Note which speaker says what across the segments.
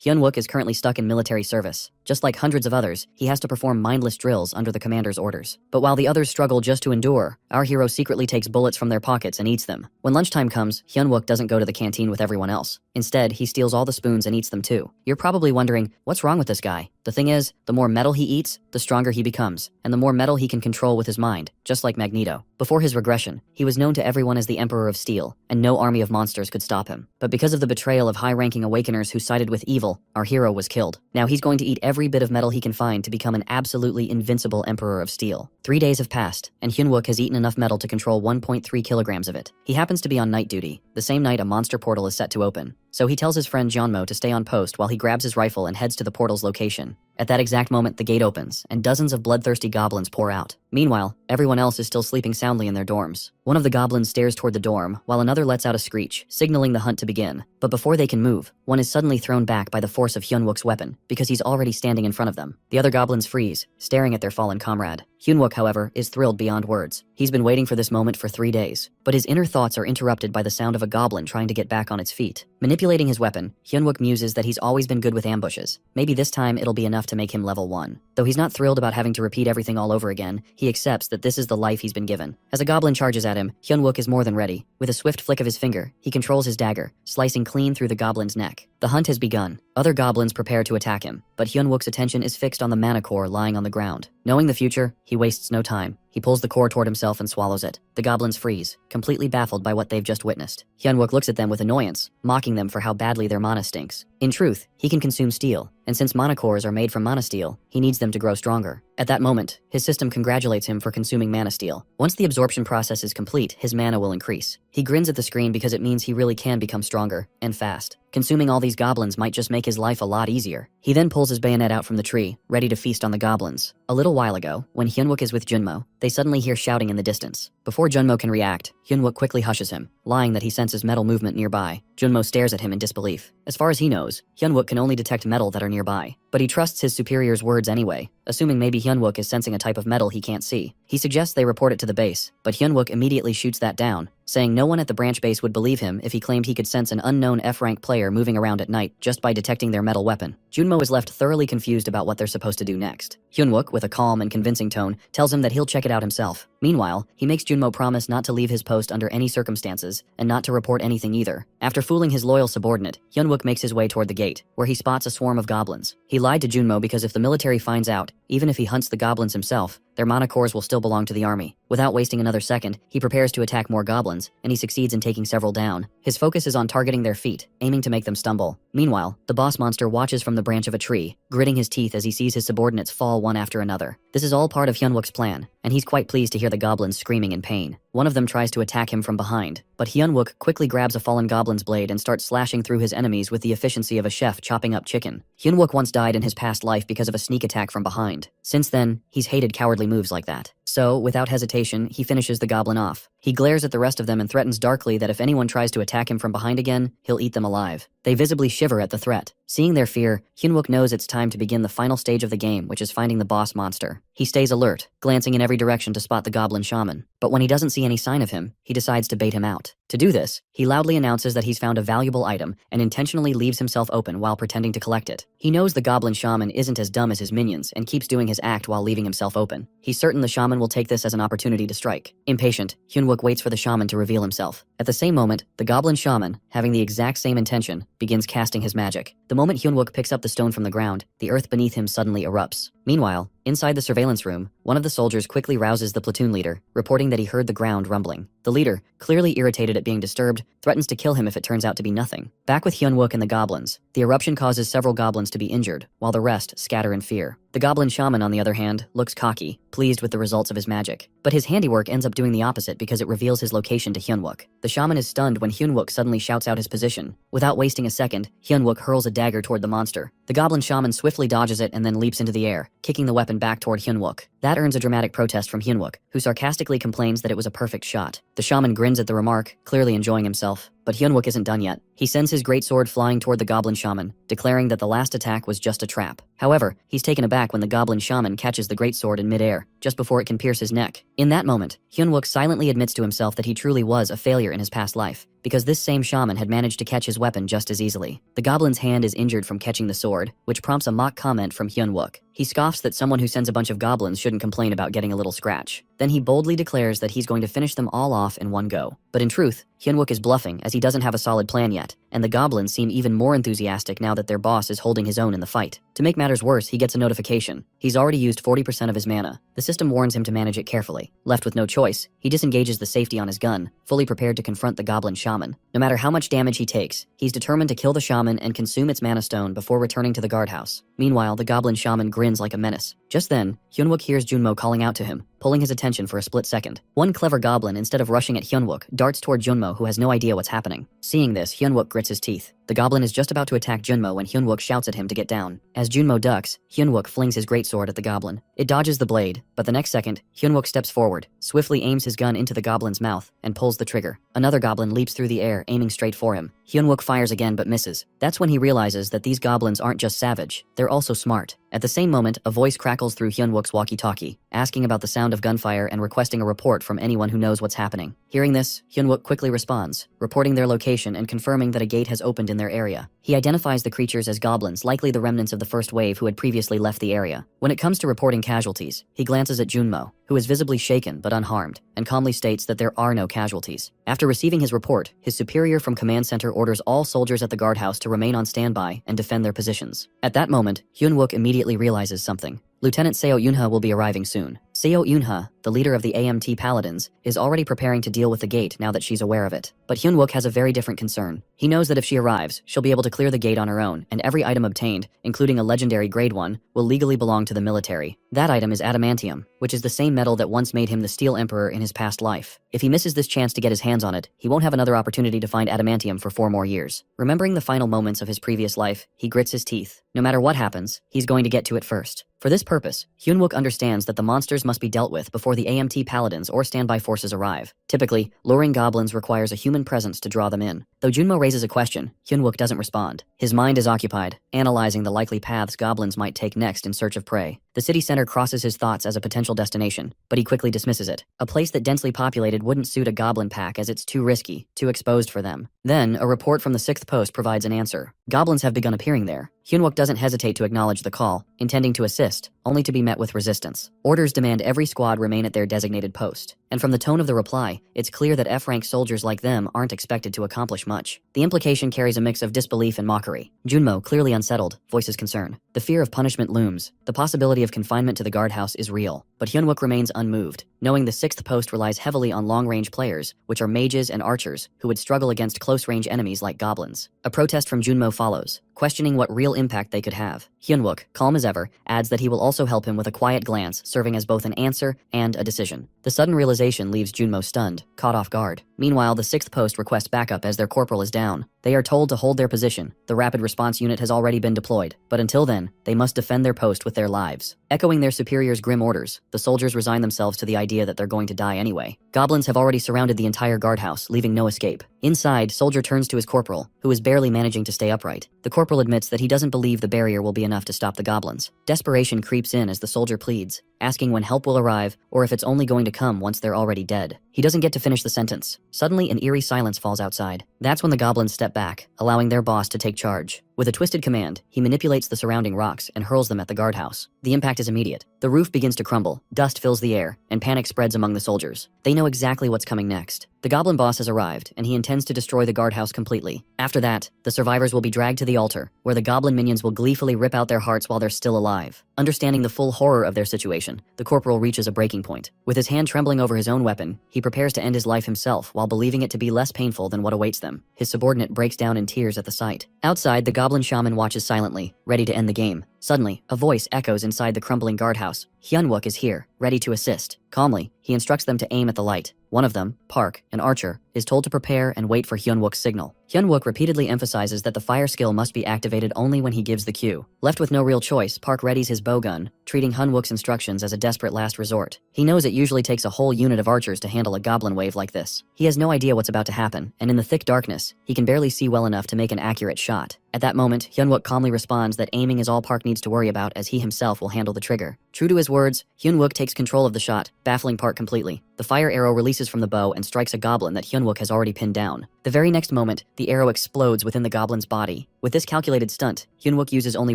Speaker 1: Hyun-wook is currently stuck in military service. Just like hundreds of others, he has to perform mindless drills under the commander's orders. But while the others struggle just to endure, our hero secretly takes bullets from their pockets and eats them. When lunchtime comes, Hyun-wook doesn't go to the canteen with everyone else. Instead, he steals all the spoons and eats them too. You're probably wondering, what's wrong with this guy? The thing is, the more metal he eats, the stronger he becomes, and the more metal he can control with his mind, just like Magneto. Before his regression, he was known to everyone as the Emperor of Steel, and no army of monsters could stop him. But because of the betrayal of high-ranking Awakeners who sided with evil, our hero was killed. Now he's going to eat every bit of metal he can find to become an absolutely invincible Emperor of Steel. 3 days have passed, and Hyun-wook has eaten enough metal to control 1.3 kilograms of it. He happens to be on night duty, the same night a monster portal is set to open. So he tells his friend Jeonmo to stay on post while he grabs his rifle and heads to the portal's location. At that exact moment, the gate opens, and dozens of bloodthirsty goblins pour out. Meanwhile, everyone else is still sleeping soundly in their dorms. One of the goblins stares toward the dorm, while another lets out a screech, signaling the hunt to begin. But before they can move, one is suddenly thrown back by the force of Hyun-wook's weapon, because he's already standing in front of them. The other goblins freeze, staring at their fallen comrade. Hyun-wook, however, is thrilled beyond words. He's been waiting for this moment for 3 days. But his inner thoughts are interrupted by the sound of a goblin trying to get back on its feet. Manipulating his weapon, Hyun-wook muses that he's always been good with ambushes. Maybe this time it'll be enough to make him level 1. Though he's not thrilled about having to repeat everything all over again, he accepts that this is the life he's been given. As a goblin charges at him, Hyun-wook is more than ready. With a swift flick of his finger, he controls his dagger, slicing clean through the goblin's neck. The hunt has begun. Other goblins prepare to attack him, but Hyun-wook's attention is fixed on the mana core lying on the ground. Knowing the future, he wastes no time. He pulls the core toward himself and swallows it. The goblins freeze, completely baffled by what they've just witnessed. Hyun-wook looks at them with annoyance, mocking them for how badly their mana stinks. In truth, he can consume steel, and since mana cores are made from mana steel, he needs them to grow stronger. At that moment, his system congratulates him for consuming mana steel. Once the absorption process is complete, his mana will increase. He grins at the screen because it means he really can become stronger, and fast. Consuming all these goblins might just make his life a lot easier. He then pulls his bayonet out from the tree, ready to feast on the goblins. A little while ago, when Hyun-wook is with Junmo, they suddenly hear shouting in the distance. Before Junmo can react, Hyun-wook quickly hushes him, lying that he senses metal movement nearby. Junmo stares at him in disbelief. As far as he knows, Hyun-wook can only detect metal that are nearby. But he trusts his superior's words anyway, assuming maybe Hyun-wook is sensing a type of metal he can't see. He suggests they report it to the base, but Hyun-wook immediately shoots that down, saying no one at the branch base would believe him if he claimed he could sense an unknown F-rank player moving around at night just by detecting their metal weapon. Junmo is left thoroughly confused about what they're supposed to do next. Hyun-wook, with a calm and convincing tone, tells him that he'll check it out himself. Meanwhile, he makes Junmo promise not to leave his post under any circumstances, and not to report anything either. After fooling his loyal subordinate, Hyun-wook makes his way toward the gate, where he spots a swarm of goblins. He lied to Junmo because if the military finds out, even if he hunts the goblins himself, their mana cores will still belong to the army. Without wasting another second, he prepares to attack more goblins, and he succeeds in taking several down. His focus is on targeting their feet, aiming to make them stumble. Meanwhile, the boss monster watches from the branch of a tree, gritting his teeth as he sees his subordinates fall one after another. This is all part of Hyun-wook's plan, and he's quite pleased to hear the goblins screaming in pain. One of them tries to attack him from behind, but Hyun-wook quickly grabs a fallen goblin's blade and starts slashing through his enemies with the efficiency of a chef chopping up chicken. Hyun-wook once died in his past life because of a sneak attack from behind. Since then, he's hated cowardly moves like that. So, without hesitation, he finishes the goblin off. He glares at the rest of them and threatens darkly that if anyone tries to attack him from behind again, he'll eat them alive. They visibly shiver at the threat. Seeing their fear, Hyun-wook knows it's time to begin the final stage of the game, which is finding the boss monster. He stays alert, glancing in every direction to spot the goblin shaman. But when he doesn't see any sign of him, he decides to bait him out. To do this, he loudly announces that he's found a valuable item and intentionally leaves himself open while pretending to collect it. He knows the goblin shaman isn't as dumb as his minions and keeps doing his act while leaving himself open. He's certain the shaman will take this as an opportunity to strike. Impatient, Hyun-wook waits for the shaman to reveal himself. At the same moment, the goblin shaman, having the exact same intention, begins casting his magic. The moment Hyun-wook picks up the stone from the ground, the earth beneath him suddenly erupts. Meanwhile, inside the surveillance room, one of the soldiers quickly rouses the platoon leader, reporting that he heard the ground rumbling. The leader, clearly irritated at being disturbed, threatens to kill him if it turns out to be nothing. Back with Hyun-wook and the goblins, the eruption causes several goblins to be injured, while the rest scatter in fear. The goblin shaman, on the other hand, looks cocky, pleased with the results of his magic. But his handiwork ends up doing the opposite because it reveals his location to Hyun-wook. The shaman is stunned when Hyun-wook suddenly shouts out his position. Without wasting a second, Hyun-wook hurls a dagger toward the monster. The goblin shaman swiftly dodges it and then leaps into the air, kicking the weapon back toward Hyun-wook. That earns a dramatic protest from Hyun-wook, who sarcastically complains that it was a perfect shot. The shaman grins at the remark, clearly enjoying himself. But Hyunwook isn't done yet. He sends his greatsword flying toward the goblin shaman, declaring that the last attack was just a trap. However, he's taken aback when the goblin shaman catches the greatsword in midair, just before it can pierce his neck. In that moment, Hyunwook silently admits to himself that he truly was a failure in his past life, because this same shaman had managed to catch his weapon just as easily. The goblin's hand is injured from catching the sword, which prompts a mock comment from Hyunwook. He scoffs that someone who sends a bunch of goblins shouldn't complain about getting a little scratch. Then he boldly declares that he's going to finish them all off in one go. But in truth, Hyunwook is bluffing as he doesn't have a solid plan yet, and the goblins seem even more enthusiastic now that their boss is holding his own in the fight. To make matters worse, he gets a notification. He's already used 40% of his mana. The system warns him to manage it carefully. Left with no choice, he disengages the safety on his gun, fully prepared to confront the goblin shaman. No matter how much damage he takes, he's determined to kill the shaman and consume its mana stone before returning to the guardhouse. Meanwhile, the goblin shaman grins like a menace. Just then, Hyunwook hears Junmo calling out to him, pulling his attention for a split second. One clever goblin, instead of rushing at Hyunwook, darts toward Junmo, who has no idea what's happening. Seeing this, Hyunwook grits his teeth. The goblin is just about to attack Junmo when Hyunwook shouts at him to get down. As Junmo ducks, Hyunwook flings his greatsword at the goblin. It dodges the blade, but the next second, Hyunwook steps forward, swiftly aims his gun into the goblin's mouth, and pulls the trigger. Another goblin leaps through the air, aiming straight for him. Hyunwook fires again but misses. That's when he realizes that these goblins aren't just savage, they're also smart. At the same moment, a voice crackles through Hyunwook's walkie-talkie, asking about the sound of gunfire and requesting a report from anyone who knows what's happening. Hearing this, Hyunwook quickly responds, reporting their location and confirming that a gate has opened in their area. He identifies the creatures as goblins, likely the remnants of the first wave who had previously left the area. When it comes to reporting casualties, he glances at Junmo, who is visibly shaken but unharmed, and calmly states that there are no casualties. After receiving his report, his superior from Command Center orders all soldiers at the guardhouse to remain on standby and defend their positions. At that moment, Hyunwook immediately realizes something. Lieutenant Seo Yunha will be arriving soon. Seo Yunha, the leader of the AMT Paladins, is already preparing to deal with the gate now that she's aware of it. But Hyunwook has a very different concern. He knows that if she arrives, she'll be able to clear the gate on her own, and every item obtained, including a legendary grade 1, will legally belong to the military. That item is adamantium, which is the same metal that once made him the Steel Emperor in his past life. If he misses this chance to get his hands on it, he won't have another opportunity to find adamantium for 4 more years. Remembering the final moments of his previous life, he grits his teeth. No matter what happens, he's going to get to it first. For this purpose, Hyunwook understands that the monsters must be dealt with before the AMT Paladins or standby forces arrive. Typically, luring goblins requires a human presence to draw them in. Though Junmo raises a question, Hyunwook doesn't respond. His mind is occupied, analyzing the likely paths goblins might take next in search of prey. The city center crosses his thoughts as a potential destination, but he quickly dismisses it. A place that densely populated wouldn't suit a goblin pack as it's too risky, too exposed for them. Then, a report from the 6th post provides an answer. Goblins have begun appearing there. Hyunwook doesn't hesitate to acknowledge the call, intending to assist, only to be met with resistance. Orders demand every squad remain at their designated post, and from the tone of the reply, it's clear that F-rank soldiers like them aren't expected to accomplish much. The implication carries a mix of disbelief and mockery. Junmo, clearly unsettled, voices concern. The fear of punishment looms. The possibility of confinement to the guardhouse is real, but Hyunwook remains unmoved, knowing the 6th post relies heavily on long-range players, which are mages and archers, who would struggle against close-range enemies like goblins. A protest from Junmo follows, questioning what real impact they could have. Hyunwook, calm as ever, adds that he will also help him with a quiet glance, serving as both an answer and a decision. The sudden realization leaves Junmo stunned, caught off guard. Meanwhile, the 6th post requests backup as their corporal is down. They are told to hold their position. The rapid response unit has already been deployed, but until then, they must defend their post with their lives. Echoing their superior's grim orders, the soldiers resign themselves to the idea that they're going to die anyway. Goblins have already surrounded the entire guardhouse, leaving no escape. Inside, Soldier turns to his corporal, who is barely managing to stay upright. The corporal admits that he doesn't believe the barrier will be enough to stop the goblins. Desperation creeps in as the soldier pleads, asking when help will arrive, or if it's only going to come once they're already dead. He doesn't get to finish the sentence. Suddenly, an eerie silence falls outside. That's when the goblins step back, allowing their boss to take charge. With a twisted command, he manipulates the surrounding rocks and hurls them at the guardhouse. The impact is immediate. The roof begins to crumble, dust fills the air, and panic spreads among the soldiers. They know exactly what's coming next. The goblin boss has arrived, and he intends to destroy the guardhouse completely. After that, the survivors will be dragged to the altar, where the goblin minions will gleefully rip out their hearts while they're still alive. Understanding the full horror of their situation, the corporal reaches a breaking point. With his hand trembling over his own weapon, he prepares to end his life himself while believing it to be less painful than what awaits them. His subordinate breaks down in tears at the sight. Outside, the goblin shaman watches silently, ready to end the game. Suddenly, a voice echoes inside the crumbling guardhouse. Hyunwook is here, ready to assist. Calmly, he instructs them to aim at the light. One of them, Park, an archer, is told to prepare and wait for Hyunwook's signal. Hyunwook repeatedly emphasizes that the fire skill must be activated only when he gives the cue. Left with no real choice, Park readies his bowgun, treating Hyunwook's instructions as a desperate last resort. He knows it usually takes a whole unit of archers to handle a goblin wave like this. He has no idea what's about to happen, and in the thick darkness, he can barely see well enough to make an accurate shot. At that moment, Hyunwook calmly responds that aiming is all Park needs to worry about, as he himself will handle the trigger. True to his words, Hyunwook takes control of the shot, baffling Park completely. The fire arrow releases from the bow and strikes a goblin that Hyunwook has already pinned down. The very next moment, the arrow explodes within the goblin's body. With this calculated stunt, Hyunwook uses only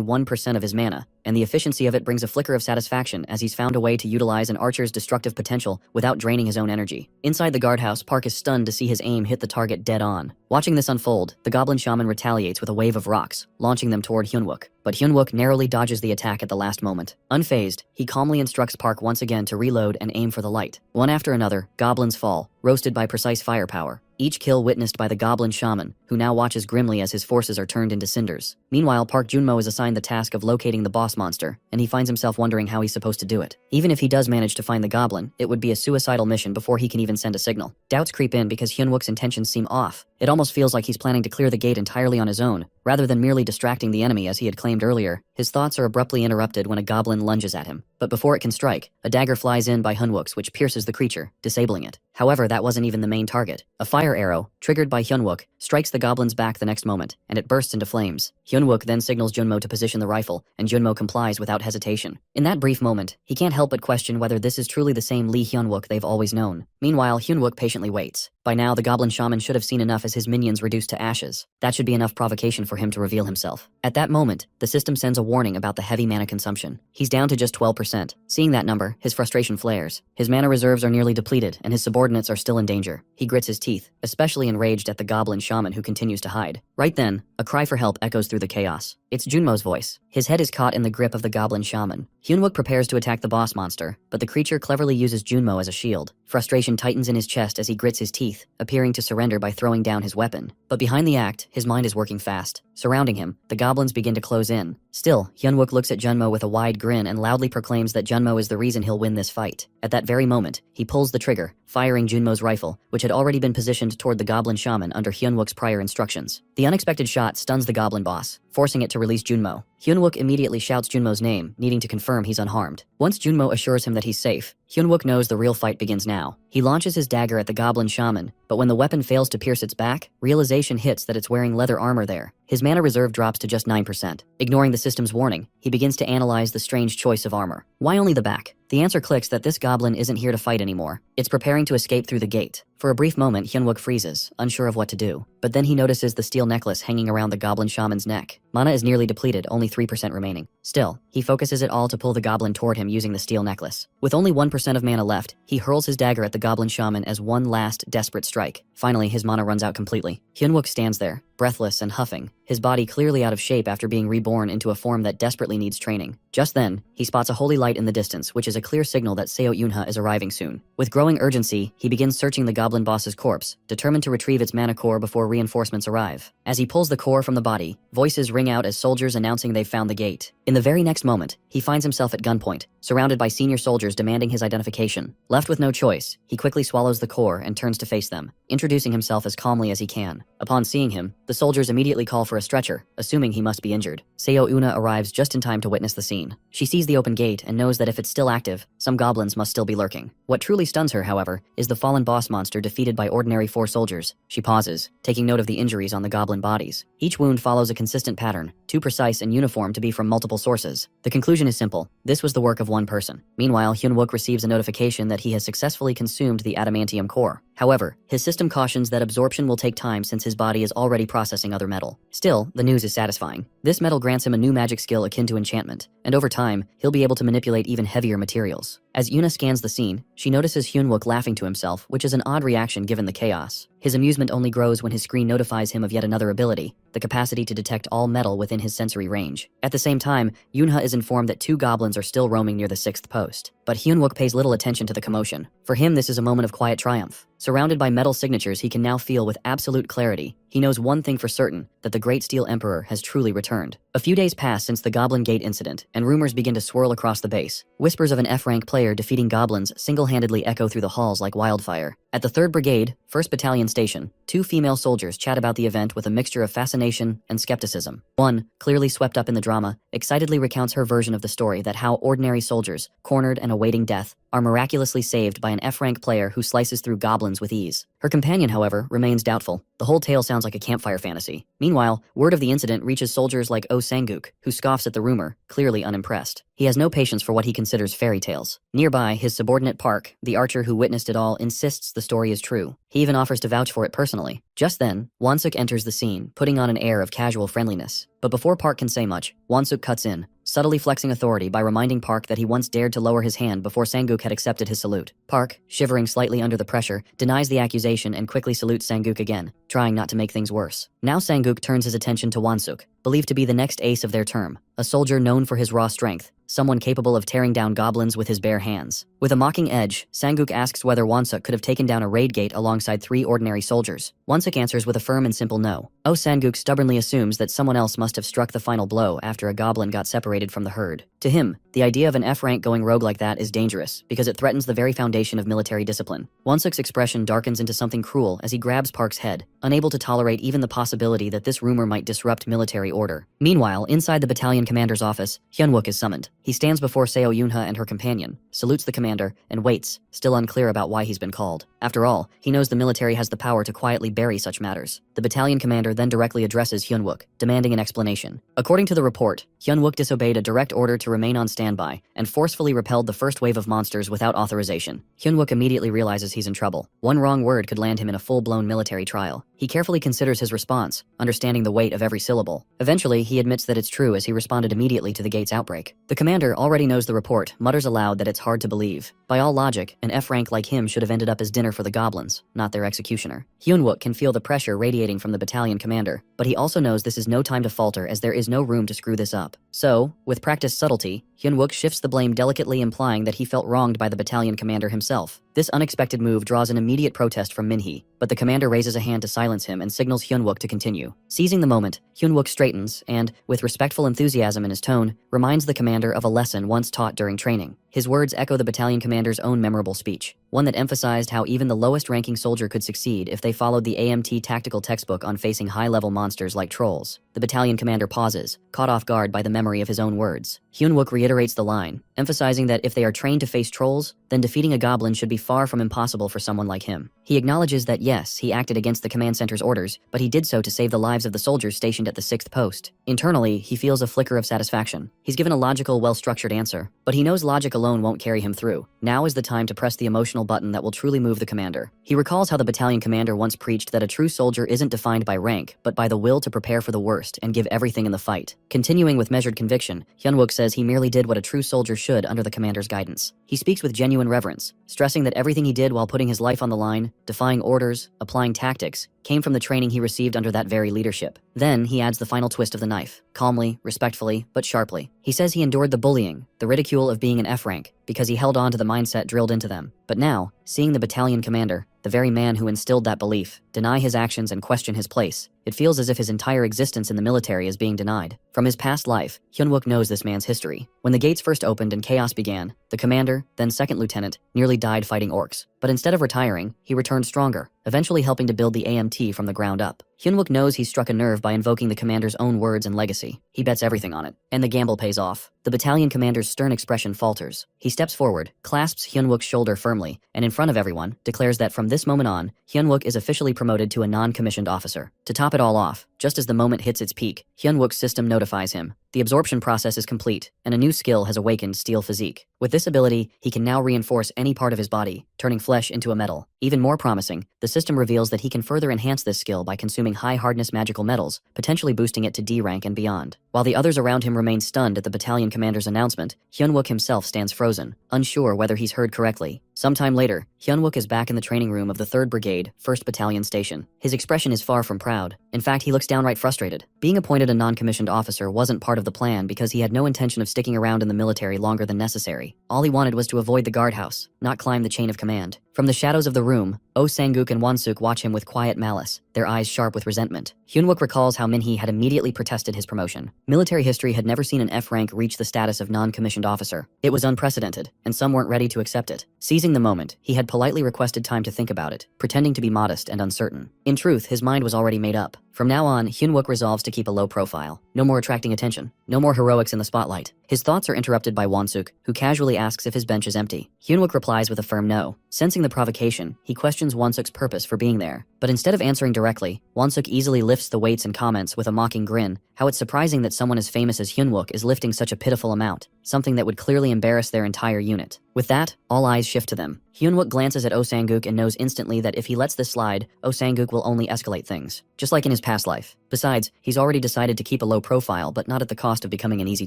Speaker 1: 1% of his mana, and the efficiency of it brings a flicker of satisfaction as he's found a way to utilize an archer's destructive potential without draining his own energy. Inside the guardhouse, Park is stunned to see his aim hit the target dead on. Watching this unfold, the goblin shaman retaliates with a wave of rocks, launching them toward Hyunwook. But Hyunwook narrowly dodges the attack at the last moment. Unfazed, he calmly instructs Park once again to reload and aim for the light. One after another, goblins fall, roasted by precise firepower. Each kill witnessed by the goblin shaman, who now watches grimly as his forces are turned into cinders. Meanwhile, Park Junmo is assigned the task of locating the boss monster, and he finds himself wondering how he's supposed to do it. Even if he does manage to find the goblin, it would be a suicidal mission before he can even send a signal. Doubts creep in because Hyunwook's intentions seem off. It almost feels like he's planning to clear the gate entirely on his own, rather than merely distracting the enemy as he had claimed earlier. His thoughts are abruptly interrupted when a goblin lunges at him. But before it can strike, a dagger flies in by Hyunwook's, which pierces the creature, disabling it. However, that wasn't even the main target. A fire arrow, triggered by Hyunwook, strikes the goblin's back the next moment, and it bursts into flames. Hyunwook then signals Junmo to position the rifle, and Junmo complies without hesitation. In that brief moment, he can't help but question whether this is truly the same Lee Hyunwook they've always known. Meanwhile, Hyunwook patiently waits. By now, the goblin shaman should have seen enough as his minions reduced to ashes. That should be enough provocation for him to reveal himself. At that moment, the system sends a warning about the heavy mana consumption. He's down to just 12%. Seeing that number, his frustration flares. His mana reserves are nearly depleted, and his subordinates are still in danger. He grits his teeth, especially enraged at the goblin shaman who continues to hide. Right then, a cry for help echoes through the chaos. It's Junmo's voice. His head is caught in the grip of the goblin shaman. Hyunwook prepares to attack the boss monster, but the creature cleverly uses Junmo as a shield. Frustration tightens in his chest as he grits his teeth, appearing to surrender by throwing down his weapon. But behind the act, his mind is working fast. Surrounding him, the goblins begin to close in. Still, Hyunwook looks at Junmo with a wide grin and loudly proclaims that Junmo is the reason he'll win this fight. At that very moment, he pulls the trigger, firing Junmo's rifle, which had already been positioned toward the goblin shaman under Hyunwook's prior instructions. The unexpected shot stuns the goblin boss, forcing it to release Junmo. Hyunwook immediately shouts Junmo's name, needing to confirm he's unharmed. Once Junmo assures him that he's safe, Hyunwook knows the real fight begins now. He launches his dagger at the goblin shaman, but when the weapon fails to pierce its back, realization hits that it's wearing leather armor there. His mana reserve drops to just 9%. Ignoring the system's warning, he begins to analyze the strange choice of armor. Why only the back? The answer clicks that this goblin isn't here to fight anymore. It's preparing to escape through the gate. For a brief moment, Hyunwook freezes, unsure of what to do. But then he notices the steel necklace hanging around the goblin shaman's neck. Mana is nearly depleted, only 3% remaining. Still, he focuses it all to pull the goblin toward him using the steel necklace. With only 1% of mana left, he hurls his dagger at the goblin shaman as one last, desperate strike. Finally, his mana runs out completely. Hyunwook stands there, breathless and huffing, his body clearly out of shape after being reborn into a form that desperately needs training. Just then, he spots a holy light in the distance, which is a clear signal that Seo Yunha is arriving soon. With growing urgency, he begins searching the goblin boss's corpse, determined to retrieve its mana core before reinforcements arrive. As he pulls the core from the body, voices ring out as soldiers announcing they've found the gate. In the very next moment, he finds himself at gunpoint, surrounded by senior soldiers demanding his identification. Left with no choice, he quickly swallows the core and turns to face them, introducing himself as calmly as he can. Upon seeing him, the soldiers immediately call for a stretcher, assuming he must be injured. Seo Una arrives just in time to witness the scene. She sees the open gate and knows that if it's still active, some goblins must still be lurking. What truly stuns her, however, is the fallen boss monster defeated by ordinary 4 soldiers. She pauses, taking note of the injuries on the goblin bodies. Each wound follows a consistent pattern, too precise and uniform to be from multiple sources. The conclusion is simple. This was the work of one person. Meanwhile, Hyunwook receives a notification that he has successfully consumed the adamantium core. However, his system cautions that absorption will take time since his body is already processing other metal. Still, the news is satisfying. This metal grants him a new magic skill akin to enchantment, and over time, he'll be able to manipulate even heavier materials. As Yuna scans the scene, she notices Hyunwook laughing to himself, which is an odd reaction given the chaos. His amusement only grows when his screen notifies him of yet another ability, the capacity to detect all metal within his sensory range. At the same time, Yunha is informed that 2 goblins are still roaming near the 6th post. But Hyunwook pays little attention to the commotion. For him, this is a moment of quiet triumph. Surrounded by metal signatures he can now feel with absolute clarity, he knows one thing for certain, that the Great Steel Emperor has truly returned. A few days pass since the Goblin Gate incident, and rumors begin to swirl across the base. Whispers of an F-rank player defeating goblins single-handedly echo through the halls like wildfire. At the 3rd Brigade, 1st Battalion Station, 2 female soldiers chat about the event with a mixture of fascination and skepticism. One, clearly swept up in the drama, excitedly recounts her version of the story that how ordinary soldiers, cornered and awaiting death, are miraculously saved by an F-rank player who slices through goblins with ease. Her companion, however, remains doubtful. The whole tale sounds like a campfire fantasy. Meanwhile, word of the incident reaches soldiers like Oh Sanguk, who scoffs at the rumor, clearly unimpressed. He has no patience for what he considers fairy tales. Nearby, his subordinate Park, the archer who witnessed it all, insists the story is true. He even offers to vouch for it personally. Just then, Wansuk enters the scene, putting on an air of casual friendliness. But before Park can say much, Wansuk cuts in, subtly flexing authority by reminding Park that he once dared to lower his hand before Sanguk had accepted his salute. Park, shivering slightly under the pressure, denies the accusation and quickly salutes Sanguk again, trying not to make things worse. Now Sanguk turns his attention to Wansuk, believed to be the next ace of their term, a soldier known for his raw strength, someone capable of tearing down goblins with his bare hands. With a mocking edge, Sanguk asks whether Wansuk could have taken down a raid gate alongside 3 ordinary soldiers. Wansuk answers with a firm and simple no. Oh Sanguk stubbornly assumes that someone else must have struck the final blow after a goblin got separated from the herd. To him, the idea of an F-rank going rogue like that is dangerous, because it threatens the very foundation of military discipline. Wansuk's expression darkens into something cruel as he grabs Park's head, unable to tolerate even the possibility that this rumor might disrupt military order. Meanwhile, inside the battalion commander's office, Hyunwook is summoned. He stands before Seo Yunha and her companion, salutes the commander, and waits, still unclear about why he's been called. After all, he knows the military has the power to quietly bury such matters. The battalion commander then directly addresses Hyunwook, demanding an explanation. According to the report, Hyunwook disobeyed a direct order to remain on standby and forcefully repelled the first wave of monsters without authorization. Hyunwook immediately realizes he's in trouble. One wrong word could land him in a full-blown military trial. He carefully considers his response, understanding the weight of every syllable. Eventually, he admits that it's true as he responded immediately to the gate's outbreak. The commander already knows the report, mutters aloud that it's hard to believe. By all logic, an F-rank like him should have ended up as dinner for the goblins, not their executioner. Hyunwook can feel the pressure radiating from the battalion commander, but he also knows this is no time to falter as there is no room to screw this up. So, with practiced subtlety, Hyunwook shifts the blame delicately, implying that he felt wronged by the battalion commander himself. This unexpected move draws an immediate protest from Minhee, but the commander raises a hand to silence him and signals Hyunwook to continue. Seizing the moment, Hyunwook straightens and, with respectful enthusiasm in his tone, reminds the commander of a lesson once taught during training. His words echo the battalion commander's own memorable speech, one that emphasized how even the lowest-ranking soldier could succeed if they followed the AMT tactical textbook on facing high-level monsters like trolls. The battalion commander pauses, caught off guard by the memory of his own words. Hyunwook reiterates the line, emphasizing that if they are trained to face trolls, then defeating a goblin should be far from impossible for someone like him. He acknowledges that yes, he acted against the command center's orders, but he did so to save the lives of the soldiers stationed at the 6th post. Internally, he feels a flicker of satisfaction. He's given a logical, well-structured answer, but he knows logic alone won't carry him through. Now is the time to press the emotional button that will truly move the commander. He recalls how the battalion commander once preached that a true soldier isn't defined by rank, but by the will to prepare for the worst and give everything in the fight. Continuing with measured conviction, Hyunwook says he merely did what a true soldier should under the commander's guidance. He speaks with genuine reverence, stressing that everything he did while putting his life on the line, defying orders, applying tactics, came from the training he received under that very leadership. Then he adds the final twist of the knife, calmly, respectfully, but sharply. He says he endured the bullying, the ridicule of being an F-rank, because he held on to the mindset drilled into them. But now, seeing the battalion commander, the very man who instilled that belief, deny his actions and question his place, it feels as if his entire existence in the military is being denied. From his past life, Hyunwook knows this man's history. When the gates first opened and chaos began, the commander, then second lieutenant, nearly died fighting orcs. But instead of retiring, he returned stronger, eventually helping to build the AMT from the ground up. Hyunwook knows he struck a nerve by invoking the commander's own words and legacy. He bets everything on it, and the gamble pays off. The battalion commander's stern expression falters. He steps forward, clasps Hyunwook's shoulder firmly, and in front of everyone, declares that from this moment on, Hyunwook is officially promoted to a non-commissioned officer. To top it all off, just as the moment hits its peak, Hyunwook's system notifies him. The absorption process is complete, and a new skill has awakened Steel Physique. With this ability, he can now reinforce any part of his body, turning flesh into a metal. Even more promising, the system reveals that he can further enhance this skill by consuming high-hardness magical metals, potentially boosting it to D rank and beyond. While the others around him remain stunned at the battalion commander's announcement, Hyunwook himself stands frozen, unsure whether he's heard correctly. Sometime later, Hyunwook is back in the training room of the 3rd Brigade, 1st Battalion Station. His expression is far from proud. In fact, he looks downright frustrated. Being appointed a non-commissioned officer wasn't part of the plan because he had no intention of sticking around in the military longer than necessary. All he wanted was to avoid the guardhouse, not climb the chain of command. From the shadows of the room, Oh Sang-guk and Won-suk watch him with quiet malice, their eyes sharp with resentment. Hyun-wook recalls how Min-hee had immediately protested his promotion. Military history had never seen an F rank reach the status of non-commissioned officer. It was unprecedented, and some weren't ready to accept it. Seizing the moment, he had politely requested time to think about it, pretending to be modest and uncertain. In truth, his mind was already made up. From now on, Hyun-wook resolves to keep a low profile. No more attracting attention. No more heroics in the spotlight. His thoughts are interrupted by Won-suk, who casually asks if his bench is empty. Hyun-wook replies with a firm no. Sensing the provocation, he questions Won-suk's purpose for being there. But instead of answering directly, Won-suk easily lifts the weights and comments with a mocking grin how it's surprising that someone as famous as Hyun-wook is lifting such a pitiful amount, something that would clearly embarrass their entire unit. With that, all eyes shift to them. Hyun-wook glances at Oh Sang-guk and knows instantly that if he lets this slide, Oh Sang-guk will only escalate things, just like in his past life. Besides, he's already decided to keep a low profile, but not at the cost of becoming an easy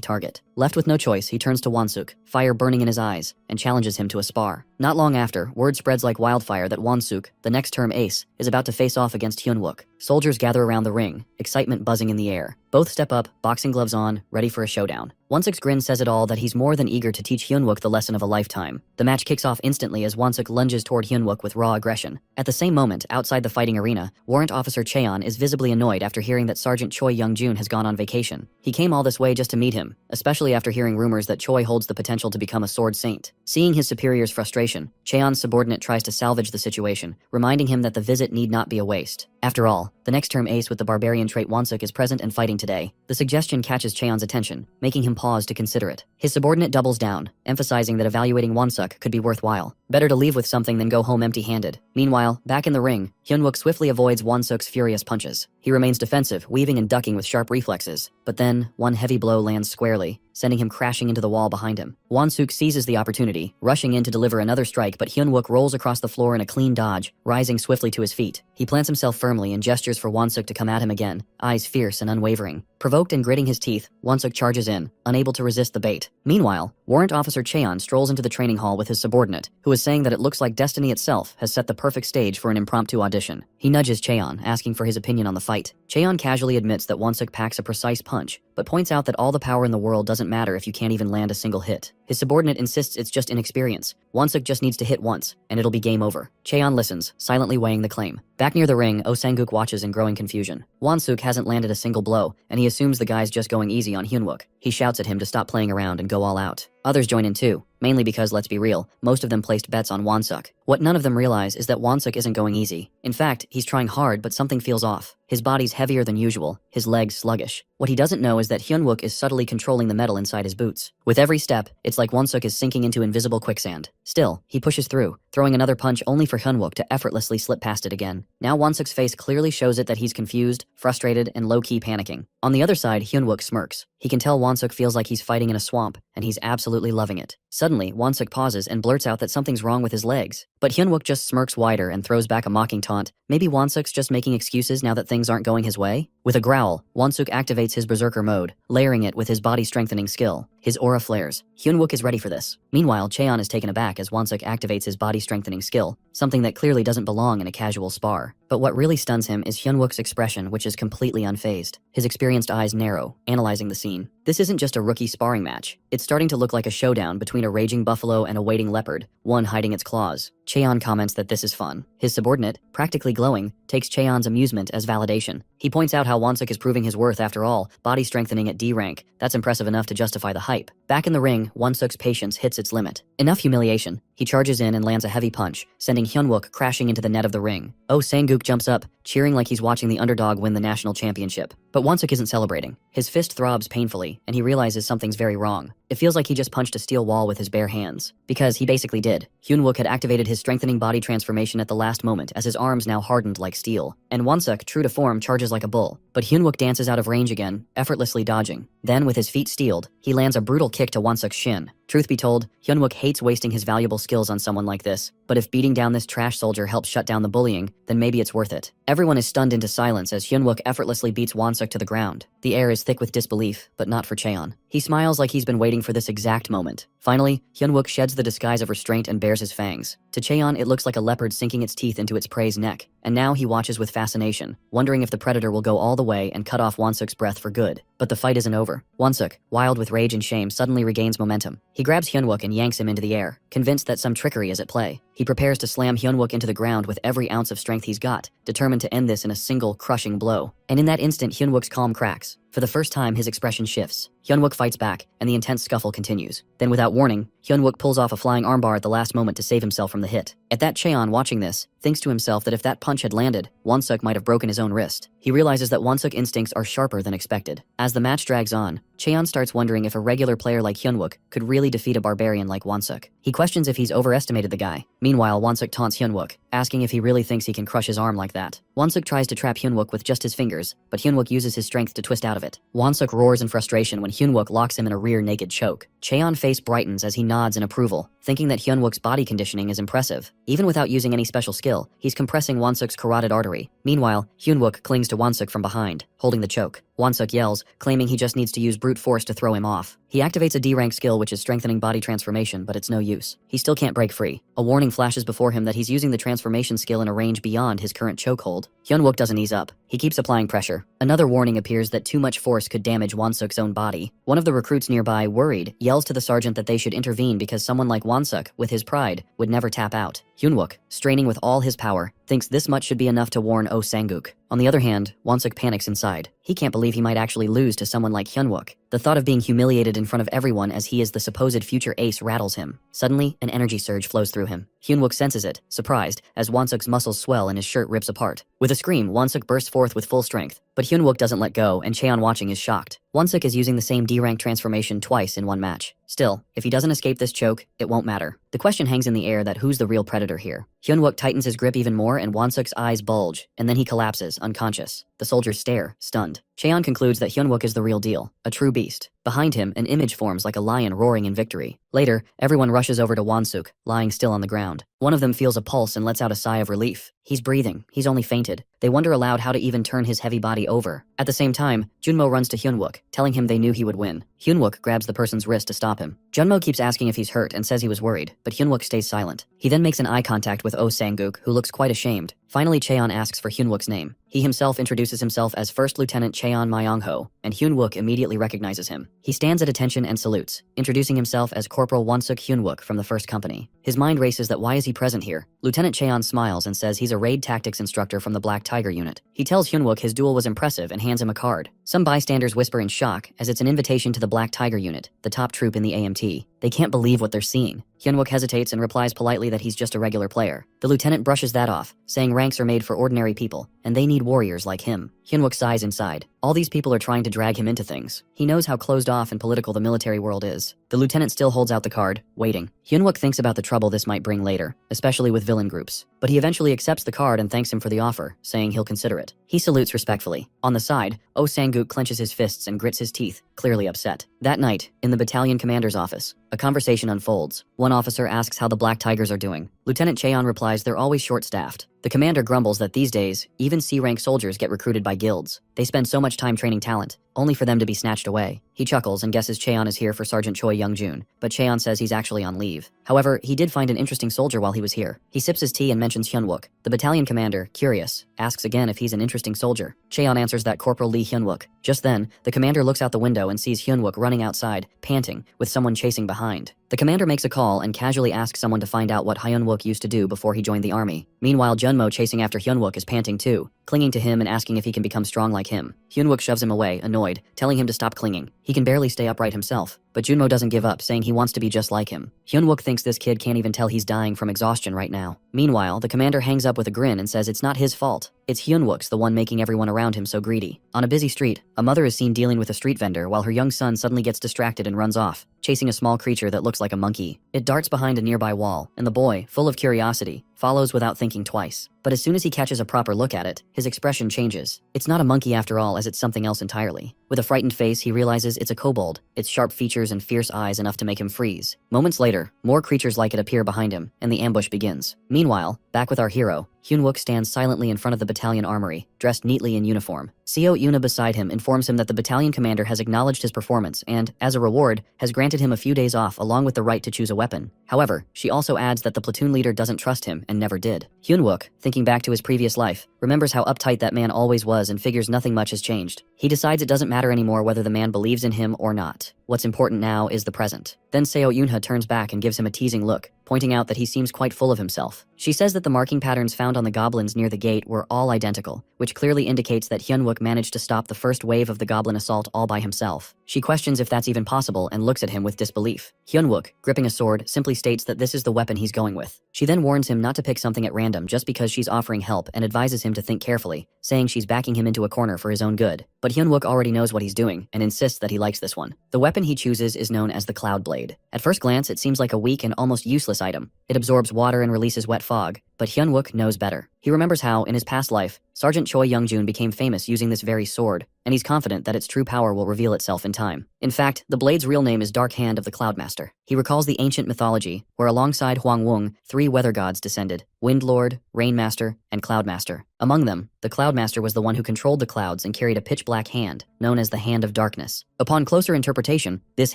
Speaker 1: target. Left with no choice, he turns to Won-suk, fire burning in his eyes, and challenges him to a spar. Not long after, word spreads like wildfire that Won-suk, the next term ace, is about to face off against Hyun-wook. Soldiers gather around the ring, excitement buzzing in the air. Both step up, boxing gloves on, ready for a showdown. Won-suk's grin says it all that he's more than eager to teach Hyun-wook the lesson of a lifetime. The match kicks off instantly as Won-suk lunges toward Hyun-wook with raw aggression. At the same moment, outside the fighting arena, Warrant Officer Cheon is visibly annoyed after hearing that Sergeant Choi Young-jun has gone on vacation. He came all this way just to meet him, especially after hearing rumors that Choi holds the potential to become a sword saint. Seeing his superior's frustration, Cheon's subordinate tries to salvage the situation, reminding him that the visit need not be a waste. After all, the next term ace with the barbarian trait Won-suk is present and fighting today. The suggestion catches Cheon's attention, making him pause to consider it. His subordinate doubles down, emphasizing that evaluating Won-suk could be worthwhile. Better to leave with something than go home empty-handed. Meanwhile, back in the ring, Hyun-wook swiftly avoids Won-suk's furious punches. He remains defensive, weaving and ducking with sharp reflexes. But then, one heavy blow lands squarely, sending him crashing into the wall behind him. Won-suk seizes the opportunity, rushing in to deliver another strike, but Hyun-wook rolls across the floor in a clean dodge, rising swiftly to his feet. He plants himself firmly and gestures for Won-suk to come at him again, eyes fierce and unwavering. Provoked and gritting his teeth, Won-suk charges in, unable to resist the bait. Meanwhile, Warrant Officer Cheon strolls into the training hall with his subordinate, who is saying that it looks like destiny itself has set the perfect stage for an impromptu audition. He nudges Cheon, asking for his opinion on the fight. Cheon casually admits that Won-suk packs a precise punch, but points out that all the power in the world doesn't matter if you can't even land a single hit. His subordinate insists it's just inexperience. Won-suk just needs to hit once, and it'll be game over. Cheon listens, silently weighing the claim. Back near the ring, Oh Sang-guk watches in growing confusion. Won-suk hasn't landed a single blow, and he assumes the guy's just going easy on Hyun-wook. He shouts at him to stop playing around and go all out. Others join in too, mainly because, let's be real, most of them placed bets on Won-suk. What none of them realize is that Won-suk isn't going easy. In fact, he's trying hard, but something feels off. His body's heavier than usual, his legs sluggish. What he doesn't know is that Hyun-wook is subtly controlling the metal inside his boots. With every step, it's like Won-suk is sinking into invisible quicksand. Still, he pushes through, throwing another punch only for Hyun-wook to effortlessly slip past it again. Now Won-suk's face clearly shows it that he's confused, frustrated, and low-key panicking. On the other side, Hyun-wook smirks. He can tell Won-suk feels like he's fighting in a swamp, and he's absolutely loving it. Suddenly, Won-suk pauses and blurts out that something's wrong with his legs. But Hyun-wook just smirks wider and throws back a mocking taunt. Maybe Won-suk's just making excuses now that things aren't going his way? With a growl, Won-suk activates his berserker mode, layering it with his body-strengthening skill. His aura flares. Hyun-wook is ready for this. Meanwhile, Cheon is taken aback as Won-suk activates his body-strengthening skill, something that clearly doesn't belong in a casual spar. But what really stuns him is Hyun-wook's expression, which is completely unfazed. His experienced eyes narrow, analyzing the scene. This isn't just a rookie sparring match. It's starting to look like a showdown between a raging buffalo and a waiting leopard, one hiding its claws. Cheon comments that this is fun. His subordinate, practically glowing, takes Cheon's amusement as validation. He points out how Won-suk is proving his worth after all, body strengthening at D rank. That's impressive enough to justify the hype. Back in the ring, Won-suk's patience hits its limit. Enough humiliation. He charges in and lands a heavy punch, sending Hyun-wook crashing into the net of the ring. Oh Sang-guk jumps up, cheering like he's watching the underdog win the national championship. But Won-suk isn't celebrating. His fist throbs painfully, and he realizes something's very wrong. It feels like he just punched a steel wall with his bare hands. Because he basically did. Hyun-wook had activated his strengthening body transformation at the last moment as his arms now hardened like steel. And Won-suk, true to form, charges like a bull. But Hyun-wook dances out of range again, effortlessly dodging. Then, with his feet steeled, he lands a brutal kick to Won-suk's shin. Truth be told, Hyun-wook hates wasting his valuable skills on someone like this. But if beating down this trash soldier helps shut down the bullying, then maybe it's worth it. Everyone is stunned into silence as Hyun-wook effortlessly beats Won-suk to the ground. The air is thick with disbelief, but not for Cheon. He smiles like he's been waiting for this exact moment. Finally, Hyun-wook sheds the disguise of restraint and bares his fangs. To Cheon, it looks like a leopard sinking its teeth into its prey's neck. And now he watches with fascination, wondering if the predator will go all the way and cut off Won-suk's breath for good. But the fight isn't over. Won-suk, wild with rage and shame, suddenly regains momentum. He grabs Hyun-wook and yanks him into the air, convinced that some trickery is at play. He prepares to slam Hyunwook into the ground with every ounce of strength he's got, determined to end this in a single, crushing blow. And in that instant, Hyunwook's calm cracks. For the first time, his expression shifts. Hyunwook fights back, and the intense scuffle continues. Then without warning, Hyunwook pulls off a flying armbar at the last moment to save himself from the hit. At that, Cheon, watching this, thinks to himself that if that punch had landed, Wonsuk might have broken his own wrist. He realizes that Wonsuk instincts are sharper than expected. As the match drags on, Cheon starts wondering if a regular player like Hyunwook could really defeat a barbarian like Wonsuk. He questions if he's overestimated the guy. Meanwhile, Wonsuk taunts Hyunwook, asking if he really thinks he can crush his arm like that. Wonsuk tries to trap Hyunwook with just his fingers, but Hyunwook uses his strength to twist out of it. Wonsuk roars in frustration when Hyunwook locks him in a rear naked choke. Cheon's face brightens as he nods in approval, thinking that Hyunwook's body conditioning is impressive. Even without using any special skill, he's compressing Wonsuk's carotid artery. Meanwhile, Hyunwook clings to Wonsuk from behind, holding the choke. Wonsuk yells, claiming he just needs to use brute force to throw him off. He activates a D-rank skill which is strengthening body transformation, but it's no use. He still can't break free. A warning flashes before him that he's using the transformation skill in a range beyond his current chokehold. Hyunwook doesn't ease up. He keeps applying pressure. Another warning appears that too much force could damage Wonsuk's own body. One of the recruits nearby, worried, yells to the sergeant that they should intervene because someone like Wonsuk, with his pride, would never tap out. Hyunwook, straining with all his power, thinks this much should be enough to warn Oh Sanguk. On the other hand, Wonsuk panics inside. He can't believe he might actually lose to someone like Hyunwook. The thought of being humiliated in front of everyone as he is the supposed future ace rattles him. Suddenly, an energy surge flows through him. Hyunwook senses it, surprised, as Wonsuk's muscles swell and his shirt rips apart. With a scream, Wonsuk bursts forth with full strength, but Hyunwook doesn't let go, and Cheon watching is shocked. Wonsuk is using the same D-rank transformation twice in one match. Still, if he doesn't escape this choke, it won't matter. The question hangs in the air that who's the real predator here. Hyunwook tightens his grip even more and Wonsuk's eyes bulge, and then he collapses, unconscious. The soldiers stare, stunned. Cheon concludes that Hyunwook is the real deal, a true beast. Behind him, an image forms like a lion roaring in victory. Later, everyone rushes over to Wonsuk, lying still on the ground. One of them feels a pulse and lets out a sigh of relief. He's breathing. He's only fainted. They wonder aloud how to even turn his heavy body over. At the same time, Junmo runs to Hyunwook, telling him they knew he would win. Hyunwook grabs the person's wrist to stop him. Junmo keeps asking if he's hurt and says he was worried, but Hyunwook stays silent. He then makes an eye contact with Oh Sanguk, who looks quite ashamed. Finally, Cheon asks for Hyunwook's name. He himself introduces himself as First Lieutenant Cheon Myongho, and Hyunwook immediately recognizes him. He stands at attention and salutes, introducing himself as Corporal Wonsuk Hyunwook from the 1st Company. His mind races that why is he present here? Lieutenant Cheon smiles and says he's a raid tactics instructor from the Black Tiger unit. He tells Hyunwook his duel was impressive and hands him a card. Some bystanders whisper in shock as it's an invitation to the Black Tiger unit, the top troop in the AMT. They can't believe what they're seeing. Hyunwook hesitates and replies politely that he's just a regular player. The lieutenant brushes that off, saying ranks are made for ordinary people, and they need warriors like him. Hyunwook sighs inside. All these people are trying to drag him into things. He knows how closed off and political the military world is. The lieutenant still holds out the card, waiting. Hyunwook thinks about the trouble this might bring later, especially with villain groups. But he eventually accepts the card and thanks him for the offer, saying he'll consider it. He salutes respectfully. On the side, Oh Sanguk clenches his fists and grits his teeth, clearly upset. That night, in the battalion commander's office, a conversation unfolds. One officer asks how the Black Tigers are doing. Lieutenant Cheon replies they're always short-staffed. The commander grumbles that these days, even C-rank soldiers get recruited by guilds. They spend so much time training talent, only for them to be snatched away. He chuckles and guesses Cheon is here for Sergeant Choi Youngjun, but Cheon says he's actually on leave. However, he did find an interesting soldier while he was here. He sips his tea and mentions Hyunwook. The battalion commander, curious, asks again if he's an interesting soldier. Cheon answers that Corporal Lee Hyunwook. Just then, the commander looks out the window and sees Hyunwook running outside, panting, with someone chasing behind. The commander makes a call and casually asks someone to find out what Hyunwook used to do before he joined the army. Meanwhile, Junmo chasing after Hyunwook is panting too, clinging to him and asking if he can become strong like him. Hyunwook shoves him away, annoyed, telling him to stop clinging. He can barely stay upright himself, but Junmo doesn't give up, saying he wants to be just like him. Hyunwook thinks this kid can't even tell he's dying from exhaustion right now. Meanwhile, the commander hangs up with a grin and says it's not his fault. It's Hyunwook's the one making everyone around him so greedy. On a busy street, a mother is seen dealing with a street vendor while her young son suddenly gets distracted and runs off, chasing a small creature that looks like a monkey. It darts behind a nearby wall, and the boy, full of curiosity, follows without thinking twice. But as soon as he catches a proper look at it, his expression changes. It's not a monkey after all, as it's something else entirely. With a frightened face, he realizes it's a kobold, its sharp features and fierce eyes enough to make him freeze. Moments later, more creatures like it appear behind him, and the ambush begins. Meanwhile, back with our hero, Hyunwook stands silently in front of the battalion armory, dressed neatly in uniform. Seo Yuna beside him informs him that the battalion commander has acknowledged his performance and, as a reward, has granted him a few days off along with the right to choose a weapon. However, she also adds that the platoon leader doesn't trust him and never did. Hyunwook, thinking back to his previous life, remembers how uptight that man always was and figures nothing much has changed. He decides it doesn't matter anymore whether the man believes in him or not. What's important now is the present. Then Seo Yunha turns back and gives him a teasing look, pointing out that he seems quite full of himself. She says that the marking patterns found on the goblins near the gate were all identical, which clearly indicates that Hyunwook managed to stop the first wave of the goblin assault all by himself. She questions if that's even possible and looks at him with disbelief. Hyunwook, gripping a sword, simply states that this is the weapon he's going with. She then warns him not to pick something at random just because she's offering help and advises him to think carefully, saying she's backing him into a corner for his own good. But Hyunwook already knows what he's doing and insists that he likes this one. The weapon he chooses is known as the Cloud Blade. At first glance, it seems like a weak and almost useless item. It absorbs water and releases wet fog, but Hyunwook knows better. He remembers how, in his past life, Sergeant Choi Youngjun became famous using this very sword, and he's confident that its true power will reveal itself in time. In fact, the blade's real name is Dark Hand of the Cloudmaster. He recalls the ancient mythology, where alongside Huang Wung, 3 weather gods descended: Wind Lord, Rainmaster, and Cloudmaster. Among them, the Cloudmaster was the one who controlled the clouds and carried a pitch-black hand, known as the Hand of Darkness. Upon closer interpretation, this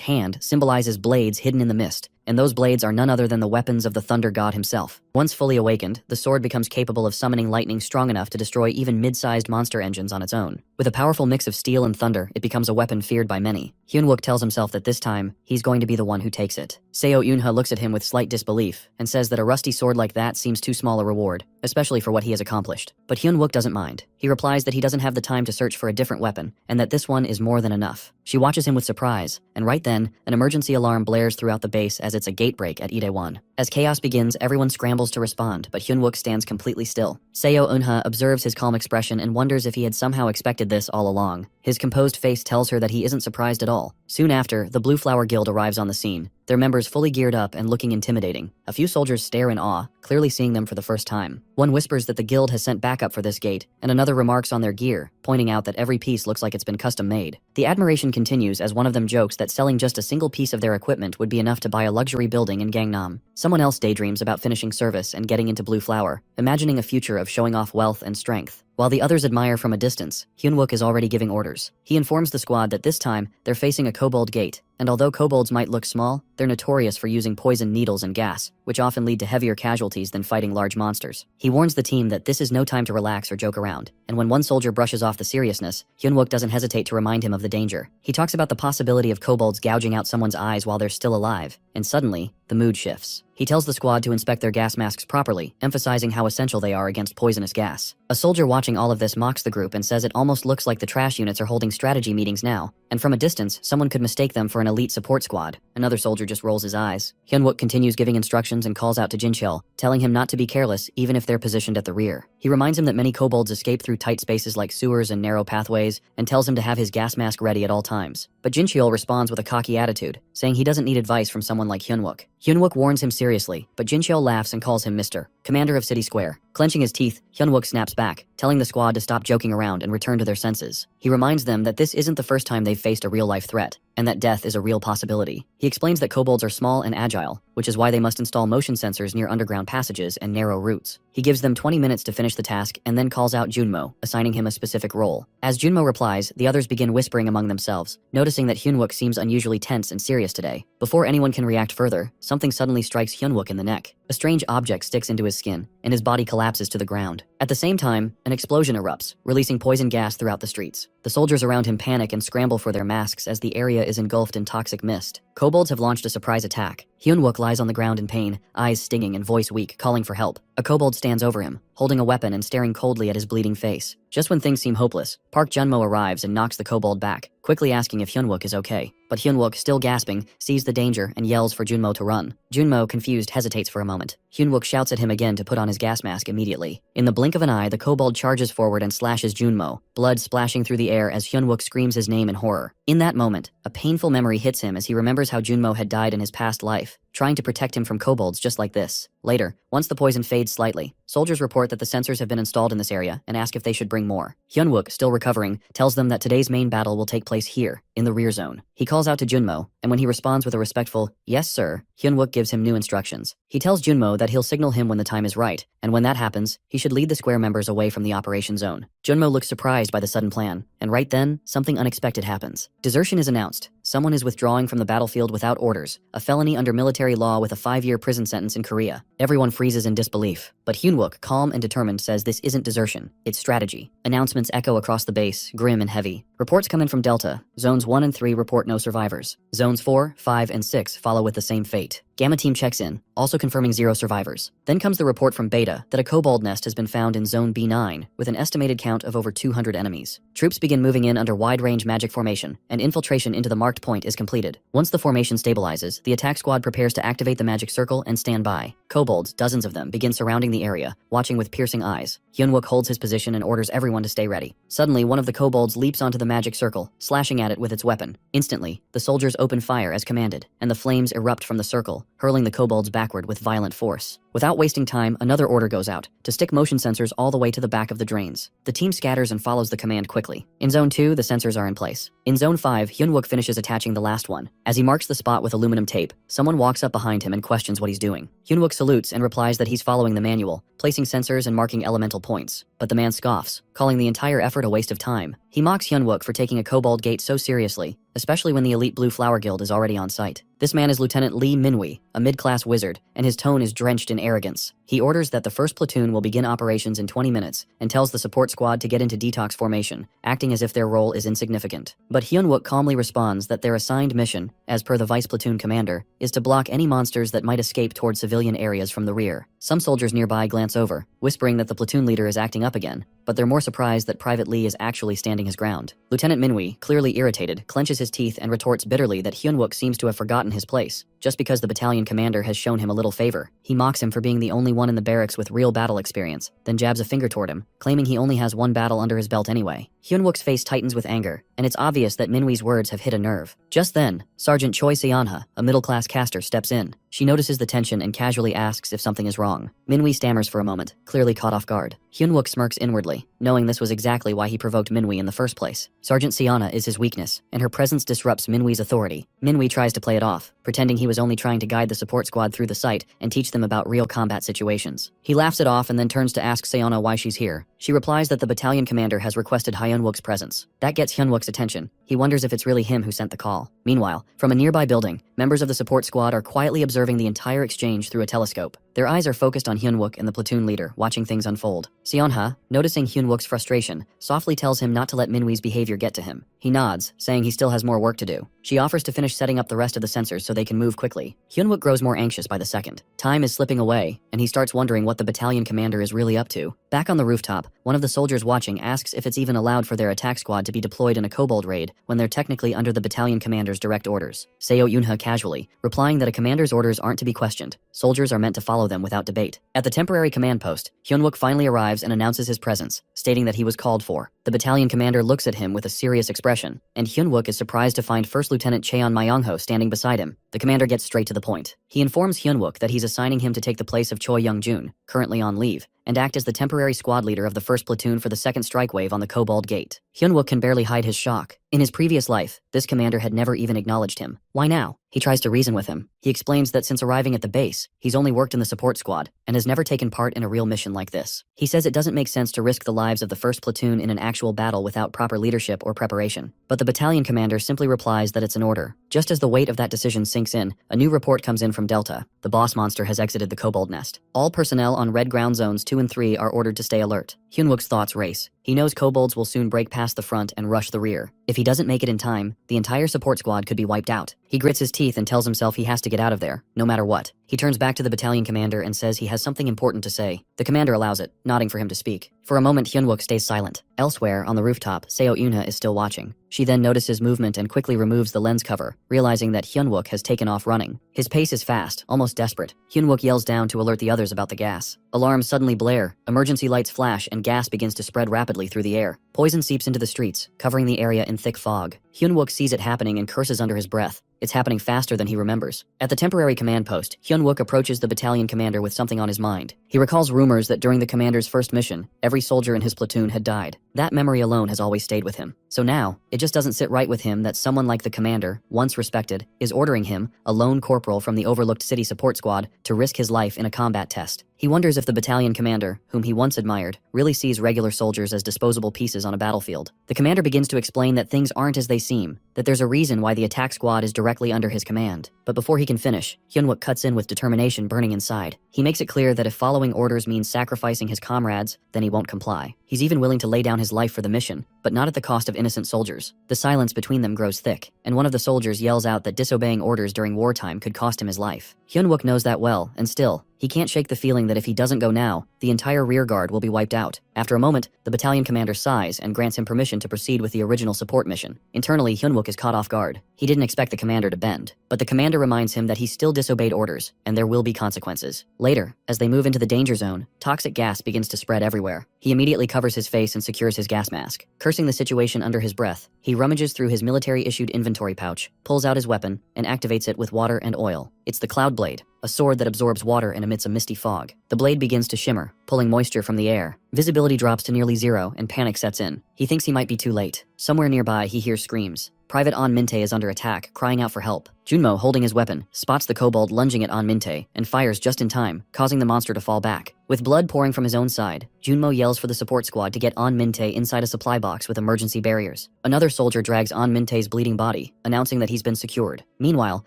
Speaker 1: hand symbolizes blades hidden in the mist, and those blades are none other than the weapons of the Thunder God himself. Once fully awakened, the sword becomes capable of summoning lightning strong enough to destroy even mid-sized monster engines on its own. With a powerful mix of steel and thunder, it becomes a weapon feared by many. Hyunwook tells himself that this time, he's going to be the one who takes it. Seo Eunha looks at him with slight disbelief, and says that a rusty sword like that seems too small a reward, especially for what he has accomplished. But Hyunwook doesn't mind. He replies that he doesn't have the time to search for a different weapon, and that this one is more than enough. She watches him with surprise, and right then, an emergency alarm blares throughout the base as it's a gate break at Itaewon. As chaos begins, everyone scrambles to respond, but Hyunwook stands completely still. Seo Eunha observes his calm expression and wonders if he had somehow expected this all along. His composed face tells her that he isn't surprised at all. Soon after, the Blue Flower Guild arrives on the scene, their members fully geared up and looking intimidating. A few soldiers stare in awe, clearly seeing them for the first time. One whispers that the guild has sent backup for this gate, and another remarks on their gear, pointing out that every piece looks like it's been custom made. The admiration continues as one of them jokes that selling just a single piece of their equipment would be enough to buy a luxury building in Gangnam. Someone else daydreams about finishing service and getting into Blue Flower, imagining a future of showing off wealth and strength. While the others admire from a distance, Hyunwook is already giving orders. He informs the squad that this time, they're facing a kobold gate, and although kobolds might look small, they're notorious for using poison needles and gas, which often lead to heavier casualties than fighting large monsters. He warns the team that this is no time to relax or joke around, and when one soldier brushes off the seriousness, Hyunwook doesn't hesitate to remind him of the danger. He talks about the possibility of kobolds gouging out someone's eyes while they're still alive, and suddenly, the mood shifts. He tells the squad to inspect their gas masks properly, emphasizing how essential they are against poisonous gas. A soldier watching all of this mocks the group and says it almost looks like the trash units are holding strategy meetings now, and from a distance, someone could mistake them for an elite support squad. Another soldier just rolls his eyes. Hyunwook continues giving instructions and calls out to Jincheol, telling him not to be careless even if they're positioned at the rear. He reminds him that many kobolds escape through tight spaces like sewers and narrow pathways, and tells him to have his gas mask ready at all times. But Jincheol responds with a cocky attitude, saying he doesn't need advice from someone like Hyunwook. Hyunwook warns him seriously, but Jincheol laughs and calls him Mr. Commander of City Square. Clenching his teeth, Hyunwook snaps back, telling the squad to stop joking around and return to their senses. He reminds them that this isn't the first time they've faced a real-life threat, and that death is a real possibility. He explains that kobolds are small and agile, which is why they must install motion sensors near underground passages and narrow routes. He gives them 20 minutes to finish the task and then calls out Junmo, assigning him a specific role. As Junmo replies, the others begin whispering among themselves, noticing that Hyunwook seems unusually tense and serious today. Before anyone can react further, something suddenly strikes Hyunwook in the neck. A strange object sticks into his skin, and his body collapses to the ground. At the same time, an explosion erupts, releasing poison gas throughout the streets. The soldiers around him panic and scramble for their masks as the area is engulfed in toxic mist. Kobolds have launched a surprise attack. Hyunwook lies on the ground in pain, eyes stinging and voice weak, calling for help. A kobold stands over him, holding a weapon and staring coldly at his bleeding face. Just when things seem hopeless, Park Junmo arrives and knocks the kobold back, quickly asking if Hyunwook is okay. But Hyunwook, still gasping, sees the danger and yells for Junmo to run. Junmo, confused, hesitates for a moment. Hyunwook shouts at him again to put on his gas mask immediately. In the blink of an eye, the kobold charges forward and slashes Junmo, blood splashing through the air as Hyunwook screams his name in horror. In that moment, a painful memory hits him as he remembers how Junmo had died in his past life, trying to protect him from kobolds just like this. Later, once the poison fades slightly, soldiers report that the sensors have been installed in this area and ask if they should bring more. Hyunwook, still recovering, tells them that today's main battle will take place here, in the rear zone. He calls out to Junmo, and when he responds with a respectful, "Yes, sir," Hyunwook gives him new instructions. He tells Junmo that he'll signal him when the time is right, and when that happens, he should lead the square members away from the operation zone. Junmo looks surprised by the sudden plan, and right then, something unexpected happens. Desertion is announced. Someone is withdrawing from the battlefield without orders, a felony under military law with a 5-year prison sentence in Korea. Everyone freezes in disbelief, but Hyunwook, calm and determined, says this isn't desertion, it's strategy. Announcements echo across the base, grim and heavy. Reports come in from Delta. Zones 1 and 3 report no survivors. Zones 4, 5, and 6 follow with the same fate. Gamma team checks in, also confirming 0 survivors. Then comes the report from Beta that a kobold nest has been found in Zone B9 with an estimated count of over 200 enemies. Troops begin moving in under wide-range magic formation, and infiltration into the marked point is completed. Once the formation stabilizes, the attack squad prepares to activate the magic circle and stand by. Kobolds, dozens of them, begin surrounding the area, watching with piercing eyes. Hyunwook holds his position and orders everyone to stay ready. Suddenly, one of the kobolds leaps onto the magic circle, slashing at it with its weapon. Instantly, the soldiers open fire as commanded, and the flames erupt from the circle, hurling the kobolds backward with violent force. Without wasting time, another order goes out, to stick motion sensors all the way to the back of the drains. The team scatters and follows the command quickly. In Zone 2, the sensors are in place. In Zone 5, Hyunwook finishes attaching the last one. As he marks the spot with aluminum tape, someone walks up behind him and questions what he's doing. Hyunwook salutes and replies that he's following the manual, placing sensors and marking elemental points. But the man scoffs, calling the entire effort a waste of time. He mocks Hyunwook for taking a kobold gate so seriously, especially when the elite Blue Flower Guild is already on site. This man is Lieutenant Lee Minwi, a mid-class wizard, and his tone is drenched in arrogance. He orders that the first platoon will begin operations in 20 minutes and tells the support squad to get into detox formation, acting as if their role is insignificant. But Hyunwook calmly responds that their assigned mission, as per the vice platoon commander, is to block any monsters that might escape toward civilian areas from the rear. Some soldiers nearby glance over, whispering that the platoon leader is acting up again, but they're more surprised that Private Lee is actually standing his ground. Lieutenant Minwi, clearly irritated, clenches his teeth and retorts bitterly that Hyunwook seems to have forgotten his place, just because the battalion commander has shown him a little favor. He mocks him for being the only one in the barracks with real battle experience, then jabs a finger toward him, claiming he only has one battle under his belt anyway. Hyunwook's face tightens with anger, and it's obvious that Minwi's words have hit a nerve. Just then, Sergeant Choi Seonha, a middle-class caster, steps in. She notices the tension and casually asks if something is wrong. Minwi stammers for a moment, clearly caught off guard. Hyunwook smirks inwardly, knowing this was exactly why he provoked Minwi in the first place. Sergeant Seonha is his weakness, and her presence disrupts Minwi's authority. Minwi tries to play it off, pretending he was only trying to guide the support squad through the site and teach them about real combat situations. He laughs it off and then turns to ask Seonha why she's here. She replies that the battalion commander has requested Hyunwook's presence. That gets Hyunwook's attention. He wonders if it's really him who sent the call. Meanwhile, from a nearby building, members of the support squad are quietly observing the entire exchange through a telescope. Their eyes are focused on Hyunwook and the platoon leader, watching things unfold. Seonha, noticing Hyunwook's frustration, softly tells him not to let Minwi's behavior get to him. He nods, saying he still has more work to do. She offers to finish setting up the rest of the sensors so they can move quickly. Hyunwook grows more anxious by the second. Time is slipping away, and he starts wondering what the battalion commander is really up to. Back on the rooftop, one of the soldiers watching asks if it's even allowed for their attack squad to be deployed in a kobold raid when they're technically under the battalion commander's direct orders. Seo Yunha casually, replying that a commander's orders aren't to be questioned. Soldiers are meant to follow them without debate. At the temporary command post, Hyunwook finally arrives and announces his presence, stating that he was called for. The battalion commander looks at him with a serious expression, and Hyunwook is surprised to find First Lieutenant Cheon Myongho standing beside him. The commander gets straight to the point. He informs Hyunwook that he's assigning him to take the place of Choi Young-jun, currently on leave, and act as the temporary squad leader of the 1st platoon for the 2nd strike wave on the Kobold Gate. Hyunwook can barely hide his shock. In his previous life, this commander had never even acknowledged him. Why now? He tries to reason with him. He explains that since arriving at the base, he's only worked in the support squad and has never taken part in a real mission like this. He says it doesn't make sense to risk the lives of the 1st platoon in an actual battle without proper leadership or preparation. But the battalion commander simply replies that it's an order. Just as the weight of that decision sinks in, a new report comes in from Delta. The boss monster has exited the kobold nest. All personnel on red ground zones 2 and 3 are ordered to stay alert. Hyunwook's thoughts race. He knows kobolds will soon break past the front and rush the rear. If he doesn't make it in time, the entire support squad could be wiped out. He grits his teeth and tells himself he has to get out of there, no matter what. He turns back to the battalion commander and says he has something important to say. The commander allows it, nodding for him to speak. For a moment, Hyunwook stays silent. Elsewhere, on the rooftop, Seo Yunha is still watching. She then notices movement and quickly removes the lens cover, realizing that Hyunwook has taken off running. His pace is fast, almost desperate. Hyunwook yells down to alert the others about the gas. Alarms suddenly blare, emergency lights flash, and gas begins to spread rapidly through the air. Poison seeps into the streets, covering the area in thick fog. Hyunwook sees it happening and curses under his breath. It's happening faster than he remembers. At the temporary command post, Hyunwook approaches the battalion commander with something on his mind. He recalls rumors that during the commander's first mission, every soldier in his platoon had died. That memory alone has always stayed with him. So now, it just doesn't sit right with him that someone like the commander, once respected, is ordering him, a lone corporal from the overlooked city support squad, to risk his life in a combat test. He wonders if the battalion commander, whom he once admired, really sees regular soldiers as disposable pieces on a battlefield. The commander begins to explain that things aren't as they seem, that there's a reason why the attack squad is directed directly under his command. But before he can finish, Hyunwook cuts in with determination burning inside. He makes it clear that if following orders means sacrificing his comrades, then he won't comply. He's even willing to lay down his life for the mission, but not at the cost of innocent soldiers. The silence between them grows thick, and one of the soldiers yells out that disobeying orders during wartime could cost him his life. Hyunwook knows that well, and still, he can't shake the feeling that if he doesn't go now, the entire rear guard will be wiped out. After a moment, the battalion commander sighs and grants him permission to proceed with the original support mission. Internally, Hyunwook is caught off guard. He didn't expect the commander to bend, but the commander reminds him that he still disobeyed orders, and there will be consequences. Later, as they move into the danger zone, toxic gas begins to spread everywhere. He immediately covers his face and secures his gas mask. Cursing the situation under his breath, he rummages through his military-issued inventory pouch, pulls out his weapon, and activates it with water and oil. It's the Cloud Blade, a sword that absorbs water and emits a misty fog. The blade begins to shimmer, pulling moisture from the air. Visibility drops to nearly zero, and panic sets in. He thinks he might be too late. Somewhere nearby, he hears screams. Private An Minte is under attack, crying out for help. Junmo, holding his weapon, spots the kobold lunging at An Minte and fires just in time, causing the monster to fall back. With blood pouring from his own side, Junmo yells for the support squad to get An Minte inside a supply box with emergency barriers. Another soldier drags An Minte's bleeding body, announcing that he's been secured. Meanwhile,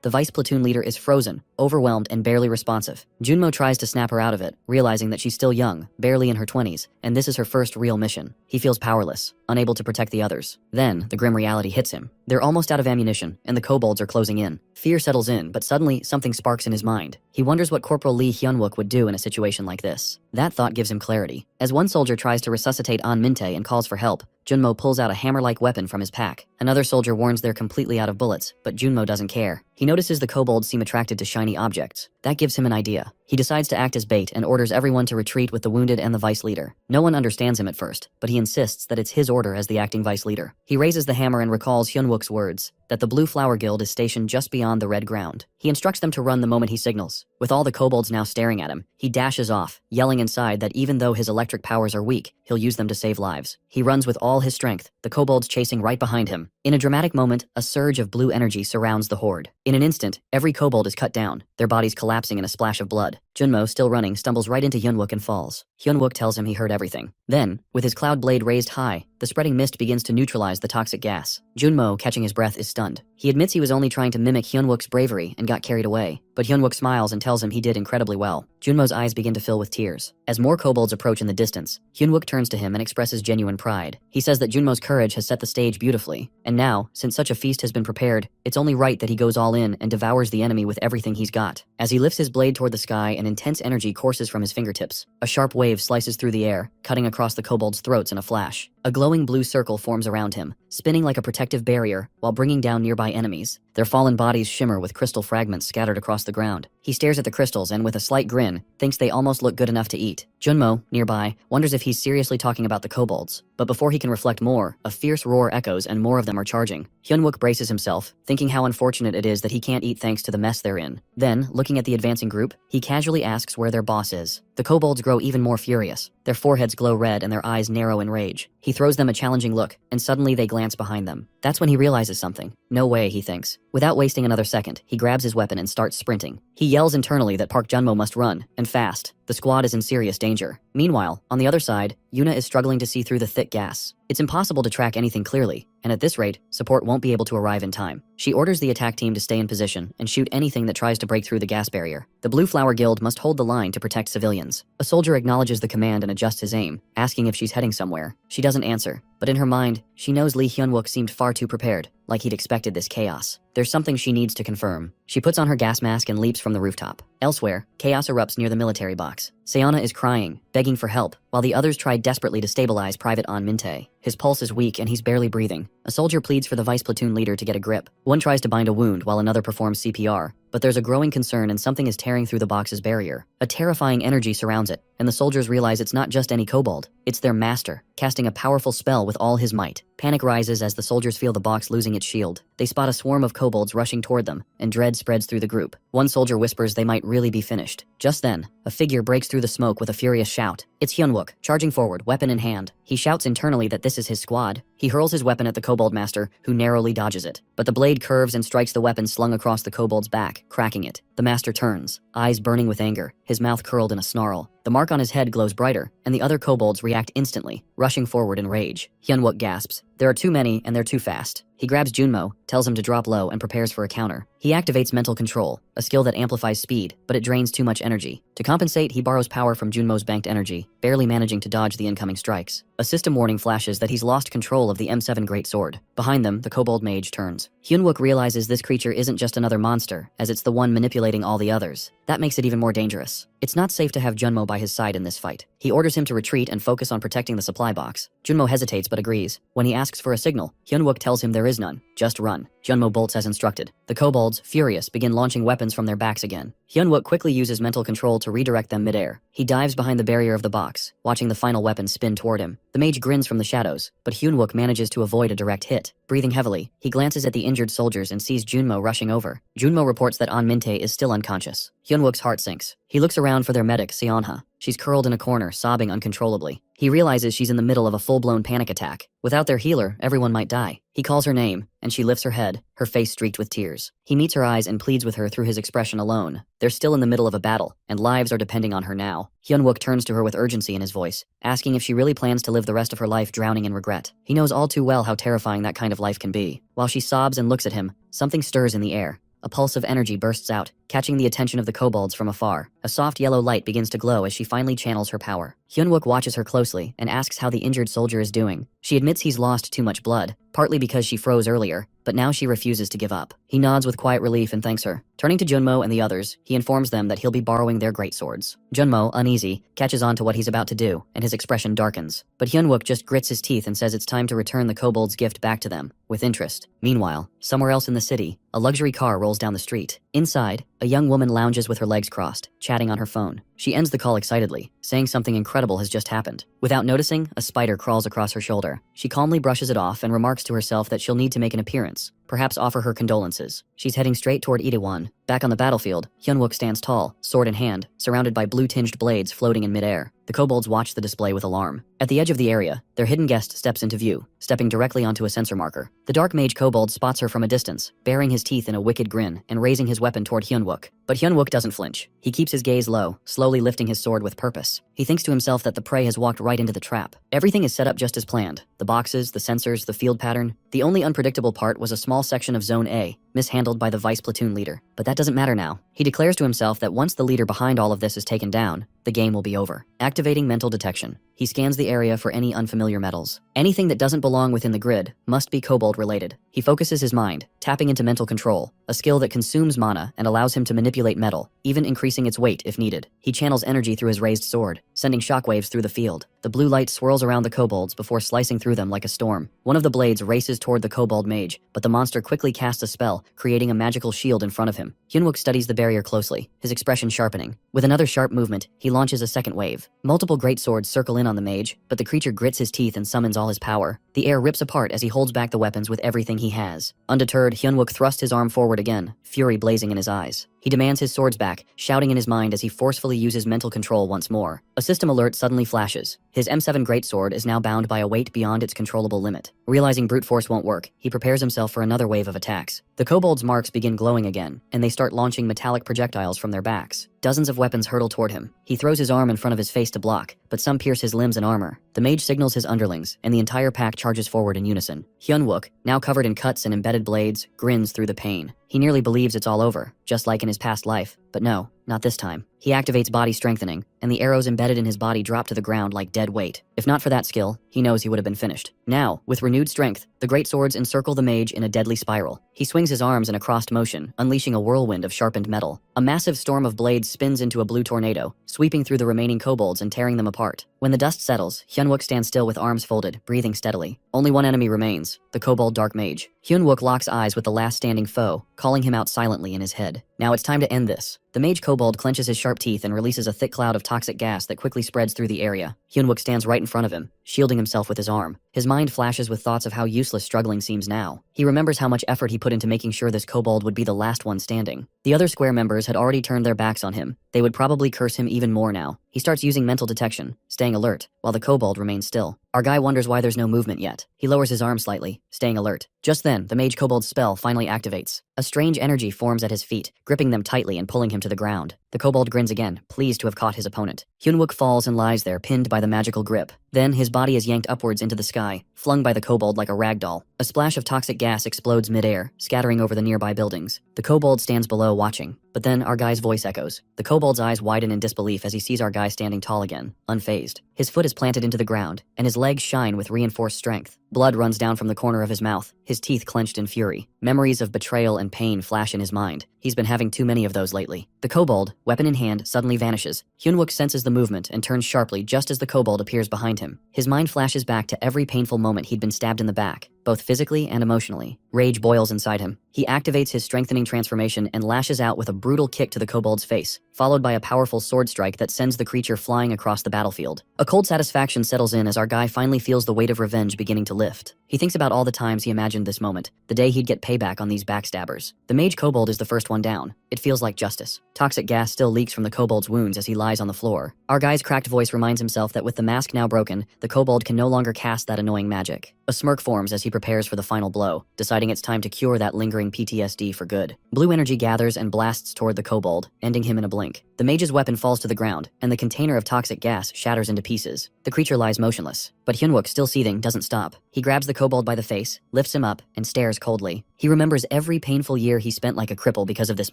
Speaker 1: the vice platoon leader is frozen, overwhelmed, and barely responsive. Junmo tries to snap her out of it, realizing that she's still young, barely in her 20s, and this is her first real mission. He feels powerless, unable to protect the others. Then, the grim reality hits him. They're almost out of ammunition, and the kobolds are closing in. Fear settles in, but suddenly something sparks in his mind. He wonders what Corporal Lee Hyunwook would do in a situation like this. That thought gives him clarity. As one soldier tries to resuscitate An Minte and calls for help, Junmo pulls out a hammer-like weapon from his pack. Another soldier warns they're completely out of bullets, but Junmo doesn't care. He notices the kobolds seem attracted to shiny objects. That gives him an idea. He decides to act as bait and orders everyone to retreat with the wounded and the vice leader. No one understands him at first, but he insists that it's his order as the acting vice leader. He raises the hammer and recalls Hyunwook's words, that the Blue Flower Guild is stationed just beyond the red ground. He instructs them to run the moment he signals. With all the kobolds now staring at him, he dashes off, yelling inside that even though his electric powers are weak, he'll use them to save lives. He runs with all his strength, the kobolds chasing right behind him. In a dramatic moment, a surge of blue energy surrounds the horde. In an instant, every kobold is cut down, their bodies collapsing in a splash of blood. Junmo, still running, stumbles right into Hyunwook and falls. Hyunwook tells him he heard everything. Then, with his cloud blade raised high, the spreading mist begins to neutralize the toxic gas. Junmo, catching his breath, is stunned. He admits he was only trying to mimic Hyunwook's bravery and got carried away, but Hyunwook smiles and tells him he did incredibly well. Junmo's eyes begin to fill with tears. As more kobolds approach in the distance, Hyunwook turns to him and expresses genuine pride. He says that Junmo's courage has set the stage beautifully, and now, since such a feast has been prepared, it's only right that he goes all in and devours the enemy with everything he's got. As he lifts his blade toward the sky, an intense energy courses from his fingertips. A sharp wave slices through the air, cutting across the kobolds' throats in a flash. A glowing blue circle forms around him, spinning like a protective barrier while bringing down nearby enemies. Their fallen bodies shimmer with crystal fragments scattered across the ground. He stares at the crystals and, with a slight grin, thinks they almost look good enough to eat. Junmo, nearby, wonders if he's seriously talking about the kobolds. But before he can reflect more, a fierce roar echoes and more of them are charging. Hyunwook braces himself, thinking how unfortunate it is that he can't eat thanks to the mess they're in. Then, looking at the advancing group, he casually asks where their boss is. The kobolds grow even more furious. Their foreheads glow red and their eyes narrow in rage. He throws them a challenging look, and suddenly they glance behind them. That's when he realizes something. No way, he thinks. Without wasting another second, he grabs his weapon and starts sprinting. He yells internally that Park Junmo must run, and fast. The squad is in serious danger. Meanwhile, on the other side, Yuna is struggling to see through the thick gas. It's impossible to track anything clearly, and at this rate, support won't be able to arrive in time. She orders the attack team to stay in position and shoot anything that tries to break through the gas barrier. The Blue Flower Guild must hold the line to protect civilians. A soldier acknowledges the command and adjusts his aim, asking if she's heading somewhere. She doesn't answer, but in her mind, she knows Lee Hyunwook seemed far too prepared, like he'd expected this chaos. There's something she needs to confirm. She puts on her gas mask and leaps from the rooftop. Elsewhere, chaos erupts near the military box. Seona is crying, begging for help, while the others try desperately to stabilize Private An Minte. His pulse is weak and he's barely breathing. A soldier pleads for the vice platoon leader to get a grip. One tries to bind a wound while another performs CPR, but there's a growing concern and something is tearing through the box's barrier. A terrifying energy surrounds it, and the soldiers realize it's not just any kobold, it's their master, casting a powerful spell with all his might. Panic rises as the soldiers feel the box losing its shield. They spot a swarm of kobolds rushing toward them, and dread spreads through the group. One soldier whispers they might really be finished. Just then, a figure breaks through the smoke with a furious shout. It's Hyunwook, charging forward, weapon in hand. He shouts internally that this is his squad. He hurls his weapon at the kobold master, who narrowly dodges it. But the blade curves and strikes the weapon slung across the kobold's back, cracking it. The master turns, eyes burning with anger, his mouth curled in a snarl. The The mark on his head glows brighter, and the other kobolds react instantly, rushing forward in rage. Hyunwook gasps. There are too many, and they're too fast. He grabs Junmo, tells him to drop low, and prepares for a counter. He activates mental control, a skill that amplifies speed, but it drains too much energy. To compensate, he borrows power from Junmo's banked energy, barely managing to dodge the incoming strikes. A system warning flashes that he's lost control of the M7 Greatsword. Behind them, the kobold mage turns. Hyunwook realizes this creature isn't just another monster, as it's the one manipulating all the others. That makes it even more dangerous. It's not safe to have Junmo by his side in this fight. He orders him to retreat and focus on protecting the supply box. Junmo hesitates but agrees. When he asks for a signal, Hyunwook tells him there is none. Just run. Junmo bolts as instructed. The kobolds, furious, begin launching weapons from their backs again. Hyunwook quickly uses mental control to redirect them midair. He dives behind the barrier of the box, watching the final weapon spin toward him. The mage grins from the shadows, but Hyunwook manages to avoid a direct hit. Breathing heavily, he glances at the injured soldiers and sees Junmo rushing over. Junmo reports that An Minte is still unconscious. Hyunwook's heart sinks. He looks around for their medic, Seonha. She's curled in a corner, sobbing uncontrollably. He realizes she's in the middle of a full-blown panic attack. Without their healer, everyone might die. He calls her name, and she lifts her head, her face streaked with tears. He meets her eyes and pleads with her through his expression alone. They're still in the middle of a battle, and lives are depending on her now. Hyunwook turns to her with urgency in his voice, asking if she really plans to live the rest of her life drowning in regret. He knows all too well how terrifying that kind of life can be. While she sobs and looks at him, something stirs in the air. A pulse of energy bursts out, catching the attention of the kobolds from afar. A soft yellow light begins to glow as she finally channels her power. Hyunwook watches her closely and asks how the injured soldier is doing. She admits he's lost too much blood, partly because she froze earlier, but now she refuses to give up. He nods with quiet relief and thanks her. Turning to Junmo and the others, he informs them that he'll be borrowing their greatswords. Junmo, uneasy, catches on to what he's about to do, and his expression darkens. But Hyunwook just grits his teeth and says it's time to return the kobold's gift back to them, with interest. Meanwhile, somewhere else in the city, a luxury car rolls down the street. Inside, a young woman lounges with her legs crossed, chatting on her phone. She ends the call excitedly, saying something incredible has just happened. Without noticing, a spider crawls across her shoulder. She calmly brushes it off and remarks to herself that she'll need to make an appearance, perhaps offer her condolences. She's heading straight toward Itaewon. Back on the battlefield, Hyunwook stands tall, sword in hand, surrounded by blue-tinged blades floating in midair. The kobolds watch the display with alarm. At the edge of the area, their hidden guest steps into view, stepping directly onto a sensor marker. The dark mage kobold spots her from a distance, baring his teeth in a wicked grin and raising his weapon toward Hyunwook. But Hyunwook doesn't flinch. He keeps his gaze low, slowly lifting his sword with purpose. He thinks to himself that the prey has walked right into the trap. Everything is set up just as planned. The boxes, the sensors, the field pattern. The only unpredictable part was a small section of Zone A, mishandled by the vice platoon leader. But that doesn't matter now. He declares to himself that once the leader behind all of this is taken down, the game will be over. Activating mental detection, he scans the area for any unfamiliar metals. Anything that doesn't belong within the grid must be kobold related. He focuses his mind, tapping into mental control, a skill that consumes mana and allows him to manipulate metal, even increasing its weight if needed. He channels energy through his raised sword, sending shockwaves through the field. The blue light swirls around the kobolds before slicing through them like a storm. One of the blades races toward the kobold mage, but the monster quickly casts a spell, creating a magical shield in front of him. Hyunwook studies the barrier closely, his expression sharpening. With another sharp movement, he launches a second wave. Multiple greatswords circle in on the mage, but the creature grits his teeth and summons all his power. The air rips apart as he holds back the weapons with everything he has. Undeterred, Hyunwook thrusts his arm forward again, fury blazing in his eyes. He demands his swords back, shouting in his mind as he forcefully uses mental control once more. A system alert suddenly flashes. His M7 greatsword is now bound by a weight beyond its controllable limit. Realizing brute force won't work, he prepares himself for another wave of attacks. The kobolds' marks begin glowing again, and they start launching metallic projectiles from their backs. Dozens of weapons hurtle toward him. He throws his arm in front of his face to block, but some pierce his limbs and armor. The mage signals his underlings, and the entire pack charges forward in unison. Hyunwook, now covered in cuts and embedded blades, grins through the pain. He nearly believes it's all over, just like in his past life. But no, not this time. He activates body strengthening, and the arrows embedded in his body drop to the ground like dead weight. If not for that skill, he knows he would have been finished. Now, with renewed strength, the greatswords encircle the mage in a deadly spiral. He swings his arms in a crossed motion, unleashing a whirlwind of sharpened metal. A massive storm of blades spins into a blue tornado, sweeping through the remaining kobolds and tearing them apart. When the dust settles, Hyunwook stands still with arms folded, breathing steadily. Only one enemy remains, the kobold dark mage. Hyunwook locks eyes with the last standing foe, calling him out silently in his head. Now it's time to end this. The mage kobold clenches his sharp teeth and releases a thick cloud of toxic gas that quickly spreads through the area. Hyunwook stands right in front of him, shielding himself with his arm. His mind flashes with thoughts of how useless struggling seems now. He remembers how much effort he put into making sure this kobold would be the last one standing. The other square members had already turned their backs on him. They would probably curse him even more now. He starts using mental detection, staying alert, while the kobold remains still. Our guy wonders why there's no movement yet. He lowers his arm slightly, staying alert. Just then, the mage kobold's spell finally activates. A strange energy forms at his feet, gripping them tightly and pulling him to the ground. The kobold grins again, pleased to have caught his opponent. Hyunwook falls and lies there, pinned by the magical grip. Then, his body is yanked upwards into the sky, flung by the kobold like a rag doll. A splash of toxic gas explodes midair, scattering over the nearby buildings. The kobold stands below watching. But then, our guy's voice echoes. The kobold's eyes widen in disbelief as he sees our guy standing tall again, unfazed. His foot is planted into the ground, and his legs shine with reinforced strength. Blood runs down from the corner of his mouth, his teeth clenched in fury. Memories of betrayal and pain flash in his mind. He's been having too many of those lately. The kobold, weapon in hand, suddenly vanishes. Hyunwook senses the movement and turns sharply just as the kobold appears behind him. His mind flashes back to every painful moment he'd been stabbed in the back, both physically and emotionally. Rage boils inside him. He activates his strengthening transformation and lashes out with a brutal kick to the kobold's face, followed by a powerful sword strike that sends the creature flying across the battlefield. A cold satisfaction settles in as our guy finally feels the weight of revenge beginning to lift. He thinks about all the times he imagined this moment, the day he'd get payback on these backstabbers. The mage kobold is the first one down. It feels like justice. Toxic gas still leaks from the kobold's wounds as he lies on the floor. Our guy's cracked voice reminds himself that with the mask now broken, the kobold can no longer cast that annoying magic. A smirk forms as he prepares for the final blow, deciding it's time to cure that lingering PTSD for good. Blue energy gathers and blasts toward the kobold, ending him in a blink. The mage's weapon falls to the ground, and the container of toxic gas shatters into pieces. The creature lies motionless, but Hyunwook, still seething, doesn't stop. He grabs the kobold by the face, lifts him up, and stares coldly. He remembers every painful year he spent like a cripple because of this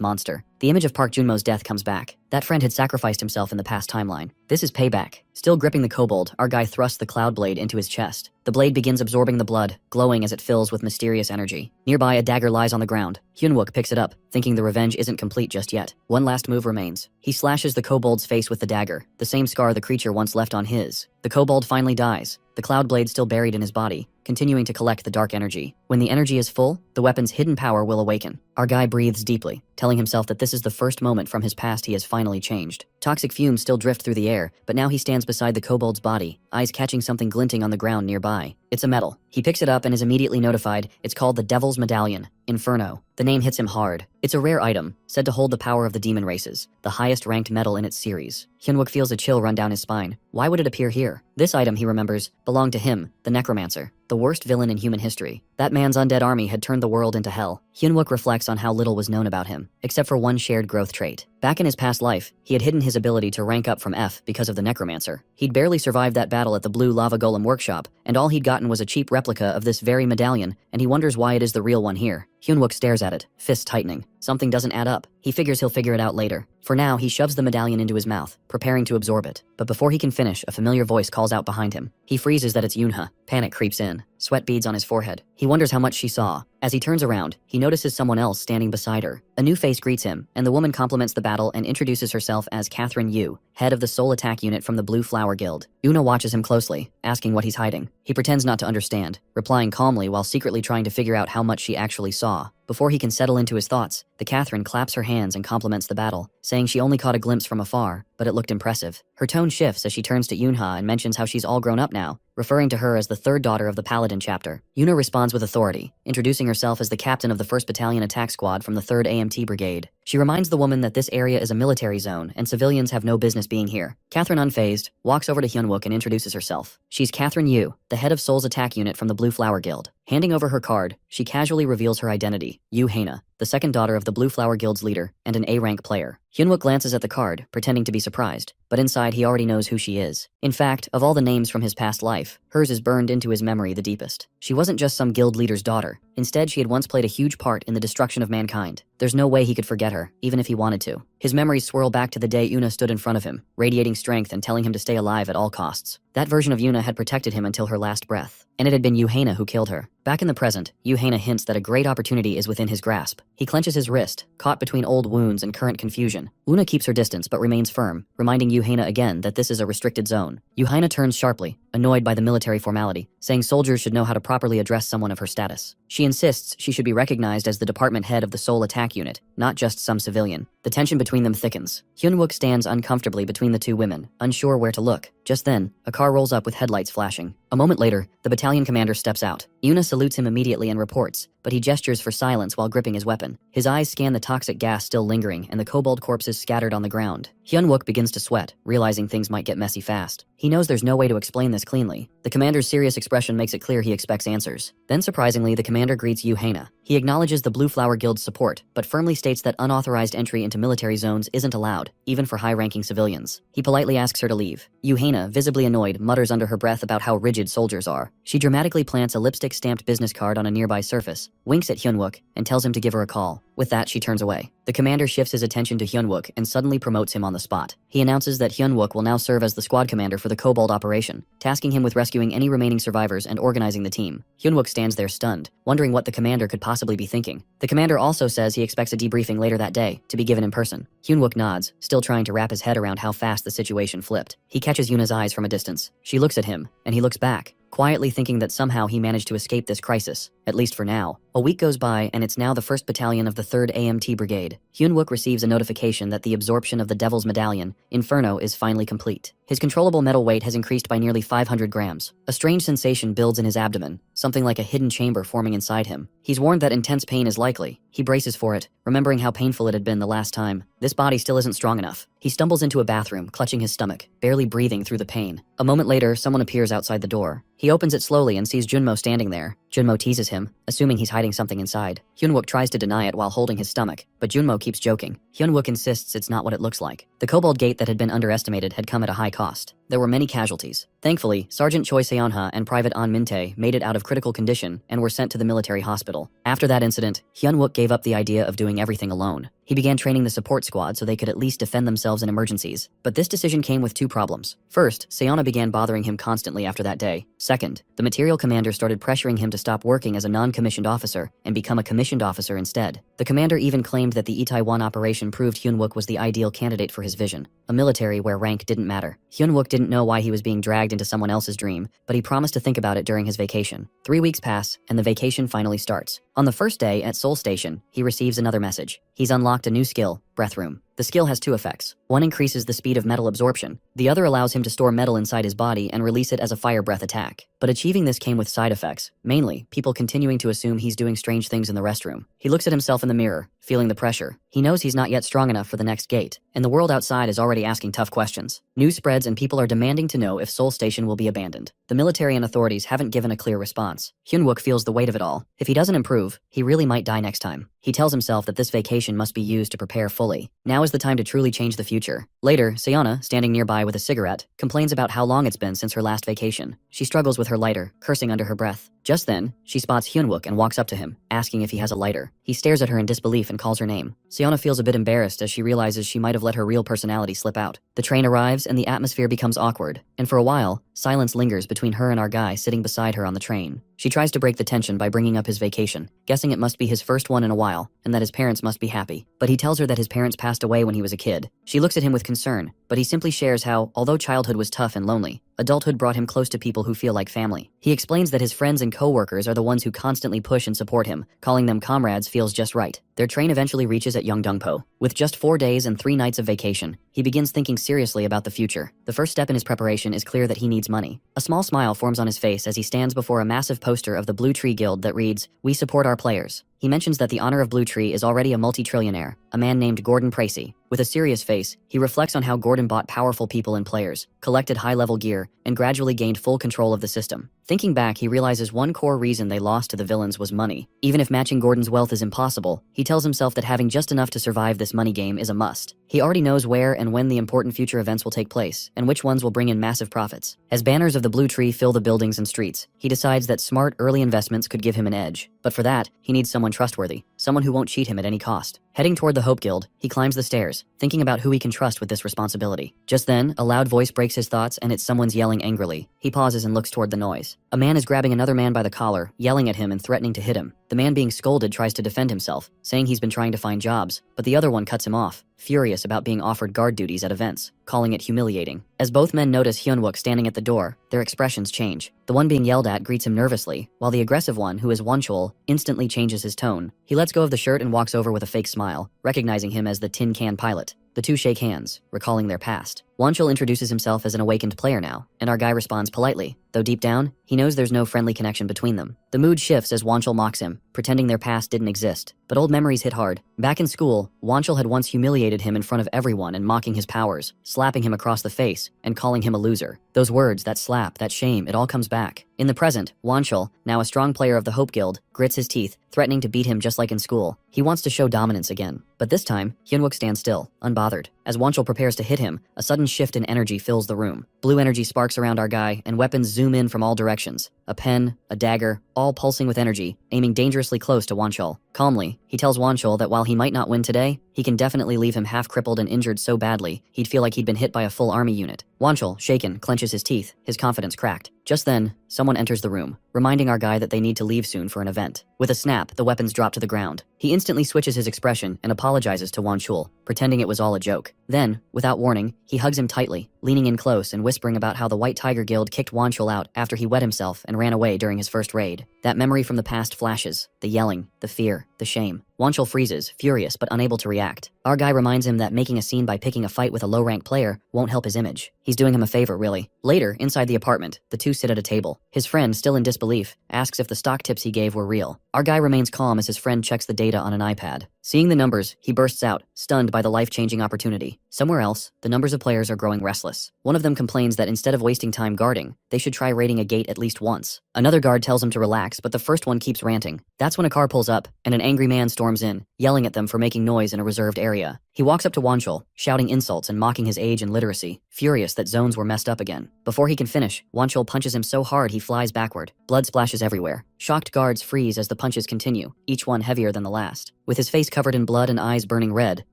Speaker 1: monster. The image of Park Junmo's death comes back. That friend had sacrificed himself in the past timeline. This is payback. Still gripping the kobold, our guy thrusts the cloud blade into his chest. The blade begins absorbing the blood, glowing as it fills with mysterious energy. Nearby, a dagger lies on the ground. Hyunwook picks it up, thinking the revenge isn't complete just yet. One last move remains. He slashes the kobold's face with the dagger, the same scar the creature once left on his. The kobold finally dies, the cloud blade still buried in his body, continuing to collect the dark energy. When the energy is full, the weapon's hidden power will awaken. Our guy breathes deeply, telling himself that this is the first moment from his past he has finally changed. Toxic fumes still drift through the air, but now he stands beside the kobold's body, eyes catching something glinting on the ground nearby. It's a medal. He picks it up and is immediately notified it's called the Devil's Medallion, Inferno. The name hits him hard. It's a rare item, said to hold the power of the demon races, the highest ranked medal in its series. Hyunwook feels a chill run down his spine. Why would it appear here? This item, he remembers, belonged to him, the necromancer, the worst villain in human history. That man's undead army had turned the world into hell. Hyunwook reflects on how little was known about him, except for one shared growth trait. Back in his past life, he had hidden his ability to rank up from F because of the necromancer. He'd barely survived that battle at the Blue Lava Golem workshop, and all he'd gotten was a cheap replica of this very medallion, and he wonders why it is the real one here. Hyunwook stares at it, fists tightening. Something doesn't add up. He figures he'll figure it out later. For now, he shoves the medallion into his mouth, preparing to absorb it. But before he can finish, a familiar voice calls out behind him. He freezes that it's Yoonha. Panic creeps in, sweat beads on his forehead. He wonders how much she saw. As he turns around, he notices someone else standing beside her. A new face greets him, and the woman compliments the battle and introduces herself as Catherine Yu, head of the Soul Attack Unit from the Blue Flower Guild. Yoonha watches him closely, asking what he's hiding. He pretends not to understand, replying calmly while secretly trying to figure out how much she actually saw. Before he can settle into his thoughts, the Catherine claps her hands and compliments the battle, saying she only caught a glimpse from afar, but it looked impressive. Her tone shifts as she turns to Yoonha and mentions how she's all grown up now, referring to her as the third daughter of the Paladin chapter. Yoonha responds with authority, introducing herself as the captain of the 1st Battalion Attack Squad from the 3rd AMT Brigade. She reminds the woman that this area is a military zone and civilians have no business being here. Catherine, unfazed, walks over to Hyunwook and introduces herself. She's Catherine Yu, the head of Soul's Attack Unit from the Blue Flower Guild. Handing over her card, she casually reveals her identity, Yu Haina, the 2nd daughter of the Blue Flower Guild's leader and an A-rank player. Hyunwook glances at the card, pretending to be surprised, but inside he already knows who she is. In fact, of all the names from his past life, hers is burned into his memory the deepest. She wasn't just some guild leader's daughter. Instead, she had once played a huge part in the destruction of mankind. There's no way he could forget her, even if he wanted to. His memories swirl back to the day Yuna stood in front of him, radiating strength and telling him to stay alive at all costs. That version of Yuna had protected him until her last breath, and it had been Yuhaina who killed her. Back in the present, Yuhaina hints that a great opportunity is within his grasp. He clenches his wrist, caught between old wounds and current confusion. Una keeps her distance but remains firm, reminding Yuhaina again that this is a restricted zone. Yuhaina turns sharply, annoyed by the military formality, saying soldiers should know how to properly address someone of her status. She insists she should be recognized as the department head of the Soul Attack Unit, not just some civilian. The tension between them thickens. Hyunwook stands uncomfortably between the two women, unsure where to look. Just then, a car rolls up with headlights flashing. A moment later, the battalion commander steps out. Yuna salutes him immediately and reports, but he gestures for silence while gripping his weapon. His eyes scan the toxic gas still lingering and the kobold corpses scattered on the ground. Hyunwook begins to sweat, realizing things might get messy fast. He knows there's no way to explain this cleanly. The commander's serious expression makes it clear he expects answers. Then surprisingly, the commander greets Yahello. He acknowledges the Blue Flower Guild's support, but firmly states that unauthorized entry into military zones isn't allowed, even for high-ranking civilians. He politely asks her to leave. Yahello, visibly annoyed, mutters under her breath about how rigid soldiers are. She dramatically plants a lipstick-stamped business card on a nearby surface, winks at Hyunwook, and tells him to give her a call. With that, she turns away. The commander shifts his attention to Hyunwook and suddenly promotes him on the spot. He announces that Hyunwook will now serve as the squad commander for the Kobold operation, tasking him with rescuing any remaining survivors and organizing the team. Hyunwook stands there stunned, wondering what the commander could possibly be thinking. The commander also says he expects a debriefing later that day, to be given in person. Hyunwook nods, still trying to wrap his head around how fast the situation flipped. He catches Yuna's eyes from a distance. She looks at him, and he looks back, quietly thinking that somehow he managed to escape this crisis, at least for now. A week goes by, and it's now the 1st Battalion of the 3rd AMT Brigade. Hyunwook receives a notification that the absorption of the Devil's Medallion, Inferno, is finally complete. His controllable metal weight has increased by nearly 500 grams. A strange sensation builds in his abdomen, something like a hidden chamber forming inside him. He's warned that intense pain is likely. He braces for it, remembering how painful it had been the last time. This body still isn't strong enough. He stumbles into a bathroom, clutching his stomach, barely breathing through the pain. A moment later, someone appears outside the door. He opens it slowly and sees Junmo standing there. Junmo teases him, assuming he's hiding something inside. Hyunwook tries to deny it while holding his stomach, but Junmo keeps joking. Hyunwook insists it's not what it looks like. The Kobold Gate that had been underestimated had come at a high cost. There were many casualties. Thankfully, Sergeant Choi Seonha and Private An Minte made it out of critical condition and were sent to the military hospital. After that incident, Hyunwook gave up the idea of doing everything alone. He began training the support squad so they could at least defend themselves in emergencies. But this decision came with 2 problems. First, Seonha began bothering him constantly after that day. Second, the material commander started pressuring him to stop working as a non-commissioned officer and become a commissioned officer instead. The commander even claimed that the Itaewon operation proved Hyunwook was the ideal candidate for his vision, a military where rank didn't matter. Hyunwook didn't know why he was being dragged into someone else's dream, but he promised to think about it during his vacation. 3 weeks pass, and the vacation finally starts. On the first day at Seoul Station, he receives another message. He's unlocked a new skill, Breath Room. The skill has 2 effects. One increases the speed of metal absorption. The other allows him to store metal inside his body and release it as a fire breath attack. But achieving this came with side effects, mainly people continuing to assume he's doing strange things in the restroom. He looks at himself in the mirror, feeling the pressure. He knows he's not yet strong enough for the next gate, and the world outside is already asking tough questions. News spreads and people are demanding to know if Seoul Station will be abandoned. The military and authorities haven't given a clear response. Hyunwook feels the weight of it all. If he doesn't improve, he really might die next time. He tells himself that this vacation must be used to prepare fully. Now is the time to truly change the future. Later, Seonha, standing nearby with a cigarette, complains about how long it's been since her last vacation. She struggles with her lighter, cursing under her breath. Just then, she spots Hyunwook and walks up to him, asking if he has a lighter. He stares at her in disbelief and calls her name. Seonha feels a bit embarrassed as she realizes she might have let her real personality slip out. The train arrives and the atmosphere becomes awkward, and for a while, silence lingers between her and our guy sitting beside her on the train. She tries to break the tension by bringing up his vacation, guessing it must be his first one in a while, and that his parents must be happy. But he tells her that his parents passed away when he was a kid. She looks at him with concern, but he simply shares how, although childhood was tough and lonely, adulthood brought him close to people who feel like family. He explains that his friends and co-workers are the ones who constantly push and support him. Calling them comrades feels just right. Their train eventually reaches at Yeongdongpo. With just 4 days and 3 nights of vacation, he begins thinking seriously about the future. The first step in his preparation is clear that he needs money. A small smile forms on his face as he stands before a massive poster of the Blue Tree Guild that reads, "We support our players." He mentions that the honor of Blue Tree is already a multi-trillionaire, a man named Gordon Precy. With a serious face, he reflects on how Gordon bought powerful people and players, collected high-level gear, and gradually gained full control of the system. Thinking back, he realizes one core reason they lost to the villains was money. Even if matching Gordon's wealth is impossible, he tells himself that having just enough to survive this money game is a must. He already knows where and when the important future events will take place, and which ones will bring in massive profits. As banners of the Blue Tree fill the buildings and streets, he decides that smart, early investments could give him an edge. But for that, he needs someone trustworthy, someone who won't cheat him at any cost. Heading toward the Hope Guild, he climbs the stairs, thinking about who he can trust with this responsibility. Just then, a loud voice breaks his thoughts and it's someone's yelling angrily. He pauses and looks toward the noise. A man is grabbing another man by the collar, yelling at him and threatening to hit him. The man being scolded tries to defend himself, saying he's been trying to find jobs, but the other one cuts him off, furious about being offered guard duties at events. calling it humiliating. As both men notice Hyunwook standing at the door, their expressions change. The one being yelled at greets him nervously, while the aggressive one, who is Wonchul, instantly changes his tone. He lets go of the shirt and walks over with a fake smile, recognizing him as the Tin Can pilot. The two shake hands, recalling their past. Wonchul introduces himself as an awakened player now, and our guy responds politely, though deep down, he knows there's no friendly connection between them. The mood shifts as Wonchul mocks him, pretending their past didn't exist. But old memories hit hard. Back in school, Wonchul had once humiliated him in front of everyone and mocking his powers, slapping him across the face, and calling him a loser. Those words, that slap, that shame, it all comes back. In the present, Wonchul, now a strong player of the Hope Guild, grits his teeth, threatening to beat him just like in school. He wants to show dominance again. But this time, Hyunwook stands still, unbothered. As Wonchul prepares to hit him, a sudden shift in energy fills the room. Blue energy sparks around our guy, and weapons zoom in from all directions. A pen, a dagger, all pulsing with energy, aiming dangerously close to Wonchul. Calmly, he tells Wonchul that while he might not win today, he can definitely leave him half crippled and injured so badly, he'd feel like he'd been hit by a full army unit. Wonchul, shaken, clenches his teeth, his confidence cracked. Just then, someone enters the room, reminding our guy that they need to leave soon for an event. With a snap, the weapons drop to the ground. He instantly switches his expression and apologizes to Wonchul, pretending it was all a joke. Then, without warning, he hugs him tightly, leaning in close and whispering about how the White Tiger Guild kicked Wonchul out after he wet himself and ran away during his first raid. That memory from the past flashes, the yelling, the fear, the shame. Wonchul freezes, furious but unable to react. Our guy reminds him that making a scene by picking a fight with a low-ranked player won't help his image. He's doing him a favor, really. Later, inside the apartment, the two sit at a table. His friend, still in disbelief, asks if the stock tips he gave were real. Our guy remains calm as his friend checks the data on an iPad. Seeing the numbers, he bursts out, stunned by the life-changing opportunity. Somewhere else, the numbers of players are growing restless. One of them complains that instead of wasting time guarding, they should try raiding a gate at least once. Another guard tells him to relax, but the first one keeps ranting. That's when a car pulls up, and an angry man storms in, yelling at them for making noise in a reserved area. He walks up to Wonchul, shouting insults and mocking his age and literacy, furious that zones were messed up again. Before he can finish, Wonchul punches him so hard he flies backward. Blood splashes everywhere. Shocked guards freeze as the punches continue, each one heavier than the last. With his face covered in blood and eyes burning red,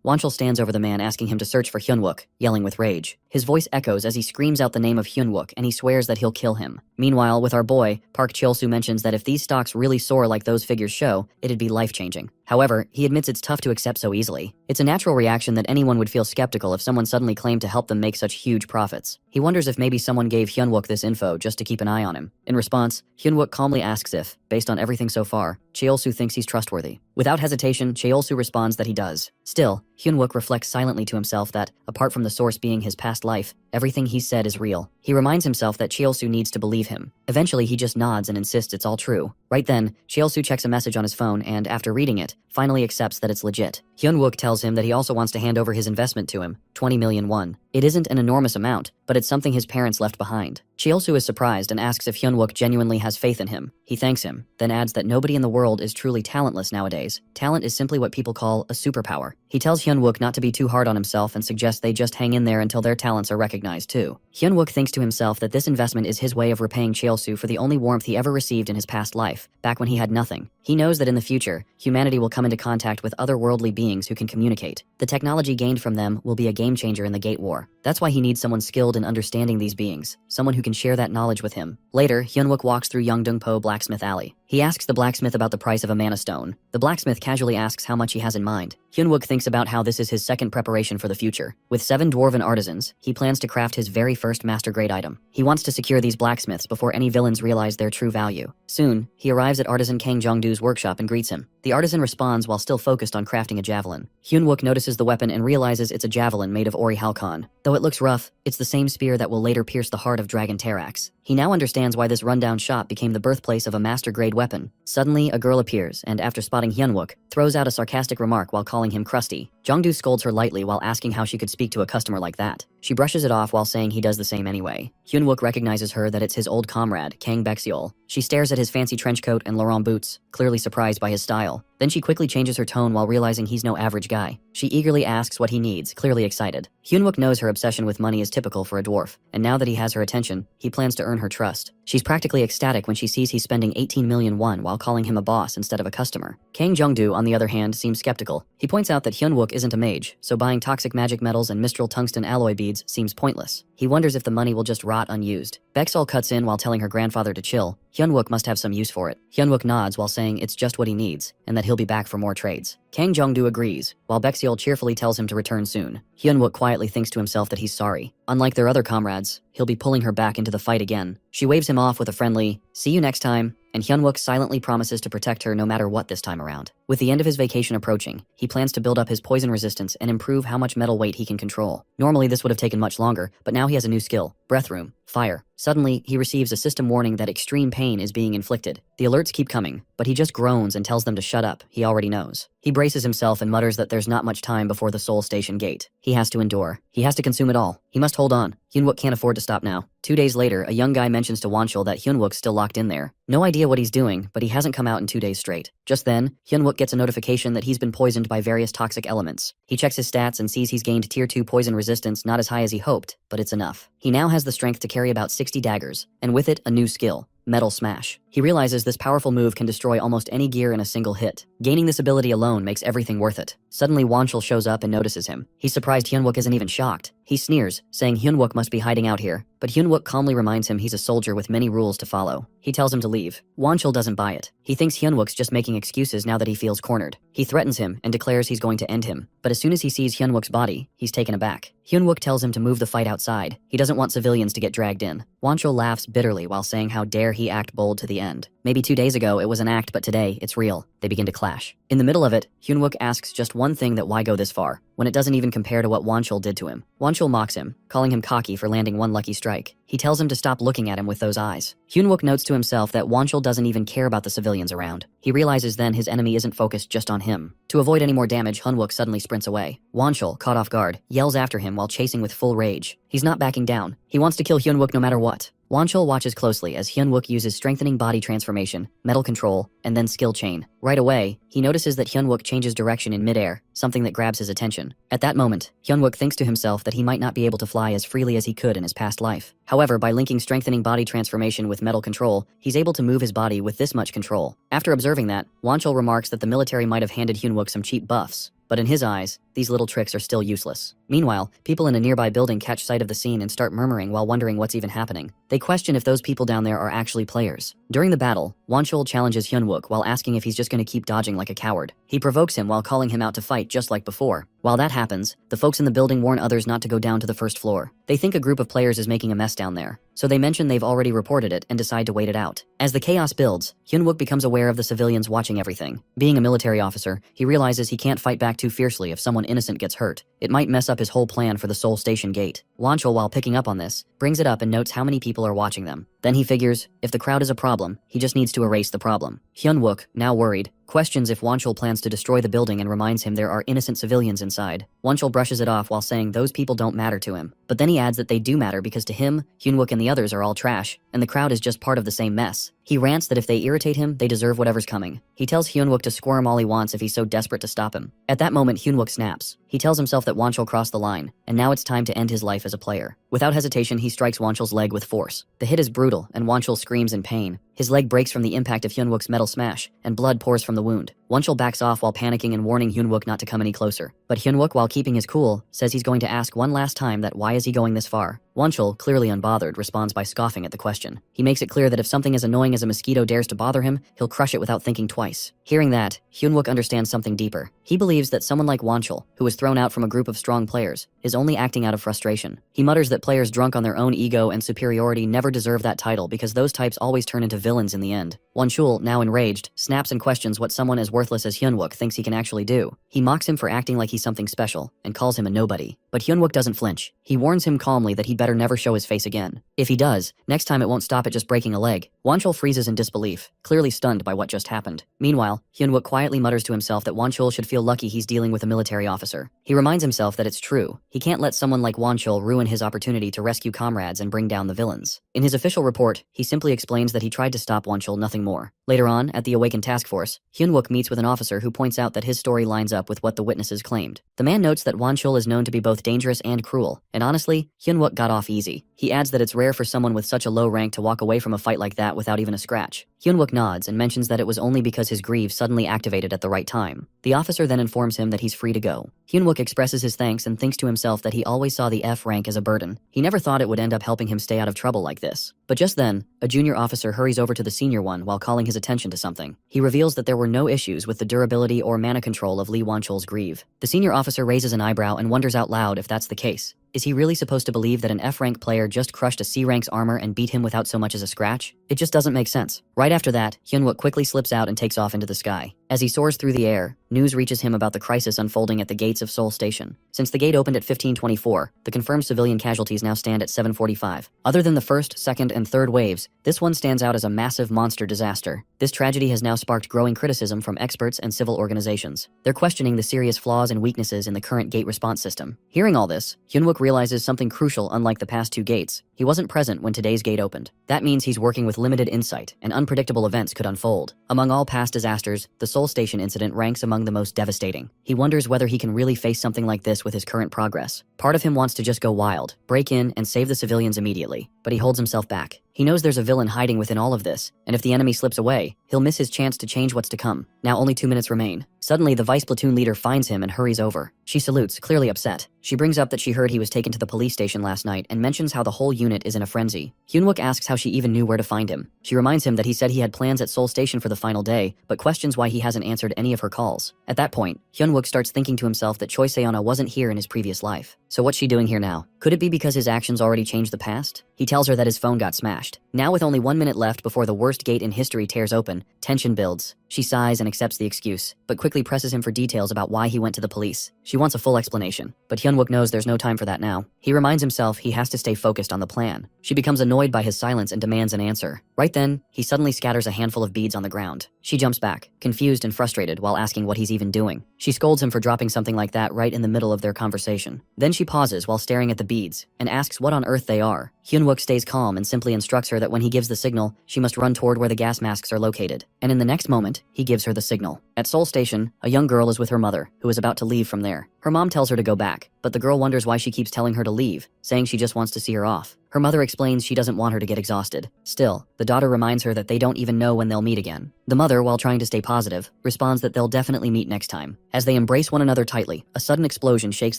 Speaker 1: Wonchul stands over the man asking him to search for Hyunwook, yelling with rage. His voice echoes as he screams out the name of Hyunwook and he swears that he'll kill him. Meanwhile, with our boy, Park Cheol-soo mentions that if these stocks really soar like those figures show, it'd be life-changing. However, he admits it's tough to accept so easily. It's a natural reaction that anyone would feel skeptical if someone suddenly claimed to help them make such huge profits. He wonders if maybe someone gave Hyunwook this info just to keep an eye on him. In response, Hyunwook calmly asks if, based on everything so far, Cheol-soo thinks he's trustworthy. Without hesitation, Cheol-soo responds that he does. Still, Hyunwook reflects silently to himself that, apart from the source being his past life, everything he said is real. He reminds himself that Cheol-soo needs to believe him. Eventually, he just nods and insists it's all true. Right then, Cheol-soo checks a message on his phone and, after reading it, finally accepts that it's legit. Hyunwook tells him that he also wants to hand over his investment to him, 20 million won. It isn't an enormous amount, but it's something his parents left behind. Cheol-soo is surprised and asks if Hyunwook genuinely has faith in him. He thanks him, then adds that nobody in the world is truly talentless nowadays. Talent is simply what people call a superpower. He tells Hyunwook not to be too hard on himself and suggests they just hang in there until their talents are recognized too. Hyunwook thinks to himself that this investment is his way of repaying Cheol-soo for the only warmth he ever received in his past life, back when he had nothing. He knows that in the future, humanity will come into contact with otherworldly beings who can communicate. The technology gained from them will be a game changer in the Gate War. That's why he needs someone skilled in understanding these beings, someone who can share that knowledge with him. Later, Hyunwook walks through Yeongdeungpo Blacksmith Alley. He asks the blacksmith about the price of a mana stone. The blacksmith casually asks how much he has in mind. Hyunwook thinks about how this is his second preparation for the future. With 7 dwarven artisans, he plans to craft his very first master-grade item. He wants to secure these blacksmiths before any villains realize their true value. Soon, he arrives at artisan Kang Jong-doo's workshop and greets him. The artisan responds while still focused on crafting a javelin. Hyunwook notices the weapon and realizes it's a javelin made of Ori Halcon. Though it looks rough, it's the same spear that will later pierce the heart of Dragon Terax. He now understands why this rundown shop became the birthplace of a master-grade weapon. Suddenly, a girl appears, and after spotting Hyunwook, throws out a sarcastic remark while calling him crusty. Jongdu scolds her lightly while asking how she could speak to a customer like that. She brushes it off while saying he does the same anyway. Hyunwook recognizes her that it's his old comrade, Kang Baekseol. She stares at his fancy trench coat and Laurent boots, clearly surprised by his style. Then she quickly changes her tone while realizing he's no average guy. She eagerly asks what he needs, clearly excited. Hyunwook knows her obsession with money is typical for a dwarf, and now that he has her attention, he plans to earn her trust. She's practically ecstatic when she sees he's spending 18 million won while calling him a boss instead of a customer. Kang Jongdu, on the other hand, seems skeptical. He points out that Hyunwook isn't a mage, so buying toxic magic metals and mistral tungsten alloy beads seems pointless. He wonders if the money will just rot unused. Bexol cuts in while telling her grandfather to chill. Hyunwook must have some use for it. Hyunwook nods while saying it's just what he needs, and that he'll be back for more trades. Kang Jongdu agrees, while Bexiol cheerfully tells him to return soon. Hyunwook quietly thinks to himself that he's sorry. Unlike their other comrades, he'll be pulling her back into the fight again. She waves him off with a friendly, "See you next time," and Hyunwook silently promises to protect her no matter what this time around. With the end of his vacation approaching, he plans to build up his poison resistance and improve how much metal weight he can control. Normally this would have taken much longer, but now he has a new skill, Breath Room, Fire. Suddenly, he receives a system warning that extreme pain is being inflicted. The alerts keep coming, but he just groans and tells them to shut up. He already knows. He braces himself and mutters that there's not much time before the Soul Station gate. He has to endure. He has to consume it all. He must hold on. Hyunwook can't afford to stop now. 2 days later, a young guy mentions to Wonchul that Hyunwook's still locked in there. No idea what he's doing, but he hasn't come out in 2 days straight. Just then, Hyunwook gets a notification that he's been poisoned by various toxic elements. He checks his stats and sees he's gained tier 2 poison resistance, not as high as he hoped, but it's enough. He now has the strength to carry about 60 daggers, and with it, a new skill, Metal Smash. He realizes this powerful move can destroy almost any gear in a single hit. Gaining this ability alone makes everything worth it. Suddenly, Wonchul shows up and notices him. He's surprised Hyunwook isn't even shocked. He sneers, saying Hyunwook must be hiding out here, but Hyunwook calmly reminds him he's a soldier with many rules to follow. He tells him to leave. Wonchul doesn't buy it. He thinks Hyunwook's just making excuses now that he feels cornered. He threatens him and declares he's going to end him, but as soon as he sees Hyunwook's body, he's taken aback. Hyunwook tells him to move the fight outside. He doesn't want civilians to get dragged in. Wonchul laughs bitterly while saying how dare he act bold to the end. Maybe 2 days ago it was an act, but today it's real. They begin to clash. In the middle of it, Hyunwook asks just one thing, that why go this far, when it doesn't even compare to what Wonchul did to him. Wonchul mocks him, calling him cocky for landing one lucky strike. He tells him to stop looking at him with those eyes. Hyunwook notes to himself that Wonchul doesn't even care about the civilians around. He realizes then his enemy isn't focused just on him. To avoid any more damage, Hyunwook suddenly sprints away. Wonchul, caught off guard, yells after him while chasing with full rage. He's not backing down. He wants to kill Hyunwook no matter what. Wonchul watches closely as Hyunwook uses strengthening body transformation, metal control, and then skill chain. Right away, he notices that Hyunwook changes direction in midair, something that grabs his attention. At that moment, Hyunwook thinks to himself that he might not be able to fly as freely as he could in his past life. However, by linking strengthening body transformation with metal control, he's able to move his body with this much control. After observing that, Wonchul remarks that the military might have handed Hyunwook some cheap buffs, but in his eyes, these little tricks are still useless. Meanwhile, people in a nearby building catch sight of the scene and start murmuring while wondering what's even happening. They question if those people down there are actually players. During the battle, Wonchul challenges Hyunwook while asking if he's just going to keep dodging like a coward. He provokes him while calling him out to fight just like before. While that happens, the folks in the building warn others not to go down to the first floor. They think a group of players is making a mess down there, so they mention they've already reported it and decide to wait it out. As the chaos builds, Hyunwook becomes aware of the civilians watching everything. Being a military officer, he realizes he can't fight back too fiercely if someone innocent gets hurt. It might mess up his whole plan for the Soul Station gate. Wonchul, while picking up on this, brings it up and notes how many people are watching them. Then he figures, if the crowd is a problem, he just needs to erase the problem. Hyunwook, now worried, questions if Wonchul plans to destroy the building and reminds him there are innocent civilians inside. Wonchul brushes it off while saying those people don't matter to him. But then he adds that they do matter because to him, Hyunwook and the others are all trash, and the crowd is just part of the same mess. He rants that if they irritate him, they deserve whatever's coming. He tells Hyunwook to squirm all he wants if he's so desperate to stop him. At that moment, Hyunwook snaps. He tells himself that Wonchul crossed the line, and now it's time to end his life as a player. Without hesitation, he strikes Wonchul's leg with force. The hit is brutal, and Wonchul screams in pain. His leg breaks from the impact of Hyunwook's metal smash, and blood pours from the wound. Wonchul backs off while panicking and warning Hyunwook not to come any closer. But Hyunwook, while keeping his cool, says he's going to ask one last time that why is he going this far. Wonchul, clearly unbothered, responds by scoffing at the question. He makes it clear that if something as annoying as a mosquito dares to bother him, he'll crush it without thinking twice. Hearing that, Hyunwook understands something deeper. He believes that someone like Wonchul, who was thrown out from a group of strong players, is only acting out of frustration. He mutters that players drunk on their own ego and superiority never deserve that title because those types always turn into villains in the end. Wonchul, now enraged, snaps and questions what someone as worthless as Hyunwook thinks he can actually do. He mocks him for acting like he's something special, and calls him a nobody. But Hyunwook doesn't flinch. He warns him calmly that he'd better never show his face again. If he does, next time it won't stop at just breaking a leg. Wonchul freezes in disbelief, clearly stunned by what just happened. Meanwhile, Hyunwook quietly mutters to himself that Wonchul should feel lucky he's dealing with a military officer. He reminds himself that it's true. He can't let someone like Wonchul ruin his opportunity to rescue comrades and bring down the villains. In his official report, he simply explains that he tried to stop Wonchul, nothing more. Later on, at the Awakened Task Force, Hyunwook meets with an officer who points out that his story lines up with what the witnesses claimed. The man notes that Wonchul is known to be both dangerous and cruel, and honestly, Hyunwook got off easy. He adds that it's rare for someone with such a low rank to walk away from a fight like that without even a scratch. Hyunwook nods and mentions that it was only because his greave suddenly activated at the right time. The officer then informs him that he's free to go. Hyunwook expresses his thanks and thinks to himself that he always saw the F rank as a burden. He never thought it would end up helping him stay out of trouble like this. But just then, a junior officer hurries over to the senior one while calling his attention to something. He reveals that there were no issues with the durability or mana control of Lee Wanchol's greave. The senior officer raises an eyebrow and wonders out loud if that's the case. Is he really supposed to believe that an F-rank player just crushed a C-rank's armor and beat him without so much as a scratch? It just doesn't make sense. Right after that, Hyunwook quickly slips out and takes off into the sky. As he soars through the air, news reaches him about the crisis unfolding at the gates of Seoul Station. Since the gate opened at 1524, the confirmed civilian casualties now stand at 745. Other than the first, second, and third waves, this one stands out as a massive monster disaster. This tragedy has now sparked growing criticism from experts and civil organizations. They're questioning the serious flaws and weaknesses in the current gate response system. Hearing all this, Hyunwook realizes something crucial. Unlike the past two gates, he wasn't present when today's gate opened. That means he's working with limited insight, and unpredictable events could unfold. Among all past disasters, the Seoul Station incident ranks among the most devastating. He wonders whether he can really face something like this with his current progress. Part of him wants to just go wild, break in, and save the civilians immediately, but he holds himself back. He knows there's a villain hiding within all of this, and if the enemy slips away, he'll miss his chance to change what's to come. Now only 2 minutes remain. Suddenly, the vice platoon leader finds him and hurries over. She salutes, clearly upset. She brings up that she heard he was taken to the police station last night and mentions how the whole unit is in a frenzy. Hyunwook asks how she even knew where to find him. She reminds him that he said he had plans at Seoul Station for the final day, but questions why he hasn't answered any of her calls. At that point, Hyunwook starts thinking to himself that Choi Se-yeona wasn't here in his previous life. So what's she doing here now? Could it be because his actions already changed the past? He tells her that his phone got smashed. Now with only 1 minute left before the worst gate in history tears open, tension builds. She sighs and accepts the excuse, but quickly presses him for details about why he went to the police. She wants a full explanation, but Hyunwook knows there's no time for that now. He reminds himself he has to stay focused on the plan. She becomes annoyed by his silence and demands an answer. Right then, he suddenly scatters a handful of beads on the ground. She jumps back, confused and frustrated while asking what he's even doing. She scolds him for dropping something like that right in the middle of their conversation. Then she pauses while staring at the beads and asks what on earth they are. Hyunwook stays calm and simply instructs her that when he gives the signal, she must run toward where the gas masks are located. And in the next moment, he gives her the signal. At Seoul Station, a young girl is with her mother, who is about to leave from there. Her mom tells her to go back, but the girl wonders why she keeps telling her to leave, saying she just wants to see her off. Her mother explains she doesn't want her to get exhausted. Still, the daughter reminds her that they don't even know when they'll meet again. The mother, while trying to stay positive, responds that they'll definitely meet next time. As they embrace one another tightly, a sudden explosion shakes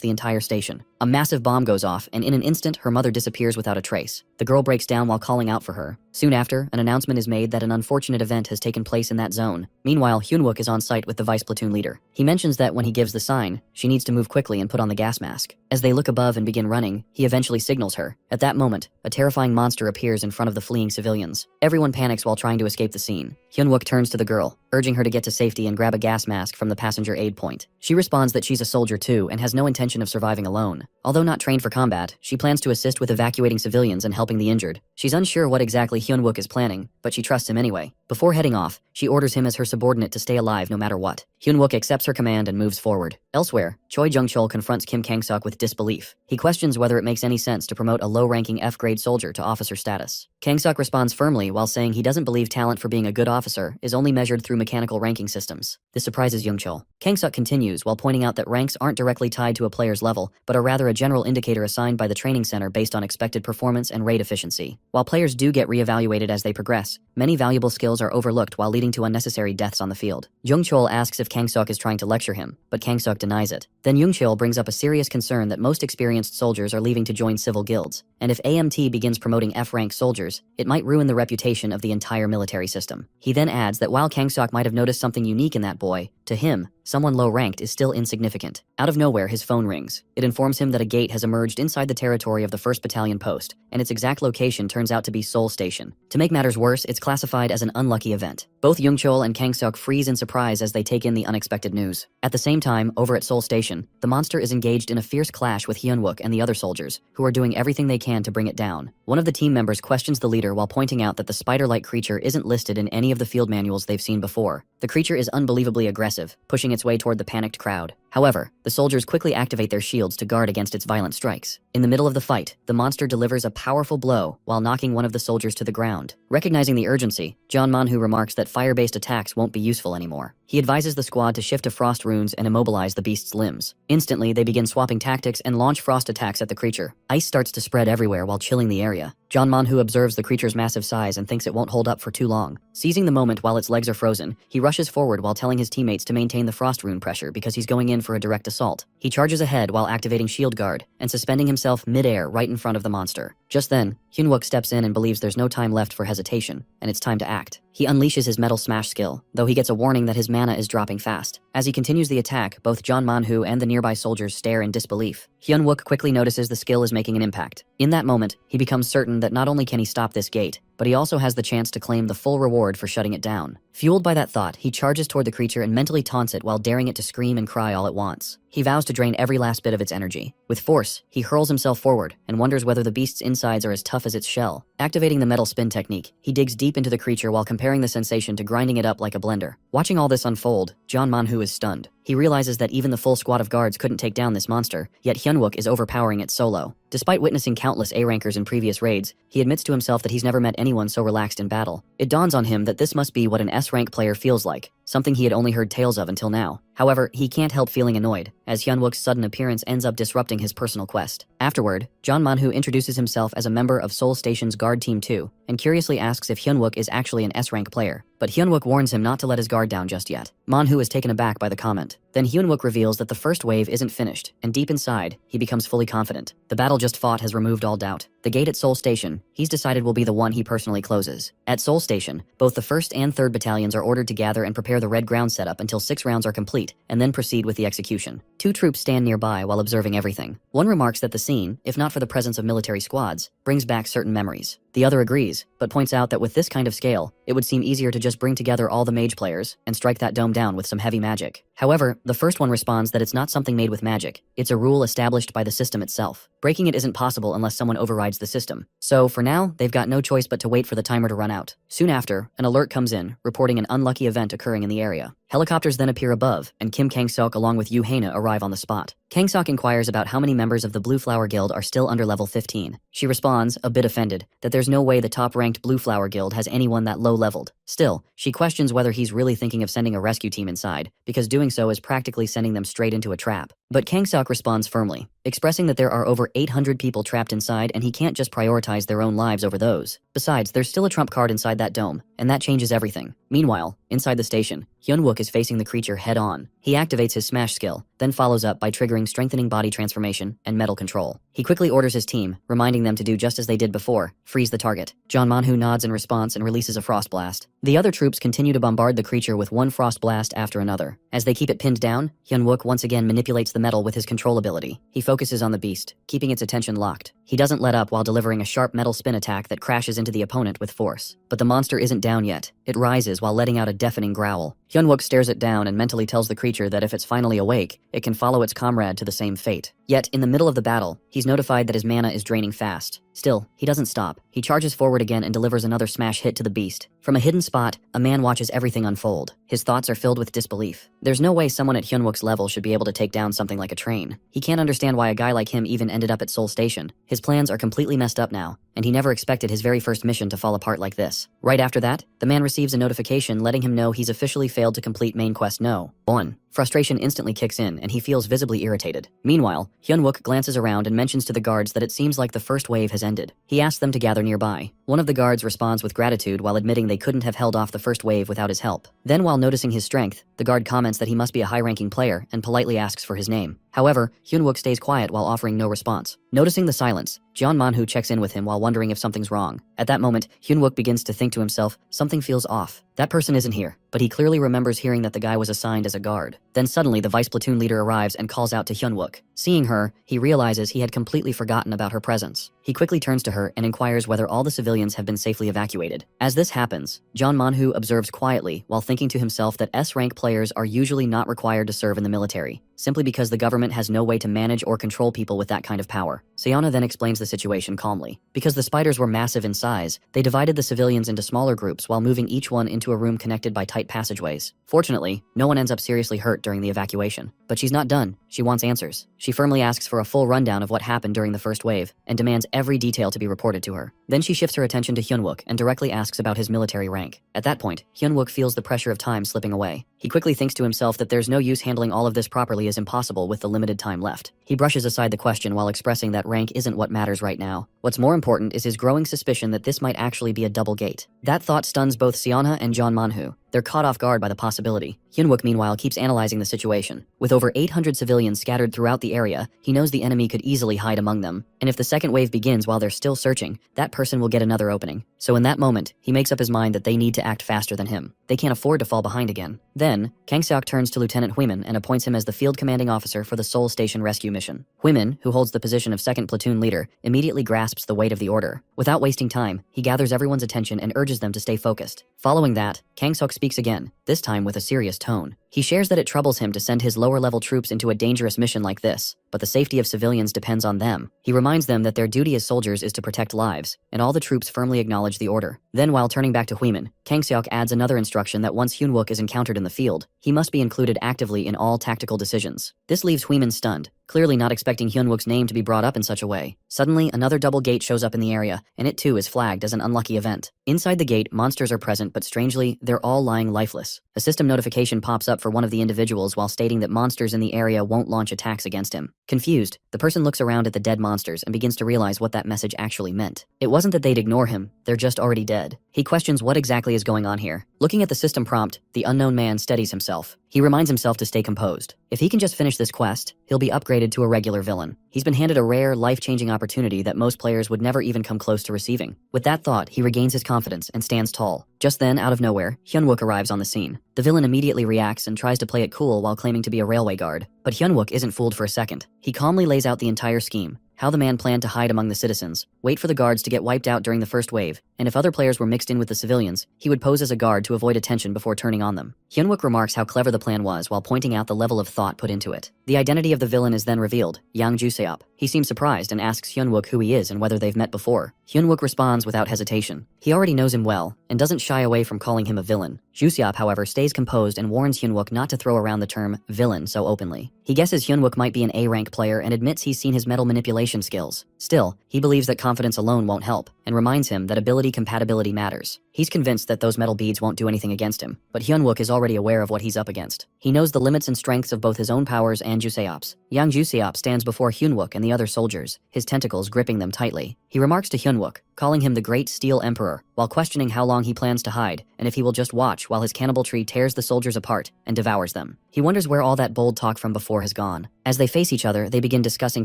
Speaker 1: the entire station. A massive bomb goes off, and in an instant, her mother disappears without a trace. The girl breaks down while calling out for her. Soon after, an announcement is made that an unfortunate event has taken place in that zone. Meanwhile, Hyunwook is on site with the vice platoon leader. He mentions that when he gives the sign, she needs to move quickly and put on the gas mask. As they look above and begin running, he eventually signals her. At that moment, a terrifying monster appears in front of the fleeing civilians. Everyone panics while trying to escape the scene. Hyunwook turns to the girl, urging her to get to safety and grab a gas mask from the passenger aid point. She responds that she's a soldier too and has no intention of surviving alone. Although not trained for combat, she plans to assist with evacuating civilians and helping the injured. She's unsure what exactly Hyunwook is planning, but she trusts him anyway. Before heading off, she orders him as her subordinate to stay alive no matter what. Hyunwook accepts her command and moves forward. Elsewhere, Choi Jung-chul confronts Kim Kang-suk with disbelief. He questions whether it makes any sense to promote a low-ranking F-grade soldier to officer status. Kang-suk responds firmly while saying he doesn't believe talent for being a good officer is only measured through mechanical ranking systems. This surprises Jung-chul. Kang-suk continues while pointing out that ranks aren't directly tied to a player's level, but are rather a general indicator assigned by the training center based on expected performance and raid efficiency. While players do get re-evaluated as they progress, many valuable skills are overlooked while leading to unnecessary deaths on the field. Jung-chul asks if Kang-suk is trying to lecture him, but Kang-suk denies it. Then Jung-chul brings up a serious concern that most experienced soldiers are leaving to join civil guilds, and if AMT begins promoting F-rank soldiers, it might ruin the reputation of the entire military system. He then adds that while Kang-suk might have noticed something unique in that boy, to him, someone low-ranked is still insignificant. Out of nowhere, his phone rings. It informs him that a gate has emerged inside the territory of the 1st Battalion post, and its exact location turns out to be Seoul Station. To make matters worse, it's classified as an unlucky event. Both Jung-chul and Kang-suk freeze in surprise as they take in the unexpected news. At the same time, over at Seoul Station, the monster is engaged in a fierce clash with Hyunwook and the other soldiers, who are doing everything they can to bring it down. One of the team members questions the leader while pointing out that the spider-like creature isn't listed in any of the field manuals they've seen before. The creature is unbelievably aggressive, pushing its way toward the panicked crowd. However, the soldiers quickly activate their shields to guard against its violent strikes. In the middle of the fight, the monster delivers a powerful blow while knocking one of the soldiers to the ground. Recognizing the urgency, John Manhwa remarks that fire-based attacks won't be useful anymore. He advises the squad to shift to frost runes and immobilize the beast's limbs. Instantly, they begin swapping tactics and launch frost attacks at the creature. Ice starts to spread everywhere while chilling the area. John Manhwa observes the creature's massive size and thinks it won't hold up for too long. Seizing the moment while its legs are frozen, he rushes forward while telling his teammates to maintain the frost rune pressure because he's going in for a direct assault. He charges ahead while activating shield guard and suspending himself mid-air right in front of the monster. Just then, Hyunwook steps in and believes there's no time left for hesitation, and it's time to act. He unleashes his metal smash skill, though he gets a warning that his mana is dropping fast. As he continues the attack, both John Manhwa and the nearby soldiers stare in disbelief. Hyunwook quickly notices the skill is making an impact. In that moment, he becomes certain that not only can he stop this gate, but he also has the chance to claim the full reward for shutting it down. Fueled by that thought, he charges toward the creature and mentally taunts it while daring it to scream and cry all at once. He vows to drain every last bit of its energy. With force, he hurls himself forward and wonders whether the beast's insides are as tough as its shell. Activating the metal spin technique, he digs deep into the creature while comparing the sensation to grinding it up like a blender. Watching all this unfold, John Manhwa is stunned. He realizes that even the full squad of guards couldn't take down this monster, yet Hyunwook is overpowering it solo. Despite witnessing countless A-rankers in previous raids, he admits to himself that he's never met anyone so relaxed in battle. It dawns on him that this must be what an S-rank player feels like, something he had only heard tales of until now. However, he can't help feeling annoyed, as Hyunwook's sudden appearance ends up disrupting his personal quest. Afterward, John Manhwa introduces himself as a member of Seoul Station's Guard Team 2, and curiously asks if Hyunwook is actually an S-rank player. But Hyunwook warns him not to let his guard down just yet. Manhwa is taken aback by the comment. Then Hyunwook reveals that the first wave isn't finished, and deep inside, he becomes fully confident. The battle just fought has removed all doubt. The gate at Seoul Station, he's decided will be the one he personally closes. At Seoul Station, both the 1st and 3rd battalions are ordered to gather and prepare the red ground setup until 6 rounds are complete, and then proceed with the execution. 2 troops stand nearby while observing everything. One remarks that the scene, if not for the presence of military squads, brings back certain memories. The other agrees, but points out that with this kind of scale, it would seem easier to just bring together all the mage players and strike that dome down with some heavy magic. However, the first one responds that it's not something made with magic, it's a rule established by the system itself. Breaking it isn't possible unless someone overrides the system. So, for now, they've got no choice but to wait for the timer to run out. Soon after, an alert comes in, reporting an unlucky event occurring in the area. Helicopters then appear above, and Kim Kang-seok along with Yoo Hae-na arrive on the spot. Kang-seok inquires about how many members of the Blue Flower Guild are still under level 15. She responds, a bit offended, that there's no way the top-ranked Blue Flower Guild has anyone that low-leveled. Still, she questions whether he's really thinking of sending a rescue team inside, because doing so is practically sending them straight into a trap. But Kang-seok responds firmly, expressing that there are over 800 people trapped inside and he can't just prioritize their own lives over those. Besides, there's still a trump card inside that dome, and that changes everything. Meanwhile, inside the station, Hyunwook is facing the creature head-on. He activates his smash skill, then follows up by triggering strengthening body transformation and metal control. He quickly orders his team, reminding them to do just as they did before, freeze the target. John Manhwa nods in response and releases a frost blast. The other troops continue to bombard the creature with one frost blast after another. As they keep it pinned down, Hyunwook once again manipulates the metal with his control ability. He focuses on the beast, keeping its attention locked. He doesn't let up while delivering a sharp metal spin attack that crashes into the opponent with force. But the monster isn't down yet. It rises while letting out a deafening growl. Hyunwook stares it down and mentally tells the creature that if it's finally awake, it can follow its comrade to the same fate. Yet, in the middle of the battle, he's notified that his mana is draining fast. Still, he doesn't stop. He charges forward again and delivers another smash hit to the beast. From a hidden spot, a man watches everything unfold. His thoughts are filled with disbelief. There's no way someone at Hyunwook's level should be able to take down something like a train. He can't understand why a guy like him even ended up at Seoul Station. His plans are completely messed up now, and he never expected his very first mission to fall apart like this. Right after that, the man receives a notification letting him know he's officially failed to complete main quest No. 1. Frustration instantly kicks in, and he feels visibly irritated. Meanwhile, Hyunwook glances around and mentions to the guards that it seems like the first wave has ended. He asks them to gather nearby. One of the guards responds with gratitude while admitting they couldn't have held off the first wave without his help. Then, while noticing his strength, the guard comments that he must be a high-ranking player and politely asks for his name. However, Hyunwook stays quiet while offering no response. Noticing the silence, John Manhwa checks in with him while wondering if something's wrong. At that moment, Hyunwook begins to think to himself, something feels off. That person isn't here, but he clearly remembers hearing that the guy was assigned as a guard. Then suddenly the vice platoon leader arrives and calls out to Hyunwook. Seeing her, he realizes he had completely forgotten about her presence. He quickly turns to her and inquires whether all the civilians have been safely evacuated. As this happens, John Manhwa observes quietly while thinking to himself that S-rank players are usually not required to serve in the military, simply because the government has no way to manage or control people with that kind of power. Sayana then explains the situation calmly. Because the spiders were massive in size, they divided the civilians into smaller groups while moving each one into to a room connected by tight passageways. Fortunately, no one ends up seriously hurt during the evacuation. But she's not done. She wants answers. She firmly asks for a full rundown of what happened during the first wave and demands every detail to be reported to her. Then she shifts her attention to Hyunwook and directly asks about his military rank. At that point, Hyunwook feels the pressure of time slipping away. He quickly thinks to himself that there's no use handling all of this properly as impossible with the limited time left. He brushes aside the question while expressing that rank isn't what matters right now. What's more important is his growing suspicion that this might actually be a double gate. That thought stuns both Seonha and John Manhu. They're caught off guard by the possibility. Hyunwook, meanwhile, keeps analyzing the situation. With over 800 civilians scattered throughout the area, he knows the enemy could easily hide among them. And if the second wave begins while they're still searching, that person will get another opening. So in that moment, he makes up his mind that they need to act faster than him. They can't afford to fall behind again. Then, Kang-seok turns to Lieutenant Huimin and appoints him as the field commanding officer for the Seoul Station rescue mission. Huimin, who holds the position of 2nd platoon leader, immediately grasps the weight of the order. Without wasting time, he gathers everyone's attention and urges them to stay focused. Following that, Kang-seok speaks again, this time with a serious tone. He shares that it troubles him to send his lower-level troops into a dangerous mission like this, but the safety of civilians depends on them. He reminds them that their duty as soldiers is to protect lives, and all the troops firmly acknowledge the order. Then, while turning back to Huimin, Kang-seok adds another instruction that once Hyunwook is encountered in the field, he must be included actively in all tactical decisions. This leaves Huimin stunned, clearly not expecting Hyunwook's name to be brought up in such a way. Suddenly, another double gate shows up in the area, and it too is flagged as an unlucky event. Inside the gate, monsters are present, but strangely, they're all lying lifeless. A system notification pops up for one of the individuals while stating that monsters in the area won't launch attacks against him. Confused, the person looks around at the dead monsters and begins to realize what that message actually meant. It wasn't that they'd ignore him, they're just already dead. He questions what exactly is going on here. Looking at the system prompt, the unknown man steadies himself. He reminds himself to stay composed. If he can just finish this quest, he'll be upgraded to a regular villain. He's been handed a rare, life-changing opportunity that most players would never even come close to receiving. With that thought, he regains his confidence and stands tall. Just then, out of nowhere, Hyunwook arrives on the scene. The villain immediately reacts and tries to play it cool while claiming to be a railway guard. But Hyunwook isn't fooled for a second. He calmly lays out the entire scheme. How the man planned to hide among the citizens, wait for the guards to get wiped out during the first wave, and if other players were mixed in with the civilians, he would pose as a guard to avoid attention before turning on them. Hyunwook remarks how clever the plan was while pointing out the level of thought put into it. The identity of the villain is then revealed, Yang Juseop. He seems surprised and asks Hyunwook who he is and whether they've met before. Hyunwook responds without hesitation. He already knows him well, and doesn't shy away from calling him a villain. Juseop, however, stays composed and warns Hyunwook not to throw around the term villain so openly. He guesses Hyunwook might be an A-rank player and admits he's seen his metal manipulation skills. Still, he believes that confidence alone won't help, and reminds him that ability compatibility matters. He's convinced that those metal beads won't do anything against him, but Hyunwook is already aware of what he's up against. He knows the limits and strengths of both his own powers and Juseop's. Yang Juseop stands before Hyunwook and the other soldiers, his tentacles gripping them tightly. He remarks to Hyunwook, calling him the Great Steel Emperor, while questioning how long he plans to hide, and if he will just watch while his cannibal tree tears the soldiers apart and devours them. He wonders where all that bold talk from before has gone. As they face each other, they begin discussing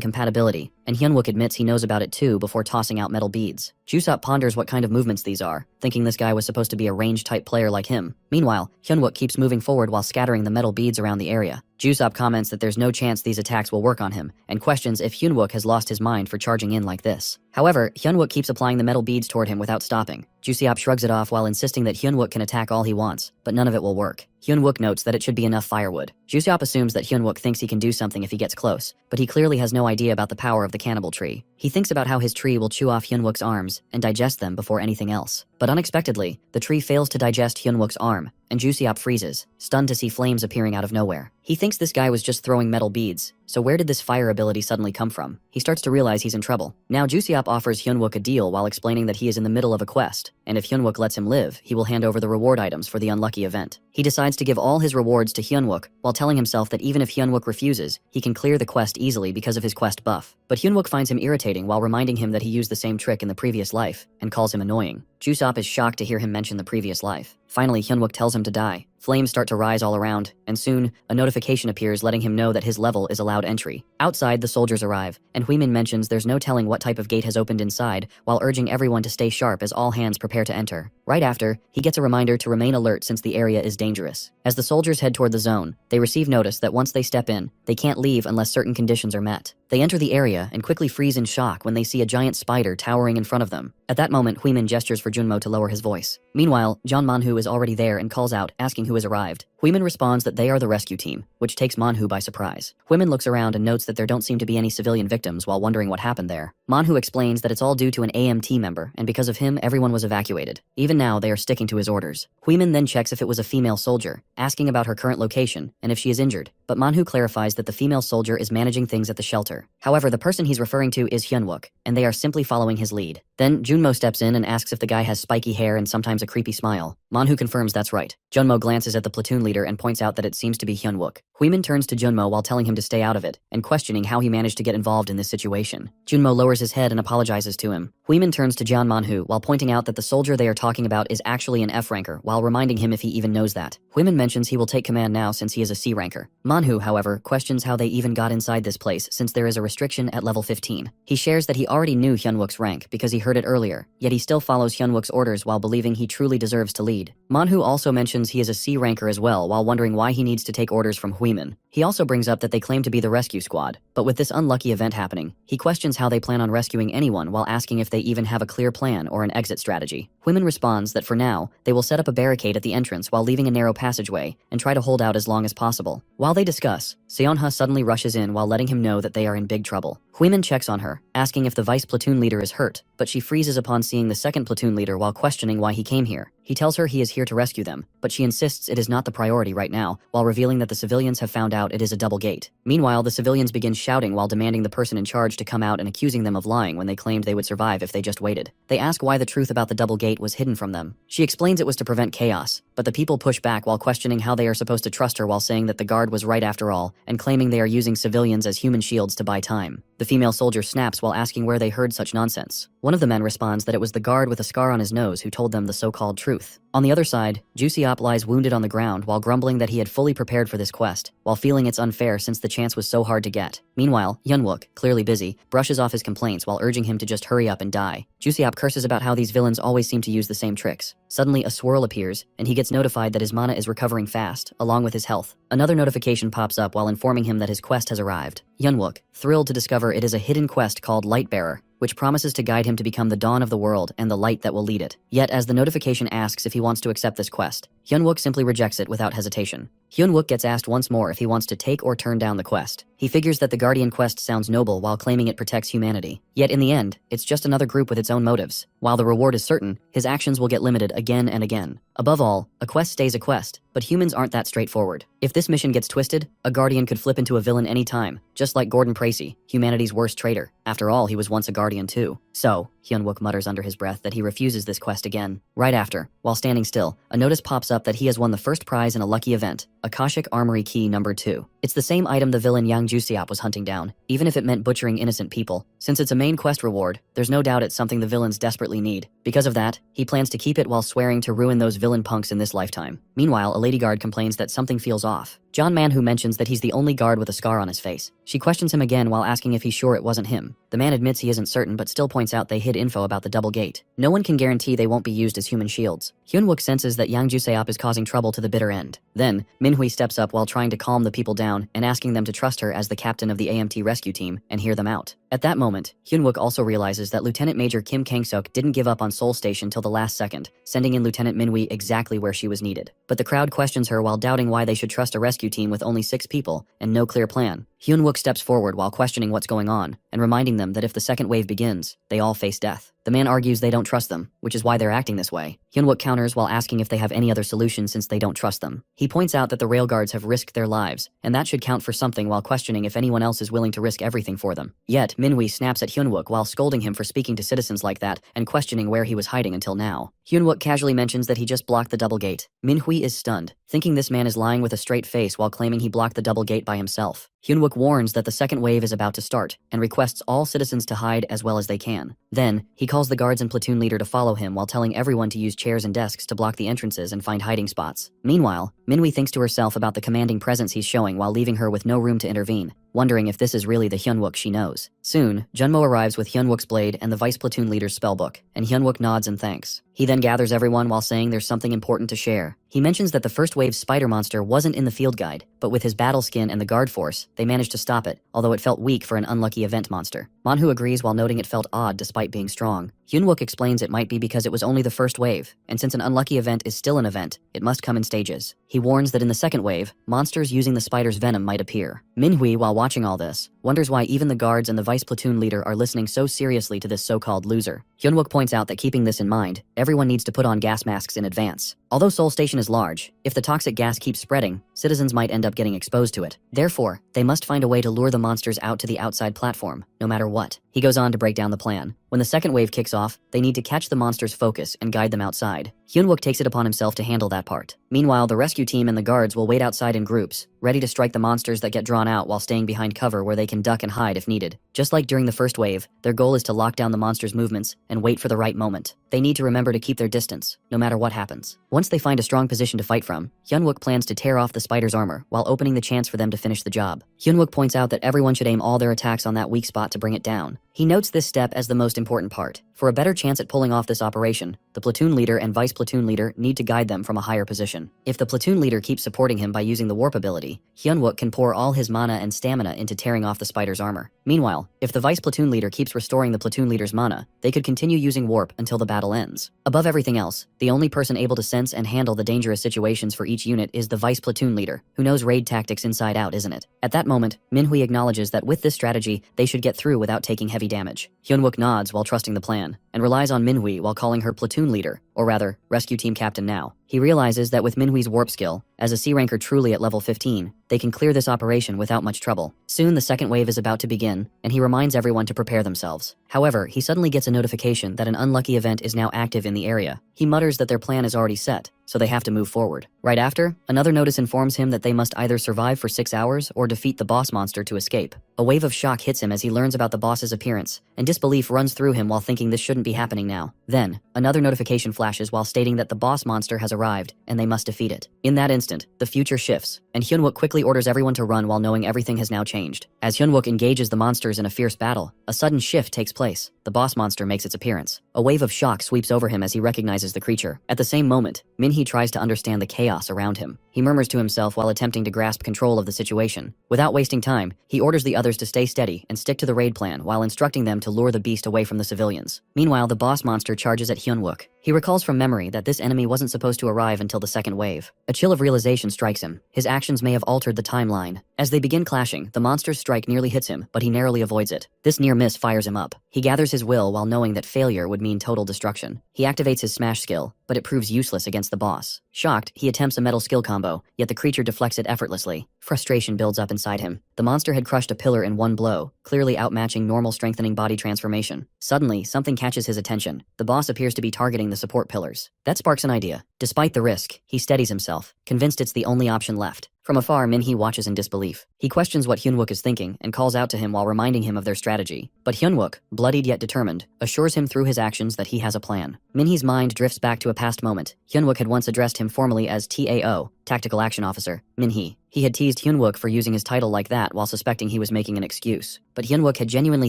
Speaker 1: compatibility, and Hyunwook admits he knows about it too before tossing out metal beads. Juseop ponders what kind of movements these are, thinking this guy was supposed to be a range-type player like him. Meanwhile, Hyunwook keeps moving forward while scattering the metal beads around the area. Juseop comments that there's no chance these attacks will work on him, and questions if Hyunwook has lost his mind for charging in like this. However, Hyunwook keeps applying the metal beads toward him without stopping. Juseop shrugs it off while insisting that Hyunwook can attack all he wants, but none of it will work. Hyunwook notes that it should be enough firewood. Juseop assumes that Hyunwook thinks he can do something if he gets close, but he clearly has no idea about the power of the cannibal tree. He thinks about how his tree will chew off Hyunwook's arms and digest them before anything else. But unexpectedly, the tree fails to digest Hyunwook's arm, and Juseop freezes, stunned to see flames appearing out of nowhere. He thinks this guy was just throwing metal beads, so where did this fire ability suddenly come from? He starts to realize he's in trouble. Now Juseop offers Hyunwook a deal while explaining that he is in the middle of a quest, and if Hyunwook lets him live, he will hand over the reward items for the unlucky event. He decides to give all his rewards to Hyunwook, while telling himself that even if Hyunwook refuses, he can clear the quest easily because of his quest buff. But Hyunwook finds him irritating while reminding him that he used the same trick in the previous life, and calls him annoying. Juseop is shocked to hear him mention the previous life. Finally, Hyunwook tells him to die. Flames start to rise all around, and soon, a notification appears letting him know that his level is allowed entry. Outside, the soldiers arrive, and Huimin mentions there's no telling what type of gate has opened inside, while urging everyone to stay sharp as all hands prepare to enter. Right after, he gets a reminder to remain alert since the area is dangerous. As the soldiers head toward the zone, they receive notice that once they step in, they can't leave unless certain conditions are met. They enter the area and quickly freeze in shock when they see a giant spider towering in front of them. At that moment, Huimin gestures for Junmo to lower his voice. Meanwhile, John Manhu is already there and calls out, asking who has arrived. Huimin responds that they are the rescue team, which takes Manhu by surprise. Huimin looks around and notes that there don't seem to be any civilian victims while wondering what happened there. Manhu explains that it's all due to an AMT member, and because of him, everyone was evacuated. Even even now they are sticking to his orders. Huimin then checks if it was a female soldier, asking about her current location and if she is injured, but Manhu clarifies that the female soldier is managing things at the shelter. However, the person he's referring to is Hyunwook, and they are simply following his lead. Then Junmo steps in and asks if the guy has spiky hair and sometimes a creepy smile. Manhu confirms that's right. Junmo glances at the platoon leader and points out that it seems to be Hyunwook. Huimin turns to Junmo while telling him to stay out of it, and questioning how he managed to get involved in this situation. Junmo lowers his head and apologizes to him. Huimin turns to Jian Manhu while pointing out that the soldier they are talking about is actually an F ranker, while reminding him if he even knows that. Huimin mentions he will take command now since he is a C ranker. Manhu, however, questions how they even got inside this place since there is a restriction at level 15. He shares that he already knew Hyunwook's rank because he heard it earlier, yet he still follows Hyunwook's orders while believing he truly deserves to lead. Manhu also mentions he is a C ranker as well while wondering why he needs to take orders from Huimin. He also brings up that they claim to be the rescue squad, but with this unlucky event happening, he questions how they plan on rescuing anyone while asking if they even have a clear plan or an exit strategy. Huimin responds that for now, they will set up a barricade at the entrance while leaving a narrow passageway and try to hold out as long as possible. While they discuss, Seonha suddenly rushes in while letting him know that they are in big trouble. Huimin checks on her, asking if the vice platoon leader is hurt, but she freezes upon seeing the second platoon leader while questioning why he came here. He tells her he is here to rescue them, but she insists it is not the priority right now, while revealing that the civilians have found out it is a double gate. Meanwhile, the civilians begin shouting while demanding the person in charge to come out and accusing them of lying when they claimed they would survive if they just waited. They ask why the truth about the double gate was hidden from them. She explains it was to prevent chaos, but the people push back while questioning how they are supposed to trust her while saying that the guard was right after all, and claiming they are using civilians as human shields to buy time. The female soldier snaps while asking where they heard such nonsense. One of the men responds that it was the guard with a scar on his nose who told them the so-called truth. On the other side, Jusiop lies wounded on the ground while grumbling that he had fully prepared for this quest, while feeling it's unfair since the chance was so hard to get. Meanwhile, Hyunwook, clearly busy, brushes off his complaints while urging him to just hurry up and die. Jusiop curses about how these villains always seem to use the same tricks. Suddenly, a swirl appears, and he gets notified that his mana is recovering fast, along with his health. Another notification pops up while informing him that his quest has arrived. Hyunwook, thrilled to discover it is a hidden quest called Lightbearer, which promises to guide him to become the dawn of the world and the light that will lead it. Yet, as the notification asks if he wants to accept this quest, Hyunwook simply rejects it without hesitation. Hyunwook gets asked once more if he wants to take or turn down the quest. He figures that the Guardian quest sounds noble while claiming it protects humanity. Yet in the end, it's just another group with its own motives. While the reward is certain, his actions will get limited again and again. Above all, a quest stays a quest, but humans aren't that straightforward. If this mission gets twisted, a Guardian could flip into a villain anytime, just like Gordon Precy, humanity's worst traitor. After all, he was once a Guardian too. So, Hyunwook mutters under his breath that he refuses this quest again. Right after, while standing still, a notice pops up that he has won the first prize in a lucky event, Akashic Armory Key number 2. It's the same item the villain Yang Jusiop was hunting down, even if it meant butchering innocent people. Since it's a main quest reward, there's no doubt it's something the villains desperately need. Because of that, he plans to keep it while swearing to ruin those villain punks in this lifetime. Meanwhile, a lady guard complains that something feels off. John Manhu mentions that he's the only guard with a scar on his face. She questions him again while asking if he's sure it wasn't him. The man admits he isn't certain but still points out they hid info about the double gate. No one can guarantee they won't be used as human shields. Hyunwook senses that Yang Juseop is causing trouble to the bitter end. Then, Minhui steps up while trying to calm the people down and asking them to trust her as the captain of the AMT rescue team and hear them out. At that moment, Hyunwook also realizes that Lieutenant Major Kim Kang-suk didn't give up on Seoul Station till the last second, sending in Lieutenant Minhui exactly where she was needed. But the crowd questions her while doubting why they should trust a rescue team with only 6 people and no clear plan. Hyunwook steps forward while questioning what's going on and reminding them that if the second wave begins, they all face death. The man argues they don't trust them, which is why they're acting this way. Hyunwook counters while asking if they have any other solution since they don't trust them. He points out that the railguards have risked their lives, and that should count for something while questioning if anyone else is willing to risk everything for them. Yet, Minhui snaps at Hyunwook while scolding him for speaking to citizens like that and questioning where he was hiding until now. Hyunwook casually mentions that he just blocked the double gate. Minhui is stunned, thinking this man is lying with a straight face while claiming he blocked the double gate by himself. Hyunwook warns that the second wave is about to start and requests all citizens to hide as well as they can. Then, he calls the guards and platoon leader to follow him while telling everyone to use chairs and desks to block the entrances and find hiding spots. Meanwhile, Minhui thinks to herself about the commanding presence he's showing while leaving her with no room to intervene, wondering if this is really the Hyunwook she knows. Soon, Junmo arrives with Hyunwook's blade and the vice platoon leader's spellbook, and Hyunwook nods and thanks. He then gathers everyone while saying there's something important to share. He mentions that the first wave spider monster wasn't in the field guide, but with his battle skin and the guard force, they managed to stop it, although it felt weak for an unlucky event monster. Manhu agrees while noting it felt odd despite being strong. Hyunwook explains it might be because it was only the first wave, and since an unlucky event is still an event, it must come in stages. He warns that in the second wave, monsters using the spider's venom might appear. Minhui, while watching all this, wonders why even the guards and the vice platoon leader are listening so seriously to this so-called loser. Hyunwook points out that keeping this in mind, everyone needs to put on gas masks in advance. Although Seoul Station is large, if the toxic gas keeps spreading, citizens might end up getting exposed to it. Therefore, they must find a way to lure the monsters out to the outside platform, no matter what. He goes on to break down the plan. When the second wave kicks off, they need to catch the monsters' focus and guide them outside. Hyunwook takes it upon himself to handle that part. Meanwhile, the rescue team and the guards will wait outside in groups, ready to strike the monsters that get drawn out while staying behind cover where they can duck and hide if needed. Just like during the first wave, their goal is to lock down the monsters' movements and wait for the right moment. They need to remember to keep their distance, no matter what happens. Once they find a strong position to fight from, Hyunwook plans to tear off the spider's armor while opening the chance for them to finish the job. Hyunwook points out that everyone should aim all their attacks on that weak spot to bring it down. He notes this step as the most important part. For a better chance at pulling off this operation, the platoon leader and vice platoon leader need to guide them from a higher position. If the platoon leader keeps supporting him by using the warp ability, Hyunwook can pour all his mana and stamina into tearing off the spider's armor. Meanwhile, if the vice platoon leader keeps restoring the platoon leader's mana, they could continue using warp until the battle ends. Above everything else, the only person able to sense and handle the dangerous situations for each unit is the vice platoon leader, who knows raid tactics inside out, isn't it? At that moment, Minhui acknowledges that with this strategy, they should get through without taking heavy damage. Hyunwook nods while trusting the plan, and relies on Minhui while calling her platoon leader, or rather, rescue team captain now. He realizes that with Minhui's warp skill, as a C-ranker truly at level 15, they can clear this operation without much trouble. Soon the second wave is about to begin, and he reminds everyone to prepare themselves. However, he suddenly gets a notification that an unlucky event is now active in the area. He mutters that their plan is already set, so they have to move forward. Right after, another notice informs him that they must either survive for 6 hours or defeat the boss monster to escape. A wave of shock hits him as he learns about the boss's appearance, and disbelief runs through him while thinking this shouldn't be happening now. Then, another notification flashes while stating that the boss monster has arrived, and they must defeat it. In that instant, the future shifts, and Hyunwook quickly orders everyone to run while knowing everything has now changed. As Hyunwook engages the monsters in a fierce battle, a sudden shift takes place. The boss monster makes its appearance. A wave of shock sweeps over him as he recognizes the creature. At the same moment, Minhee tries to understand the chaos around him. He murmurs to himself while attempting to grasp control of the situation. Without wasting time, he orders the others to stay steady and stick to the raid plan while instructing them to lure the beast away from the civilians. Meanwhile, the boss monster charges at Hyunwook. He recalls from memory that this enemy wasn't supposed to arrive until the second wave. A chill of realization strikes him. His actions may have altered the timeline. As they begin clashing, the monster's strike nearly hits him, but he narrowly avoids it. This near miss fires him up. He gathers his will while knowing that failure would mean total destruction. He activates his smash skill, but it proves useless against the boss. Shocked, he attempts a metal skill combo, yet the creature deflects it effortlessly. Frustration builds up inside him. The monster had crushed a pillar in one blow, clearly outmatching normal strengthening body transformation. Suddenly, something catches his attention. The boss appears to be targeting the support pillars. That sparks an idea. Despite the risk, he steadies himself, convinced it's the only option left. From afar, Minhee watches in disbelief. He questions what Hyunwook is thinking and calls out to him while reminding him of their strategy. But Hyunwook, bloodied yet determined, assures him through his actions that he has a plan. Minhee's mind drifts back to a past moment. Hyunwook had once addressed him formally as TAO, Tactical Action Officer, Minhee. He had teased Hyunwook for using his title like that while suspecting he was making an excuse. But Hyunwook had genuinely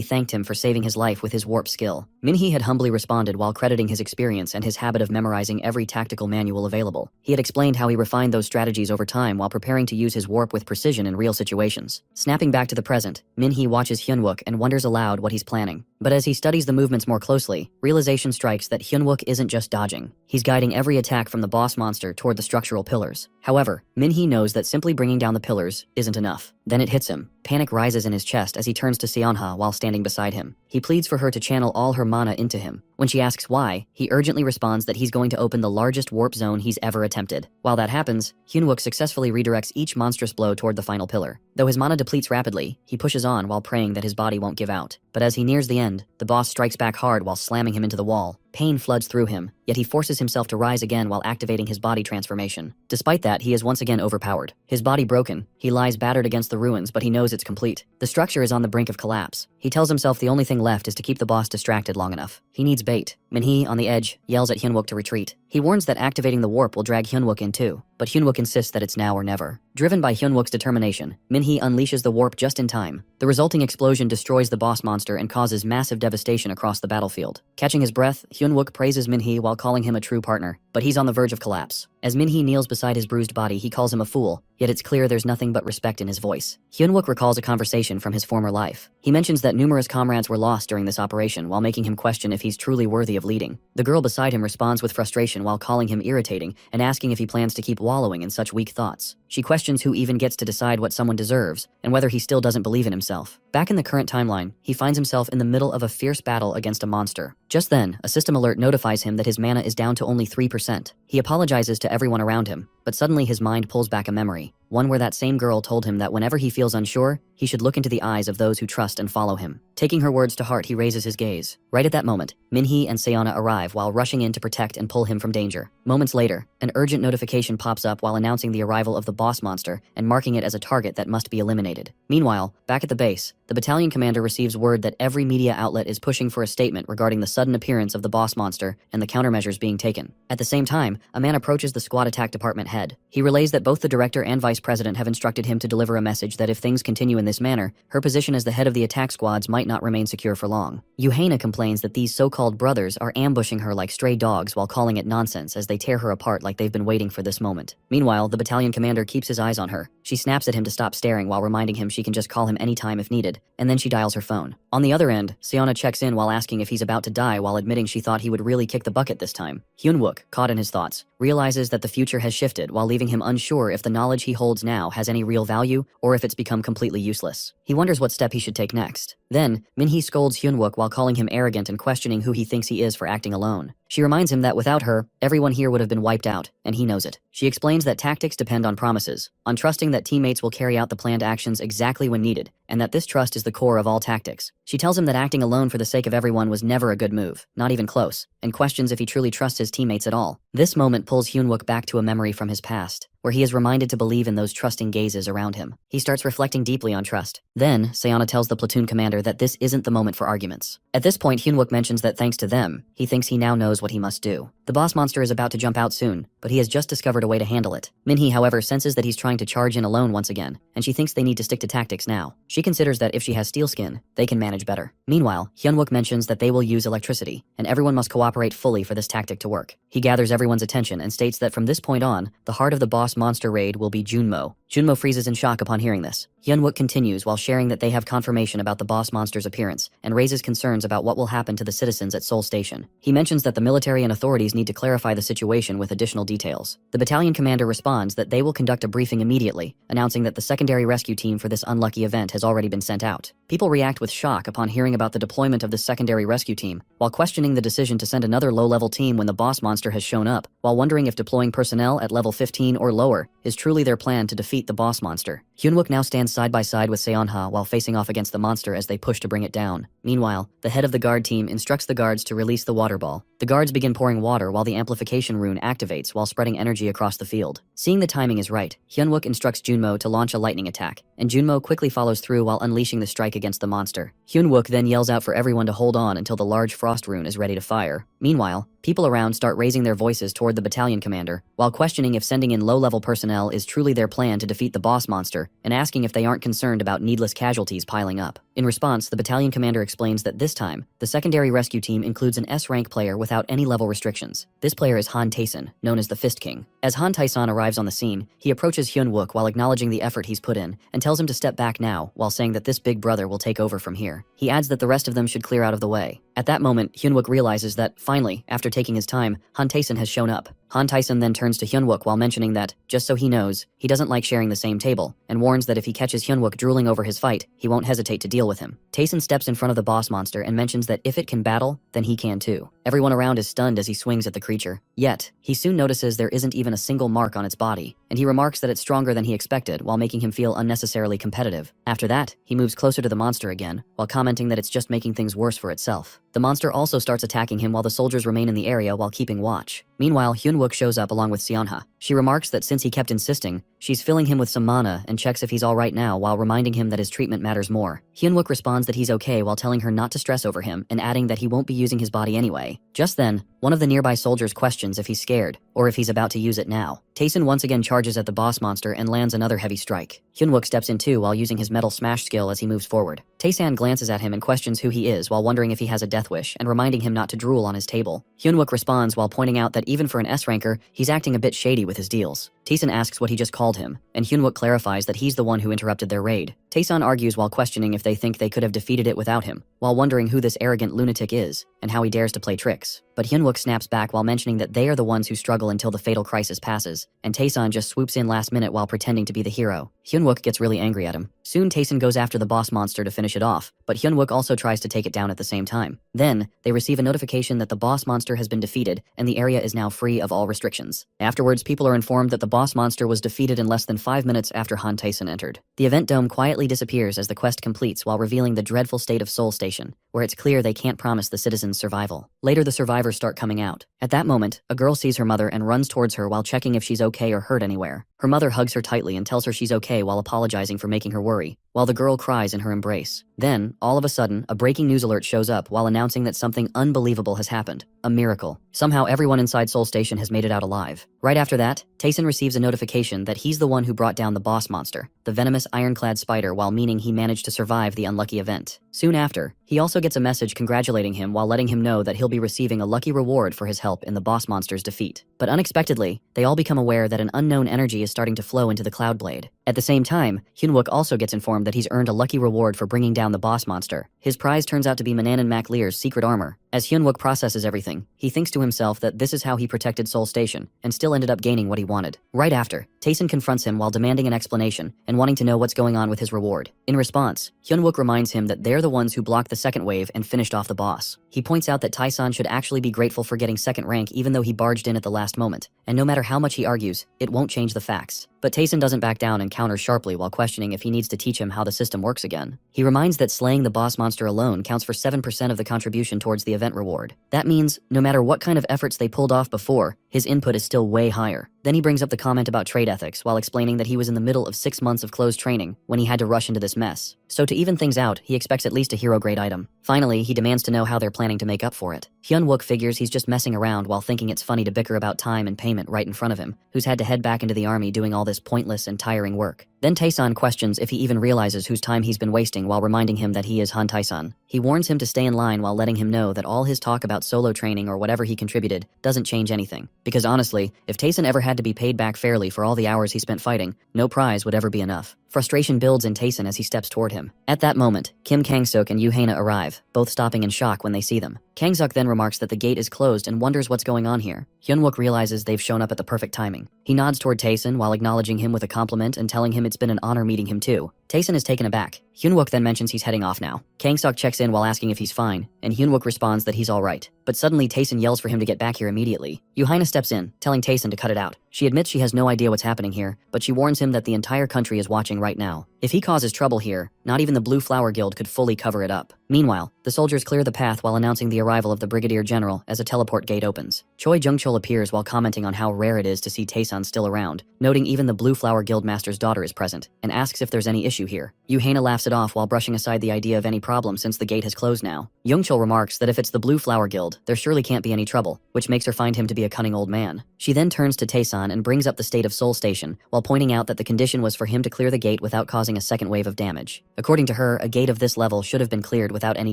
Speaker 1: thanked him for saving his life with his warp skill. Minhee had humbly responded while crediting his experience and his habit of memorizing every tactical manual available. He had explained how he refined those strategies over time while preparing to use his warp with precision in real situations. Snapping back to the present, Minhee watches Hyunwook and wonders aloud what he's planning. But as he studies the movements more closely, realization strikes that Hyunwook isn't just dodging. He's guiding every attack from the boss monster toward the structural pillars. However, Minhee knows that simply bringing down the pillars isn't enough. Then it hits him. Panic rises in his chest as he turns to Seonha while standing beside him. He pleads for her to channel all her mana into him. When she asks why, he urgently responds that he's going to open the largest warp zone he's ever attempted. While that happens, Hyunwook successfully redirects each monstrous blow toward the final pillar. Though his mana depletes rapidly, he pushes on while praying that his body won't give out. But as he nears the end, the boss strikes back hard while slamming him into the wall. Pain floods through him, yet he forces himself to rise again while activating his body transformation. Despite that, he is once again overpowered. His body broken, he lies battered against the ruins, but he knows it's complete. The structure is on the brink of collapse. He tells himself the only thing left is to keep the boss distracted long enough. He needs bait. Minhee, on the edge, yells at Hyunwook to retreat. He warns that activating the warp will drag Hyunwook in too, but Hyunwook insists that it's now or never. Driven by Hyunwook's determination, Minhee unleashes the warp just in time. The resulting explosion destroys the boss monster and causes massive devastation across the battlefield. Catching his breath, Hyunwook praises Minhee while calling him a true partner, but he's on the verge of collapse. As Minhee kneels beside his bruised body, he calls him a fool, yet it's clear there's nothing but respect in his voice. Hyunwook recalls a conversation from his former life. He mentions that numerous comrades were lost during this operation, while making him question if he's truly worthy of leading. The girl beside him responds with frustration while calling him irritating and asking if he plans to keep wallowing in such weak thoughts. She questions who even gets to decide what someone deserves, and whether he still doesn't believe in himself. Back in the current timeline, he finds himself in the middle of a fierce battle against a monster. Just then, a system alert notifies him that his mana is down to only 3%. He apologizes to everyone around him, but suddenly his mind pulls back a memory. One where that same girl told him that whenever he feels unsure, he should look into the eyes of those who trust and follow him. Taking her words to heart, he raises his gaze. Right at that moment, Minhee and Seona arrive while rushing in to protect and pull him from danger. Moments later, an urgent notification pops up while announcing the arrival of the boss monster and marking it as a target that must be eliminated. Meanwhile, back at the base, the battalion commander receives word that every media outlet is pushing for a statement regarding the sudden appearance of the boss monster and the countermeasures being taken. At the same time, a man approaches the squad attack department head. He relays that both the director and vice president have instructed him to deliver a message that if things continue in this manner, her position as the head of the attack squads might not remain secure for long. Yahello complains that these so-called brothers are ambushing her like stray dogs while calling it nonsense as they tear her apart like they've been waiting for this moment. Meanwhile, the battalion commander keeps his eyes on her. She snaps at him to stop staring while reminding him she can just call him anytime if needed, and then she dials her phone. On the other end, Seona checks in while asking if he's about to die while admitting she thought he would really kick the bucket this time. Hyunwook, caught in his thoughts, realizes that the future has shifted while leaving him unsure if the knowledge he holds now has any real value or if it's become completely useless. He wonders what step he should take next. Then, Minhee scolds Hyunwook while calling him arrogant and questioning who he thinks he is for acting alone. She reminds him that without her, everyone here would have been wiped out, and he knows it. She explains that tactics depend on promises, on trusting that teammates will carry out the planned actions exactly when needed, and that this trust is the core of all tactics. She tells him that acting alone for the sake of everyone was never a good move, not even close, and questions if he truly trusts his teammates at all. This moment pulls Hyunwook back to a memory from his past, where he is reminded to believe in those trusting gazes around him. He starts reflecting deeply on trust. Then, Seona tells the platoon commander that this isn't the moment for arguments. At this point, Hyunwook mentions that thanks to them, he thinks he now knows what he must do. The boss monster is about to jump out soon, but he has just discovered a way to handle it. Minhee, however, senses that he's trying to charge in alone once again, and she thinks they need to stick to tactics now. She considers that if she has steel skin, they can manage better. Meanwhile, Hyunwook mentions that they will use electricity, and everyone must cooperate fully for this tactic to work. He gathers everyone's attention and states that from this point on, the heart of the boss monster raid will be Junmo. Junmo freezes in shock upon hearing this. Hyunwook continues while sharing that they have confirmation about the boss monster's appearance and raises concerns about what will happen to the citizens at Seoul Station. He mentions that the military and authorities need to clarify the situation with additional details. The battalion commander responds that they will conduct a briefing immediately, announcing that the secondary rescue team for this unlucky event has already been sent out. People react with shock upon hearing about the deployment of the secondary rescue team, while questioning the decision to send another low-level team when the boss monster has shown up, while wondering if deploying personnel at level 15 or lower is truly their plan to defeat the boss monster. Hyunwook now stands side by side with Seonha while facing off against the monster as they push to bring it down. Meanwhile, the head of the guard team instructs the guards to release the water ball. The guards begin pouring water while the amplification rune activates while spreading energy across the field. Seeing the timing is right, Hyunwook instructs Junmo to launch a lightning attack, and Junmo quickly follows through while unleashing the strike against the monster. Hyunwook then yells out for everyone to hold on until the large frost rune is ready to fire. Meanwhile, people around start raising their voices toward the battalion commander, while questioning if sending in low-level personnel is truly their plan to defeat the boss monster, and asking if they aren't concerned about needless casualties piling up. In response, the battalion commander explains that this time, the secondary rescue team includes an S-rank player without any level restrictions. This player is Han Taeson, known as the Fist King. As Han Taeson arrives on the scene, he approaches Hyunwook while acknowledging the effort he's put in, and tells him to step back now, while saying that this big brother will take over from here. He adds that the rest of them should clear out of the way. At that moment, Hyunwook realizes that, finally, after taking his time, Han Taeson has shown up. Han Taeson then turns to Hyunwook while mentioning that, just so he knows, he doesn't like sharing the same table, and warns that if he catches Hyunwook drooling over his fight, he won't hesitate to deal with him. Taeson steps in front of the boss monster and mentions that if it can battle, then he can too. Everyone around is stunned as he swings at the creature. Yet, he soon notices there isn't even a single mark on its body, and he remarks that it's stronger than he expected while making him feel unnecessarily competitive. After that, he moves closer to the monster again, while commenting that it's just making things worse for itself. The monster also starts attacking him while the soldiers remain in the area while keeping watch. Meanwhile, Hyunwook shows up along with Seonha. She remarks that since he kept insisting, she's filling him with some mana and checks if he's alright now while reminding him that his treatment matters more. Hyunwook responds that he's okay while telling her not to stress over him and adding that he won't be using his body anyway. Just then, one of the nearby soldiers questions if he's scared, or if he's about to use it now. Taeson once again charges charges at the boss monster and lands another heavy strike. Hyunwook steps in too while using his metal smash skill as he moves forward. Taesan glances at him and questions who he is while wondering if he has a death wish and reminding him not to drool on his table. Hyunwook responds while pointing out that even for an S-ranker, he's acting a bit shady with his deals. Taesan asks what he just called him, and Hyunwook clarifies that he's the one who interrupted their raid. Taesan argues while questioning if they think they could have defeated it without him, while wondering who this arrogant lunatic is and how he dares to play tricks. But Hyunwook snaps back while mentioning that they are the ones who struggle until the fatal crisis passes, and Taesan just swoops in last minute while pretending to be the hero. Hyunwook gets really angry at him. Soon Taesan goes after the boss monster to finish it off, but Hyunwook also tries to take it down at the same time. Then, they receive a notification that the boss monster has been defeated and the area is now free of all restrictions. Afterwards, people are informed that the boss monster was defeated in less than 5 minutes after Han Taesan entered. The event dome quietly disappears as the quest completes while revealing the dreadful state of Seoul Station, where it's clear they can't promise the citizens' survival. Later, the survivors start coming out. At that moment, a girl sees her mother and runs towards her while checking if she's okay or hurt anywhere. Her mother hugs her tightly and tells her she's okay while apologizing for making her worry, while the girl cries in her embrace. Then, all of a sudden, a breaking news alert shows up while announcing that something unbelievable has happened. A miracle. Somehow everyone inside Seoul Station has made it out alive. Right after that, Taesan receives a notification that he's the one who brought down the boss monster, the venomous ironclad spider, while meaning he managed to survive the unlucky event. Soon after, he also gets a message congratulating him while letting him know that he'll be receiving a lucky reward for his help in the boss monster's defeat. But unexpectedly, they all become aware that an unknown energy is starting to flow into the Cloud Blade. At the same time, Hyunwook also gets informed that he's earned a lucky reward for bringing down the boss monster. His prize turns out to be Mac Lear's secret armor. As Hyunwook processes everything, he thinks to himself that this is how he protected Seoul Station, and still ended up gaining what he wanted. Right after, Taesan confronts him while demanding an explanation and wanting to know what's going on with his reward. In response, Hyunwook reminds him that they're the ones who blocked the second wave and finished off the boss. He points out that Taesan should actually be grateful for getting second rank even though he barged in at the last moment, and no matter how much he argues, it won't change the facts. But Taesan doesn't back down and counters sharply while questioning if he needs to teach him how the system works again. He reminds that slaying the boss monster alone counts for 7% of the contribution towards the event reward. That means, no matter what kind of efforts they pulled off before, his input is still way higher. Then he brings up the comment about trade ethics while explaining that he was in the middle of 6 months of closed training when he had to rush into this mess. So to even things out, he expects at least a hero-grade item. Finally, he demands to know how they're planning to make up for it. Hyunwook figures he's just messing around while thinking it's funny to bicker about time and payment right in front of him, who's had to head back into the army doing all this pointless and tiring work. Then Taesan questions if he even realizes whose time he's been wasting while reminding him that he is Han Taesan. He warns him to stay in line while letting him know that all his talk about solo training or whatever he contributed doesn't change anything. Because honestly, if Taesan ever had to be paid back fairly for all the hours he spent fighting, no prize would ever be enough. Frustration builds in Taesan as he steps toward him. At that moment, Kim Kang-suk and Yoo-haena arrive, both stopping in shock when they see them. Kang-suk then remarks that the gate is closed and wonders what's going on here. Hyunwook realizes they've shown up at the perfect timing. He nods toward Taesan while acknowledging him with a compliment and telling him it's been an honor meeting him too. Taesan is taken aback. Hyunwook then mentions he's heading off now. Kang-suk checks in while asking if he's fine, and Hyunwook responds that he's alright. But suddenly Taesan yells for him to get back here immediately. Yoo-haena steps in, telling Taesan to cut it out. She admits she has no idea what's happening here, but she warns him that the entire country is watching right now. If he causes trouble here, not even the Blue Flower Guild could fully cover it up. Meanwhile, the soldiers clear the path while announcing the arrival of the Brigadier General as a teleport gate opens. Choi Jung-chul appears while commenting on how rare it is to see Taesan still around, noting even the Blue Flower Guild Master's daughter is present, and asks if there's any issue here. Yoo-haena laughs it off while brushing aside the idea of any problem since the gate has closed now. Jung-chul remarks that if it's the Blue Flower Guild, there surely can't be any trouble, which makes her find him to be a cunning old man. She then turns to Taesan and brings up the state of Seoul Station, while pointing out that the condition was for him to clear the gate without causing a second wave of damage. According to her, a gate of this level should have been cleared without any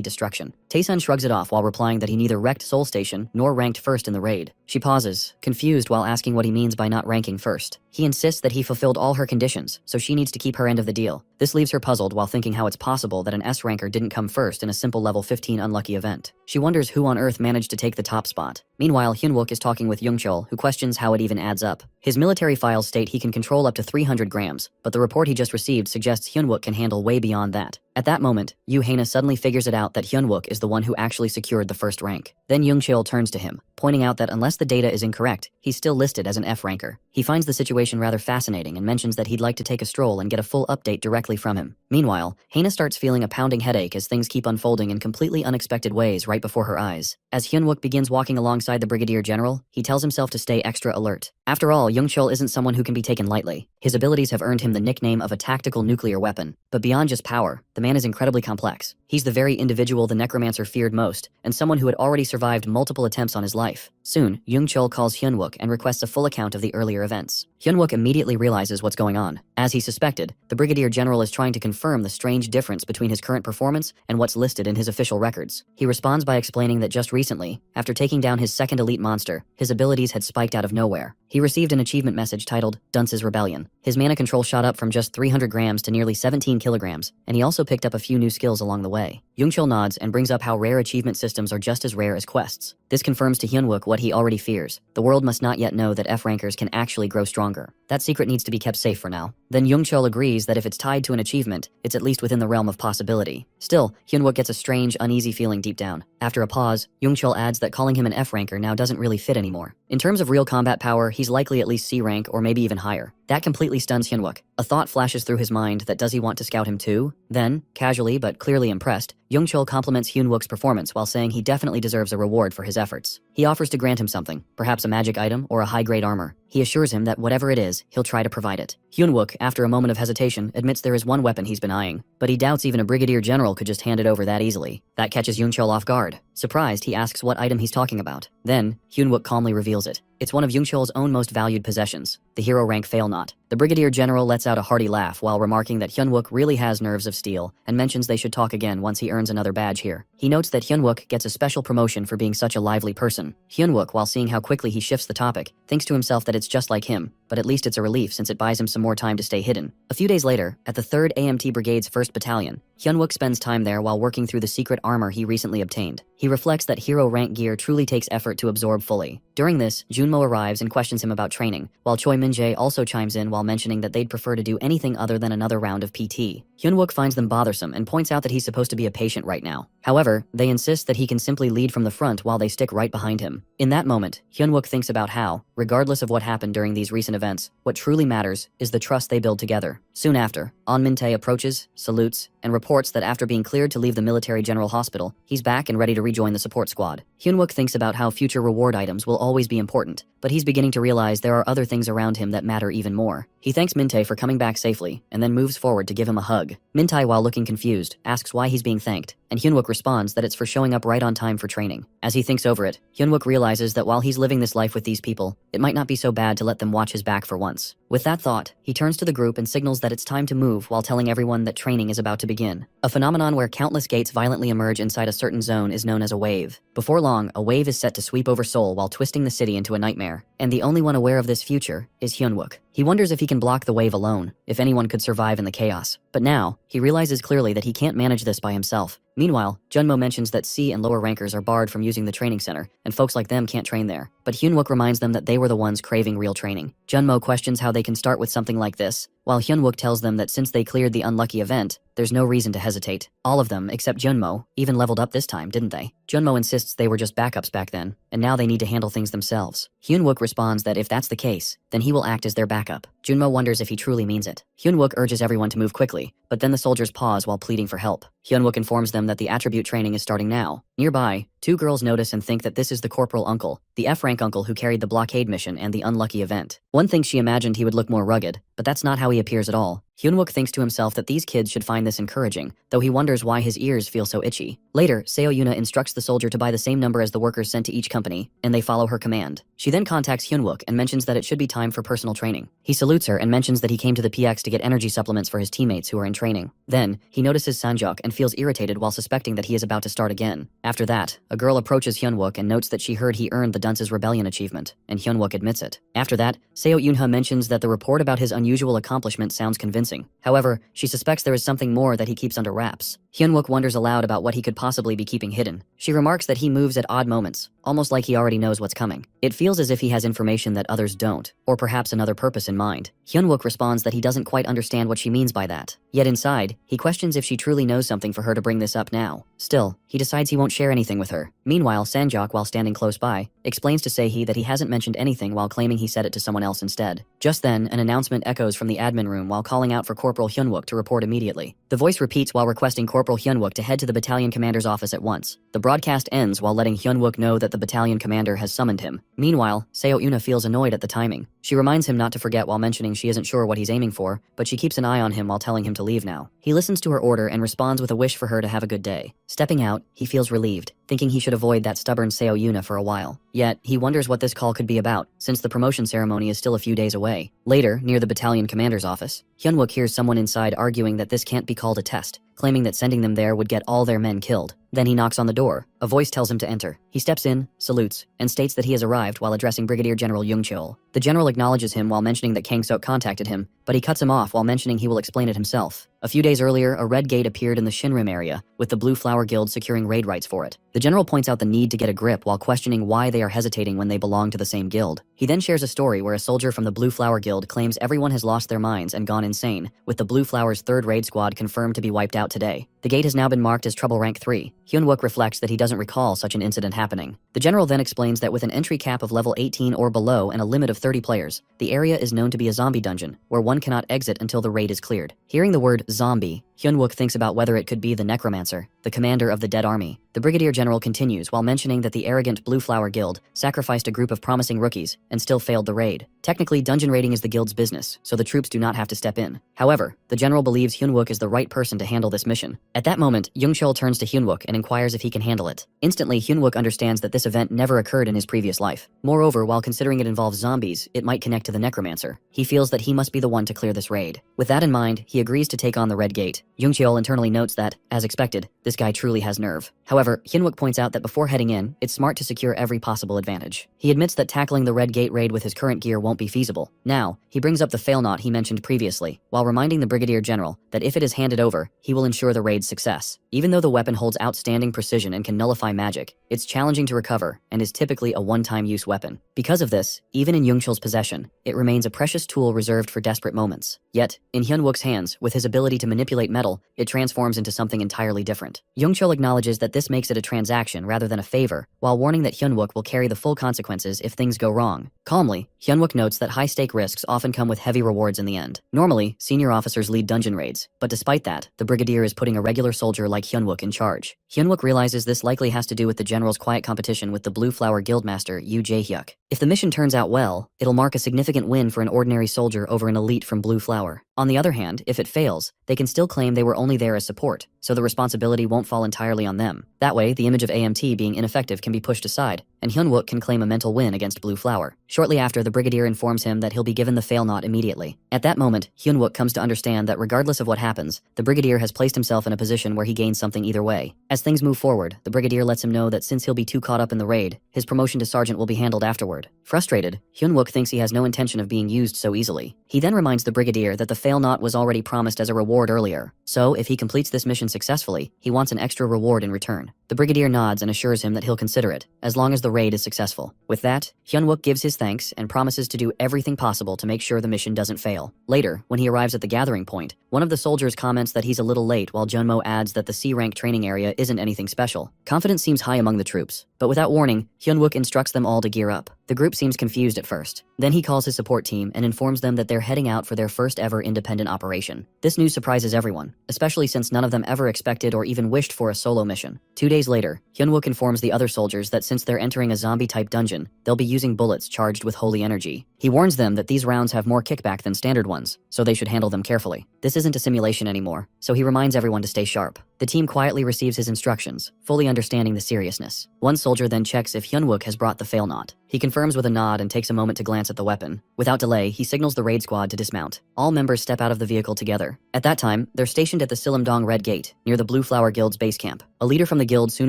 Speaker 1: destruction. Taesan shrugs it off while replying that he neither wrecked Seoul Station nor ranked first in the raid. She pauses, confused while asking what he means by not ranking first. He insists that he fulfilled all her conditions, so she needs to keep her end of the deal. This leaves her puzzled while thinking how it's possible that an S-ranker didn't come first in a simple level 15 unlucky event. She wonders who on earth managed to take the top spot. Meanwhile, Hyunwook is talking with Jung-chul, who questions how it even adds up. His military files state he can control up to 300 grams, but the report he just received suggests Hyunwook can handle way beyond that. At that moment, Yoo-haena suddenly figures it out that Hyunwook is the one who actually secured the first rank. Then Jung-chul turns to him, pointing out that unless the data is incorrect, he's still listed as an F-ranker. He finds the situation rather fascinating and mentions that he'd like to take a stroll and get a full update directly from him. Meanwhile, Haena starts feeling a pounding headache as things keep unfolding in completely unexpected ways right before her eyes. As Hyunwook begins walking alongside the Brigadier General, he tells himself to stay extra alert. After all, Jung-chul isn't someone who can be taken lightly. His abilities have earned him the nickname of a tactical nuclear weapon. But beyond just power, the man is incredibly complex. He's the very individual the necromancer feared most, and someone who had already survived multiple attempts on his life. Soon, Young-chul calls Hyun-wook and requests a full account of the earlier events. Hyun-wook immediately realizes what's going on. As he suspected, the Brigadier General is trying to confirm the strange difference between his current performance and what's listed in his official records. He responds by explaining that just recently, after taking down his second elite monster, his abilities had spiked out of nowhere. He received an achievement message titled Dunce's Rebellion. His mana control shot up from just 300 grams to nearly 17 kilograms, and he also picked up a few new skills along the way. Young-chul nods and brings up how rare achievement systems are just as rare as quests. This confirms to Hyun-wook what he already fears. The world must not yet know that F-rankers can actually grow stronger. That secret needs to be kept safe for now. Then Young-chul agrees that if it's tied to an achievement, it's at least within the realm of possibility. Still, Hyun-wook gets a strange, uneasy feeling deep down. After a pause, Young-chul adds that calling him an F-ranker now doesn't really fit anymore. In terms of real combat power, he's likely at least C rank or maybe even higher. That completely stuns Hyun-wook. A thought flashes through his mind that does he want to scout him too? Then, casually but clearly impressed, Young-chul compliments Hyun-wook's performance while saying he definitely deserves a reward for his efforts. He offers to grant him something, perhaps a magic item or a high-grade armor. He assures him that whatever it is, he'll try to provide it. Hyun-wook, after a moment of hesitation, admits there is one weapon he's been eyeing, but he doubts even a brigadier general could just hand it over that easily. That catches Young-chul off guard. Surprised, he asks what item he's talking about. Then, Hyun-wook calmly reveals it. It's one of Young-chul's own most valued possessions, the hero rank fail knot. The brigadier general lets out a hearty laugh while remarking that Hyun-wook really has nerves of steel and mentions they should talk again once he earns another badge here. He notes that Hyun-wook gets a special promotion for being such a lively person. Hyun-wook, while seeing how quickly he shifts the topic, thinks to himself that it's just like him, but at least it's a relief since it buys him some more time to stay hidden. A few days later, at the 3rd AMT Brigade's 1st Battalion, Hyun-wook spends time there while working through the secret armor he recently obtained. He reflects that hero rank gear truly takes effort to absorb fully. During this, Junmo arrives and questions him about training, while Choi Min-jae also chimes in while mentioning that they'd prefer to do anything other than another round of PT. Hyun-wook finds them bothersome and points out that he's supposed to be a patient right now. However, they insist that he can simply lead from the front while they stick right behind him. In that moment, Hyun-wook thinks about how, regardless of what happened during these recent events, what truly matters is the trust they build together. Soon after, An Min-tae approaches, salutes, and reports that after being cleared to leave the military general hospital, he's back and ready to rejoin the support squad. Hyun-wook thinks about how future reward items will always be important, but he's beginning to realize there are other things around him that matter even more. He thanks Min-tae for coming back safely, and then moves forward to give him a hug. Min-tae, while looking confused, asks why he's being thanked, and Hyun-wook responds that it's for showing up right on time for training. As he thinks over it, Hyun-wook realizes that while he's living this life with these people, it might not be so bad to let them watch his back for once. With that thought, he turns to the group and signals that it's time to move while telling everyone that training is about to begin. A phenomenon where countless gates violently emerge inside a certain zone is known as a wave. Before long, a wave is set to sweep over Seoul while twisting the city into a nightmare, and the only one aware of this future is Hyun-wook. He wonders if he can block the wave alone, if anyone could survive in the chaos. But now, he realizes clearly that he can't manage this by himself. Meanwhile, Junmo mentions that C and lower rankers are barred from using the training center, and folks like them can't train there. But Hyun-wook reminds them that they were the ones craving real training. Junmo questions how they can start with something like this, while Hyun-wook tells them that since they cleared the unlucky event, there's no reason to hesitate. All of them, except Junmo, even leveled up this time, didn't they? Junmo insists they were just backups back then, and now they need to handle things themselves. Hyun-wook responds that if that's the case, then he will act as their backup. Junmo wonders if he truly means it. Hyun-wook urges everyone to move quickly, but then the soldiers pause while pleading for help. Hyun-wook informs them that the attribute training is starting now. Nearby, two girls notice and think that this is the corporal uncle, the F-rank uncle who carried the blockade mission and the unlucky event. One thinks she imagined he would look more rugged, but that's not how he appears at all. Hyun-wook thinks to himself that these kids should find this encouraging, though he wonders why his ears feel so itchy. Later, Seo Yuna instructs the soldier to buy the same number as the workers sent to each company, and they follow her command. She then contacts Hyun-wook and mentions that it should be time for personal training. He salutes her and mentions that he came to the PX to get energy supplements for his teammates who are in training. Then, he notices Sanjok and feels irritated while suspecting that he is about to start again. After that, a girl approaches Hyun-wook and notes that she heard he earned the Dunce's Rebellion achievement, and Hyun-wook admits it. After that, Seo Yunha mentions that the report about his unusual accomplishment sounds convincing. However, she suspects there is something more that he keeps under wraps. Hyun-wook wonders aloud about what he could possibly be keeping hidden. She remarks that he moves at odd moments, almost like he already knows what's coming. It feels as if he has information that others don't, or perhaps another purpose in mind. Hyun-wook responds that he doesn't quite understand what she means by that. Yet inside, he questions if she truly knows something for her to bring this up now. Still, he decides he won't share anything with her. Meanwhile, Sanjok, while standing close by, explains to Sehee that he hasn't mentioned anything while claiming he said it to someone else instead. Just then, an announcement echoes from the admin room while calling out for Corporal Hyun-wook to report immediately. The voice repeats while requesting Corporal Hyun-wook to head to the battalion commander's office at once. The broadcast ends while letting Hyun-wook know that the battalion commander has summoned him. Meanwhile, Seo Yuna feels annoyed at the timing. She reminds him not to forget while mentioning she isn't sure what he's aiming for, but she keeps an eye on him while telling him to leave now. He listens to her order and responds with a wish for her to have a good day. Stepping out, he feels relieved, thinking he should avoid that stubborn Seo Yuna for a while. Yet, he wonders what this call could be about, since the promotion ceremony is still a few days away. Later, near the battalion commander's office, Hyunwook hears someone inside arguing that this can't be called a test, claiming that sending them there would get all their men killed. Then he knocks on the door. A voice tells him to enter. He steps in, salutes, and states that he has arrived while addressing Brigadier General Jung Cheol. The general acknowledges him while mentioning that Kang Sok contacted him, but he cuts him off while mentioning he will explain it himself. A few days earlier, a red gate appeared in the Shinrim area, with the Blue Flower Guild securing raid rights for it. The general points out the need to get a grip while questioning why they are hesitating when they belong to the same guild. He then shares a story where a soldier from the Blue Flower Guild claims everyone has lost their minds and gone insane, with the Blue Flower's 3rd raid squad confirmed to be wiped out today. The gate has now been marked as Trouble Rank 3. Hyunwook reflects that he doesn't recall such an incident happening. The general then explains that with an entry cap of level 18 or below and a limit of 30 players, the area is known to be a zombie dungeon, where one cannot exit until the raid is cleared. Hearing the word zombie, Hyunwook thinks about whether it could be the Necromancer, the commander of the dead army. The Brigadier General continues while mentioning that the arrogant Blue Flower Guild sacrificed a group of promising rookies and still failed the raid. Technically, dungeon raiding is the guild's business, so the troops do not have to step in. However, the general believes Hyunwook is the right person to handle this mission. At that moment, Jung Cheol turns to Hyunwook and inquires if he can handle it. Instantly, Hyunwook understands that this event never occurred in his previous life. Moreover, while considering it involves zombies, it might connect to the Necromancer. He feels that he must be the one to clear this raid. With that in mind, he agrees to take on the Red Gate. Jung Cheol internally notes that, as expected, this guy truly has nerve. However, Hyunwook points out that before heading in, it's smart to secure every possible advantage. He admits that tackling the Red Gate raid with his current gear won't be feasible. Now, he brings up the fail knot he mentioned previously, while reminding the Brigadier General that if it is handed over, he will ensure the raid's success. Even though the weapon holds outstanding precision and can nullify magic, it's challenging to recover and is typically a one-time use weapon. Because of this, even in Jung Cheol's possession, it remains a precious tool reserved for desperate moments. Yet, in Hyunwook's hands, with his ability to manipulate metal, it transforms into something entirely different. Jung Cheol acknowledges that this makes it a transaction rather than a favor, while warning that Hyunwook will carry the full consequences if things go wrong. Calmly, Hyunwook notes that high-stake risks often come with heavy rewards in the end. Normally, senior officers lead dungeon raids, but despite that, the Brigadier is putting a regular soldier like Hyunwook in charge. Hyunwook realizes this likely has to do with the general's quiet competition with the Blue Flower Guildmaster Yoo Jae-hyuk. If the mission turns out well, it'll mark a significant win for an ordinary soldier over an elite from Blue Flower. On the other hand, if it fails, they can still claim they were only there as support, so the responsibility won't fall entirely on them. That way, the image of AMT being ineffective can be pushed aside, and Hyunwook can claim a mental win against Blue Flower. Shortly after, the Brigadier informs him that he'll be given the fail knot immediately. At that moment, Hyunwook comes to understand that regardless of what happens, the Brigadier has placed himself in a position where he gains something either way. As things move forward, the Brigadier lets him know that since he'll be too caught up in the raid, his promotion to Sergeant will be handled afterward. Frustrated, Hyunwook thinks he has no intention of being used so easily. He then reminds the Brigadier that the fail knot was already promised as a reward earlier, so if he completes this mission successfully, he wants an extra reward in return. The Brigadier nods and assures him that he'll consider it, as long as the raid is successful. With that, Hyunwook gives his thanks and promises to do everything possible to make sure the mission doesn't fail. Later, when he arrives at the gathering point, one of the soldiers comments that he's a little late while Junmo adds that the C-rank training area isn't anything special. Confidence seems high among the troops, but without warning, Hyunwook instructs them all to gear up. The group seems confused at first. Then he calls his support team and informs them that they're heading out for their first ever independent operation. This news surprises everyone, especially since none of them ever expected or even wished for a solo mission. 2 days later, Hyunwook informs the other soldiers that since they're entering a zombie-type dungeon, they'll be using bullets charged with holy energy. He warns them that these rounds have more kickback than standard ones, so they should handle them carefully. This isn't a simulation anymore, so he reminds everyone to stay sharp. The team quietly receives his instructions, fully understanding the seriousness. One soldier then checks if Hyunwook has brought the fail knot. He confirms with a nod and takes a moment to glance at the weapon. Without delay, he signals the raid squad to dismount. All members step out of the vehicle together. At that time, they're stationed at the Silumdong Red Gate, near the Blue Flower Guild's base camp. A leader from the guild soon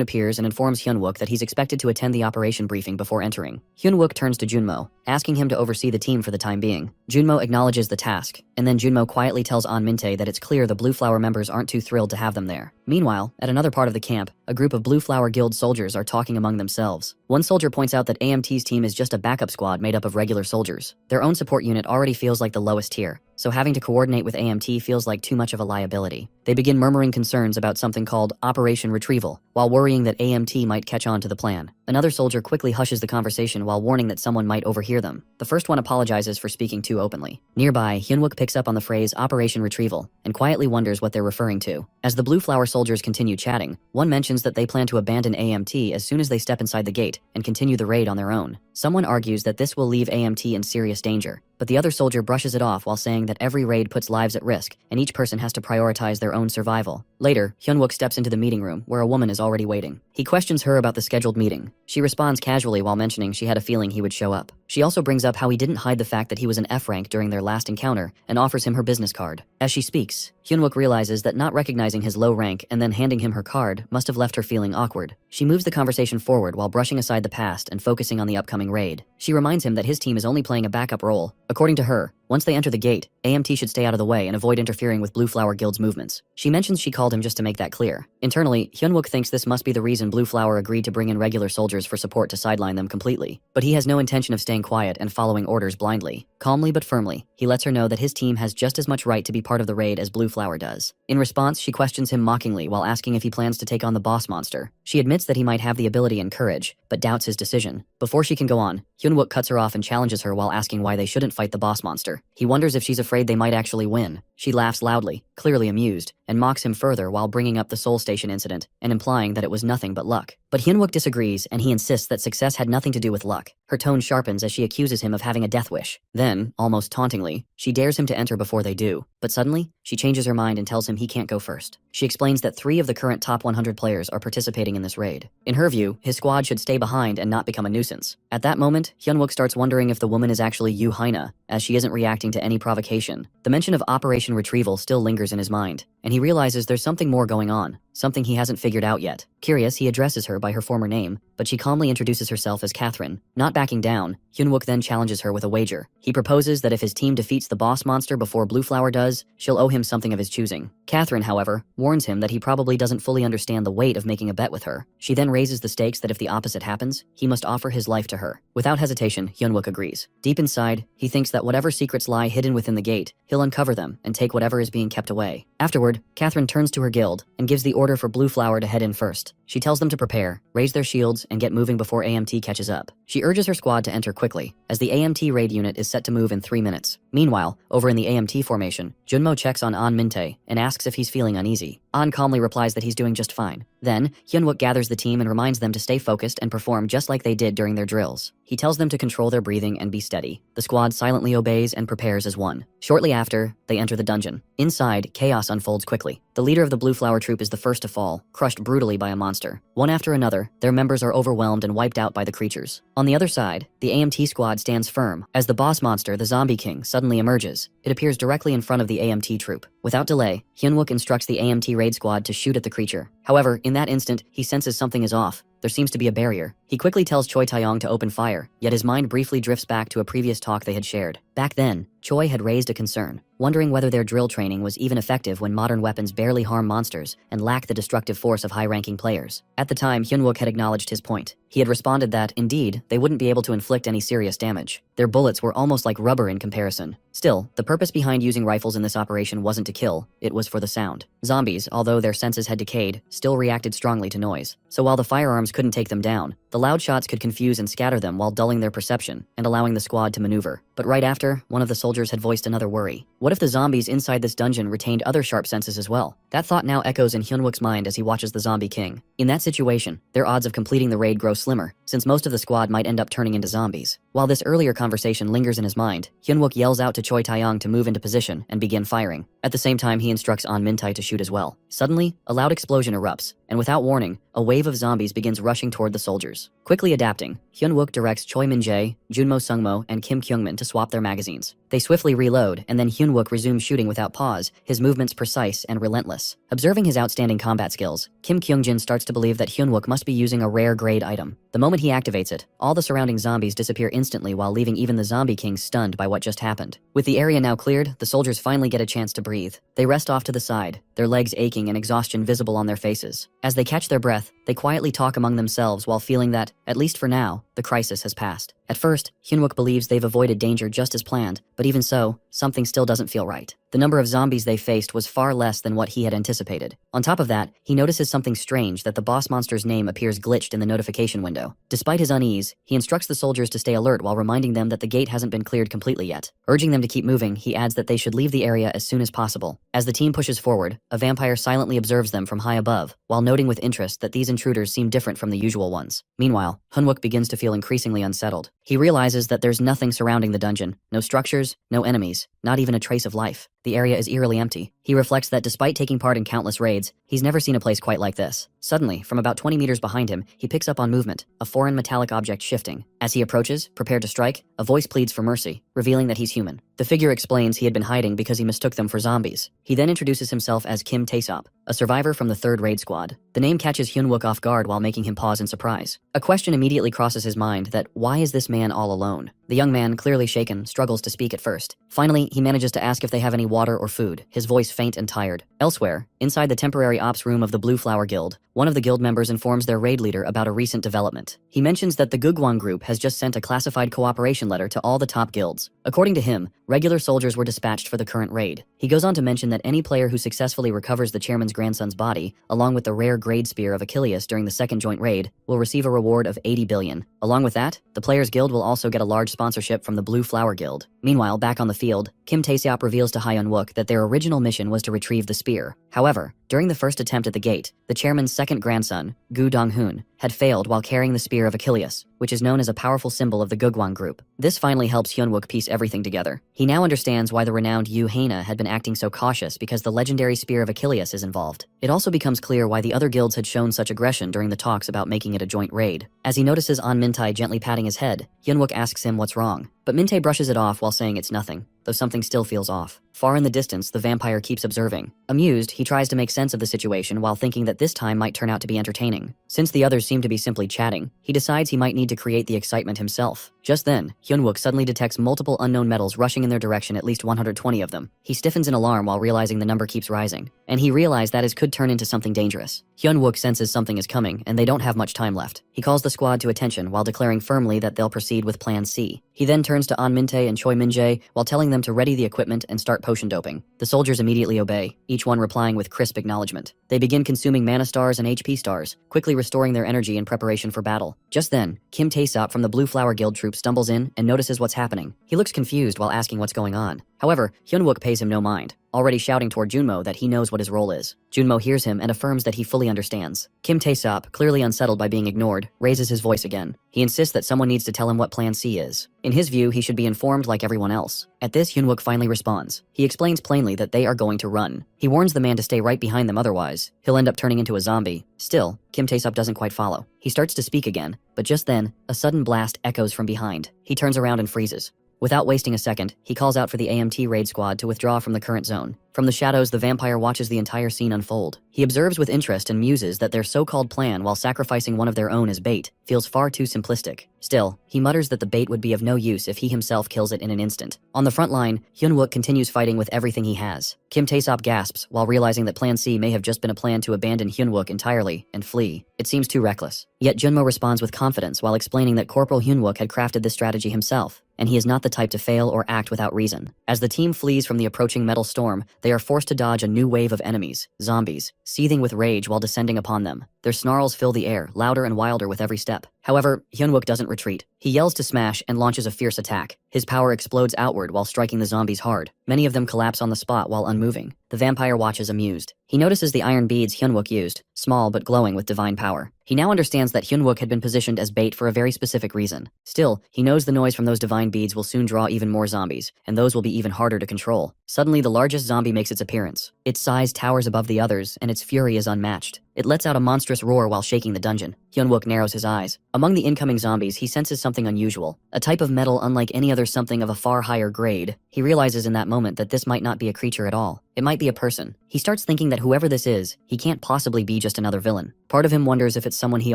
Speaker 1: appears and informs Hyunwook that he's expected to attend the operation briefing before entering. Hyunwook turns to Junmo, asking him to oversee the team for the time being. Junmo acknowledges the task, and then Junmo quietly tells An Minte that it's clear the Blue Flower members aren't too thrilled to have them there. Meanwhile, at another part of the camp, a group of Blue Flower Guild soldiers are talking among themselves. One soldier points out that AMT's team is just a backup squad made up of regular soldiers. Their own support unit already feels like the lowest tier, so having to coordinate with AMT feels like too much of a liability. They begin murmuring concerns about something called Operation Retrieval, while worrying that AMT might catch on to the plan. Another soldier quickly hushes the conversation while warning that someone might overhear them. The first one apologizes for speaking too openly. Nearby, Hyunwook picks up on the phrase Operation Retrieval and quietly wonders what they're referring to. As the Blue Flower soldiers continue chatting, one mentions that they plan to abandon AMT as soon as they step inside the gate and continue the raid on their own. Someone argues that this will leave AMT in serious danger. but the other soldier brushes it off while saying that every raid puts lives at risk, and each person has to prioritize their own survival. Later, Hyunwook steps into the meeting room where a woman is already waiting. He questions her about the scheduled meeting. She responds casually while mentioning she had a feeling he would show up. She also brings up how he didn't hide the fact that he was an F rank during their last encounter and offers him her business card. As she speaks, Hyunwook realizes that not recognizing his low rank and then handing him her card must have left her feeling awkward. She moves the conversation forward while brushing aside the past and focusing on the upcoming raid. She reminds him that his team is only playing a backup role. According to her, once they enter the gate, AMT should stay out of the way and avoid interfering with Blue Flower Guild's movements. She mentions she called him just to make that clear. Internally, Hyunwook thinks this must be the reason Blue Flower agreed to bring in regular soldiers for support to sideline them completely. But he has no intention of staying quiet and following orders blindly. Calmly but firmly, he lets her know that his team has just as much right to be part of the raid as Blue Flower does. In response, she questions him mockingly while asking if he plans to take on the boss monster. She admits that he might have the ability and courage, but doubts his decision. Before she can go on, Hyunwook cuts her off and challenges her while asking why they shouldn't fight the boss monster. He wonders if she's afraid they might actually win. She laughs loudly, clearly amused, and mocks him further while bringing up the Soul Station incident and implying that it was nothing but luck. But Hyunwook disagrees and he insists that success had nothing to do with luck. Her tone sharpens as she accuses him of having a death wish. Then, almost tauntingly, she dares him to enter before they do. But suddenly, she changes her mind and tells him he can't go first. She explains that 3 of the current top 100 players are participating in this raid. In her view, his squad should stay behind and not become a nuisance. At that moment, Hyunwook starts wondering if the woman is actually Yu Haina, as she isn't reacting to any provocation. The mention of Operation Retrieval still lingers in his mind, and he realizes there's something more going on, something he hasn't figured out yet. Curious, he addresses her by her former name, but she calmly introduces herself as Catherine. Not backing down, Hyunwook then challenges her with a wager. He proposes that if his team defeats the boss monster before Blue Flower does, she'll owe him something of his choosing. Catherine, however, warns him that he probably doesn't fully understand the weight of making a bet with her. She then raises the stakes that if the opposite happens, he must offer his life to her. Without hesitation, Hyunwook agrees. Deep inside, he thinks that whatever secrets lie hidden within the gate, he'll uncover them and take whatever is being kept away. Afterward, Catherine turns to her guild and gives the order for Blue Flower to head in first. She tells them to prepare, raise their shields, and get moving before AMT catches up. She urges her squad to enter quickly, as the AMT raid unit is set to move in 3 minutes. Meanwhile, over in the AMT formation, Junmo checks on An Minte and asks if he's feeling uneasy. An calmly replies that he's doing just fine. Then, Hyunwook gathers the team and reminds them to stay focused and perform just like they did during their drills. He tells them to control their breathing and be steady. The squad silently obeys and prepares as one. Shortly after, they enter the dungeon. Inside, chaos unfolds quickly. The leader of the Blue Flower troop is the first to fall, crushed brutally by a monster. One after another, their members are overwhelmed and wiped out by the creatures. On the other side, the AMT squad stands firm, as the boss monster, the Zombie King, suddenly emerges. It appears directly in front of the AMT troop. Without delay, Hyunwook instructs the AMT raid squad to shoot at the creature. However, in that instant, he senses something is off. There seems to be a barrier. He quickly tells Choi Taeyong to open fire, yet his mind briefly drifts back to a previous talk they had shared. Back then, Choi had raised a concern, wondering whether their drill training was even effective when modern weapons barely harm monsters and lack the destructive force of high-ranking players. At the time, Hyunwook had acknowledged his point. He had responded that, indeed, they wouldn't be able to inflict any serious damage. Their bullets were almost like rubber in comparison. Still, the purpose behind using rifles in this operation wasn't to kill, it was for the sound. Zombies, although their senses had decayed, still reacted strongly to noise. So while the firearms couldn't take them down, the loud shots could confuse and scatter them while dulling their perception and allowing the squad to maneuver. But right after, one of the soldiers had voiced another worry. What if the zombies inside this dungeon retained other sharp senses as well? That thought now echoes in Hyunwook's mind as he watches the Zombie King. In that situation, their odds of completing the raid grow slimmer, since most of the squad might end up turning into zombies. While this earlier conversation lingers in his mind, Hyunwook yells out to Choi Taeyong to move into position and begin firing. At the same time, he instructs An Mintai to shoot as well. Suddenly, a loud explosion erupts, and without warning, a wave of zombies begins rushing toward the soldiers. Quickly adapting, Hyunwook directs Choi Min-jae, Junmo Sungmo, and Kim Kyungmin to swap their magazines. They swiftly reload, and then Hyunwook resumes shooting without pause, his movements precise and relentless. Observing his outstanding combat skills, Kim Kyungjin starts to believe that Hyunwook must be using a rare grade item. The moment he activates it, all the surrounding zombies disappear instantly while leaving even the Zombie King stunned by what just happened. With the area now cleared, the soldiers finally get a chance to breathe. They rest off to the side, their legs aching and exhaustion visible on their faces. As they catch their breath, they quietly talk among themselves while feeling that, at least for now, the crisis has passed. At first, Hyunwook believes they've avoided danger just as planned, but even so, something still doesn't feel right. The number of zombies they faced was far less than what he had anticipated. On top of that, he notices something strange, that the boss monster's name appears glitched in the notification window. Despite his unease, he instructs the soldiers to stay alert while reminding them that the gate hasn't been cleared completely yet. Urging them to keep moving, he adds that they should leave the area as soon as possible. As the team pushes forward, a vampire silently observes them from high above, while noting with interest that these intruders seem different from the usual ones. Meanwhile, Hyunwook begins to feel increasingly unsettled. He realizes that there's nothing surrounding the dungeon, no structures, no enemies, not even a trace of life. The area is eerily empty. He reflects that despite taking part in countless raids, he's never seen a place quite like this. Suddenly, from about 20 meters behind him, he picks up on movement, a foreign metallic object shifting. As he approaches, prepared to strike, a voice pleads for mercy, revealing that he's human. The figure explains he had been hiding because he mistook them for zombies. He then introduces himself as Kim Taesop, a survivor from the 3rd raid squad. The name catches Hyunwook off guard while making him pause in surprise. A question immediately crosses his mind, that why is this man all alone? The young man, clearly shaken, struggles to speak at first. Finally, he manages to ask if they have any water or food, his voice faint and tired. Elsewhere, inside the temporary ops room of the Blue Flower Guild, one of the guild members informs their raid leader about a recent development. He mentions that the Gugwang group has just sent a classified cooperation letter to all the top guilds. According to him, regular soldiers were dispatched for the current raid. He goes on to mention that any player who successfully recovers the chairman's grandson's body, along with the rare grade spear of Achilles during the 2nd joint raid, will receive a reward of 80 billion. Along with that, the players' guild will also get a large sponsorship from the Blue Flower Guild. Meanwhile, back on the field, Kim Taesop reveals to Hyunwook that their original mission was to retrieve the spear. However, during the first attempt at the gate, the chairman's 2nd grandson, Gu Donghoon, had failed while carrying the spear of Achilles, which is known as a powerful symbol of the Gugwang group. This finally helps Hyunwook piece everything together. He now understands why the renowned Yu Haina had been acting so cautious, because the legendary spear of Achilles is involved. It also becomes clear why the other guilds had shown such aggression during the talks about making it a joint raid. As he notices An Mintae gently patting his head, Hyunwook asks him what's wrong, but Mintae brushes it off while saying it's nothing, though something still feels off. Far in the distance, the vampire keeps observing. Amused, he tries to make sense of the situation while thinking that this time might turn out to be entertaining. Since the others seem to be simply chatting, he decides he might need to create the excitement himself. Just then, Hyunwook suddenly detects multiple unknown metals rushing in their direction, at least 120 of them. He stiffens in alarm while realizing the number keeps rising, and he realizes that could turn into something dangerous. Hyunwook senses something is coming, and they don't have much time left. He calls the squad to attention while declaring firmly that they'll proceed with Plan C. He then turns to An Mintae and Choi Minjae while telling them to ready the equipment and start potion doping. The soldiers immediately obey, each one replying with crisp acknowledgement. They begin consuming mana stars and HP stars, quickly restoring their energy in preparation for battle. Just then, Kim Taesop from the Blue Flower Guild troop stumbles in and notices what's happening. He looks confused while asking what's going on. However, Hyunwook pays him no mind, already shouting toward Junmo that he knows what his role is. Junmo hears him and affirms that he fully understands. Kim Taesop, clearly unsettled by being ignored, raises his voice again. He insists that someone needs to tell him what Plan C is. In his view, he should be informed like everyone else. At this, Hyunwook finally responds. He explains plainly that they are going to run. He warns the man to stay right behind them, otherwise he'll end up turning into a zombie. Still, Kim Taesop doesn't quite follow. He starts to speak again, but just then, a sudden blast echoes from behind. He turns around and freezes. Without wasting a second, he calls out for the AMT raid squad to withdraw from the current zone. From the shadows, the vampire watches the entire scene unfold. He observes with interest and muses that their so-called plan, while sacrificing one of their own as bait, feels far too simplistic. Still, he mutters that the bait would be of no use if he himself kills it in an instant. On the front line, Hyunwook continues fighting with everything he has. Kim Taesop gasps while realizing that Plan C may have just been a plan to abandon Hyunwook entirely and flee. It seems too reckless. Yet Junmo responds with confidence while explaining that Corporal Hyunwook had crafted this strategy himself, and he is not the type to fail or act without reason. As the team flees from the approaching metal storm, they are forced to dodge a new wave of enemies, zombies, seething with rage while descending upon them. Their snarls fill the air, louder and wilder with every step. However, Hyunwook doesn't retreat. He yells to smash and launches a fierce attack. His power explodes outward while striking the zombies hard. Many of them collapse on the spot while unmoving. The vampire watches amused. He notices the iron beads Hyunwook used, small but glowing with divine power. He now understands that Hyunwook had been positioned as bait for a very specific reason. Still, he knows the noise from those divine beads will soon draw even more zombies, and those will be even harder to control. Suddenly, the largest zombie makes its appearance. Its size towers above the others, and its fury is unmatched. It lets out a monstrous roar while shaking the dungeon. Hyunwook narrows his eyes. Among the incoming zombies, he senses something unusual, a type of metal unlike any other, something of a far higher grade. He realizes in that moment that this might not be a creature at all. It might be a person. He starts thinking that whoever this is, he can't possibly be just another villain. Part of him wonders if it's someone he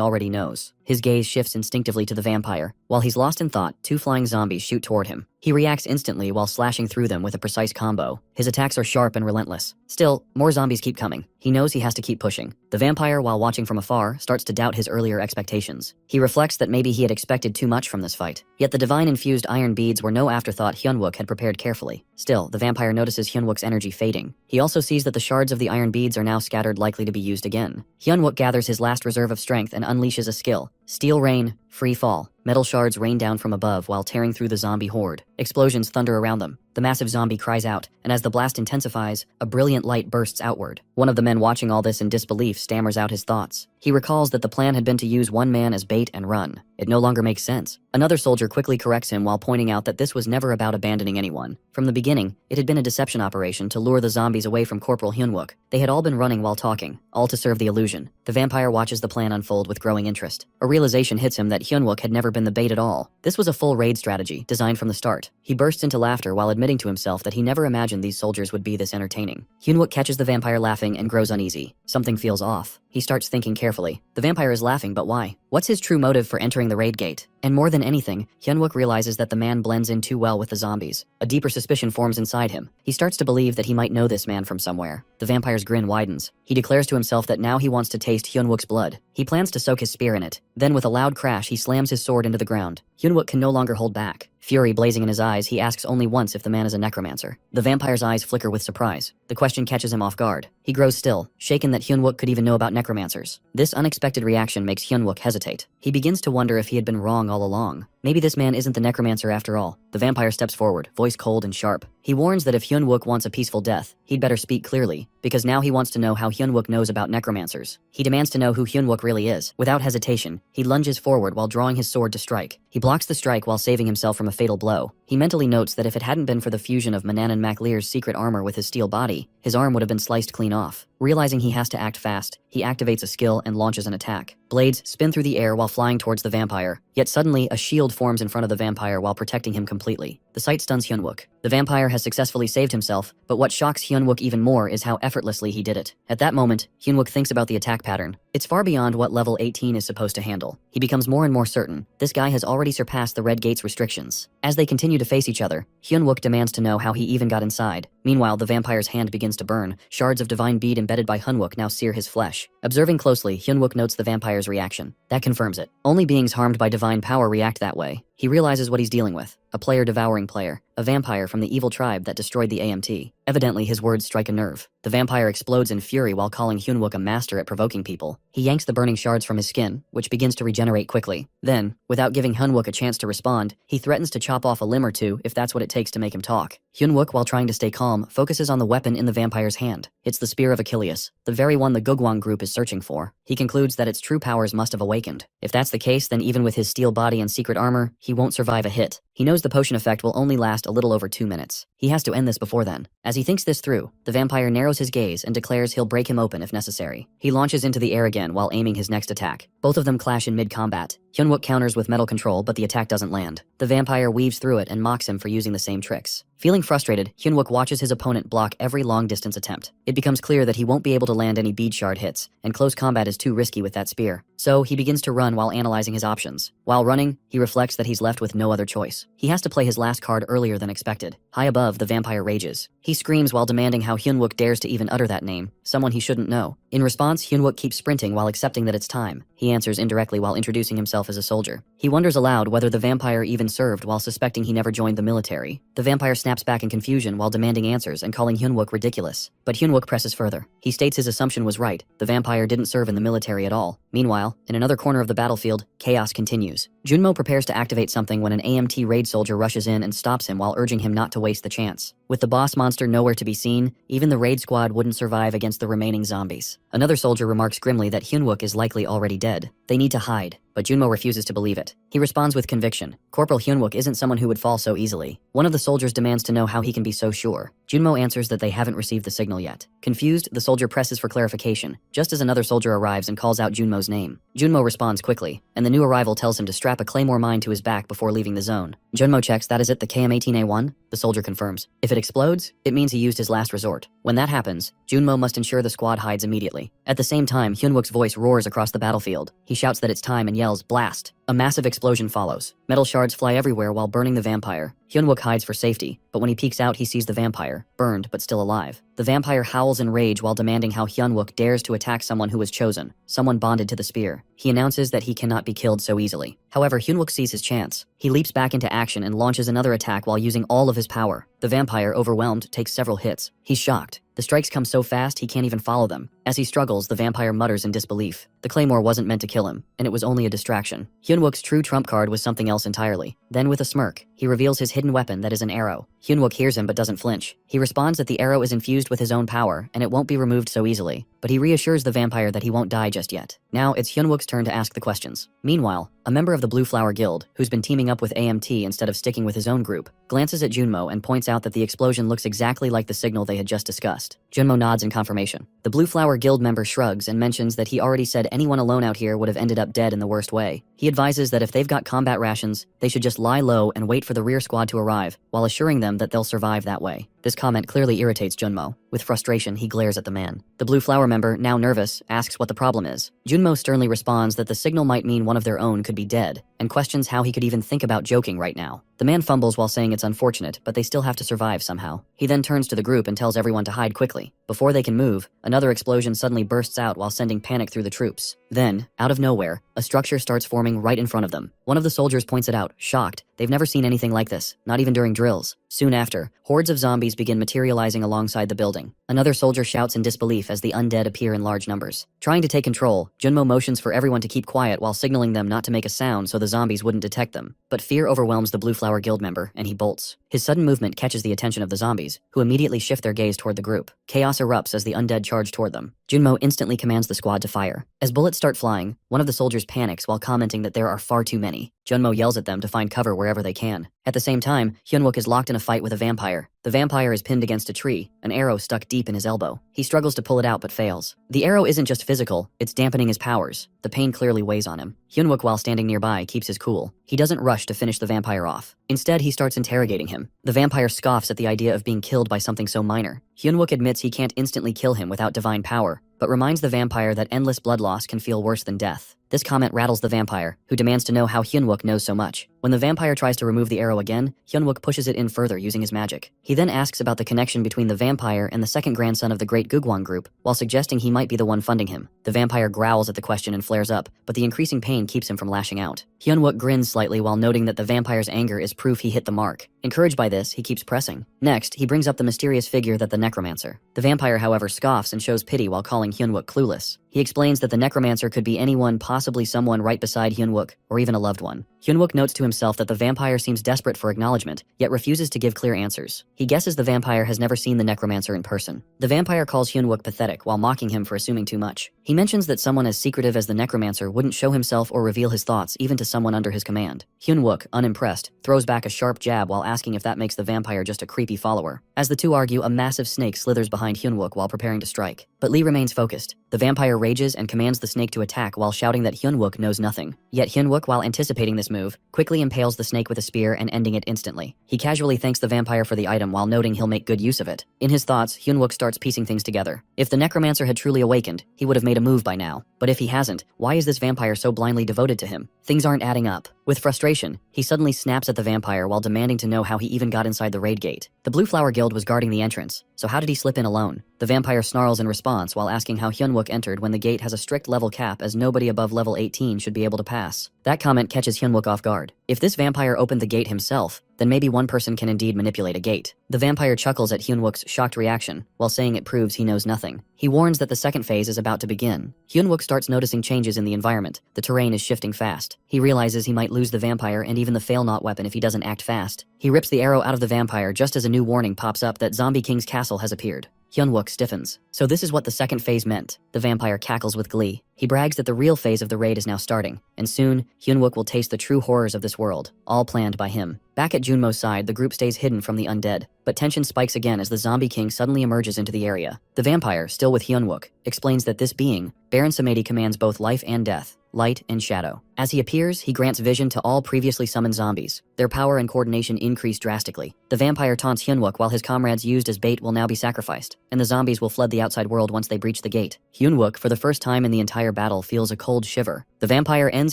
Speaker 1: already knows. His gaze shifts instinctively to the vampire. While he's lost in thought, 2 flying zombies shoot toward him. He reacts instantly while slashing through them with a precise combo. His attacks are sharp and relentless. Still, more zombies keep coming. He knows he has to keep pushing. The vampire, while watching from afar, starts to doubt his earlier expectations. He reflects that maybe he had expected too much from this fight. Yet the divine-infused iron beads were no afterthought Hyunwook had prepared carefully. Still, the vampire notices Hyunwook's energy fading. He also sees that the shards of the iron beads are now scattered, likely to be used again. Hyunwook gathers his last reserve of strength and unleashes a skill. Steel Rain, Free Fall. Metal shards rain down from above while tearing through the zombie horde. Explosions thunder around them. The massive zombie cries out, and as the blast intensifies, a brilliant light bursts outward. One of the men watching all this in disbelief stammers out his thoughts. He recalls that the plan had been to use one man as bait and run. It no longer makes sense. Another soldier quickly corrects him while pointing out that this was never about abandoning anyone. From the beginning, it had been a deception operation to lure the zombies away from Corporal Hyunwook. They had all been running while talking, all to serve the illusion. The vampire watches the plan unfold with growing interest. A realization hits him that Hyunwook had never been the bait at all. This was a full raid strategy, designed from the start. He bursts into laughter while admitting to himself that he never imagined these soldiers would be this entertaining. Hyunwook catches the vampire laughing and grows uneasy. Something feels off. He starts thinking carefully. The vampire is laughing, but why? What's his true motive for entering the raid gate? And more than anything, Hyunwook realizes that the man blends in too well with the zombies. A deeper suspicion forms inside him. He starts to believe that he might know this man from somewhere. The vampire's grin widens. He declares to himself that now he wants to taste Hyunwook's blood. He plans to soak his spear in it. Then with a loud crash, he slams his sword into the ground. Hyunwook can no longer hold back. Fury blazing in his eyes, he asks only once if the man is a necromancer. The vampire's eyes flicker with surprise. The question catches him off guard. He grows still, shaken that Hyunwook could even know about necromancers. This unexpected reaction makes Hyunwook hesitate. He begins to wonder if he had been wrong all along. Maybe this man isn't the necromancer after all. The vampire steps forward, voice cold and sharp. He warns that if Hyunwook wants a peaceful death, he'd better speak clearly, because now he wants to know how Hyunwook knows about necromancers. He demands to know who Hyunwook really is. Without hesitation, he lunges forward while drawing his sword to strike. He blocks the strike while saving himself from a fatal blow. He mentally notes that if it hadn't been for the fusion of Manan MacLear's secret armor with his steel body, his arm would have been sliced clean off. Realizing he has to act fast, he activates a skill and launches an attack. Blades spin through the air while flying towards the vampire, yet suddenly a shield forms in front of the vampire while protecting him completely. The sight stuns Hyunwook. The vampire has successfully saved himself, but what shocks Hyunwook even more is how effortlessly he did it. At that moment, Hyunwook thinks about the attack pattern. It's far beyond what level 18 is supposed to handle. He becomes more and more certain this guy has already surpassed the Red Gate's restrictions. As they continue to face each other, Hyunwook demands to know how he even got inside. Meanwhile, the vampire's hand begins to burn. Shards of divine bead embedded by Hyunwook now sear his flesh. Observing closely, Hyunwook notes the vampire's reaction. That confirms it. Only beings harmed by divine power react that way. He realizes what he's dealing with. A player devouring player. A vampire from the evil tribe that destroyed the AMT. Evidently, his words strike a nerve. The vampire explodes in fury while calling Hyunwook a master at provoking people. He yanks the burning shards from his skin, which begins to regenerate quickly. Then, without giving Hyunwook a chance to respond, he threatens to chop off a limb or two if that's what it takes to make him talk. Hyunwook, while trying to stay calm, focuses on the weapon in the vampire's hand. It's the Spear of Achilles, the very one the Gugwang group is searching for. He concludes that its true powers must have awakened. If that's the case, then even with his steel body and secret armor, he won't survive a hit. He knows the potion effect will only last a little over 2 minutes. He has to end this before then. As he thinks this through, the vampire narrows his gaze and declares he'll break him open if necessary. He launches into the air again while aiming his next attack. Both of them clash in mid-combat. Hyunwook counters with metal control, but the attack doesn't land. The vampire weaves through it and mocks him for using the same tricks. Feeling frustrated, Hyunwook watches his opponent block every long-distance attempt. It becomes clear that he won't be able to land any bead shard hits, and close combat is too risky with that spear. So he begins to run while analyzing his options. While running, he reflects that he's left with no other choice. He has to play his last card earlier than expected. High above, the vampire rages. He screams while demanding how Hyunwook dares to even utter that name, someone he shouldn't know. In response, Hyunwook keeps sprinting while accepting that it's time. He answers indirectly while introducing himself as a soldier. He wonders aloud whether the vampire even served while suspecting he never joined the military. The vampire snaps back in confusion while demanding answers and calling Hyunwook ridiculous. But Hyunwook presses further. He states his assumption was right. The vampire didn't serve in the military at all. Meanwhile, in another corner of the battlefield, chaos continues. Junmo prepares to activate something when an AMT raid soldier rushes in and stops him while urging him not to waste the chance. With the boss monster nowhere to be seen, even the raid squad wouldn't survive against the remaining zombies. Another soldier remarks grimly that Hyunwook is likely already dead. They need to hide, but Junmo refuses to believe it. He responds with conviction. Corporal Hyunwook isn't someone who would fall so easily. One of the soldiers demands to know how he can be so sure. Junmo answers that they haven't received the signal yet. Confused, the soldier presses for clarification, just as another soldier arrives and calls out Junmo's name. Junmo responds quickly, and the new arrival tells him to strap a claymore mine to his back before leaving the zone. Junmo checks that is it the KM-18A1? The soldier confirms. If it explodes, it means he used his last resort. When that happens, Junmo must ensure the squad hides immediately. instantly. At the same time, Hyunwook's voice roars across the battlefield. He shouts that it's time and yells, "Blast!" A massive explosion follows. Metal shards fly everywhere while burning the vampire. Hyunwook hides for safety, but when he peeks out, he sees the vampire, burned but still alive. The vampire howls in rage while demanding how Hyunwook dares to attack someone who was chosen, someone bonded to the spear. He announces that he cannot be killed so easily. However, Hyunwook sees his chance. He leaps back into action and launches another attack while using all of his power. The vampire, overwhelmed, takes several hits. He's shocked. The strikes come so fast he can't even follow them. As he struggles, the vampire mutters in disbelief. The claymore wasn't meant to kill him, and it was only a distraction. Hyunwook's true trump card was something else entirely. Then with a smirk, he reveals his hidden weapon that is an arrow. Hyunwook hears him but doesn't flinch. He responds that the arrow is infused with his own power, and it won't be removed so easily. But he reassures the vampire that he won't die just yet. Now it's Hyunwook's turn to ask the questions. Meanwhile, a member of the Blue Flower Guild, who's been teaming up with AMT instead of sticking with his own group, glances at Junmo and points out that the explosion looks exactly like the signal they had just discussed. Junmo nods in confirmation. The Blue Flower Guild member shrugs and mentions that he already said anyone alone out here would have ended up dead in the worst way. He advises that if they've got combat rations, they should just lie low and wait for the rear squad to arrive, while assuring them that they'll survive that way. This comment clearly irritates Junmo. With frustration, he glares at the man. The Blue Flower member, now nervous, asks what the problem is. Junmo sternly responds that the signal might mean one of their own could be dead, and questions how he could even think about joking right now. The man fumbles while saying it's unfortunate, but they still have to survive somehow. He then turns to the group and tells everyone to hide quickly. Before they can move, another explosion suddenly bursts out while sending panic through the troops. Then, out of nowhere, a structure starts forming right in front of them. One of the soldiers points it out, shocked. They've never seen anything like this, not even during drills. Soon after, hordes of zombies begin materializing alongside the building. Another soldier shouts in disbelief as the undead appear in large numbers. Trying to take control, Junmo motions for everyone to keep quiet while signaling them not to make a sound so the zombies wouldn't detect them. But fear overwhelms the Blue Flower Guild member, and he bolts. His sudden movement catches the attention of the zombies, who immediately shift their gaze toward the group. Chaos erupts as the undead charge toward them. Junmo instantly commands the squad to fire. As bullets start flying, one of the soldiers panics while commenting that there are far too many. Junmo yells at them to find cover wherever they can. At the same time, Hyunwook is locked in a fight with a vampire. The vampire is pinned against a tree, an arrow stuck deep in his elbow. He struggles to pull it out but fails. The arrow isn't just physical, it's dampening his powers. The pain clearly weighs on him. Hyunwook, while standing nearby, keeps his cool. He doesn't rush to finish the vampire off. Instead, he starts interrogating him. The vampire scoffs at the idea of being killed by something so minor. Hyunwook admits he can't instantly kill him without divine power, but reminds the vampire that endless blood loss can feel worse than death. This comment rattles the vampire, who demands to know how Hyunwook knows so much. When the vampire tries to remove the arrow again, Hyunwook pushes it in further using his magic. He then asks about the connection between the vampire and the second grandson of the Great Gugwang group, while suggesting he might be the one funding him. The vampire growls at the question and flares up, but the increasing pain keeps him from lashing out. Hyunwook grins slightly while noting that the vampire's anger is proof he hit the mark. Encouraged by this, he keeps pressing. Next, he brings up the mysterious figure that the necromancer. The vampire, however, scoffs and shows pity while calling Hyunwook clueless. He explains that the necromancer could be anyone, possibly someone right beside Hyunwook, or even a loved one. Hyunwook notes to himself that the vampire seems desperate for acknowledgement, yet refuses to give clear answers. He guesses the vampire has never seen the necromancer in person. The vampire calls Hyunwook pathetic while mocking him for assuming too much. He mentions that someone as secretive as the necromancer wouldn't show himself or reveal his thoughts even to someone under his command. Hyunwook, unimpressed, throws back a sharp jab while asking if that makes the vampire just a creepy follower. As the two argue, a massive snake slithers behind Hyunwook while preparing to strike. But Lee remains focused. The vampire rages and commands the snake to attack while shouting that Hyunwook knows nothing. Yet Hyunwook, while anticipating this move, quickly impales the snake with a spear and ending it instantly. He casually thanks the vampire for the item while noting he'll make good use of it. In his thoughts, Hyunwook starts piecing things together. If the necromancer had truly awakened, he would have made a move by now. But if he hasn't, why is this vampire so blindly devoted to him? Things aren't adding up. With frustration, he suddenly snaps at the vampire while demanding to know how he even got inside the raid gate. The Blue Flower Guild was guarding the entrance, so how did he slip in alone? The vampire snarls in response while asking how Hyunwook entered when the gate has a strict level cap, as nobody above level 18 should be able to pass. That comment catches Hyunwook off guard. If this vampire opened the gate himself, then maybe one person can indeed manipulate a gate. The vampire chuckles at Hyunwook's shocked reaction, while saying it proves he knows nothing. He warns that the second phase is about to begin. Hyunwook starts noticing changes in the environment. The terrain is shifting fast. He realizes he might lose the vampire and even the fail-not weapon if he doesn't act fast. He rips the arrow out of the vampire just as a new warning pops up that Zombie King's castle has appeared. Hyunwook stiffens. So this is what the second phase meant. The vampire cackles with glee. He brags that the real phase of the raid is now starting, and soon, Hyunwook will taste the true horrors of this world, all planned by him. Back at Junmo's side, the group stays hidden from the undead, but tension spikes again as the Zombie King suddenly emerges into the area. The vampire, still with Hyunwook, explains that this being, Baron Samedi, commands both life and death. light, and shadow. As he appears, he grants vision to all previously summoned zombies. Their power and coordination increase drastically. The vampire taunts Hyunwook while his comrades used as bait will now be sacrificed, and the zombies will flood the outside world once they breach the gate. Hyunwook, for the first time in the entire battle, feels a cold shiver. The vampire ends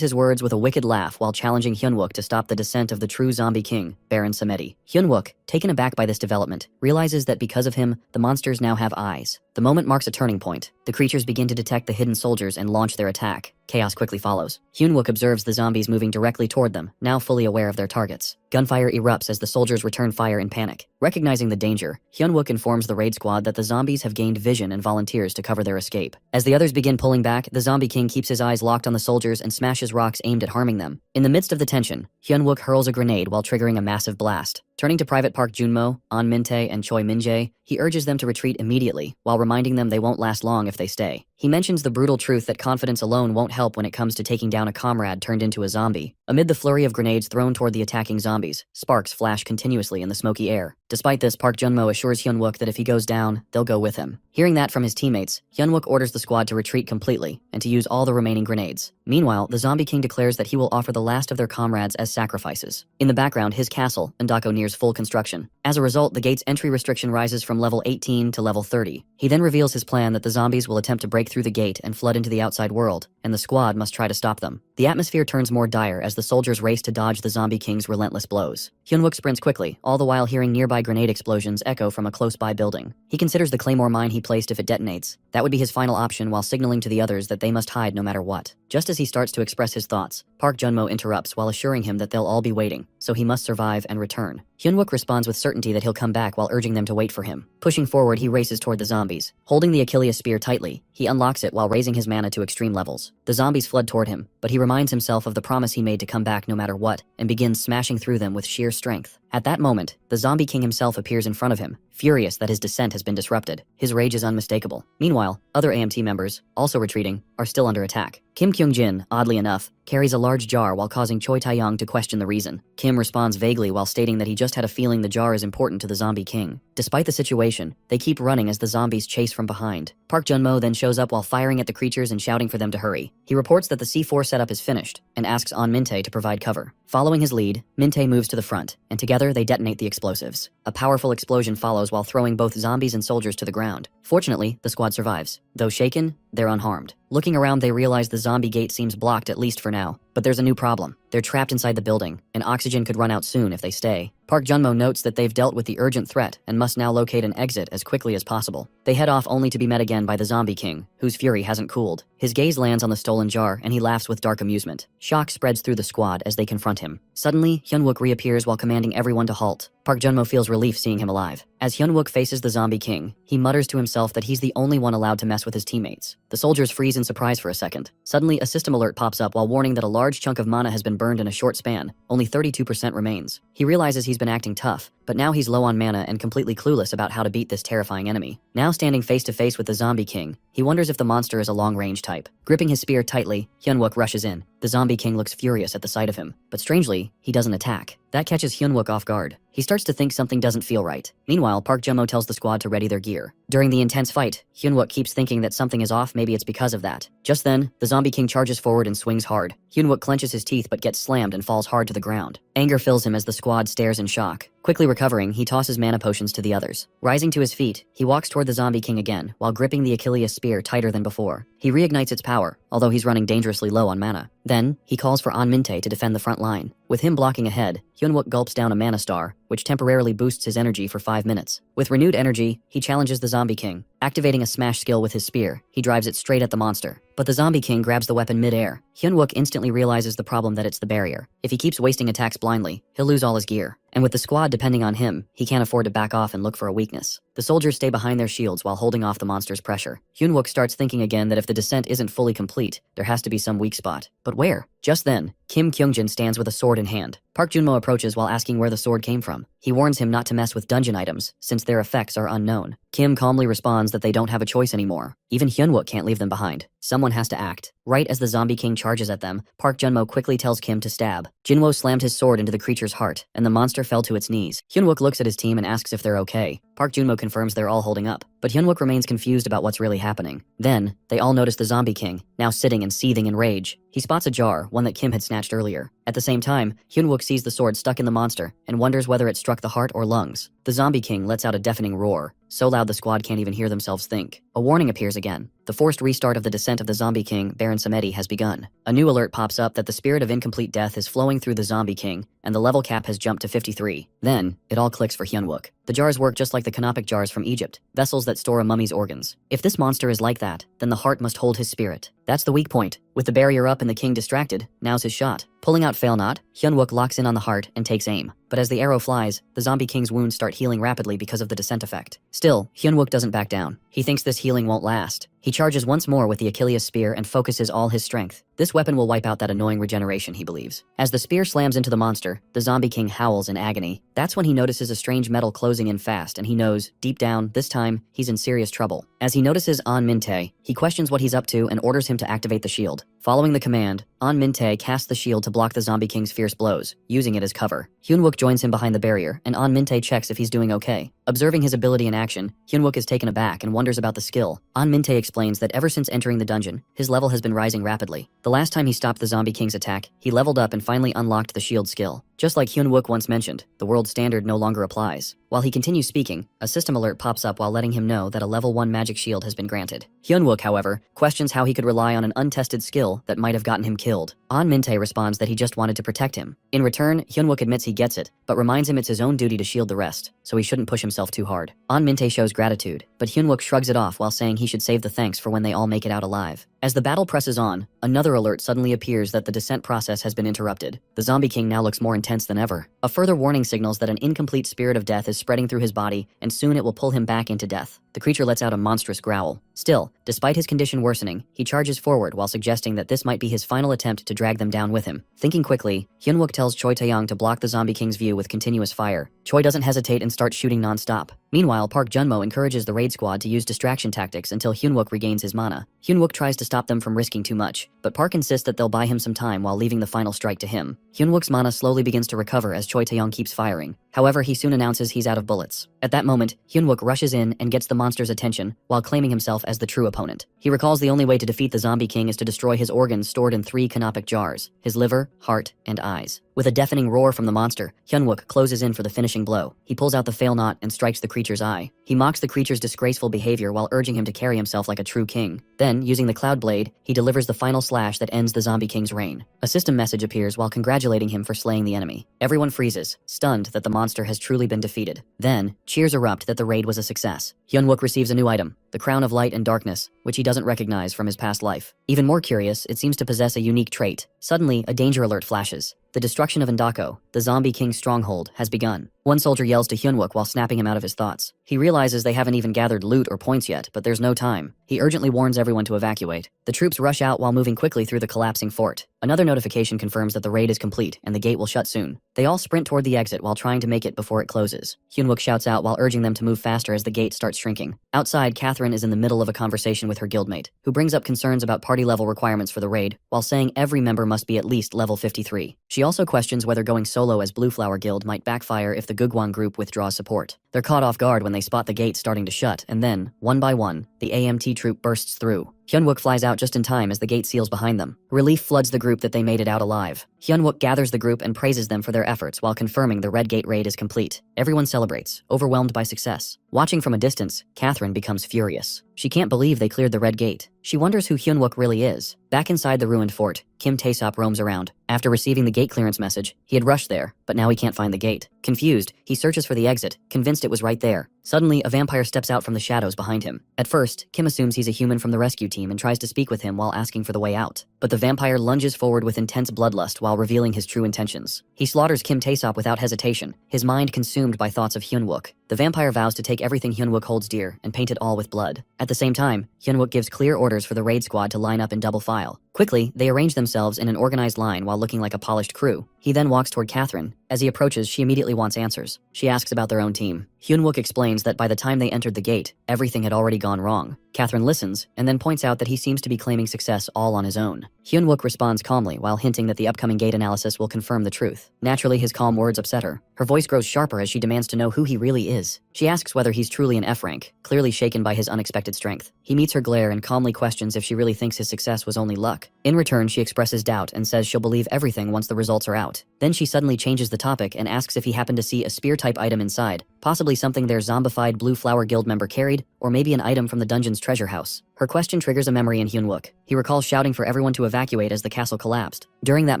Speaker 1: his words with a wicked laugh while challenging Hyunwook to stop the descent of the true zombie king, Baron Samedi. Hyunwook, taken aback by this development, realizes that because of him, the monsters now have eyes. The moment marks a turning point. The creatures begin to detect the hidden soldiers and launch their attack. Chaos quickly follows. Hyunwook observes the zombies moving directly toward them, now fully aware of their targets. Gunfire erupts as the soldiers return fire in panic. Recognizing the danger, Hyunwook informs the raid squad that the zombies have gained vision and volunteers to cover their escape. As the others begin pulling back, the zombie king keeps his eyes locked on the soldiers and smashes rocks aimed at harming them. In the midst of the tension, Hyunwook hurls a grenade while triggering a massive blast. Turning to Private Park Junmo, An Min-tae, and Choi Min-jae, he urges them to retreat immediately, while reminding them they won't last long if they stay. He mentions the brutal truth that confidence alone won't help when it comes to taking down a comrade turned into a zombie. Amid the flurry of grenades thrown toward the attacking zombies, sparks flash continuously in the smoky air. Despite this, Park Junmo assures Hyunwook that if he goes down, they'll go with him. Hearing that from his teammates, Hyunwook orders the squad to retreat completely and to use all the remaining grenades. Meanwhile, the zombie king declares that he will offer the last of their comrades as sacrifices. In the background, his castle, Ndako, nears full construction. As a result, the gate's entry restriction rises from level 18 to level 30. He then reveals his plan that the zombies will attempt to break through the gate and flood into the outside world, and the squad must try to stop them. The atmosphere turns more dire as the soldiers race to dodge the zombie king's relentless blows. Hyunwook sprints quickly, all the while hearing nearby grenade explosions echo from a close-by building. He considers the claymore mine he placed if it detonates. That would be his final option while signaling to the others that they must hide no matter what. Just as he starts to express his thoughts, Park Junmo interrupts while assuring him that they'll all be waiting, so he must survive and return. Hyunwook responds with certainty that he'll come back while urging them to wait for him. Pushing forward, he races toward the zombies. Holding the Achilles spear tightly, he unlocks it while raising his mana to extreme levels. The zombies flood toward him, but he reminds himself of the promise he made to come back no matter what, and begins smashing through them with sheer strength. At that moment, the zombie king himself appears in front of him, furious that his descent has been disrupted. His rage is unmistakable. Meanwhile, other AMT members, also retreating, are still under attack. Kim Kyung-jin, oddly enough, carries a large jar while causing Choi Tae-young to question the reason. Kim responds vaguely while stating that he just had a feeling the jar is important to the zombie king. Despite the situation, they keep running as the zombies chase from behind. Park Junmo then shows up while firing at the creatures and shouting for them to hurry. He reports that the C4 setup is finished and asks An Min-tae to provide cover. Following his lead, Min-tae moves to the front, and together they detonate the explosives. A powerful explosion follows while throwing both zombies and soldiers to the ground. Fortunately, the squad survives. Though shaken, they're unharmed. Looking around, they realize the zombie gate seems blocked, at least for now. But there's a new problem. They're trapped inside the building, and oxygen could run out soon if they stay. Park Junmo notes that they've dealt with the urgent threat and must now locate an exit as quickly as possible. They head off only to be met again by the zombie king, whose fury hasn't cooled. His gaze lands on the stolen jar, and he laughs with dark amusement. Shock spreads through the squad as they confront him. Suddenly, Hyunwook reappears while commanding everyone to halt. Park Junmo feels relief seeing him alive. As Hyunwook faces the zombie king, he mutters to himself that he's the only one allowed to mess with his teammates. The soldiers freeze in surprise for a second. Suddenly, a system alert pops up while warning that a large chunk of mana has been burned in a short span. Only 32% remains. He realizes he's been acting tough, but now he's low on mana and completely clueless about how to beat this terrifying enemy. Now standing face to face with the zombie king, he wonders if the monster is a long-range type. Gripping his spear tightly, Hyunwook rushes in. The zombie king looks furious at the sight of him, but strangely, he doesn't attack. That catches Hyunwook off guard. He starts to think something doesn't feel right. Meanwhile, Park Junmo tells the squad to ready their gear. During the intense fight, Hyunwook keeps thinking that something is off, maybe it's because of that. Just then, the zombie king charges forward and swings hard. Hyunwook clenches his teeth but gets slammed and falls hard to the ground. Anger fills him as the squad stares in shock. Quickly recovering, he tosses mana potions to the others. Rising to his feet, he walks toward the zombie king again, while gripping the Achilles spear tighter than before. He reignites its power, although he's running dangerously low on mana. Then, he calls for An Min-tae to defend the front line. With him blocking ahead, Hyunwook gulps down a mana star, which temporarily boosts his energy for 5 minutes. With renewed energy, he challenges the zombie king. Activating a smash skill with his spear, he drives it straight at the monster. But the zombie king grabs the weapon mid-air. Hyunwook instantly realizes the problem, that it's the barrier. If he keeps wasting attacks blindly, he'll lose all his gear. And with the squad depending on him, he can't afford to back off and look for a weakness. The soldiers stay behind their shields while holding off the monster's pressure. Hyunwook starts thinking again that if the descent isn't fully complete, there has to be some weak spot. But where? Just then, Kim Kyung-jin stands with a sword in hand. Park Junmo approaches while asking where the sword came from. He warns him not to mess with dungeon items, since their effects are unknown. Kim calmly responds that they don't have a choice anymore. Even Hyunwook can't leave them behind. Someone has to act. Right as the zombie king charges at them, Park Junmo quickly tells Kim to stab. Jinwo slammed his sword into the creature's heart, and the monster fell to its knees. Hyunwook looks at his team and asks if they're okay. Park Junmo confirms they're all holding up. but Hyunwook remains confused about what's really happening. Then, they all notice the Zombie King, now sitting and seething in rage. He spots a jar, one that Kim had snatched earlier. At the same time, Hyunwook sees the sword stuck in the monster and wonders whether it struck the heart or lungs. The Zombie King lets out a deafening roar, so loud the squad can't even hear themselves think. A warning appears again. The forced restart of the descent of the Zombie King, Baron Samedi, has begun. A new alert pops up that the spirit of incomplete death is flowing through the Zombie King, and the level cap has jumped to 53. Then, it all clicks for Hyunwook. The jars work just like the canopic jars from Egypt, vessels that store a mummy's organs. If this monster is like that, then the heart must hold his spirit. That's the weak point. With the barrier up and the king distracted, now's his shot. Pulling out Fail Not, Hyunwook locks in on the heart and takes aim. But as the arrow flies, the Zombie King's wounds start healing rapidly because of the descent effect. Still, Hyunwook doesn't back down. He thinks this healing won't last. He charges once more with the Achilles spear and focuses all his strength. This weapon will wipe out that annoying regeneration, he believes. As the spear slams into the monster, the Zombie King howls in agony. That's when he notices a strange metal closing in fast, and he knows, deep down, this time, he's in serious trouble. As he notices An Min-tae, he questions what he's up to and orders him to activate the shield. Following the command, An Min-tae casts the shield to block the Zombie King's fierce blows, using it as cover. Hyunwook joins him behind the barrier, and An Min-tae checks if he's doing okay. Observing his ability in action, Hyunwook is taken aback and wonders about the skill. An Min-tae explains that ever since entering the dungeon, his level has been rising rapidly. The last time he stopped the Zombie King's attack, he leveled up and finally unlocked the shield skill. Just like Hyunwook once mentioned, the world standard no longer applies. While he continues speaking, a system alert pops up while letting him know that a level 1 magic shield has been granted. Hyunwook, however, questions how he could rely on an untested skill that might have gotten him killed. An Min-tae responds that he just wanted to protect him. In return, Hyunwook admits he gets it, but reminds him it's his own duty to shield the rest, so he shouldn't push himself too hard. An Min-tae shows gratitude, but Hyunwook shrugs it off while saying he should save the thanks for when they all make it out alive. As the battle presses on, another alert suddenly appears that the descent process has been interrupted. The Zombie King now looks more intense than ever. A further warning signals that an incomplete spirit of death is spreading through his body, and soon it will pull him back into death. The creature lets out a monstrous growl. Still, despite his condition worsening, he charges forward while suggesting that this might be his final attempt to drag them down with him. Thinking quickly, Hyunwook tells Choi Taeyong to block the Zombie King's view with continuous fire. Choi doesn't hesitate and starts shooting non-stop. Meanwhile, Park Junmo encourages the raid squad to use distraction tactics until Hyunwook regains his mana. Hyunwook tries to stop them from risking too much, but Park insists that they'll buy him some time while leaving the final strike to him. Hyunwook's mana slowly begins to recover as Choi Taeyong keeps firing. However, he soon announces he's out of bullets. At that moment, Hyunwook rushes in and gets the monster's attention while claiming himself as the true opponent. He recalls the only way to defeat the Zombie King is to destroy his organs stored in 3 canopic jars: his liver, heart, and eyes. With a deafening roar from the monster, Hyunwook closes in for the finishing blow. He pulls out the Fail Not and strikes the creature's eye. He mocks the creature's disgraceful behavior while urging him to carry himself like a true king. Then, using the Cloud Blade, he delivers the final slash that ends the Zombie King's reign. A system message appears while congratulating him for slaying the enemy. Everyone freezes, stunned that the monster has truly been defeated. Then, cheers erupt that the raid was a success. Hyunwook receives a new item, the Crown of Light and Darkness, which he doesn't recognize from his past life. Even more curious, it seems to possess a unique trait. Suddenly, a danger alert flashes. The destruction of Indako, the Zombie King's stronghold, has begun. One soldier yells to Hyunwook while snapping him out of his thoughts. He realizes they haven't even gathered loot or points yet, but there's no time. He urgently warns everyone to evacuate. The troops rush out while moving quickly through the collapsing fort. Another notification confirms that the raid is complete and the gate will shut soon. They all sprint toward the exit while trying to make it before it closes. Hyunwook shouts out while urging them to move faster as the gate starts shrinking. Outside, Catherine is in the middle of a conversation with her guildmate, who brings up concerns about party level requirements for the raid, while saying every member must be at least level 53. She also questions whether going solo as Blue Flower Guild might backfire if the Gugwon group withdraws support. They're caught off guard when they spot the gate starting to shut, and then, one by one, the AMT troop bursts through. Hyunwook flies out just in time as the gate seals behind them. Relief floods the group that they made it out alive. Hyunwook gathers the group and praises them for their efforts while confirming the Red Gate raid is complete. Everyone celebrates, overwhelmed by success. Watching from a distance, Catherine becomes furious. She can't believe they cleared the Red Gate. She wonders who Hyunwook really is. Back inside the ruined fort, Kim Taesop roams around. After receiving the gate clearance message, he had rushed there, but now he can't find the gate. Confused, he searches for the exit, convinced it was right there. Suddenly, a vampire steps out from the shadows behind him. At first, Kim assumes he's a human from the rescue team and tries to speak with him while asking for the way out. But the vampire lunges forward with intense bloodlust while revealing his true intentions. He slaughters Kim Taesop without hesitation, his mind consumed by thoughts of Hyunwook. The vampire vows to take everything Hyunwook holds dear and paint it all with blood. At the same time, Hyunwook gives clear orders for the raid squad to line up in double file. Quickly, they arrange themselves in an organized line while looking like a polished crew. He then walks toward Catherine. As he approaches, she immediately wants answers. She asks about their own team. Hyunwook explains that by the time they entered the gate, everything had already gone wrong. Catherine listens, and then points out that he seems to be claiming success all on his own. Hyun-wook responds calmly while hinting that the upcoming gate analysis will confirm the truth. Naturally, his calm words upset her. Her voice grows sharper as she demands to know who he really is. She asks whether he's truly an F rank, clearly shaken by his unexpected strength. He meets her glare and calmly questions if she really thinks his success was only luck. In return, she expresses doubt and says she'll believe everything once the results are out. Then she suddenly changes the topic and asks if he happened to see a spear-type item inside, possibly something their zombified Blue Flower Guild member carried, or maybe an item from the dungeon's treasure house. Her question triggers a memory in Hyun-wook. He recalls shouting for everyone to evacuate as the castle collapsed. During that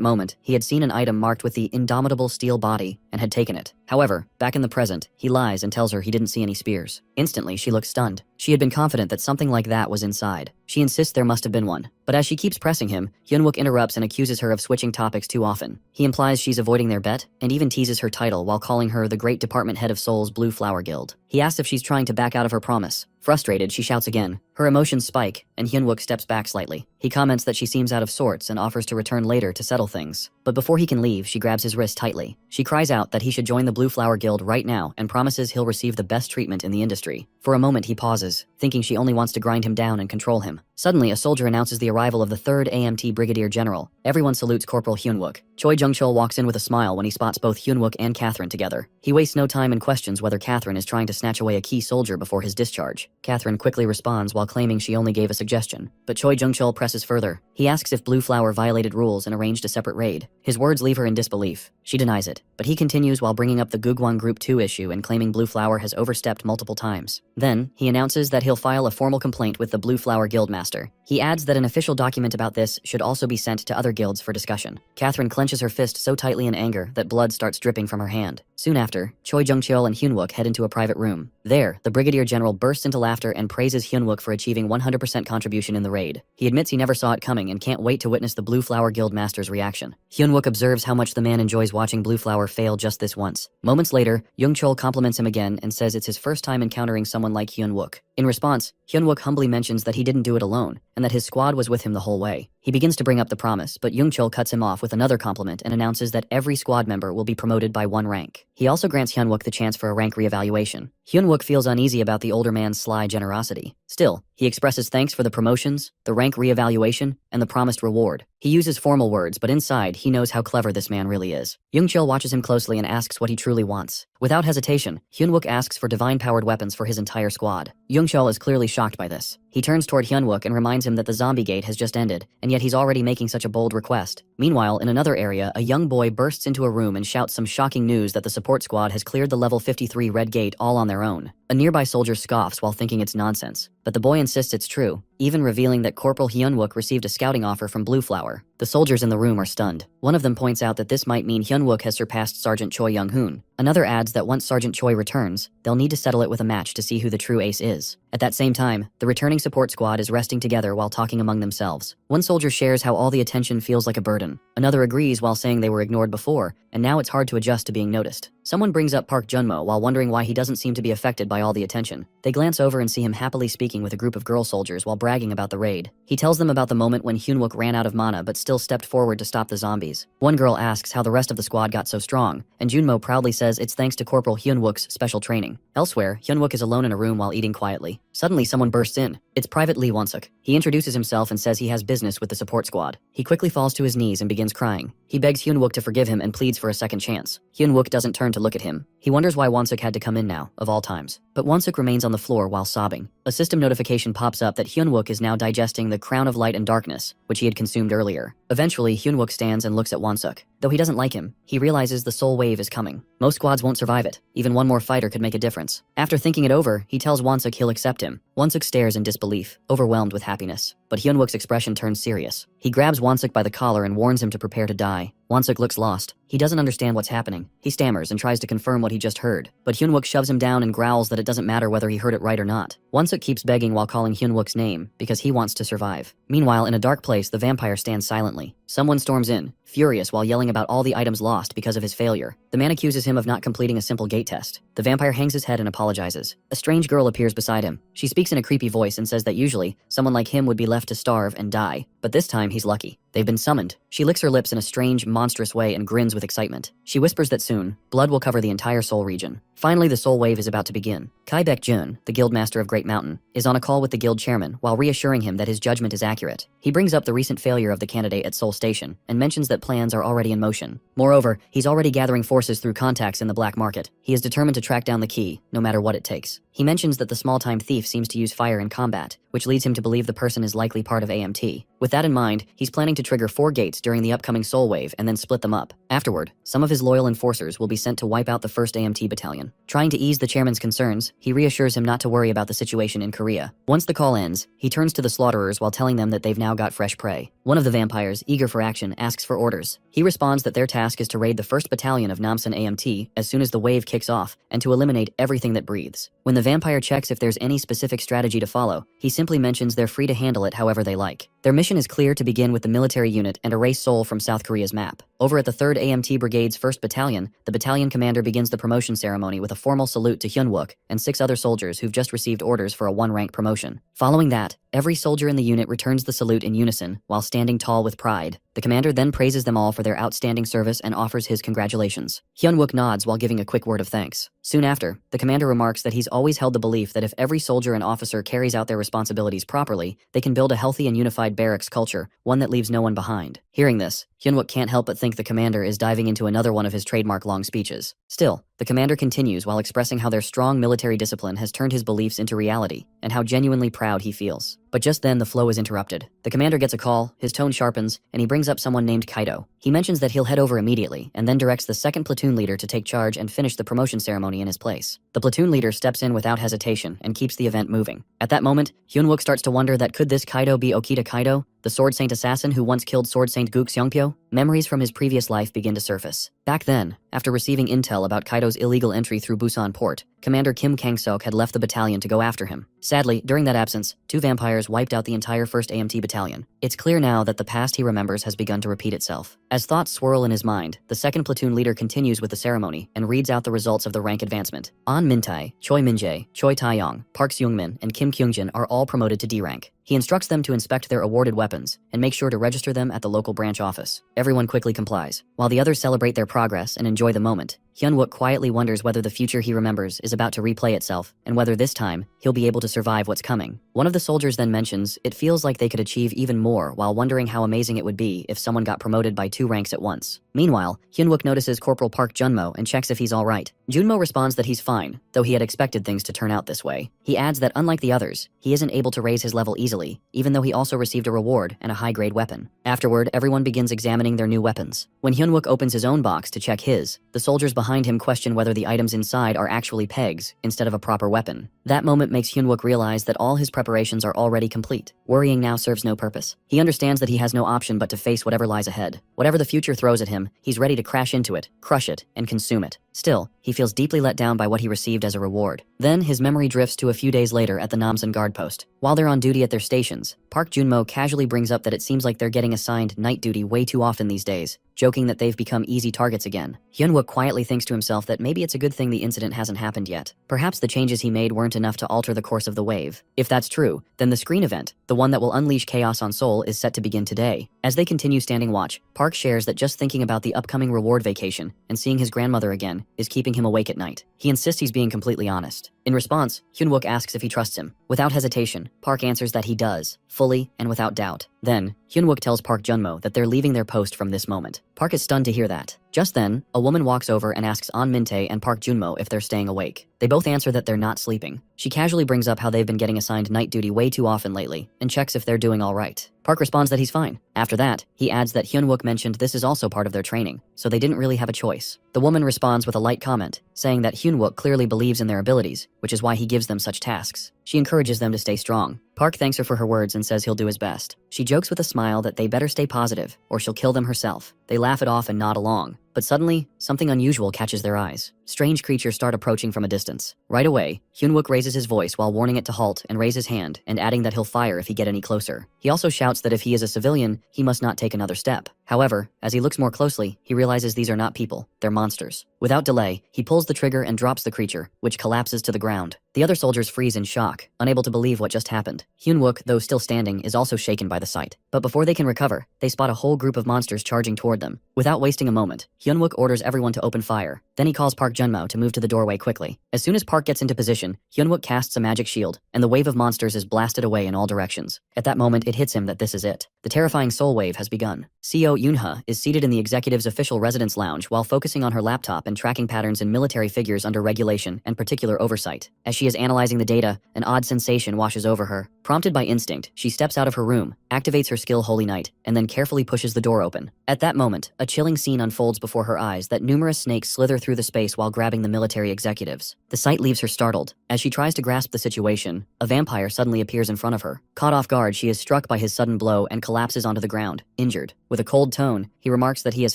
Speaker 1: moment, he had seen an item marked with the indomitable steel body and had taken it. However, back in the present, he lies and tells her he didn't see any spears. Instantly, she looks stunned. She had been confident that something like that was inside. She insists there must have been one. But as she keeps pressing him, Hyun-wook interrupts and accuses her of switching topics too often. He implies she's avoiding their bet, and even teases her title while calling her the Great Department Head of Seoul's Blue Flower Guild. He asks if she's trying to back out of her promise. Frustrated, she shouts again. Her emotions spike, and Hyun-wook steps back slightly. He comments that she seems out of sorts and offers to return later to settle things. But before he can leave, she grabs his wrist tightly. She cries out that he should join the Blue Flower Guild right now and promises he'll receive the best treatment in the industry. For a moment, he pauses, thinking she only wants to grind him down and control him. Suddenly, a soldier announces the arrival of the 3rd AMT Brigadier General. Everyone salutes Corporal Hyun-wook. Choi Jung-chul walks in with a smile when he spots both Hyun-wook and Catherine together. He wastes no time and questions whether Catherine is trying to snatch away a key soldier before his discharge. Catherine quickly responds while claiming she only gave a suggestion. But Choi Jung-chul presses further. He asks if Blue Flower violated rules and arranged a separate raid. His words leave her in disbelief. She denies it, but he continues while bringing up the Gugwon Group 2 issue and claiming Blue Flower has overstepped multiple times. Then, he announces that he'll file a formal complaint with the Blue Flower Guildmaster. He adds that an official document about this should also be sent to other guilds for discussion. Catherine clenches her fist so tightly in anger that blood starts dripping from her hand. Soon after, Choi Jung-chul and Hyun-wook head into a private room. There, the Brigadier General bursts into laughter and praises Hyun-wook for achieving 100% contribution in the raid. He admits he never saw it coming and can't wait to witness the Blue Flower Guildmaster's reaction. Hyun-wook observes how much the man enjoys watching Blue Flower fail just this once. Moments later, Jung-chul compliments him again and says it's his first time encountering someone like Hyun-wook. In response, Hyun-wook humbly mentions that he didn't do it alone, and that his squad was with him the whole way. He begins to bring up the promise, but Jung-chul cuts him off with another compliment and announces that every squad member will be promoted by 1 rank. He also grants Hyun-wook the chance for a rank reevaluation. Hyun-wook feels uneasy about the older man's sly generosity. Still, he expresses thanks for the promotions, the rank reevaluation, and the promised reward. He uses formal words, but inside, he knows how clever this man really is. Jung-chul watches him closely and asks what he truly wants. Without hesitation, Hyun-wook asks for divine-powered weapons for his entire squad. Jung-chul is clearly shocked by this. He turns toward Hyun-wook and reminds him that the zombie gate has just ended, and yet he's already making such a bold request. Meanwhile, in another area, a young boy bursts into a room and shouts some shocking news that the support squad has cleared the level 53 red gate all on their own. A nearby soldier scoffs while thinking it's nonsense, but the boy insists it's true, even revealing that Corporal Hyun-wook received a scouting offer from Blue Flower. The soldiers in the room are stunned. One of them points out that this might mean Hyun-wook has surpassed Sergeant Choi Young-hoon. Another adds that once Sergeant Choi returns, they'll need to settle it with a match to see who the true ace is. At that same time, the returning support squad is resting together while talking among themselves. One soldier shares how all the attention feels like a burden. Another agrees while saying they were ignored before, and now it's hard to adjust to being noticed. Someone brings up Park Junmo while wondering why he doesn't seem to be affected by all the attention. They glance over and see him happily speaking with a group of girl soldiers while bragging about the raid. He tells them about the moment when Hyun-wook ran out of mana but still stepped forward to stop the zombies. One girl asks how the rest of the squad got so strong, and Junmo proudly says it's thanks to Corporal Hyun-wook's special training. Elsewhere, Hyun-wook is alone in a room while eating quietly. Suddenly, someone bursts in. It's Private Lee Won-suk. He introduces himself and says he has business with the support squad. He quickly falls to his knees and begins crying. He begs Hyun-wook to forgive him and pleads for a second chance. Hyun-wook doesn't turn to look at him. He wonders why Won-suk had to come in now, of all times. But Won-suk remains on the floor while sobbing. A system notification pops up that Hyun-wook is now digesting the Crown of Light and Darkness, which he had consumed earlier. Eventually, Hyun-wook stands and looks at Won-suk. Though he doesn't like him, he realizes the soul wave is coming. Most squads won't survive it. Even one more fighter could make a difference. After thinking it over, he tells Won-suk he'll accept him. Won-suk stares in disbelief, overwhelmed with happiness. But Hyun-wook's expression turns serious. He grabs Won-suk by the collar and warns him to prepare to die. Won-suk looks lost. He doesn't understand what's happening. He stammers and tries to confirm what he just heard. But Hyun-wook shoves him down and growls that it doesn't matter whether he heard it right or not. Won-suk keeps begging while calling Hyun-wook's name, because he wants to survive. Meanwhile, in a dark place, the vampire stands silently. Someone storms in, furious while yelling about all the items lost because of his failure. The man accuses him of not completing a simple gate test. The vampire hangs his head and apologizes. A strange girl appears beside him. She speaks in a creepy voice and says that usually, someone like him would be left to starve and die. but this time he's lucky. They've been summoned. She licks her lips in a strange, monstrous way and grins with excitement. She whispers that soon, blood will cover the entire Soul region. Finally, the Soul Wave is about to begin. Kaibek Jun, the Guildmaster of Great Mountain, is on a call with the Guild Chairman while reassuring him that his judgment is accurate. He brings up the recent failure of the candidate at Soul Station and mentions that plans are already in motion. Moreover, he's already gathering forces through contacts in the black market. He is determined to track down the key, no matter what it takes. He mentions that the small-time thief seems to use fire in combat, which leads him to believe the person is likely part of AMT. With that in mind, he's planning to trigger 4 gates during the upcoming Soul Wave and then split them up. Afterward, some of his loyal enforcers will be sent to wipe out the 1st AMT battalion. Trying to ease the chairman's concerns, he reassures him not to worry about the situation in Korea. Once the call ends, he turns to the slaughterers while telling them that they've now got fresh prey. One of the vampires, eager for action, asks for orders. He responds that their task is to raid the 1st battalion of Namsan AMT as soon as the wave kicks off and to eliminate everything that breathes. When the vampire checks if there's any specific strategy to follow, he simply mentions they're free to handle it however they like. Their mission is clear: to begin with the military unit and erase Seoul from South Korea's map. Over at the 3rd AMT Brigade's 1st Battalion, the battalion commander begins the promotion ceremony with a formal salute to Hyunwook and 6 other soldiers who've just received orders for a 1-rank promotion. Following that, every soldier in the unit returns the salute in unison while standing tall with pride. The commander then praises them all for their outstanding service and offers his congratulations. Hyunwook nods while giving a quick word of thanks. Soon after, the commander remarks that he's always held the belief that if every soldier and officer carries out their responsibilities properly, they can build a healthy and unified barracks culture, one that leaves no one behind. Hearing this, Hyunwook can't help but think the commander is diving into another one of his trademark long speeches. Still, the commander continues while expressing how their strong military discipline has turned his beliefs into reality, and how genuinely proud he feels. But just then the flow is interrupted. The commander gets a call, his tone sharpens, and he brings up someone named Kaido. He mentions that he'll head over immediately, and then directs the 2nd platoon leader to take charge and finish the promotion ceremony in his place. The platoon leader steps in without hesitation and keeps the event moving. At that moment, Hyunwook starts to wonder that could this Kaido be Okita Kaido, the Sword Saint assassin who once killed Sword Saint Guk Seongpyo? Memories from his previous life begin to surface. Back then, after receiving intel about Kaido's illegal entry through Busan port, Commander Kim Kang-seok had left the battalion to go after him. Sadly, during that absence, 2 vampires wiped out the entire 1st AMT battalion. It's clear now that the past he remembers has begun to repeat itself. As thoughts swirl in his mind, the 2nd platoon leader continues with the ceremony and reads out the results of the rank advancement. An Mintae, Choi Minjae, Choi Taeyong, Park Seungmin, and Kim Kyungjin are all promoted to D rank. He instructs them to inspect their awarded weapons and make sure to register them at the local branch office. Everyone quickly complies. While the others celebrate their progress and enjoy the moment, Hyunwook quietly wonders whether the future he remembers is about to replay itself, and whether this time, he'll be able to survive what's coming. One of the soldiers then mentions it feels like they could achieve even more, while wondering how amazing it would be if someone got promoted by 2 ranks at once. Meanwhile, Hyunwook notices Corporal Park Junmo and checks if he's alright. Junmo responds that he's fine, though he had expected things to turn out this way. He adds that unlike the others, he isn't able to raise his level easily, even though he also received a reward and a high-grade weapon. Afterward, everyone begins examining their new weapons. When Hyunwook opens his own box to check his, the soldiers behind him question whether the items inside are actually pegs instead of a proper weapon. That moment makes Hyunwook realize that all his preparations are already complete. Worrying now serves no purpose. He understands that he has no option but to face whatever lies ahead. Whatever the future throws at him, he's ready to crash into it, crush it, and consume it. Still, he feels deeply let down by what he received as a reward. Then his memory drifts to a few days later at the Namsan guard post. While they're on duty at their stations, Park Junmo casually brings up that it seems like they're getting assigned night duty way too often these days, joking that they've become easy targets again. Hyunwook quietly thinks to himself that maybe it's a good thing the incident hasn't happened yet. Perhaps the changes he made weren't enough to alter the course of the wave. If that's true, then the screen event, the one that will unleash chaos on Seoul, is set to begin today. As they continue standing watch, Park shares that just thinking about the upcoming reward vacation and seeing his grandmother again is keeping him awake at night. He insists he's being completely honest. In response, Hyunwook asks if he trusts him. Without hesitation, Park answers that he does, fully and without doubt. Then, Hyunwook tells Park Junmo that they're leaving their post from this moment. Park is stunned to hear that. Just then, a woman walks over and asks An Mintae and Park Junmo if they're staying awake. They both answer that they're not sleeping. She casually brings up how they've been getting assigned night duty way too often lately, and checks if they're doing alright. Park responds that he's fine. After that, he adds that Hyunwook mentioned this is also part of their training, so they didn't really have a choice. The woman responds with a light comment, saying that Hyunwook clearly believes in their abilities, which is why he gives them such tasks. She encourages them to stay strong. Park thanks her for her words and says he'll do his best. She jokes with a smile that they better stay positive, or she'll kill them herself. They laugh it off and nod along. But suddenly, something unusual catches their eyes. Strange creatures start approaching from a distance. Right away, Hyunwook raises his voice while warning it to halt and raise his hand, and adding that he'll fire if he get any closer. He also shouts that if he is a civilian, he must not take another step. However, as he looks more closely, he realizes these are not people, they're monsters. Without delay, he pulls the trigger and drops the creature, which collapses to the ground. The other soldiers freeze in shock, unable to believe what just happened. Hyunwook, though still standing, is also shaken by the sight. But before they can recover, they spot a whole group of monsters charging toward them. Without wasting a moment, Hyunwook orders everyone to open fire. Then he calls Park Junmo to move to the doorway quickly. As soon as Park gets into position, Hyunwook casts a magic shield, and the wave of monsters is blasted away in all directions. At that moment, it hits him that this is it. The terrifying soul wave has begun. CO Yoonha is seated in the executive's official residence lounge while focusing on her laptop and tracking patterns in military figures under regulation and particular oversight. As she is analyzing the data, an odd sensation washes over her. Prompted by instinct, she steps out of her room, activates her skill Holy Night, and then carefully pushes the door open. At that moment, a chilling scene unfolds before her eyes that numerous snakes slither through the space while grabbing the military executives. The sight leaves her startled. As she tries to grasp the situation, a vampire suddenly appears in front of her. Caught off guard, she is struck by his sudden blow and collapses onto the ground, injured. With a cold tone, he remarks that he has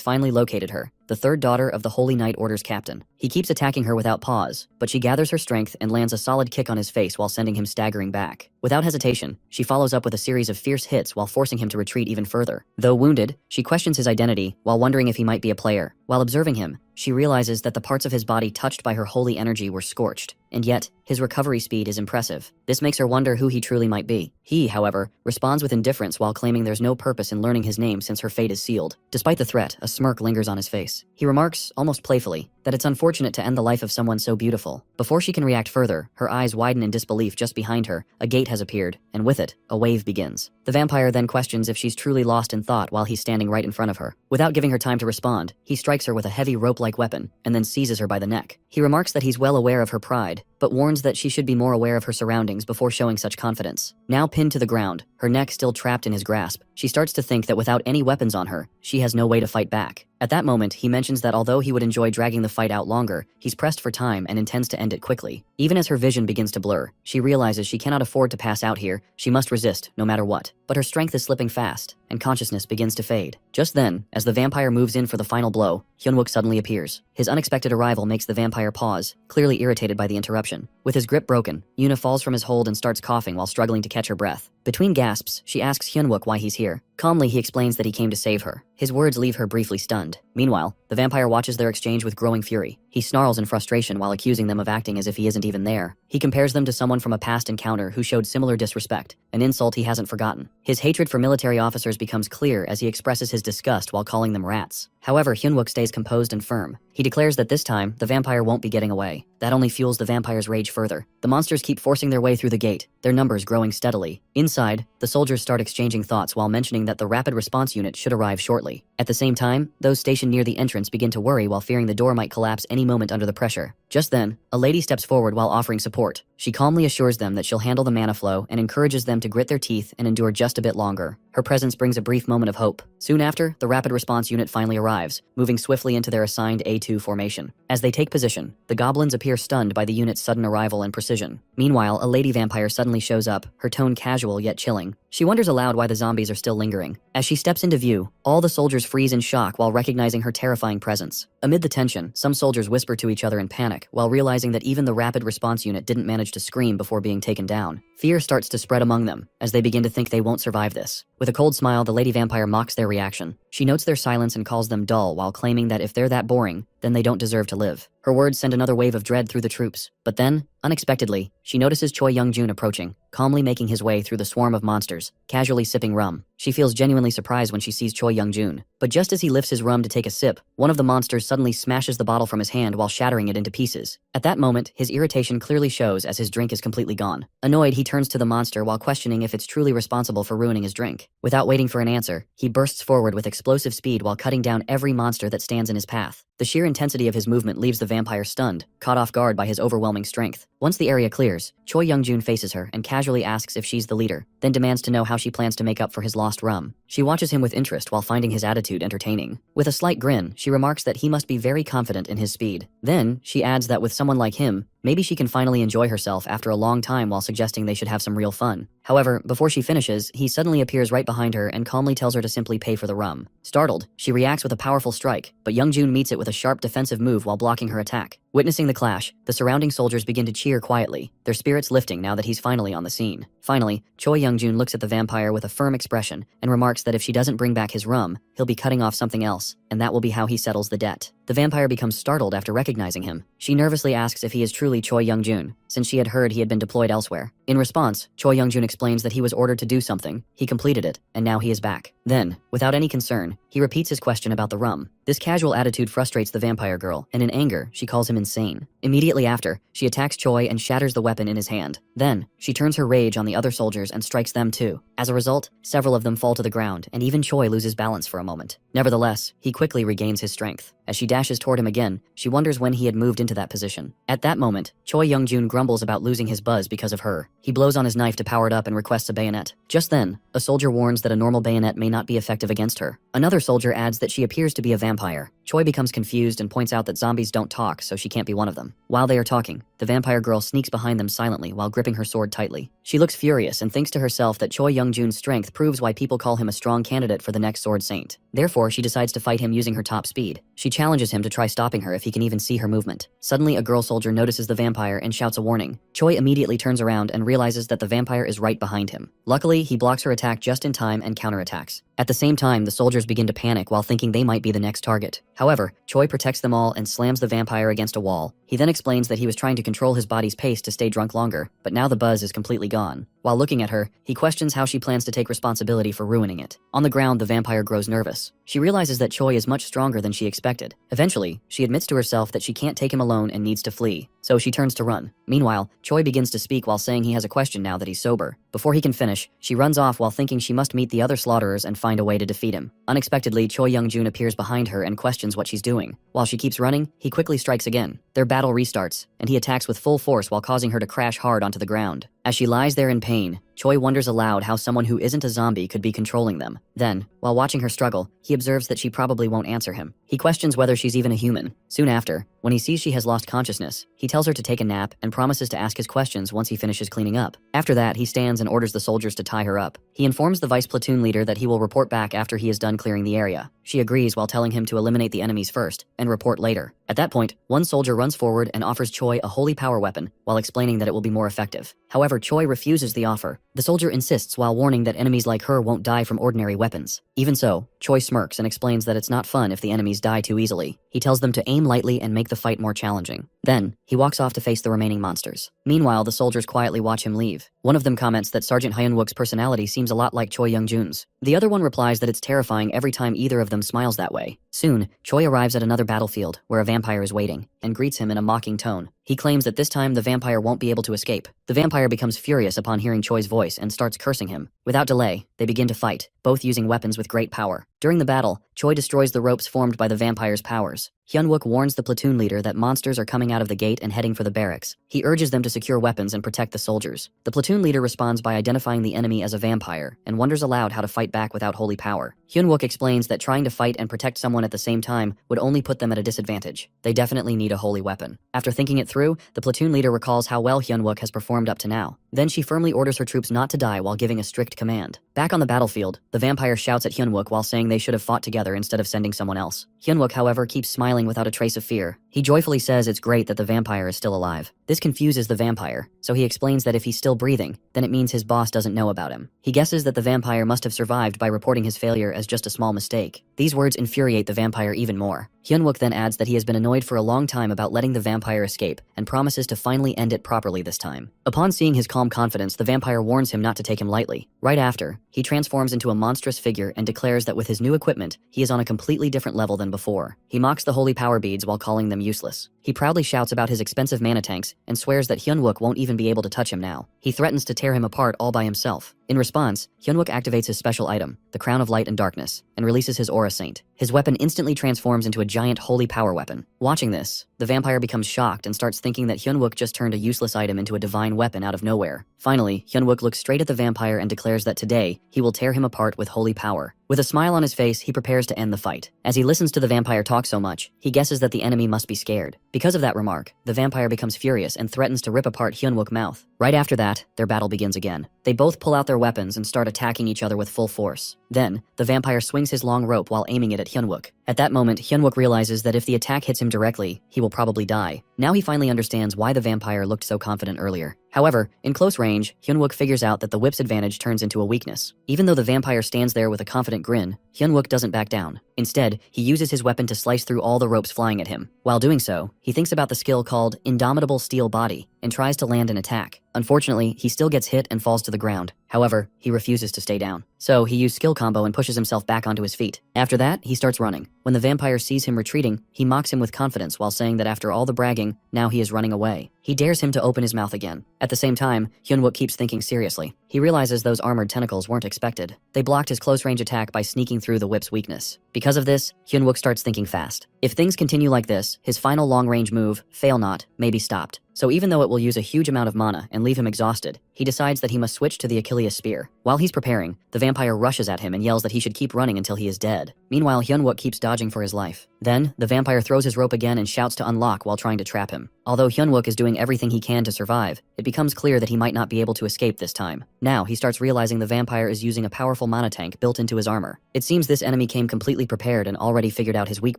Speaker 1: finally located her, the third daughter of the Holy Night Order's captain. He keeps attacking her without pause, but she gathers her strength and lands a solid kick on his face while sending him staggering back. Without hesitation, she follows up with a series of fierce hits while forcing him to retreat even further. Though wounded, she questions his identity while wondering if he might be a player. While observing him, she realizes that the parts of his body touched by her holy energy were scorched, and yet, his recovery speed is impressive. This makes her wonder who he truly might be. He, however, responds with indifference while claiming there's no purpose in learning his name since her fate is sealed. Despite the threat, a smirk lingers on his face. He remarks, almost playfully, that it's unfortunate to end the life of someone so beautiful. Before she can react further, her eyes widen in disbelief. Just behind her, a gate has appeared, and with it, a wave begins. The vampire then questions if she's truly lost in thought while he's standing right in front of her. Without giving her time to respond, he strikes her with a heavy rope-like weapon, and then seizes her by the neck. He remarks that he's well aware of her pride, but warns that she should be more aware of her surroundings before showing such confidence. Now pinned to the ground, her neck still trapped in his grasp, she starts to think that without any weapons on her, she has no way to fight back. At that moment, he mentions that although he would enjoy dragging the fight out longer, he's pressed for time and intends to end it quickly. Even as her vision begins to blur, she realizes she cannot afford to pass out here. She must resist, no matter what. But her strength is slipping fast, and consciousness begins to fade. Just then, as the vampire moves in for the final blow, Hyunwook suddenly appears. His unexpected arrival makes the vampire pause, clearly irritated by the interruption. With his grip broken, Yuna falls from his hold and starts coughing while struggling to catch her breath. Between gasps, she asks Hyunwook why he's here. Calmly, he explains that he came to save her. His words leave her briefly stunned. Meanwhile, the vampire watches their exchange with growing fury. He snarls in frustration while accusing them of acting as if he isn't even there. He compares them to someone from a past encounter who showed similar disrespect, an insult he hasn't forgotten. His hatred for military officers becomes clear as he expresses his disgust while calling them rats. However, Hyunwook stays composed and firm. He declares that this time, the vampire won't be getting away. That only fuels the vampire's rage further. The monsters keep forcing their way through the gate, their numbers growing steadily. Inside, the soldiers start exchanging thoughts while mentioning that the rapid response unit should arrive shortly. At the same time, those stationed near the entrance begin to worry while fearing the door might collapse any moment under the pressure. Just then, a lady steps forward while offering support. She calmly assures them that she'll handle the mana flow and encourages them to grit their teeth and endure just a bit longer. Her presence brings a brief moment of hope. Soon after, the rapid response unit finally arrives, moving swiftly into their assigned A2 formation. As they take position, the goblins appear stunned by the unit's sudden arrival and precision. Meanwhile, a lady vampire suddenly shows up, her tone casual yet chilling. She wonders aloud why the zombies are still lingering. As she steps into view, all the soldiers freeze in shock while recognizing her terrifying presence. Amid the tension, some soldiers whisper to each other in panic while realizing that even the rapid response unit didn't manage to scream before being taken down. Fear starts to spread among them as they begin to think they won't survive this. With a cold smile, the lady vampire mocks their reaction. She notes their silence and calls them dull while claiming that if they're that boring, then they don't deserve to live. Her words send another wave of dread through the troops. But then, unexpectedly, she notices Choi Young-jun approaching, calmly making his way through the swarm of monsters, casually sipping rum. She feels genuinely surprised when she sees Choi Young-jun. But just as he lifts his rum to take a sip, one of the monsters suddenly smashes the bottle from his hand while shattering it into pieces. At that moment, his irritation clearly shows as his drink is completely gone. Annoyed, he turns to the monster while questioning if it's truly responsible for ruining his drink. Without waiting for an answer, he bursts forward with explosive speed while cutting down every monster that stands in his path. The sheer intensity of his movement leaves the vampire stunned, caught off guard by his overwhelming strength. Once the area clears, Choi Young-jun faces her and casually asks if she's the leader, then demands to know how she plans to make up for his lost rum. She watches him with interest while finding his attitude entertaining. With a slight grin, she remarks that he must be very confident in his speed. Then, she adds that with someone like him, maybe she can finally enjoy herself after a long time while suggesting they should have some real fun. However, before she finishes, he suddenly appears right behind her and calmly tells her to simply pay for the rum. Startled, she reacts with a powerful strike, but Young-jun meets it with a sharp defensive move while blocking her attack. Witnessing the clash, the surrounding soldiers begin to cheer quietly, their spirits lifting now that he's finally on the scene. Finally, Choi Youngjun looks at the vampire with a firm expression and remarks that if she doesn't bring back his rum, he'll be cutting off something else, and that will be how he settles the debt. The vampire becomes startled after recognizing him. She nervously asks if he is truly Choi Youngjun, since she had heard he had been deployed elsewhere. In response, Choi Youngjun explains that he was ordered to do something, he completed it, and now he is back. Then, without any concern, he repeats his question about the rum. This casual attitude frustrates the vampire girl, and in anger, she calls him insane. Immediately after, she attacks Choi and shatters the weapon in his hand. Then, she turns her rage on the other soldiers and strikes them too. As a result, several of them fall to the ground, and even Choi loses balance for a moment. Nevertheless, he quickly regains his strength. As she dashes toward him again, she wonders when he had moved into that position. At that moment, Choi Youngjun grumbles about losing his buzz because of her. He blows on his knife to power it up and requests a bayonet. Just then, a soldier warns that a normal bayonet may not be effective against her. Another soldier adds that she appears to be a vampire. Choi becomes confused and points out that zombies don't talk, so she can't be one of them. While they are talking, the vampire girl sneaks behind them silently while gripping her sword tightly. She looks furious and thinks to herself that Choi Youngjun's strength proves why people call him a strong candidate for the next sword saint. Therefore, she decides to fight him using her top speed. She challenges him to try stopping her if he can even see her movement. Suddenly, a girl soldier notices the vampire and shouts a warning. Choi immediately turns around and realizes that the vampire is right behind him. Luckily, he blocks her attack just in time and counterattacks. At the same time, the soldiers begin to panic while thinking they might be the next target. However, Choi protects them all and slams the vampire against a wall. He then explains that he was trying to control his body's pace to stay drunk longer, but now the buzz is completely gone. While looking at her, he questions how she plans to take responsibility for ruining it. On the ground, the vampire grows nervous. She realizes that Choi is much stronger than she expected. Eventually, she admits to herself that she can't take him alone and needs to flee, so she turns to run. Meanwhile, Choi begins to speak while saying he has a question now that he's sober. Before he can finish, she runs off while thinking she must meet the other slaughterers and find a way to defeat him. Unexpectedly, Choi Youngjun appears behind her and questions what she's doing. While she keeps running, he quickly strikes again. Their battle restarts, and he attacks with full force while causing her to crash hard onto the ground. As she lies there in pain, Choi wonders aloud how someone who isn't a zombie could be controlling them. Then, while watching her struggle, he observes that she probably won't answer him. He questions whether she's even a human. Soon after, when he sees she has lost consciousness, he tells her to take a nap and promises to ask his questions once he finishes cleaning up. After that, he stands and orders the soldiers to tie her up. He informs the vice platoon leader that he will report back after he is done clearing the area. She agrees while telling him to eliminate the enemies first and report later. At that point, one soldier runs forward and offers Choi a holy power weapon while explaining that it will be more effective. However, Choi refuses the offer. The soldier insists while warning that enemies like her won't die from ordinary weapons. Even so, Choi smirks and explains that it's not fun if the enemies die too easily. He tells them to aim lightly and make the fight more challenging. Then, he walks off to face the remaining monsters. Meanwhile, the soldiers quietly watch him leave. One of them comments that Sergeant Hyunwook's personality seems a lot like Choi Youngjun's. The other one replies that it's terrifying every time either of them smiles that way. Soon, Choi arrives at another battlefield where a vampire is waiting and greets him in a mocking tone. He claims that this time the vampire won't be able to escape. The vampire becomes furious upon hearing Choi's voice and starts cursing him. Without delay, they begin to fight, both using weapons with great power. During the battle, Choi destroys the ropes formed by the vampire's powers. Hyunwook warns the platoon leader that monsters are coming out of the gate and heading for the barracks. He urges them to secure weapons and protect the soldiers. The platoon leader responds by identifying the enemy as a vampire and wonders aloud how to fight back without holy power. Hyunwook explains that trying to fight and protect someone at the same time would only put them at a disadvantage. They definitely need a holy weapon. After thinking it through, the platoon leader recalls how well Hyunwook has performed up to now. Then she firmly orders her troops not to die while giving a strict command. Back on the battlefield, the vampire shouts at Hyunwook while saying they should have fought together instead of sending someone else. Hyunwook, however, keeps smiling without a trace of fear. He joyfully says it's great that the vampire is still alive. This confuses the vampire, so he explains that if he's still breathing, then it means his boss doesn't know about him. He guesses that the vampire must have survived by reporting his failure as just a small mistake. These words infuriate the vampire even more. Hyunwook then adds that he has been annoyed for a long time about letting the vampire escape and promises to finally end it properly this time. Upon seeing his calm confidence, the vampire warns him not to take him lightly. Right after, he transforms into a monstrous figure and declares that with his new equipment, he is on a completely different level than before. He mocks the holy power beads while calling them useless. He proudly shouts about his expensive mana tanks and swears that Hyunwook won't even be able to touch him now. He threatens to tear him apart all by himself. In response, Hyunwook activates his special item, the Crown of Light and Darkness, and releases his Aura Saint. His weapon instantly transforms into a giant holy power weapon. Watching this, the vampire becomes shocked and starts thinking that Hyunwook just turned a useless item into a divine weapon out of nowhere. Finally, Hyunwook looks straight at the vampire and declares that today, he will tear him apart with holy power. With a smile on his face, he prepares to end the fight. As he listens to the vampire talk so much, he guesses that the enemy must be scared. Because of that remark, the vampire becomes furious and threatens to rip apart Hyunwook's mouth. Right after that, their battle begins again. They both pull out their weapons and start attacking each other with full force. Then, the vampire swings his long rope while aiming it at Hyunwook. At that moment, Hyunwook realizes that if the attack hits him directly, he will probably die. Now he finally understands why the vampire looked so confident earlier. However, in close range, Hyunwook figures out that the whip's advantage turns into a weakness. Even though the vampire stands there with a confident grin, Hyunwook doesn't back down. Instead, he uses his weapon to slice through all the ropes flying at him. While doing so, he thinks about the skill called Indomitable Steel Body and tries to land an attack. Unfortunately, he still gets hit and falls to the ground. However, he refuses to stay down. So he used skill combo and pushes himself back onto his feet. After that, he starts running. When the vampire sees him retreating, he mocks him with confidence while saying that after all the bragging, now he is running away. He dares him to open his mouth again. At the same time, Hyunwook keeps thinking seriously. He realizes those armored tentacles weren't expected. They blocked his close-range attack by sneaking through the whip's weakness. Because of this, Hyunwook starts thinking fast. If things continue like this, his final long-range move, Fail Not, may be stopped. So even though it will use a huge amount of mana and leave him exhausted, he decides that he must switch to the Achilles Spear. While he's preparing, the vampire rushes at him and yells that he should keep running until he is dead. Meanwhile, Hyunwook keeps dodging for his life. Then, the vampire throws his rope again and shouts to unlock while trying to trap him. Although Hyunwook is doing everything he can to survive, it becomes clear that he might not be able to escape this time. Now, he starts realizing the vampire is using a powerful mana tank built into his armor. It seems this enemy came completely prepared and already figured out his weak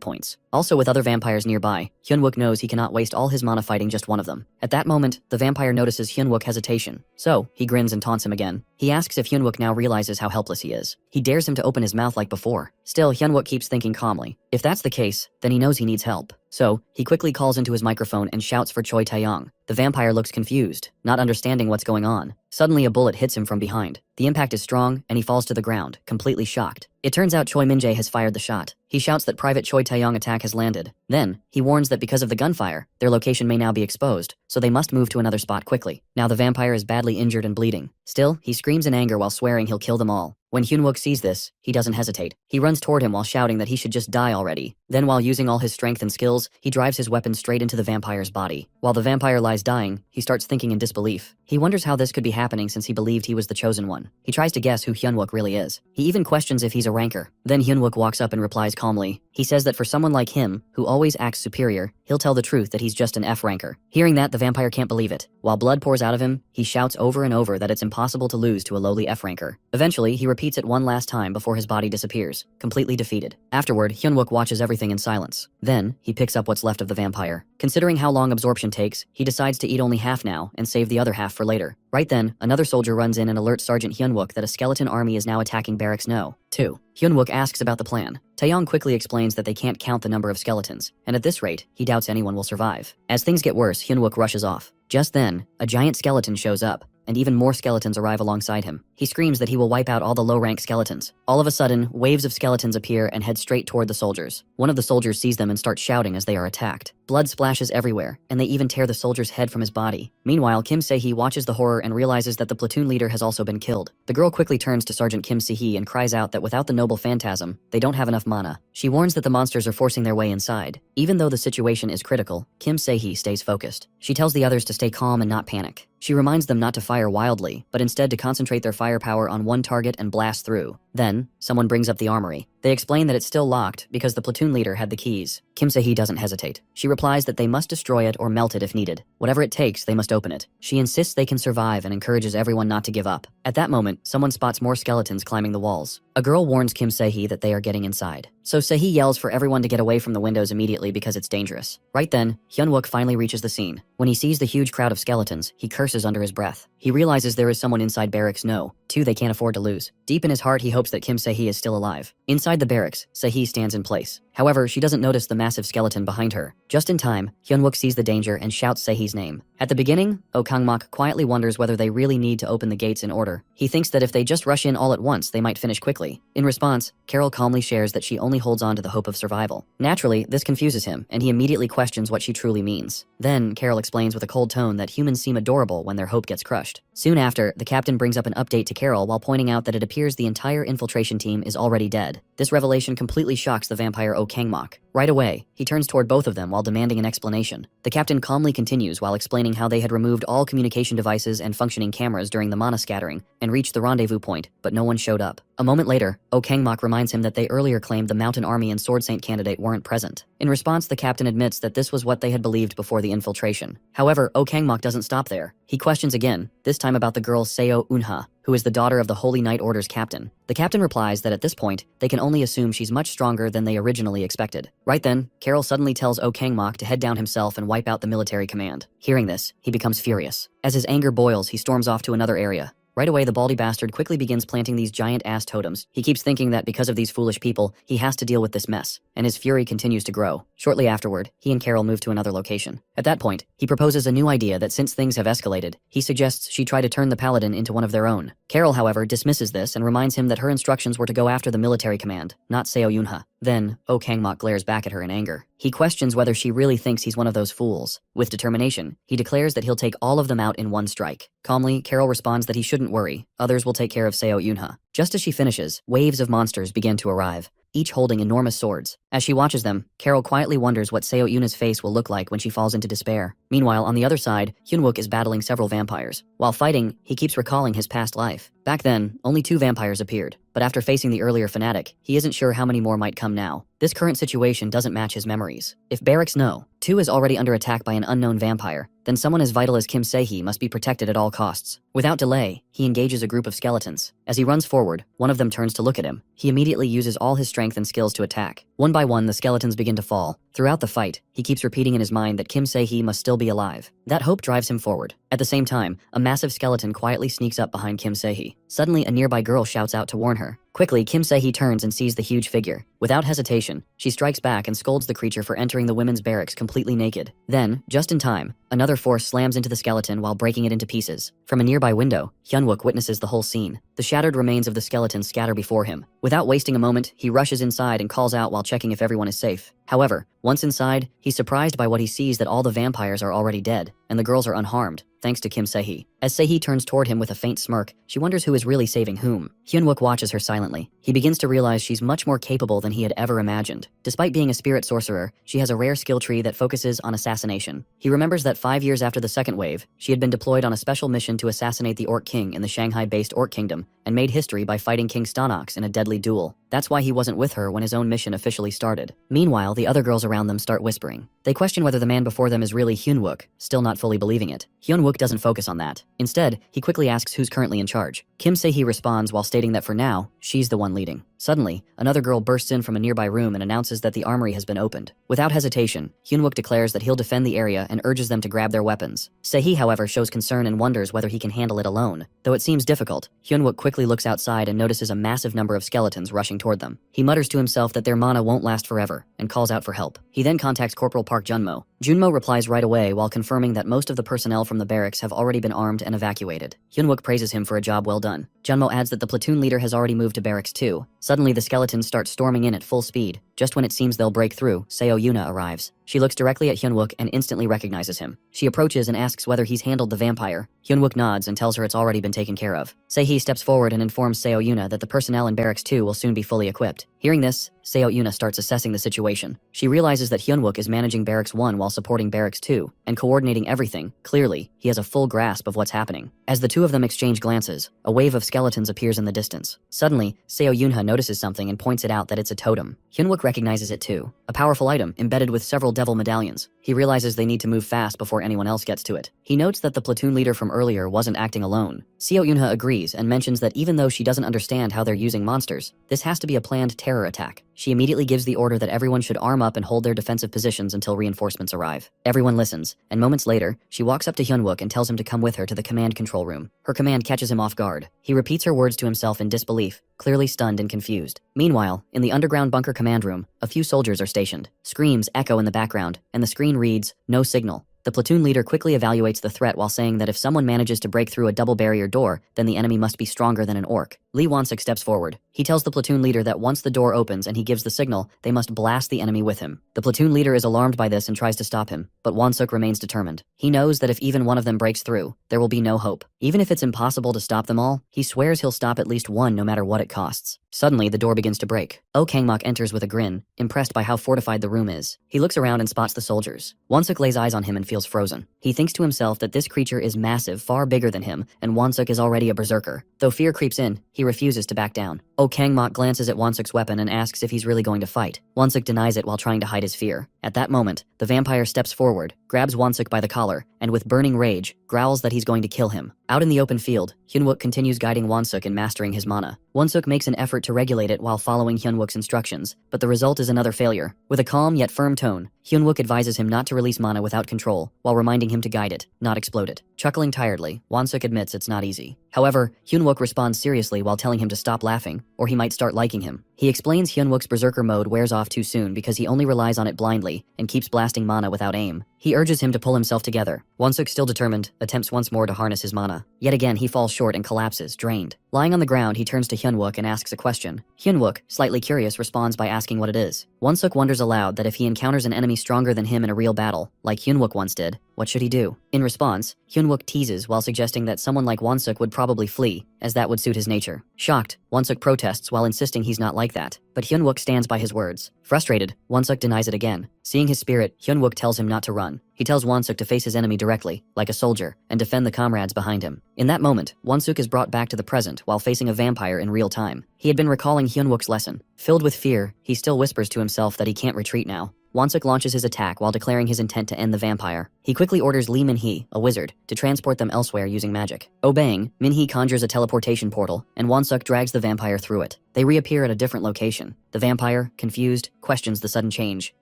Speaker 1: points. Also, with other vampires nearby, Hyunwook knows he cannot waste all his mana fighting just one of them. At that moment, the vampire notices Hyunwook hesitation. So, he grins and taunts him again. He asks if Hyunwook now realizes how helpless he is. He dares him to open his mouth like before. Still, Hyunwook keeps thinking calmly. If that's the case, then he knows he needs help. So, he quickly calls into his microphone and shouts for Choi Taeyong. The vampire looks confused, not understanding what's going on. Suddenly, a bullet hits him from behind. The impact is strong, and he falls to the ground, completely shocked. It turns out Choi Minjae has fired the shot. He shouts that Private Choi Taeyong attack has landed. Then, he warns that because of the gunfire, their location may now be exposed, so they must move to another spot quickly. Now the vampire is badly injured and bleeding. Still, he screams in anger while swearing he'll kill them all. When Hyunwook sees this, he doesn't hesitate. He runs toward him while shouting that he should just die already. Then while using all his strength and skills, he drives his weapon straight into the vampire's body. While the vampire lies dying, he starts thinking in disbelief. He wonders how this could be happening since he believed he was the chosen one. He tries to guess who Hyunwook really is. He even questions if he's a ranker. Then Hyunwook walks up and replies calmly. He says that for someone like him, who always acts superior, he'll tell the truth that he's just an F ranker. Hearing that, the vampire can't believe it. While blood pours out of him, he shouts over and over that it's impossible to lose to a lowly F ranker. Eventually, he repeats it one last time before his body disappears, completely defeated. Afterward, Hyunwook watches everything in silence. Then, he picks up what's left of the vampire. Considering how long absorption takes, he decides to eat only half now and save the other half for later. Right then, another soldier runs in and alerts Sergeant Hyunwook that a skeleton army is now attacking Barracks No. 2. Hyunwook asks about the plan. Taeyong quickly explains that they can't count the number of skeletons, and at this rate, he doubts anyone will survive. As things get worse, Hyunwook rushes off. Just then, a giant skeleton shows up, and even more skeletons arrive alongside him. He screams that he will wipe out all the low-rank skeletons. All of a sudden, waves of skeletons appear and head straight toward the soldiers. One of the soldiers sees them and starts shouting as they are attacked. Blood splashes everywhere, and they even tear the soldier's head from his body. Meanwhile, Kim Se-hee watches the horror and realizes that the platoon leader has also been killed. The girl quickly turns to Sergeant Kim Se-hee and cries out that without the noble phantasm, they don't have enough mana. She warns that the monsters are forcing their way inside. Even though the situation is critical, Kim Se-hee stays focused. She tells the others to stay calm and not panic. She reminds them not to fire wildly, but instead to concentrate their firepower on one target and blast through. Then, someone brings up the armory. They explain that it's still locked because the platoon leader had the keys. Kim Se-hee doesn't hesitate. She replies that they must destroy it or melt it if needed. Whatever it takes, they must open it. She insists they can survive and encourages everyone not to give up. At that moment, someone spots more skeletons climbing the walls. A girl warns Kim Se-hee that they are getting inside. So Se-hee yells for everyone to get away from the windows immediately because it's dangerous. Right then, Hyunwook finally reaches the scene. When he sees the huge crowd of skeletons, he curses under his breath. He realizes there is someone inside Barracks No. 2 they can't afford to lose. Deep in his heart, he hopes that Kim Se-hee is still alive. Inside the barracks, Se-hee stands in place. However, she doesn't notice the massive skeleton behind her. Just in time, Hyunwook sees the danger and shouts Se-hee's name. At the beginning, Oh Kangmok quietly wonders whether they really need to open the gates in order. He thinks that if they just rush in all at once, they might finish quickly. In response, Carol calmly shares that she only holds on to the hope of survival. Naturally, this confuses him, and he immediately questions what she truly means. Then, Carol explains with a cold tone that humans seem adorable when their hope gets crushed. Soon after, the captain brings up an update to Carol while pointing out that it appears the entire infiltration team is already dead. This revelation completely shocks the vampire Oh Kangmok. Right away, he turns toward both of them while demanding an explanation. The captain calmly continues while explaining how they had removed all communication devices and functioning cameras during the mana scattering and reached the rendezvous point, but no one showed up. A moment later, Oh Kangmok reminds him that they earlier claimed the Mountain Army and Sword Saint candidate weren't present. In response, the captain admits that this was what they had believed before the infiltration. However, Oh Kangmok doesn't stop there. He questions again, this time about the girl Seo Eunha, who who is the daughter of the Holy Knight Order's captain. The captain replies that at this point, they can only assume she's much stronger than they originally expected. Right then, Carol suddenly tells Kangmok to head down himself and wipe out the military command. Hearing this, he becomes furious. As his anger boils, he storms off to another area. Right away, the baldy bastard quickly begins planting these giant-ass totems. He keeps thinking that because of these foolish people, he has to deal with this mess, and his fury continues to grow. Shortly afterward, he and Carol move to another location. At that point, he proposes a new idea that since things have escalated, he suggests she try to turn the paladin into one of their own. Carol, however, dismisses this and reminds him that her instructions were to go after the military command, not Seo Yunha. Then, Kangmok glares back at her in anger. He questions whether she really thinks he's one of those fools. With determination, he declares that he'll take all of them out in one strike. Calmly, Carol responds that he shouldn't worry. Others will take care of Seo Yunha. Just as she finishes, waves of monsters begin to arrive, each holding enormous swords. As she watches them, Carol quietly wonders what Seo Yunha's face will look like when she falls into despair. Meanwhile, on the other side, Hyunwook is battling several vampires. While fighting, he keeps recalling his past life. Back then, only 2 vampires appeared, but after facing the earlier fanatic, he isn't sure how many more might come now. This current situation doesn't match his memories. If barracks know, 2 is already under attack by an unknown vampire, then someone as vital as Kim Se-hee must be protected at all costs. Without delay, he engages a group of skeletons. As he runs forward, one of them turns to look at him. He immediately uses all his strength and skills to attack. One by one, the skeletons begin to fall. Throughout the fight, he keeps repeating in his mind that Kim Se-hee must still be alive. That hope drives him forward. At the same time, a massive skeleton quietly sneaks up behind Kim Se-hee. Suddenly, a nearby girl shouts out to warn her. Quickly, Kim Se-hee turns and sees the huge figure. Without hesitation, she strikes back and scolds the creature for entering the women's barracks completely naked. Then, just in time, another force slams into the skeleton while breaking it into pieces. From a nearby window, Hyunwook witnesses the whole scene. The shattered remains of the skeleton scatter before him. Without wasting a moment, he rushes inside and calls out while checking if everyone is safe. However, once inside, he's surprised by what he sees that all the vampires are already dead, and the girls are unharmed, thanks to Kim Se-hee. As Se-hee turns toward him with a faint smirk, she wonders who is really saving whom. Hyunwook watches her silently. He begins to realize she's much more capable than he had ever imagined. Despite being a spirit sorcerer, she has a rare skill tree that focuses on assassination. He remembers that 5 years after the second wave, she had been deployed on a special mission to assassinate the Orc King in the Shanghai-based Orc Kingdom, and made history by fighting King Stonox in a deadly duel. That's why he wasn't with her when his own mission officially started. Meanwhile, the other girls around them start whispering. They question whether the man before them is really Hyunwook, still not fully believing it. Hyunwook doesn't focus on that. Instead, he quickly asks who's currently in charge. Kim Se-hee responds while stating that for now, she's the one leading. Suddenly, another girl bursts in from a nearby room and announces that the armory has been opened. Without hesitation, Hyunwook declares that he'll defend the area and urges them to grab their weapons. Se-hee, however, shows concern and wonders whether he can handle it alone. Though it seems difficult, Hyunwook quickly looks outside and notices a massive number of skeletons rushing toward them. He mutters to himself that their mana won't last forever and calls out for help. He then contacts Corporal Park Junmo. Junmo replies right away while confirming that most of the personnel from the barracks have already been armed and evacuated. Hyunwook praises him for a job well done. Junmo adds that the platoon leader has already moved to barracks too. Suddenly, the skeletons start storming in at full speed. Just when it seems they'll break through, Seo Yuna arrives. She looks directly at Hyunwook and instantly recognizes him. She approaches and asks whether he's handled the vampire. Hyunwook nods and tells her it's already been taken care of. Se-hee steps forward and informs Seo Yuna that the personnel in Barracks 2 will soon be fully equipped. Hearing this, Seo Yuna starts assessing the situation. She realizes that Hyunwook is managing Barracks 1 while supporting Barracks 2 and coordinating everything. Clearly, he has a full grasp of what's happening. As the two of them exchange glances, a wave of skeletons appears in the distance. Suddenly, Seo Yunha notices something and points it out that it's a totem. Hyunwook recognizes it too, a powerful item embedded with several devil medallions. He realizes they need to move fast before anyone else gets to it. He notes that the platoon leader from earlier wasn't acting alone. Seo Yunha agrees and mentions that even though she doesn't understand how they're using monsters, this has to be a planned terror attack. She immediately gives the order that everyone should arm up and hold their defensive positions until reinforcements arrive. Everyone listens, and moments later, she walks up to Hyunwook and tells him to come with her to the command control room. Her command catches him off guard. He repeats her words to himself in disbelief, clearly stunned and confused. Meanwhile, in the underground bunker command room, a few soldiers are stationed. Screams echo in the background, and the screen reads, "No signal." The platoon leader quickly evaluates the threat while saying that if someone manages to break through a double barrier door, then the enemy must be stronger than an orc. Lee Wansuk steps forward. He tells the platoon leader that once the door opens and he gives the signal, they must blast the enemy with him. The platoon leader is alarmed by this and tries to stop him, but Wansuk remains determined. He knows that if even one of them breaks through, there will be no hope. Even if it's impossible to stop them all, he swears he'll stop at least one no matter what it costs. Suddenly, the door begins to break. Kangmok enters with a grin, impressed by how fortified the room is. He looks around and spots the soldiers. Wansuk lays eyes on him and feels frozen. He thinks to himself that this creature is massive, far bigger than him, and Wansuk is already a berserker. Though fear creeps in, he refuses to back down. Kangmok glances at Wansuk's weapon and asks if he's really going to fight. Wansuk denies it while trying to hide his fear. At that moment, the vampire steps forward, grabs Wansuk by the collar, and with burning rage, growls that he's going to kill him. Out in the open field, Hyunwook continues guiding Wonsuk in mastering his mana. Wonsuk makes an effort to regulate it while following Hyunwook's instructions, but the result is another failure. With a calm yet firm tone, Hyunwook advises him not to release mana without control, while reminding him to guide it, not explode it. Chuckling tiredly, Wonsuk admits it's not easy. However, Hyunwook responds seriously while telling him to stop laughing, or he might start liking him. He explains Hyunwook's berserker mode wears off too soon because he only relies on it blindly and keeps blasting mana without aim. He urges him to pull himself together. Wonsuk, still determined, attempts once more to harness his mana. Yet again, he falls short and collapses, drained. Lying on the ground, he turns to Hyunwook and asks a question. Hyunwook, slightly curious, responds by asking what it is. Wonsuk wonders aloud that if he encounters an enemy stronger than him in a real battle, like Hyunwook once did, what should he do? In response, Hyunwook teases while suggesting that someone like Wonsuk would probably flee, as that would suit his nature. Shocked, Wonsuk protests while insisting he's not like that, but Hyunwook stands by his words. Frustrated, Wonsuk denies it again. Seeing his spirit, Hyunwook tells him not to run. He tells Wonsuk to face his enemy directly, like a soldier, and defend the comrades behind him. In that moment, Wonsuk is brought back to the present while facing a vampire in real time. He had been recalling Hyunwook's lesson. Filled with fear, he still whispers to himself that he can't retreat now. Wonsuk launches his attack while declaring his intent to end the vampire. He quickly orders Lee Min-hee, a wizard, to transport them elsewhere using magic. Obeying, Min-hee conjures a teleportation portal, and Wonsuk drags the vampire through it. They reappear at a different location. The vampire, confused, questions the sudden change.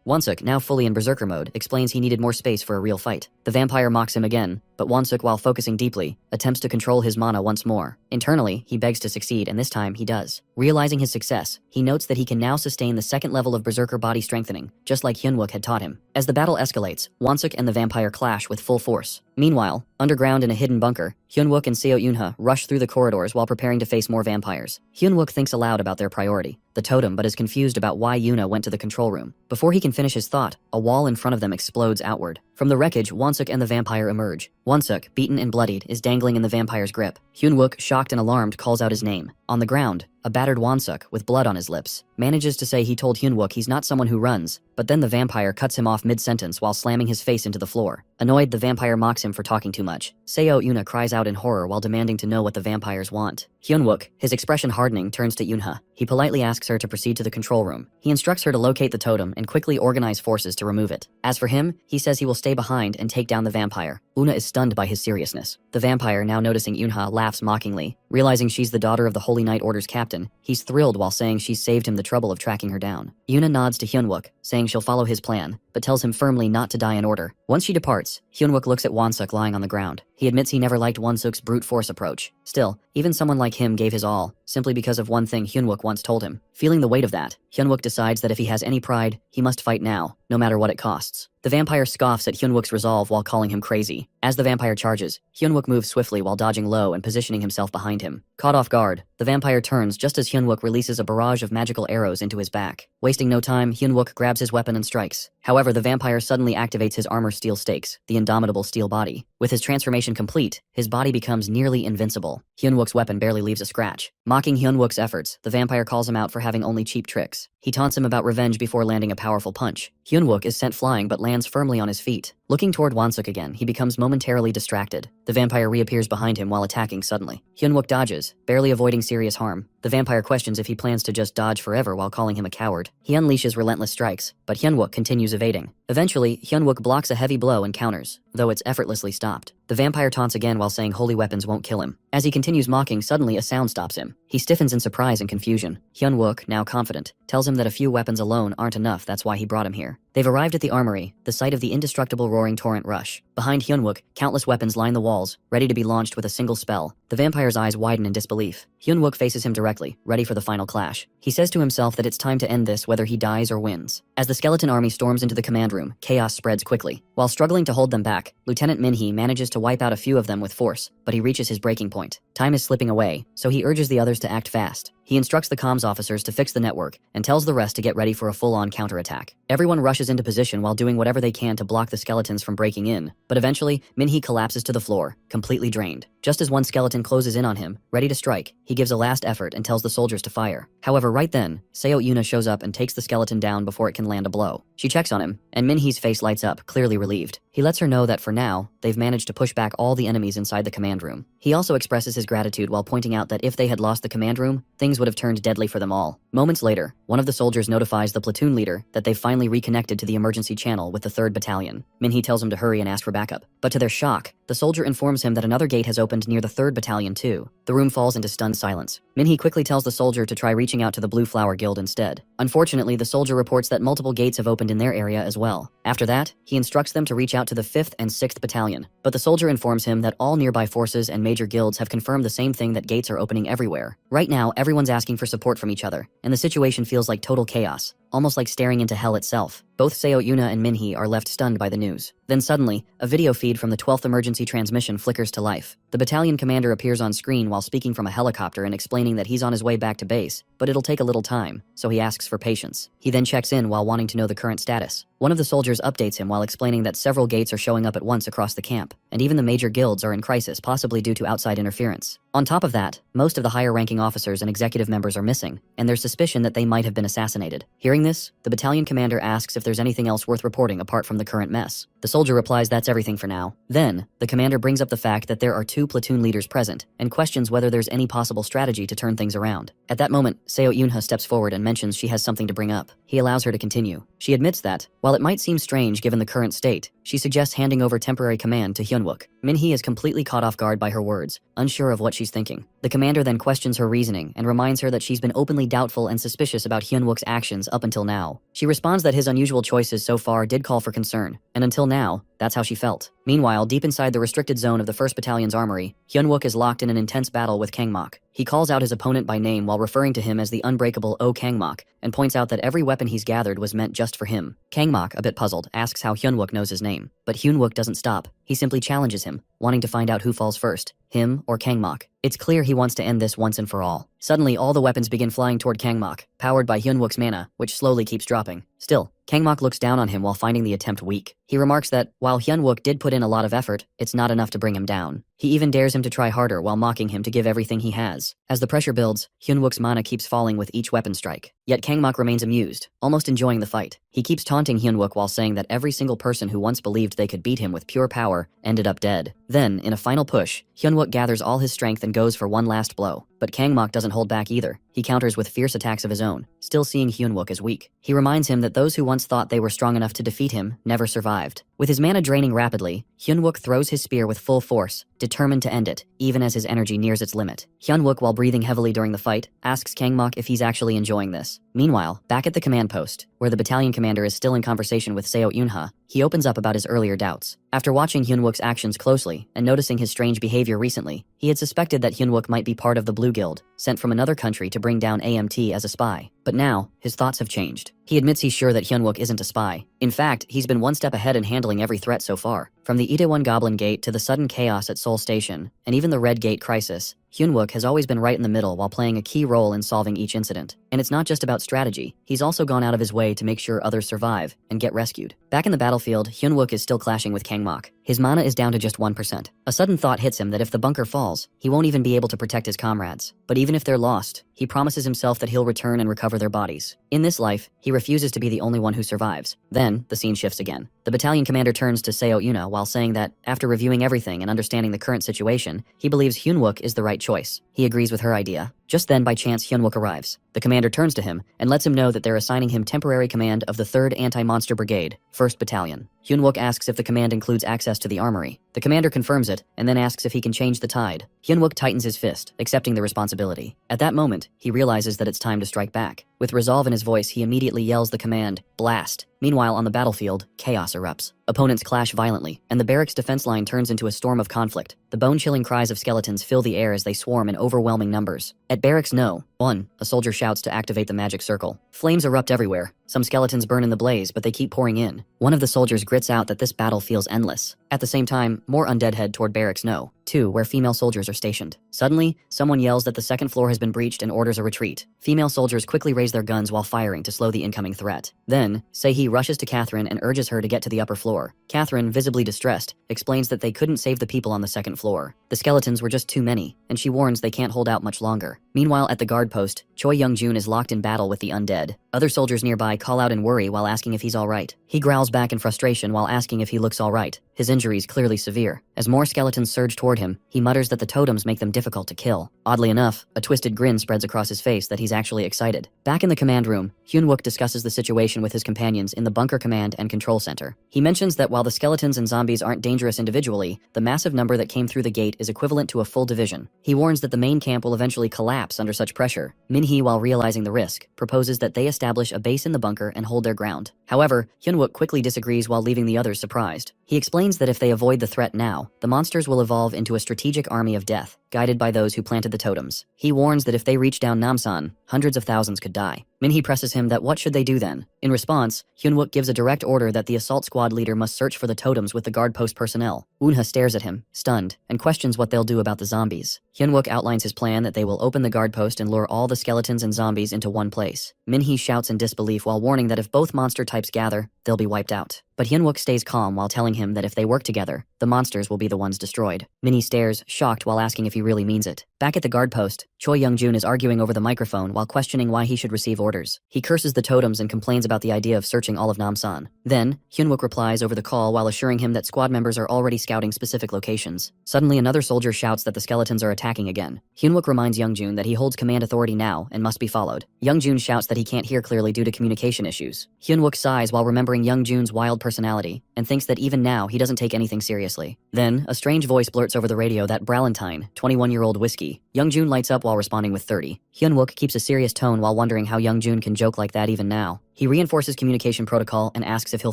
Speaker 1: Wonsuk, now fully in berserker mode, explains he needed more space for a real fight. The vampire mocks him again, but Wonsuk, while focusing deeply, attempts to control his mana once more. Internally, he begs to succeed, and this time he does. Realizing his success, he notes that he can now sustain the second level of berserker body strengthening, just like Hyunwook had taught him. As the battle escalates, Wonsuk and the vampire clash with full force. Meanwhile, underground in a hidden bunker, Hyunwook and Seo Eunha rush through the corridors while preparing to face more vampires. Hyunwook thinks aloud about their priority, the totem, but is confused about why Eunha went to the control room. Before he can finish his thought, a wall in front of them explodes outward. From the wreckage, Wonsuk and the vampire emerge. Wonsuk, beaten and bloodied, is dangling in the vampire's grip. Hyunwook, shocked and alarmed, calls out his name. On the ground, a battered Wonsuk, with blood on his lips, manages to say he told Hyunwook he's not someone who runs, but then the vampire cuts him off mid-sentence while slamming his face into the floor. Annoyed, the vampire mocks him for talking too much. Seo Eunha cries out in horror while demanding to know what the vampires want. Hyunwook, his expression hardening, turns to Eunha. He politely asks her to proceed to the control room. He instructs her to locate the totem and quickly organize forces to remove it. As for him, he says he will stay behind and take down the vampire. Eunha is stunned by his seriousness. The vampire, now noticing Eunha, laughs mockingly. Realizing she's the daughter of the Holy Knight Order's captain, he's thrilled while saying she's saved him the trouble of tracking her down. Eunha nods to Hyunwook, saying she'll follow his plan, but tells him firmly not to die in order. Once she departs, Hyunwook looks at Wonsuk lying on the ground. He admits he never liked Wonsuk's brute force approach. Still, even someone like him gave his all, simply because of one thing Hyunwook once told him. Feeling the weight of that, Hyunwook decides that if he has any pride, he must fight now, no matter what it costs. The vampire scoffs at Hyunwook's resolve while calling him crazy. As the vampire charges, Hyunwook moves swiftly while dodging low and positioning himself behind him. Caught off guard, the vampire turns just as Hyunwook releases a barrage of magical arrows into his back. Wasting no time, Hyunwook grabs his weapon and strikes. However, the vampire suddenly activates his armor steel stakes, the indomitable steel body. With his transformation complete, his body becomes nearly invincible. Hyunwook's weapon barely leaves a scratch. Mocking Hyunwook's efforts, the vampire calls him out for having only cheap tricks. He taunts him about revenge before landing a powerful punch. Hyunwook is sent flying but lands firmly on his feet. Looking toward Wonsuk again, he becomes momentarily distracted. The vampire reappears behind him while attacking suddenly. Hyunwook dodges, barely avoiding serious harm. The vampire questions if he plans to just dodge forever while calling him a coward. He unleashes relentless strikes, but Hyunwook continues evading. Eventually, Hyunwook blocks a heavy blow and counters, though it's effortlessly stopped. The vampire taunts again while saying holy weapons won't kill him. As he continues mocking, suddenly a sound stops him. He stiffens in surprise and confusion. Hyunwook, now confident, tells him that a few weapons alone aren't enough, that's why he brought him here. They've arrived at the armory, the site of the indestructible roaring torrent rush. Behind Hyunwook, countless weapons line the walls, ready to be launched with a single spell. The vampire's eyes widen in disbelief. Hyunwook faces him directly, ready for the final clash. He says to himself that it's time to end this whether he dies or wins. As the skeleton army storms into the command room, chaos spreads quickly. While struggling to hold them back, Lieutenant Min-hee manages to wipe out a few of them with force, but he reaches his breaking point. Time is slipping away, so he urges the others to act fast. He instructs the comms officers to fix the network and tells the rest to get ready for a full-on counterattack. Everyone rushes into position while doing whatever they can to block the skeletons from breaking in, but eventually, Min-hee collapses to the floor, completely drained. Just as one skeleton closes in on him, ready to strike, he gives a last effort and tells the soldiers to fire. However, right then, Seo Eunha shows up and takes the skeleton down before it can land a blow. She checks on him, and Min-hee's face lights up, clearly relieved. He lets her know that for now, they've managed to push back all the enemies inside the command room. He also expresses his gratitude while pointing out that if they had lost the command room, things would have turned deadly for them all. Moments later, one of the soldiers notifies the platoon leader that they've finally reconnected to the emergency channel with the 3rd Battalion. Minhee tells him to hurry and ask for backup. But to their shock, the soldier informs him that another gate has opened near the 3rd Battalion too. The room falls into stunned silence. Minhee quickly tells the soldier to try reaching out to the Blue Flower Guild instead. Unfortunately, the soldier reports that multiple gates have opened in their area as well. After that, he instructs them to reach out to the 5th and 6th Battalion. But the soldier informs him that all nearby forces and major guilds have confirmed the same thing, that gates are opening everywhere. Right now, everyone's asking for support from each other, and the situation feels like total chaos, almost like staring into hell itself. Both Seo Yuna and Minhee are left stunned by the news. Then suddenly, a video feed from the 12th emergency transmission flickers to life. The battalion commander appears on screen while speaking from a helicopter and explaining that he's on his way back to base, but it'll take a little time, so he asks for patience. He then checks in while wanting to know the current status. One of the soldiers updates him while explaining that several gates are showing up at once across the camp, and even the major guilds are in crisis, possibly due to outside interference. On top of that, most of the higher-ranking officers and executive members are missing, and there's suspicion that they might have been assassinated. Hearing this, the battalion commander asks if there's anything else worth reporting apart from the current mess. The soldier replies that's everything for now. Then, the commander brings up the fact that there are 2 platoon leaders present, and questions whether there's any possible strategy to turn things around. At that moment, Seo Yunha steps forward and mentions she has something to bring up. He allows her to continue. She admits that, while it might seem strange given the current state, she suggests handing over temporary command to Hyunwook. Minhee is completely caught off guard by her words, unsure of what she's thinking. The commander then questions her reasoning and reminds her that she's been openly doubtful and suspicious about Hyunwook's actions up until now. She responds that his unusual choices so far did call for concern, and until now, that's how she felt. Meanwhile, deep inside the restricted zone of the 1st Battalion's armory, Hyunwook is locked in an intense battle with Kangmok. He calls out his opponent by name while referring to him as the unbreakable O Kangmok, and points out that every weapon he's gathered was meant just for him. Kangmok, a bit puzzled, asks how Hyunwook knows his name, but Hyunwook doesn't stop. He simply challenges him, wanting to find out who falls first, him or Kangmok. It's clear he wants to end this once and for all. Suddenly, all the weapons begin flying toward Kangmok, powered by Hyunwook's mana, which slowly keeps dropping. Still, Kangmok looks down on him while finding the attempt weak. He remarks that, while Hyunwook did put in a lot of effort, it's not enough to bring him down. He even dares him to try harder while mocking him to give everything he has. As the pressure builds, Hyunwook's mana keeps falling with each weapon strike. Yet Kangmok remains amused, almost enjoying the fight. He keeps taunting Hyunwook while saying that every single person who once believed they could beat him with pure power ended up dead. Then, in a final push, Hyunwook gathers all his strength and goes for one last blow. But Kangmok doesn't hold back either. He counters with fierce attacks of his own, still seeing Hyunwook as weak. He reminds him that those who once thought they were strong enough to defeat him never survived. With his mana draining rapidly, Hyunwook throws his spear with full force, determined to end it, even as his energy nears its limit. Hyunwook, while breathing heavily during the fight, asks Kangmok if he's actually enjoying this. Meanwhile, back at the command post, where the battalion commander is still in conversation with Seo Yunha, he opens up about his earlier doubts. After watching Hyunwook's actions closely and noticing his strange behavior recently, he had suspected that Hyunwook might be part of the Blue Guild, sent from another country to bring down AMT as a spy. But now, his thoughts have changed. He admits he's sure that Hyunwook isn't a spy. In fact, he's been one step ahead in handling every threat so far. From the Itaewon Goblin Gate to the sudden chaos at Seoul Station, and even the Red Gate crisis, Hyunwook has always been right in the middle while playing a key role in solving each incident. And it's not just about strategy, he's also gone out of his way to make sure others survive and get rescued. Back in the battlefield, Hyunwook is still clashing with Kangmok. His mana is down to just 1%. A sudden thought hits him that if the bunker falls, he won't even be able to protect his comrades. But even if they're lost, he promises himself that he'll return and recover their bodies. In this life, he refuses to be the only one who survives. Then, the scene shifts again. The battalion commander turns to Seo Yuna while saying that, after reviewing everything and understanding the current situation, he believes Hyunwook is the right choice. He agrees with her idea. Just then, by chance, Hyunwook arrives. The commander turns to him and lets him know that they're assigning him temporary command of the 3rd Anti-Monster Brigade, 1st Battalion. Hyunwook asks if the command includes access to the armory. The commander confirms it and then asks if he can change the tide. Hyunwook tightens his fist, accepting the responsibility. At that moment, he realizes that it's time to strike back. With resolve in his voice, he immediately yells the command, "Blast!" Meanwhile, on the battlefield, chaos erupts. Opponents clash violently, and the barracks defense line turns into a storm of conflict. The bone-chilling cries of skeletons fill the air as they swarm in overwhelming numbers. At Barracks No. 1, a soldier shouts to activate the magic circle. Flames erupt everywhere. Some skeletons burn in the blaze, but they keep pouring in. One of the soldiers grits out that this battle feels endless. At the same time, more undead head toward Barracks No. 2, where female soldiers are stationed. Suddenly, someone yells that the second floor has been breached and orders a retreat. Female soldiers quickly raise their guns while firing to slow the incoming threat. Then, Sehee rushes to Catherine and urges her to get to the upper floor. Catherine, visibly distressed, explains that they couldn't save the people on the second floor. The skeletons were just too many, and she warns they can't hold out much longer. Meanwhile, at the guard post, Choi Young-jun is locked in battle with the undead. Other soldiers nearby call out in worry while asking if he's alright. He growls back in frustration while asking if he looks alright. his injuries clearly severe. As more skeletons surge toward him, he mutters that the totems make them difficult to kill. Oddly enough, a twisted grin spreads across his face that he's actually excited. Back in the command room, Hyunwook discusses the situation with his companions in the bunker command and control center. He mentions that while the skeletons and zombies aren't dangerous individually, the massive number that came through the gate is equivalent to a full division. He warns that the main camp will eventually collapse under such pressure. Min-hee, while realizing the risk, proposes that they establish a base in the bunker and hold their ground. However, Hyunwook quickly disagrees while leaving the others surprised. He explains that if they avoid the threat now, the monsters will evolve into a strategic army of death, guided by those who planted the totems. He warns that if they reach down Namsan, hundreds of thousands could die. Min-hee presses him that what should they do then? In response, Hyunwook gives a direct order that the assault squad leader must search for the totems with the guard post personnel. Eunha stares at him, stunned, and questions what they'll do about the zombies. Hyunwook outlines his plan that they will open the guard post and lure all the skeletons and zombies into one place. Min-hee shouts in disbelief while warning that if both monster types gather, they'll be wiped out. But Hyunwook stays calm while telling him that if they work together, the monsters will be the ones destroyed. Min-hee stares, shocked while asking if he really means it. Back at the guard post, Choi Young-jun is arguing over the microphone while questioning why he should receive orders. He curses the totems and complains about the idea of searching all of Namsan. Then, Hyunwook replies over the call while assuring him that squad members are already scouting specific locations. Suddenly, another soldier shouts that the skeletons are attacking again. Hyunwook reminds Young-jun that he holds command authority now and must be followed. Young-jun shouts that he can't hear clearly due to communication issues. Hyunwook sighs while remembering Young-jun's wild personality and thinks that even now he doesn't take anything seriously. Then, a strange voice blurts over the radio that Bralantine, 21-year-old whiskey. Young-jun lights up while responding with 30. Hyunwook keeps a serious tone while wondering how Young-jun can joke like that even now. He reinforces communication protocol and asks if he'll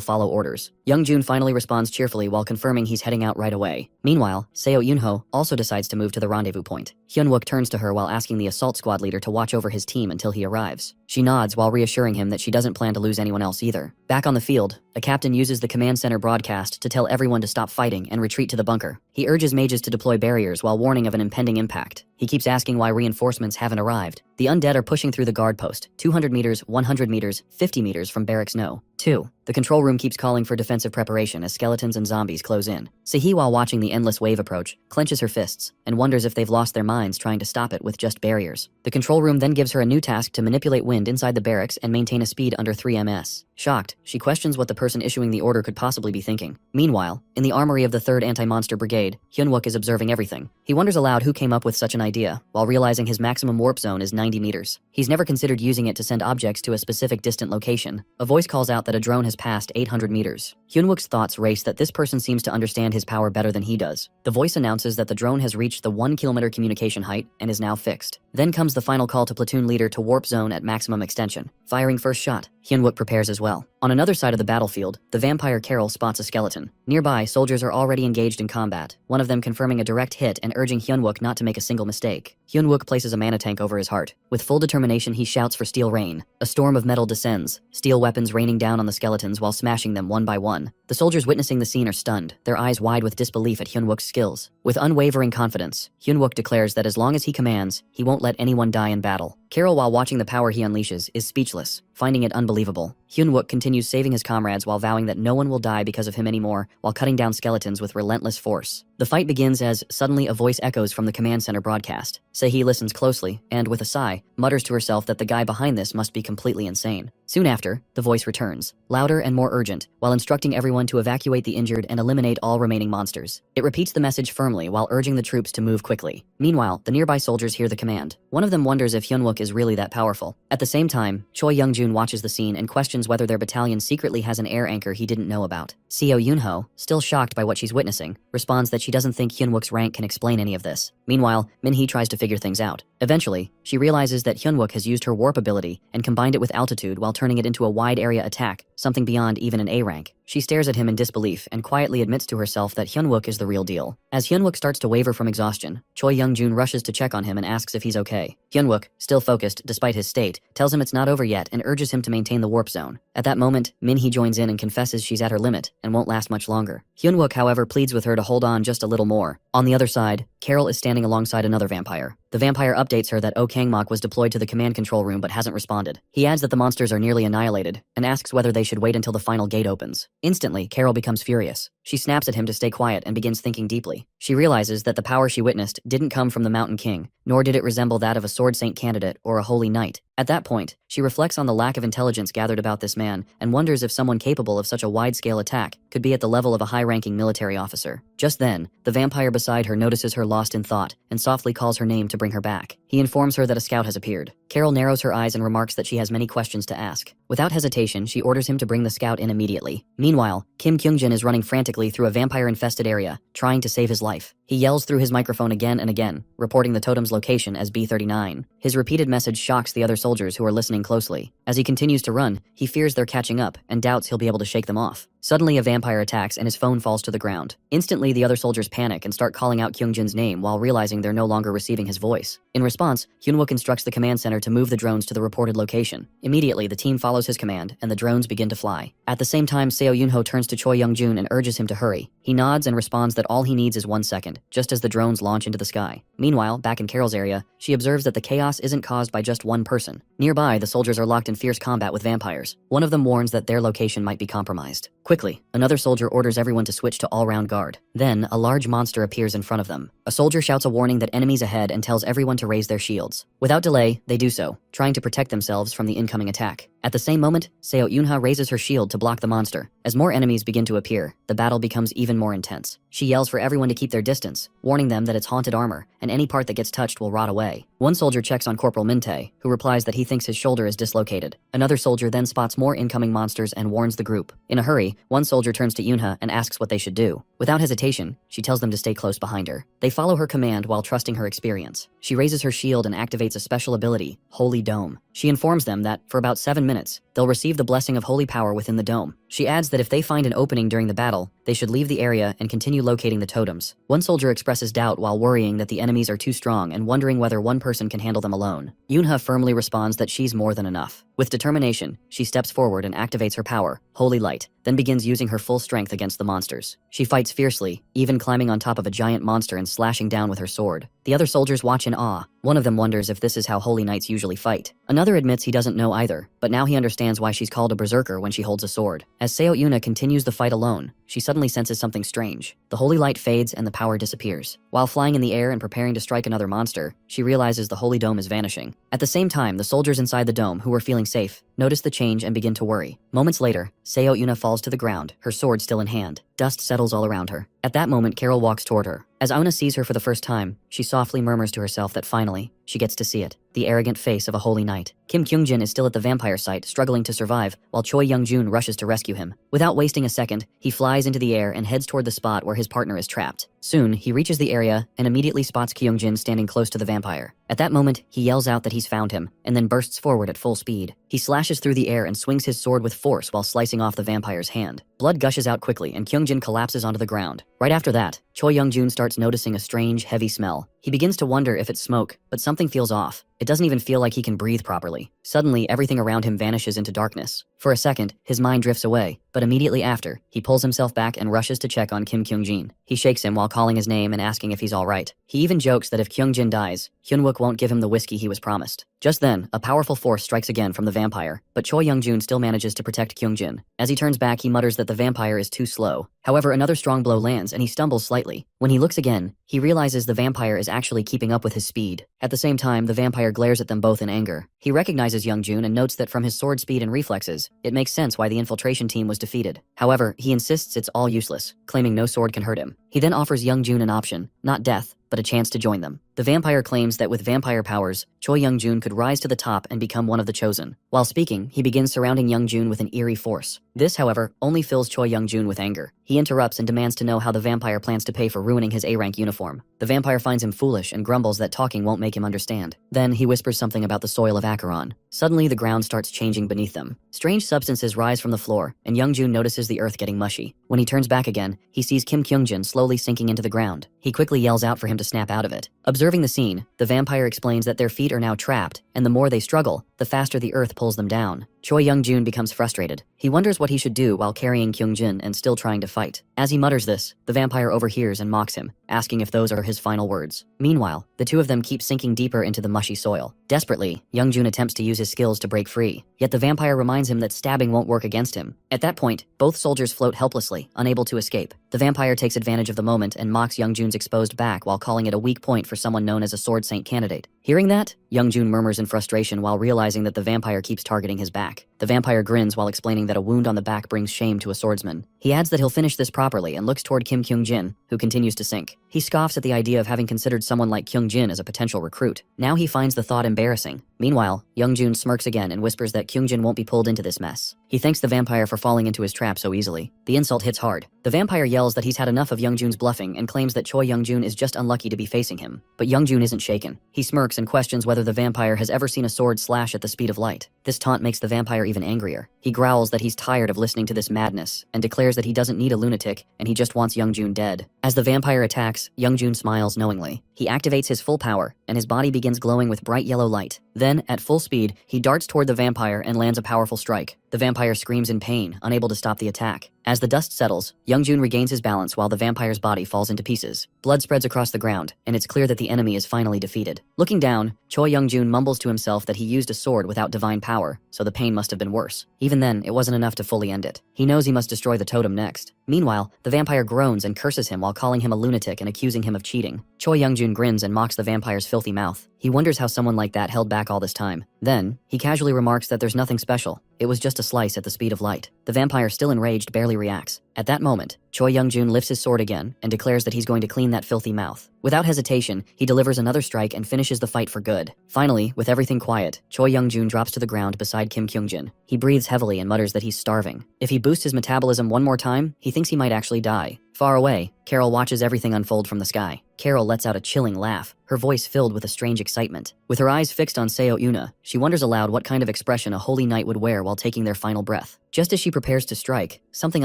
Speaker 1: follow orders. Young-jun finally responds cheerfully while confirming he's heading out right away. Meanwhile, Seo Yunho also decides to move to the rendezvous point. Hyunwook turns to her while asking the assault squad leader to watch over his team until he arrives. She nods while reassuring him that she doesn't plan to lose anyone else either. Back on the field, a captain uses the command center broadcast to tell everyone to stop fighting and retreat to the bunker. He urges mages to deploy barriers while warning of an impending impact. He keeps asking why reinforcements haven't arrived. The undead are pushing through the guard post, 200 meters, 100 meters, 50 meters from barracks No. 2. The control room keeps calling for defensive preparation as skeletons and zombies close in. Sehee, while watching the endless wave approach, clenches her fists and wonders if they've lost their minds trying to stop it with just barriers. The control room then gives her a new task to manipulate wind inside the barracks and maintain a speed under 3 ms. Shocked, she questions what the person issuing the order could possibly be thinking. Meanwhile, in the armory of the 3rd Anti-Monster Brigade, Hyunwook is observing everything. He wonders aloud who came up with such an idea, while realizing his maximum warp zone is 90 meters. He's never considered using it to send objects to a specific distant location. A voice calls out that a drone has passed 800 meters. Hyunwook's thoughts race that this person seems to understand his power better than he does. The voice announces that the drone has reached the 1-kilometer communication height and is now fixed. Then comes the final call to platoon leader to warp zone at maximum extension. Firing first shot, Hyunwook prepares as well. On another side of the battlefield, the vampire Carol spots a skeleton. Nearby, soldiers are already engaged in combat, one of them confirming a direct hit and urging Hyunwook not to make a single mistake. Hyunwook places a mana tank over his heart. With full determination, he shouts for steel rain. A storm of metal descends, steel weapons raining down on the skeletons while smashing them one by one. The soldiers witnessing the scene are stunned, their eyes wide with disbelief at Hyunwook's skills. With unwavering confidence, Hyunwook declares that as long as he commands, he won't let anyone die in battle. Carol, while watching the power he unleashes, is speechless, finding it unbelievable. Hyunwook continues saving his comrades while vowing that no one will die because of him anymore, while cutting down skeletons with relentless force. The fight begins as suddenly a voice echoes from the command center broadcast. Sehee listens closely and, with a sigh, mutters to herself that the guy behind this must be completely insane. Soon after, the voice returns, louder and more urgent, while instructing everyone to evacuate the injured and eliminate all remaining monsters. It repeats the message firmly while urging the troops to move quickly. Meanwhile, the nearby soldiers hear the command. One of them wonders if Hyunwook is really that powerful. At the same time, Choi Young-jun watches the scene and questions whether their battalion secretly has an air anchor he didn't know about. Seo Yunho, still shocked by what she's witnessing, responds that she doesn't think Hyunwook's rank can explain any of this. Meanwhile, Min-hee tries to figure things out. Eventually, she realizes that Hyunwook has used her warp ability and combined it with altitude while turning it into a wide area attack, something beyond even an A rank. She stares at him in disbelief and quietly admits to herself that Hyunwook is the real deal. As Hyunwook starts to waver from exhaustion, Choi Young-jun rushes to check on him and asks if he's okay. Hyunwook, still focused despite his state, tells him it's not over yet and urges him to maintain the warp zone. At that moment, Min-hee joins in and confesses she's at her limit and won't last much longer. Hyunwook, however, pleads with her to hold on just a little more. On the other side, Carol is standing alongside another vampire. The vampire updates her that Oh Kangmok was deployed to the command control room but hasn't responded. He adds that the monsters are nearly annihilated and asks whether they should wait until the final gate opens. Instantly, Carol becomes furious. She snaps at him to stay quiet and begins thinking deeply. She realizes that the power she witnessed didn't come from the Mountain King, nor did it resemble that of a Sword Saint candidate or a holy knight. At that point, she reflects on the lack of intelligence gathered about this man and wonders if someone capable of such a wide-scale attack could be at the level of a high-ranking military officer. Just then, the vampire beside her notices her lost in thought and softly calls her name to bring her back. He informs her that a scout has appeared. Carol narrows her eyes and remarks that she has many questions to ask. Without hesitation, she orders him to bring the scout in immediately. Meanwhile, Kim Kyungjin is running frantically through a vampire-infested area, trying to save his life. He yells through his microphone again and again, reporting the totem's location as B39. His repeated message shocks the other soldiers who are listening closely. As he continues to run, he fears they're catching up and doubts he'll be able to shake them off. Suddenly, a vampire attacks and his phone falls to the ground. Instantly, the other soldiers panic and start calling out Kyungjin's name while realizing they're no longer receiving his voice. In response, Hyunwook instructs the command center to move the drones to the reported location. Immediately, the team follows his command and the drones begin to fly. At the same time, Seo Yunho turns to Choi Youngjun and urges him to hurry. He nods and responds that all he needs is 1 second, just as the drones launch into the sky. Meanwhile, back in Carol's area, she observes that the chaos isn't caused by just one person. Nearby, the soldiers are locked in fierce combat with vampires. One of them warns that their location might be compromised. Quickly, another soldier orders everyone to switch to all-round guard. Then, a large monster appears in front of them. A soldier shouts a warning that enemies ahead and tells everyone to raise their shields. Without delay, they do so, trying to protect themselves from the incoming attack. At the same moment, Seo Yunha raises her shield to block the monster. As more enemies begin to appear, the battle becomes even more intense. She yells for everyone to keep their distance, warning them that it's haunted armor, and any part that gets touched will rot away. One soldier checks on Corporal Minte, who replies that he thinks his shoulder is dislocated. Another soldier then spots more incoming monsters and warns the group. In a hurry, one soldier turns to Yunha and asks what they should do. Without hesitation, she tells them to stay close behind her. They follow her command while trusting her experience. She raises her shield and activates a special ability, Holy Dome. She informs them that, for about 7 minutes, they'll receive the blessing of holy power within the dome. She adds that if they find an opening during the battle, they should leave the area and continue locating the totems. One soldier expresses doubt while worrying that the enemies are too strong and wondering whether one person can handle them alone. Yunha firmly responds that she's more than enough. With determination, she steps forward and activates her power, Holy Light, then begins using her full strength against the monsters. She fights fiercely, even climbing on top of a giant monster and slashing down with her sword. The other soldiers watch in awe. One of them wonders if this is how holy knights usually fight. Another admits he doesn't know either, but now he understands why she's called a berserker when she holds a sword. As Seo Yuna continues the fight alone, she suddenly senses something strange. The holy light fades and the power disappears. While flying in the air and preparing to strike another monster, she realizes the holy dome is vanishing. At the same time, the soldiers inside the dome, who were feeling safe, notice the change and begin to worry. Moments later, Seo Yuna falls to the ground, her sword still in hand. Dust settles all around her. At that moment, Carol walks toward her. As Auna sees her for the first time, she softly murmurs to herself that finally, she gets to see it. The arrogant face of a holy knight. Kim Kyungjin is still at the vampire site, struggling to survive, while Choi Youngjun rushes to rescue him. Without wasting a second, he flies into the air and heads toward the spot where his partner is trapped. Soon, he reaches the area and immediately spots Kyungjin standing close to the vampire. At that moment, he yells out that he's found him, and then bursts forward at full speed. He slashes through the air and swings his sword with force while slicing off the vampire's hand. Blood gushes out quickly and Kyungjin collapses onto the ground. Right after that, Choi Youngjun starts noticing a strange, heavy smell. He begins to wonder if it's smoke, but something feels off. It doesn't even feel like he can breathe properly. Suddenly, everything around him vanishes into darkness. For a second, his mind drifts away, but immediately after, he pulls himself back and rushes to check on Kim Kyungjin. He shakes him while calling his name and asking if he's alright. He even jokes that if Kyungjin dies, Hyunwook won't give him the whiskey he was promised. Just then, a powerful force strikes again from the vampire, but Choi Youngjun still manages to protect Kyungjin. As he turns back, he mutters that the vampire is too slow. However, another strong blow lands and he stumbles slightly. When he looks again, he realizes the vampire is actually keeping up with his speed. At the same time, the vampire glares at them both in anger. He recognizes Youngjun and notes that from his sword speed and reflexes, it makes sense why the infiltration team was defeated. However, he insists it's all useless, claiming no sword can hurt him. He then offers Youngjun an option, not death, but a chance to join them. The vampire claims that with vampire powers, Choi Youngjun could rise to the top and become one of the chosen. While speaking, he begins surrounding Youngjun with an eerie force. This, however, only fills Choi Youngjun with anger. He interrupts and demands to know how the vampire plans to pay for ruining his A-rank uniform. The vampire finds him foolish and grumbles that talking won't make him understand. Then he whispers something about the soil of Acheron. Suddenly, the ground starts changing beneath them. Strange substances rise from the floor, and Youngjun notices the earth getting mushy. When he turns back again, he sees Kim Kyungjin slowly sinking into the ground. He quickly yells out for him to snap out of it. Observing the scene, the vampire explains that their feet are now trapped, and the more they struggle, the faster the earth pulls them down. Choi Young-jun becomes frustrated. He wonders what he should do while carrying Kyung-jin and still trying to fight. As he mutters this, the vampire overhears and mocks him, asking if those are his final words. Meanwhile, the two of them keep sinking deeper into the mushy soil. Desperately, Young-jun attempts to use his skills to break free, yet the vampire reminds him that stabbing won't work against him. At that point, both soldiers float helplessly, unable to escape. The vampire takes advantage of the moment and mocks Young-jun's exposed back while calling it a weak point for someone known as a sword saint candidate. Hearing that, Young-jun murmurs in frustration while realizing that the vampire keeps targeting his back. The vampire grins while explaining that a wound on the back brings shame to a swordsman. He adds that he'll finish this properly and looks toward Kim Kyung-jin, who continues to sink. He scoffs at the idea of having considered someone like Kyung-jin as a potential recruit. Now he finds the thought embarrassing. Meanwhile, Young-jun smirks again and whispers that Kyung-jin won't be pulled into this mess. He thanks the vampire for falling into his trap so easily. The insult hits hard. The vampire yells that he's had enough of Young-jun's bluffing and claims that Choi Young-jun is just unlucky to be facing him. But Young-jun isn't shaken. He smirks and questions whether the vampire has ever seen a sword slash at the speed of light. This taunt makes the vampire even angrier. He growls that he's tired of listening to this madness and declares that he doesn't need a lunatic and he just wants Young-jun dead. As the vampire attacks, Young-jun smiles knowingly. He activates his full power and his body begins glowing with bright yellow light. Then, at full speed, he darts toward the vampire and lands a powerful strike. The vampire screams in pain, unable to stop the attack. As the dust settles, Young-jun regains his balance while the vampire's body falls into pieces. Blood spreads across the ground, and it's clear that the enemy is finally defeated. Looking down, Choi Young-jun mumbles to himself that he used a sword without divine power, so the pain must have been worse. Even then, it wasn't enough to fully end it. He knows he must destroy the totem next. Meanwhile, the vampire groans and curses him while calling him a lunatic and accusing him of cheating. Choi Young-jun grins and mocks the vampire's filthy mouth. He wonders how someone like that held back all this time. Then, he casually remarks that there's nothing special. It was just a slice at the speed of light. The vampire, still enraged, barely reacts. At that moment, Choi Young-jun lifts his sword again and declares that he's going to clean that filthy mouth. Without hesitation, he delivers another strike and finishes the fight for good. Finally, with everything quiet, Choi Young-jun drops to the ground beside Kim Kyung-jin. He breathes heavily and mutters that he's starving. If he boosts his metabolism one more time, he thinks he might actually die. Far away, Carol watches everything unfold from the sky. Carol lets out a chilling laugh, her voice filled with a strange excitement. With her eyes fixed on Seo Yuna, she wonders aloud what kind of expression a holy knight would wear while taking their final breath. Just as she prepares to strike, something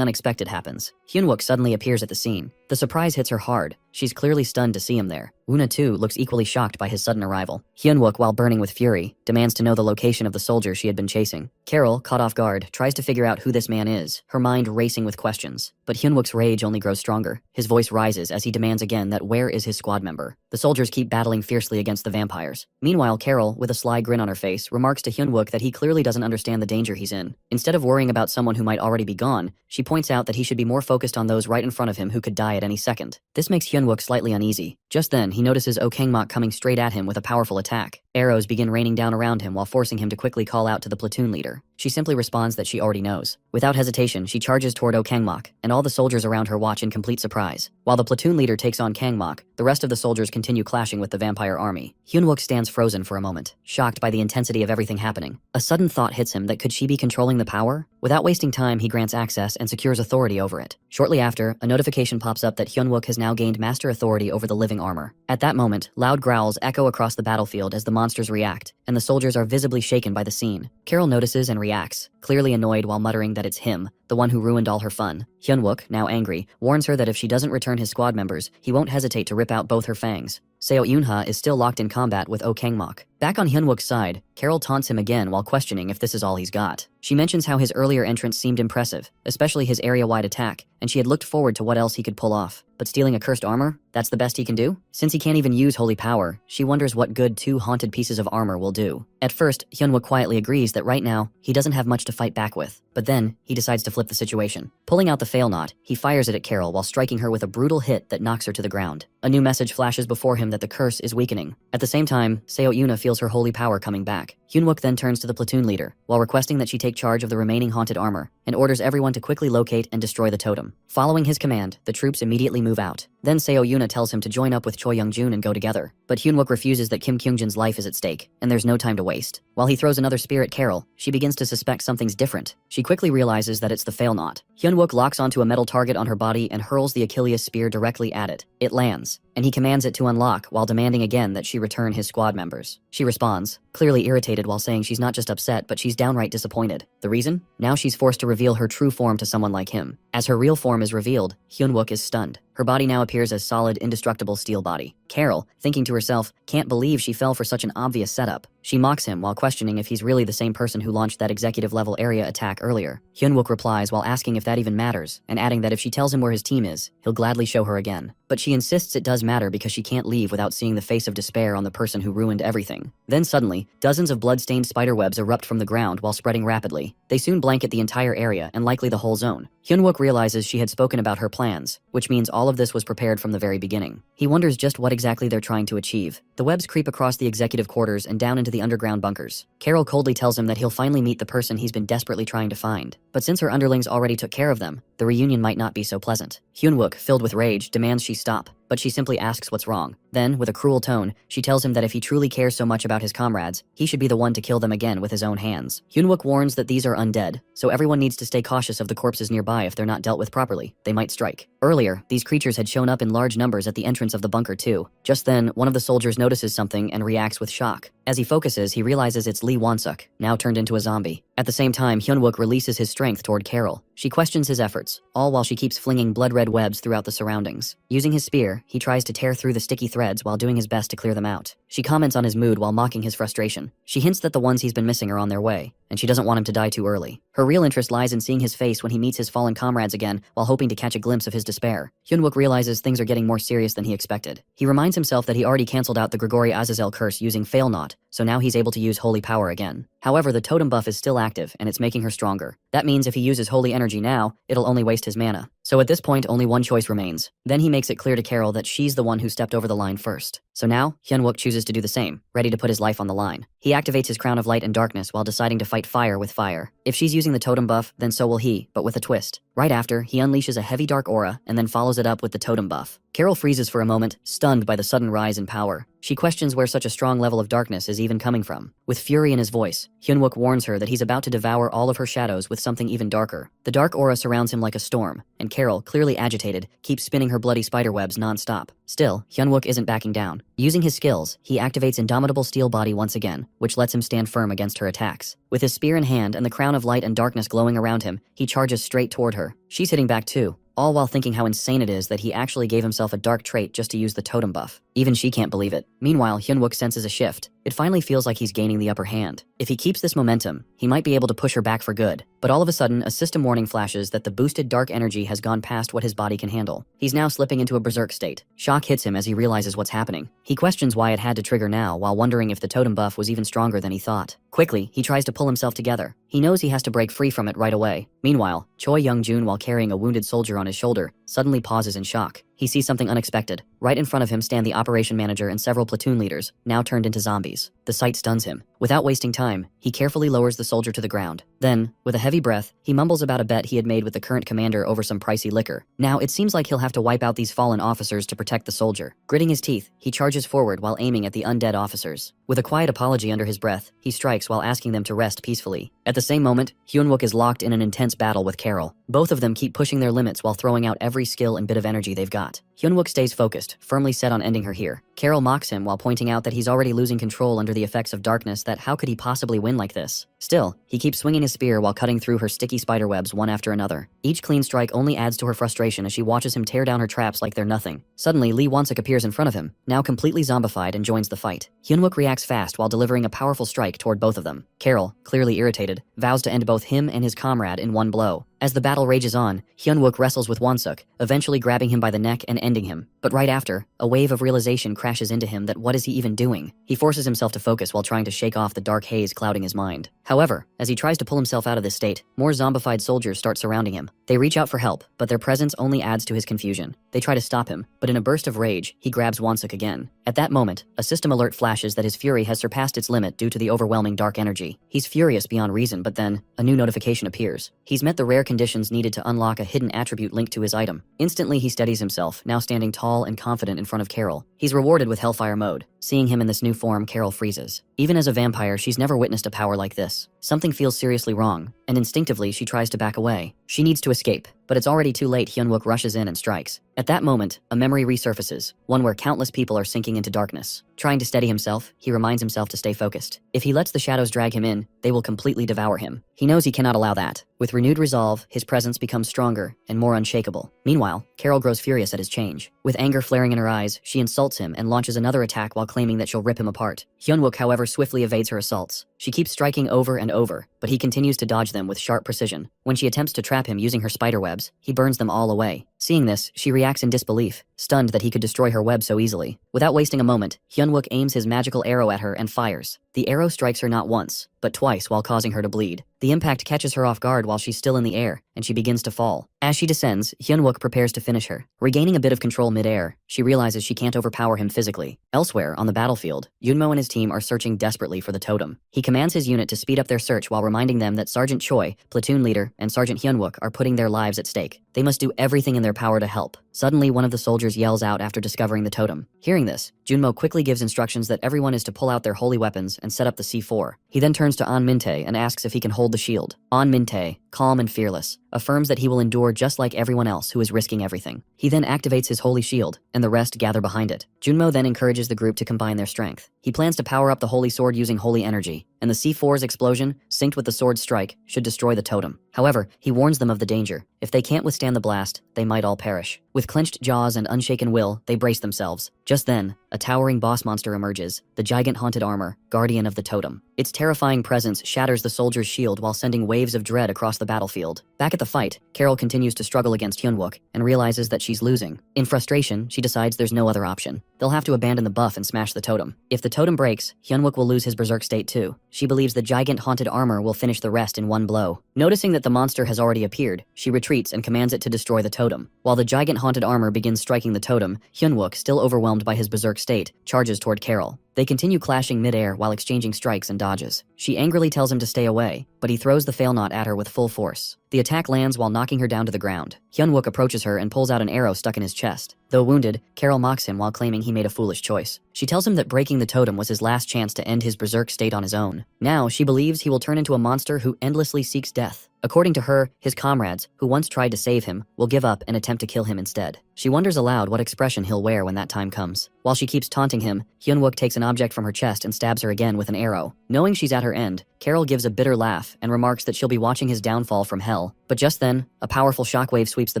Speaker 1: unexpected happens. Hyunwook suddenly appears at the scene. The surprise hits her hard. She's clearly stunned to see him there. Wuna too looks equally shocked by his sudden arrival. Hyunwook, while burning with fury, demands to know the location of the soldier she had been chasing. Carol, caught off guard, tries to figure out who this man is, her mind racing with questions. But Hyunwook's rage only grows stronger. His voice rises as he demands again that where is his squad member. The soldiers keep battling fiercely against the vampires. Meanwhile, Carol, with a sly grin on her face, remarks to Hyunwook that he clearly doesn't understand the danger he's in. Instead of worrying about someone who might already be gone, she points out that he should be more focused on those right in front of him who could die at any second. This makes Hyunwook slightly uneasy. Just then, he notices Oh Kangmok coming straight at him with a powerful attack. Arrows begin raining down around him while forcing him to quickly call out to the platoon leader. She simply responds that she already knows. Without hesitation, she charges toward Oh Kangmok, and all the soldiers around her watch in complete surprise. While the platoon leader takes on Kangmok, the rest of the soldiers continue clashing with the vampire army. Hyunwook stands frozen for a moment, shocked by the intensity of everything happening. A sudden thought hits him that could she be controlling the power? Without wasting time, he grants access and secures authority over it. Shortly after, a notification pops up that Hyunwook has now gained master authority over the living armor. At that moment, loud growls echo across the battlefield as the monsters react, and the soldiers are visibly shaken by the scene. Carol notices and reacts, clearly annoyed while muttering that it's him, the one who ruined all her fun. Hyunwook, now angry, warns her that if she doesn't return his squad members, he won't hesitate to rip out both her fangs. Seo Yunha is still locked in combat with Oh Kangmok. Back on Hyunwook's side, Carol taunts him again while questioning if this is all he's got. She mentions how his earlier entrance seemed impressive, especially his area-wide attack, and she had looked forward to what else he could pull off. But stealing a cursed armor? That's the best he can do? Since he can't even use holy power, she wonders what good 2 haunted pieces of armor will do. At first, Hyunwook quietly agrees that right now, he doesn't have much to fight back with. But then, he decides to flip the situation. Pulling out the fail knot, he fires it at Carol while striking her with a brutal hit that knocks her to the ground. A new message flashes before him that the curse is weakening. At the same time, Seo Yuna feels her holy power coming back. Hyunwook then turns to the platoon leader, while requesting that she take charge of the remaining haunted armor, and orders everyone to quickly locate and destroy the totem. Following his command, the troops immediately move out. Then Seo Yuna tells him to join up with Choi Young-jun and go together. But Hyunwook refuses that Kim Kyung-jin's life is at stake, and there's no time to waste. While he throws another spear at Carol, she begins to suspect something's different. She quickly realizes that it's the fail knot. Hyunwook locks onto a metal target on her body and hurls the Achilles spear directly at it. It lands, and he commands it to unlock while demanding again that she return his squad members. She responds, clearly irritated while saying she's not just upset but she's downright disappointed. The reason? Now she's forced to reveal her true form to someone like him. As her real form is revealed, Hyunwook is stunned. Her body now appears as solid, indestructible steel body. Carol, thinking to herself, can't believe she fell for such an obvious setup. She mocks him while questioning if he's really the same person who launched that executive-level area attack earlier. Hyunwook replies while asking if that even matters, and adding that if she tells him where his team is, he'll gladly show her again. But she insists it does matter because she can't leave without seeing the face of despair on the person who ruined everything. Then suddenly, dozens of blood-stained spiderwebs erupt from the ground while spreading rapidly. They soon blanket the entire area and likely the whole zone. Hyunwook realizes she had spoken about her plans, which means all of this was prepared from the very beginning. He wonders just what exactly they're trying to achieve. The webs creep across the executive quarters and down into the underground bunkers. Carol coldly tells him that he'll finally meet the person he's been desperately trying to find. But since her underlings already took care of them, the reunion might not be so pleasant. Hyunwook, filled with rage, demands she stop, but she simply asks what's wrong. Then, with a cruel tone, she tells him that if he truly cares so much about his comrades, he should be the one to kill them again with his own hands. Hyunwook warns that these are undead, so everyone needs to stay cautious of the corpses nearby if they're not dealt with properly. They might strike. Earlier, these creatures had shown up in large numbers at the entrance of the bunker too. Just then, one of the soldiers notices something and reacts with shock. As he focuses, he realizes it's Lee Won-suk, now turned into a zombie. At the same time, Hyunwook releases his strength toward Carol. She questions his efforts, all while she keeps flinging blood-red webs throughout the surroundings. Using his spear, he tries to tear through the sticky threads while doing his best to clear them out. She comments on his mood while mocking his frustration. She hints that the ones he's been missing are on their way, and she doesn't want him to die too early. Her real interest lies in seeing his face when he meets his fallen comrades again while hoping to catch a glimpse of his despair. Hyunwook realizes things are getting more serious than he expected. He reminds himself that he already cancelled out the Grigori Azazel curse using Fail Not, so now he's able to use holy power again. However, the totem buff is still active, and it's making her stronger. That means if he uses holy energy now, it'll only waste his mana. So at this point, only one choice remains. Then he makes it clear to Carol that she's the one who stepped over the line first. So now, Hyunwook chooses to do the same, ready to put his life on the line. He activates his Crown of Light and Darkness while deciding to fight fire with fire. If she's using the totem buff, then so will he, but with a twist. Right after, he unleashes a heavy dark aura and then follows it up with the totem buff. Carol freezes for a moment, stunned by the sudden rise in power. She questions where such a strong level of darkness is even coming from. With fury in his voice, Hyunwook warns her that he's about to devour all of her shadows with something even darker. The dark aura surrounds him like a storm, and Carol, clearly agitated, keeps spinning her bloody spiderwebs non-stop. Still, Hyunwook isn't backing down. Using his skills, he activates Indomitable Steel Body once again, which lets him stand firm against her attacks. With his spear in hand and the Crown of Light and Darkness glowing around him, he charges straight toward her. She's hitting back too, all while thinking how insane it is that he actually gave himself a dark trait just to use the totem buff. Even she can't believe it. Meanwhile, Hyunwook senses a shift. It finally feels like he's gaining the upper hand. If he keeps this momentum, he might be able to push her back for good. But all of a sudden, a system warning flashes that the boosted dark energy has gone past what his body can handle. He's now slipping into a berserk state. Shock hits him as he realizes what's happening. He questions why it had to trigger now while wondering if the totem buff was even stronger than he thought. Quickly, he tries to pull himself together. He knows he has to break free from it right away. Meanwhile, Choi Young-jun, while carrying a wounded soldier on his shoulder, suddenly pauses in shock. He sees something unexpected. Right in front of him stand the operation manager and several platoon leaders, now turned into zombies. The sight stuns him. Without wasting time, he carefully lowers the soldier to the ground. Then, with a heavy breath, he mumbles about a bet he had made with the current commander over some pricey liquor. Now, it seems like he'll have to wipe out these fallen officers to protect the soldier. Gritting his teeth, he charges forward while aiming at the undead officers. With a quiet apology under his breath, he strikes while asking them to rest peacefully. At the same moment, Hyunwook is locked in an intense battle with Carol. Both of them keep pushing their limits while throwing out every skill and bit of energy they've got. Hyunwook stays focused, firmly set on ending her here. Carol mocks him while pointing out that he's already losing control under the effects of darkness, that how could he possibly win like this? Still, he keeps swinging his spear while cutting through her sticky spiderwebs one after another. Each clean strike only adds to her frustration as she watches him tear down her traps like they're nothing. Suddenly, Lee Won-suk appears in front of him, now completely zombified, and joins the fight. Hyunwook reacts fast while delivering a powerful strike toward both of them. Carol, clearly irritated, vows to end both him and his comrade in one blow. As the battle rages on, Hyunwook wrestles with Won-suk, eventually grabbing him by the neck and ending him. But right after, a wave of realization crashes into him that what is he even doing? He forces himself to focus while trying to shake off the dark haze clouding his mind. However, as he tries to pull himself out of this state, more zombified soldiers start surrounding him. They reach out for help, but their presence only adds to his confusion. They try to stop him, but in a burst of rage, he grabs Won-suk again. At that moment, a system alert flashes that his fury has surpassed its limit due to the overwhelming dark energy. He's furious beyond reason, but then, a new notification appears. He's met the rare conditions needed to unlock a hidden attribute linked to his item. Instantly, he steadies himself, now standing tall and confident in front of Carol. He's rewarded with Hellfire mode. Seeing him in this new form, Carol freezes. Even as a vampire, she's never witnessed a power like this. Something feels seriously wrong, and instinctively she tries to back away. She needs to escape, but it's already too late. Hyunwook rushes in and strikes. At that moment, a memory resurfaces, one where countless people are sinking into darkness. Trying to steady himself, he reminds himself to stay focused. If he lets the shadows drag him in, they will completely devour him. He knows he cannot allow that. With renewed resolve, his presence becomes stronger and more unshakable. Meanwhile, Carol grows furious at his change. With anger flaring in her eyes, she insults him and launches another attack while claiming that she'll rip him apart. Hyunwook, however, swiftly evades her assaults. She keeps striking over and over, but he continues to dodge them with sharp precision. When she attempts to trap him using her spider webs, he burns them all away. Seeing this, she reacts in disbelief, stunned that he could destroy her web so easily. Without wasting a moment, Hyunwook aims his magical arrow at her and fires. The arrow strikes her not once, but twice while causing her to bleed. The impact catches her off guard while she's still in the air, and she begins to fall. As she descends, Hyunwook prepares to finish her. Regaining a bit of control mid-air, she realizes she can't overpower him physically. Elsewhere, on the battlefield, Yunmo and his team are searching desperately for the totem. He commands his unit to speed up their search while reminding them that Sergeant Choi, platoon leader, and Sergeant Hyunwook are putting their lives at stake. They must do everything in their power to help. Suddenly, one of the soldiers yells out after discovering the totem. Hearing this, Junmo quickly gives instructions that everyone is to pull out their holy weapons and set up the C4. He then turns to An Min-tae and asks if he can hold the shield. An Min-tae, calm and fearless, affirms that he will endure just like everyone else who is risking everything. He then activates his holy shield, and the rest gather behind it. Junmo then encourages the group to combine their strength. He plans to power up the holy sword using holy energy, and the C4's explosion, synced with the sword's strike, should destroy the totem. However, he warns them of the danger. If they can't withstand the blast, they might all perish. With clenched jaws and unshaken will, they brace themselves. Just then, a towering boss monster emerges, the gigant haunted armor, guardian of the totem. Its terrifying presence shatters the soldier's shield while sending waves of dread across the battlefield. Back at the fight, Carol continues to struggle against Hyunwook and realizes that she's losing. In frustration, she decides there's no other option. They'll have to abandon the buff and smash the totem. If the totem breaks, Hyunwook will lose his berserk state too. She believes the gigant haunted armor will finish the rest in one blow. Noticing that the monster has already appeared, she retreats and commands it to destroy the totem. While the gigant haunted armor begins striking the totem, Hyunwook, still overwhelmed by his berserk state, charges toward Carol. They continue clashing mid-air while exchanging strikes and dodges. She angrily tells him to stay away, but he throws the fail knot at her with full force. The attack lands while knocking her down to the ground. Hyunwook approaches her and pulls out an arrow stuck in his chest. Though wounded, Carol mocks him while claiming he made a foolish choice. She tells him that breaking the totem was his last chance to end his berserk state on his own. Now, she believes he will turn into a monster who endlessly seeks death. According to her, his comrades, who once tried to save him, will give up and attempt to kill him instead. She wonders aloud what expression he'll wear when that time comes. While she keeps taunting him, Hyunwook takes an object from her chest and stabs her again with an arrow. Knowing she's at her end, Carol gives a bitter laugh and remarks that she'll be watching his downfall from hell. But just then, a powerful shockwave sweeps the